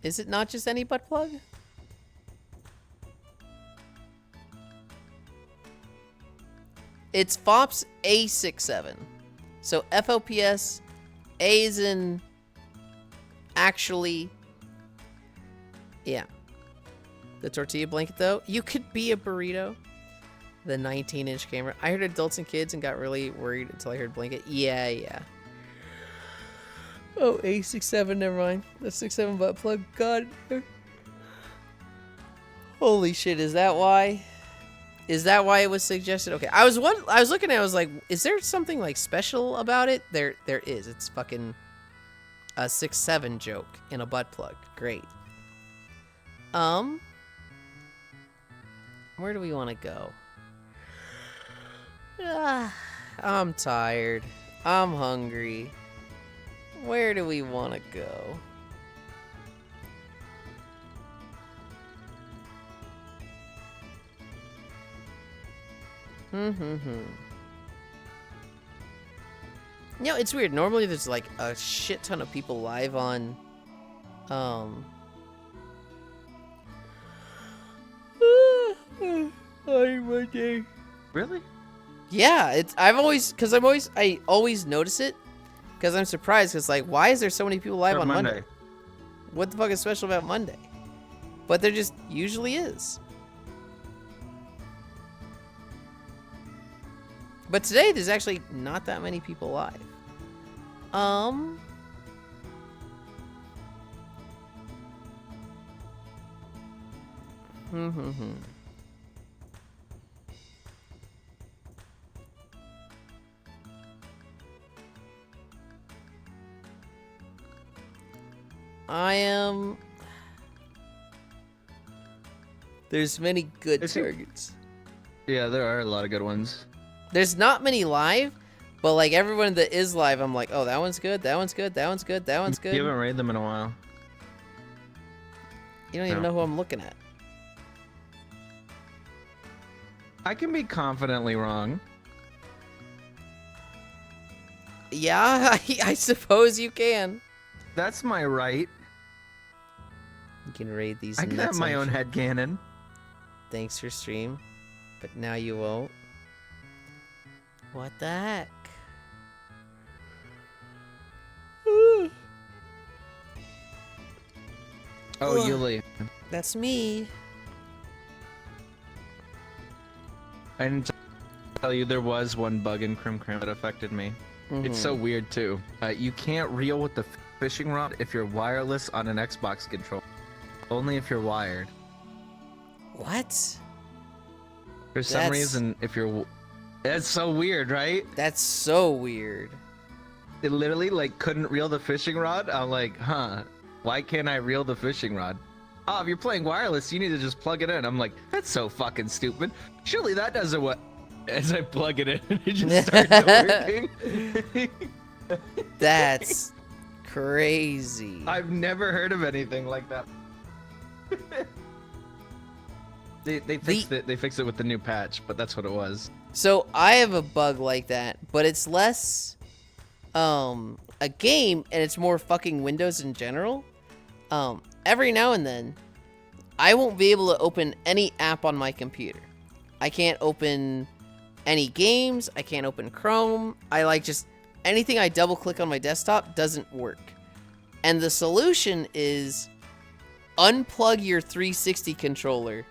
Is it not just any butt plug? It's FOPS A67. So FOPS, A is in actually, yeah. The tortilla blanket, though, you could be a burrito. The 19-inch camera. I heard adults and kids and got really worried until I heard blanket. Yeah. Oh, A67, never mind. The 67 butt plug. God. Holy shit, is that why? Is that why it was suggested? Okay, I was looking at it, I was like, is there something like special about it? There is. It's fucking a 6-7 joke in a butt plug. Great. Where do we want to go? I'm tired. I'm hungry. Where do we want to go? You know, it's weird. Normally there's like a shit ton of people live on Really? Yeah, I always notice it because I'm surprised because like why is there so many people live on Monday? What the fuck is special about Monday? But there just usually is. But today, there's actually not that many people live. I am... There's many good targets. Yeah, there are a lot of good ones. There's not many live, but like everyone that is live, I'm like, oh, that one's good, that one's good, that one's good, that one's good. You haven't raided them in a while. You don't even know who I'm looking at. I can be confidently wrong. Yeah, I suppose you can. That's my right. You can raid these I can nuts have my on own headcanon. Thanks for stream, but now you won't. What the heck? Oh, Yuli. That's me. I didn't tell you there was one bug in Crim Crim that affected me. It's so weird too. You can't reel with the fishing rod if you're wireless on an Xbox controller. Only if you're wired. What? For some reason, if you're... That's so weird, right? That's so weird. It literally, like, couldn't reel the fishing rod. I'm like, huh, why can't I reel the fishing rod? Oh, if you're playing wireless, you need to just plug it in. I'm like, that's so fucking stupid. Surely that doesn't what... As I plug it in, it just starts working. That's crazy. I've never heard of anything like that. They fixed it. They fixed it with the new patch, but that's what it was. So I have a bug like that, but it's less a game and it's more fucking Windows in general. Every now and then I won't be able to open any app on my computer. I can't open any games, I can't open Chrome. I like just anything I double click on my desktop doesn't work. And the solution is unplug your 360 controller.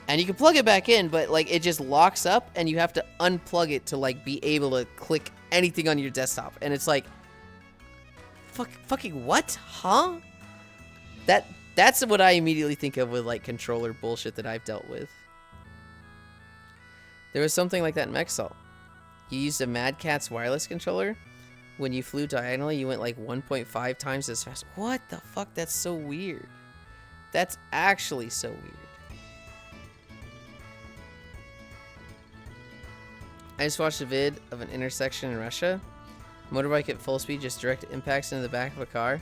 And you can plug it back in, but like it just locks up and you have to unplug it to like be able to click anything on your desktop. And it's like fucking what? Huh? That's what I immediately think of with like controller bullshit that I've dealt with. There was something like that in Mexalt. You used a Mad Catz wireless controller. When you flew diagonally, you went like 1.5 times as fast. What the fuck? That's so weird. That's actually so weird. I just watched a vid of an intersection in Russia. Motorbike at full speed just direct impacts into the back of a car.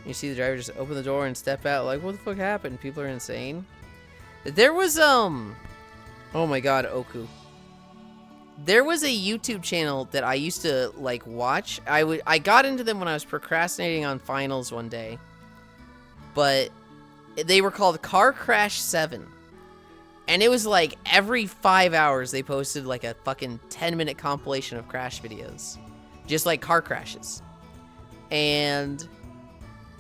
You see the driver just open the door and step out like, what the fuck happened? People are insane. There was, oh my god, Oku. There was a YouTube channel that I used to, like, watch. I got into them when I was procrastinating on finals one day. But they were called Car Crash 7. And it was like every 5 hours they posted like a fucking 10-minute compilation of crash videos. Just like car crashes. And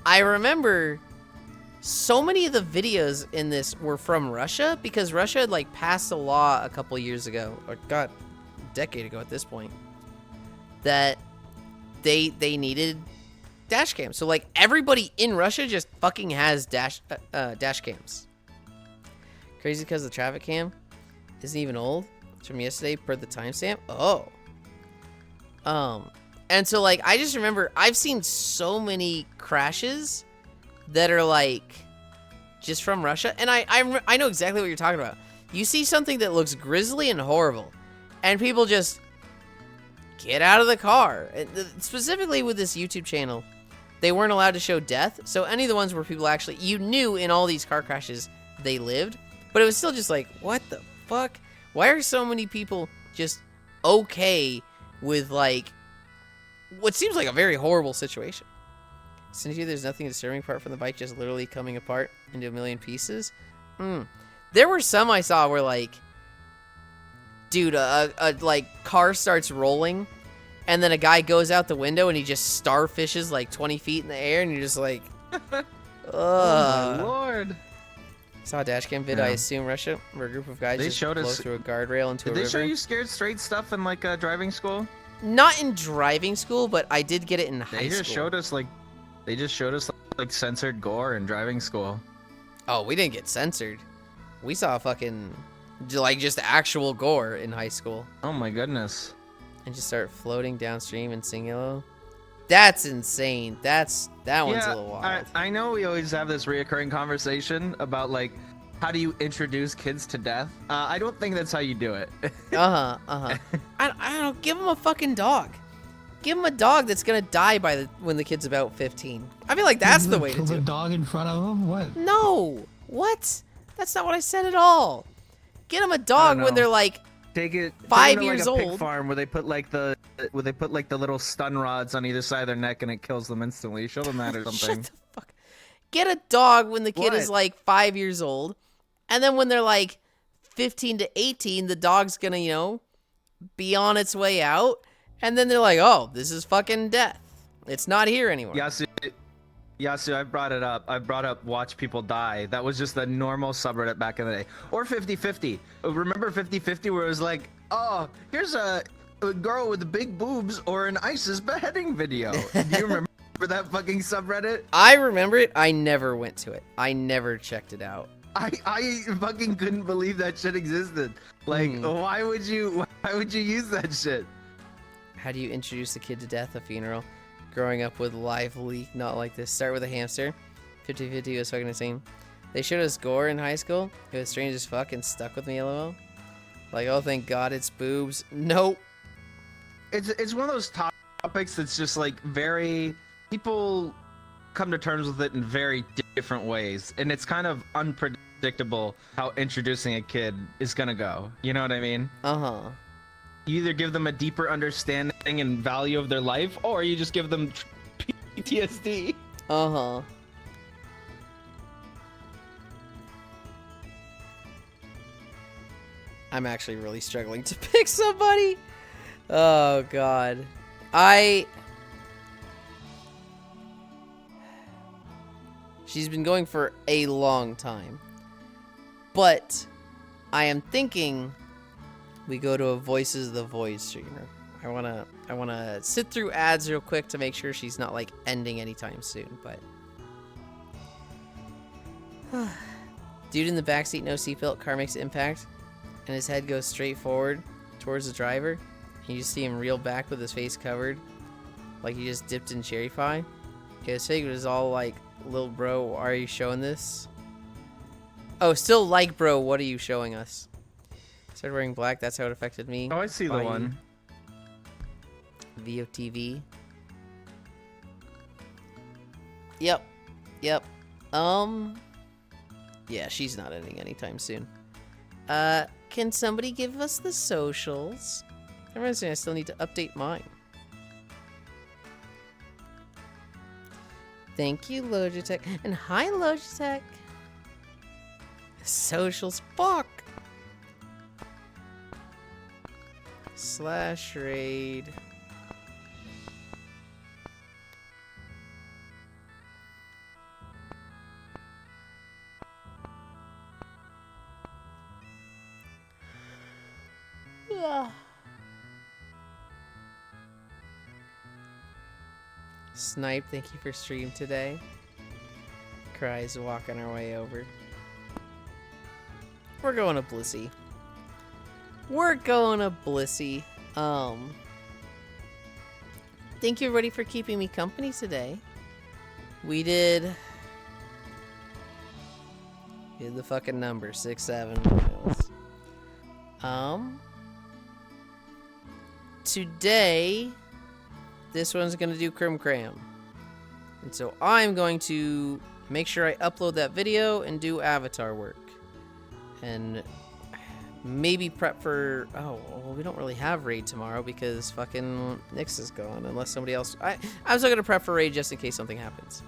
I remember so many of the videos in this were from Russia because Russia had like passed a law a couple years ago, or god, a decade ago at this point, that they needed dash cams. So like everybody in Russia just fucking has dash cams. Crazy because the traffic cam isn't even old. It's from yesterday per the timestamp. Oh. And so like I just remember I've seen so many crashes that are like just from Russia, and I know exactly what you're talking about. You see something that looks grisly and horrible, and people just get out of the car. And specifically with this YouTube channel, they weren't allowed to show death, so any of the ones where people actually, you knew in all these car crashes they lived, but it was still just like, what the fuck? Why are so many people just okay with like what seems like a very horrible situation? Since there's nothing disturbing apart from the bike just literally coming apart into a million pieces. There were some I saw where like, dude, a like car starts rolling, and then a guy goes out the window and he just starfishes like 20 feet in the air, and you're just like, ugh. Oh my lord. Saw a dash cam vid, Yeah. I assume Russia, where a group of guys They just showed blow us- through a guardrail into a Did they river. show you scared straight stuff in like driving school? Not in driving school, but I did get it in high They just school. showed us like, censored gore in driving school. Oh, we didn't get censored. We saw fucking, like, just actual gore in high school. Oh my goodness. And just start floating downstream and sing yellow. That's insane. That one's a little wild. I know we always have this reoccurring conversation about like, how do you introduce kids to death? I don't think that's how you do it. I don't know. Give him a fucking dog. Give him a dog that's gonna die when the kid's about 15. I feel like that's the way to Kill do the it. dog in front of him? What? No. What? That's not what I said at all. Get him a dog when know. they're like Take it 5 take it to, years like a pig old. farm where they put like the little stun rods on either side of their neck and it kills them instantly. Show them that or something. Shut the fuck. Get a dog when the kid is What? like 5 years old, and then when they're like 15 to 18, the dog's gonna, be on its way out, and then they're like, oh, this is fucking death. It's not here anymore. Yasu, I brought it up. I brought up Watch People Die. That was just the normal subreddit back in the day. Or 50/50. Remember 50/50 where it was like, oh, here's a girl with big boobs or an ISIS beheading video. Do you remember that fucking subreddit? I remember it. I never went to it. I never checked it out. I fucking couldn't believe that shit existed. Like, why would you use that shit? How do you introduce a kid to death? A funeral. Growing up with lively, not like this. Start with a hamster. 50/50 was fucking insane. They showed us gore in high school. It was strange as fuck and stuck with me, lol. Like, oh, thank God it's boobs. Nope. It's one of those topics that's just like very, people come to terms with it in very different ways, and it's kind of unpredictable how introducing a kid is gonna go. You know what I mean? You either give them a deeper understanding and value of their life, or you just give them PTSD. I'm actually really struggling to pick somebody. Oh, God. She's been going for a long time. But I am thinking we go to a Voices of the Void streamer. I wanna sit through ads real quick to make sure she's not like ending anytime soon, but dude in the backseat, no seatbelt, car makes impact, and his head goes straight forward towards the driver. You just see him reel back with his face covered, like he just dipped in cherry pie. His fake was all like, "Lil bro, why are you showing this?" Oh, still like, bro, what are you showing us? Started wearing black, that's how it affected me. Oh, I see the one. VOTV. Yep. Yeah, she's not ending anytime soon. Can somebody give us the socials? I realize I still need to update mine. Thank you, Logitech. And hi, Logitech. Socials, fuck. /raid. Snipe, thank you for stream today. Cries walking our way over. We're going to Blissey. Thank you everybody for keeping me company today. We did the fucking number 6-7 miles. Today this one's gonna do Crim Cram, and so I'm going to make sure I upload that video and do avatar work, and maybe prep for, oh, well, we don't really have raid tomorrow because fucking Nyx is gone, unless somebody else, I'm still gonna prep for raid just in case something happens.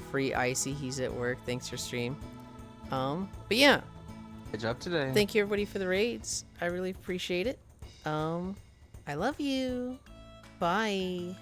Free Icy, he's at work, thanks for stream. But yeah, Good job today. thank you everybody for the raids, I really appreciate it. I love you, bye.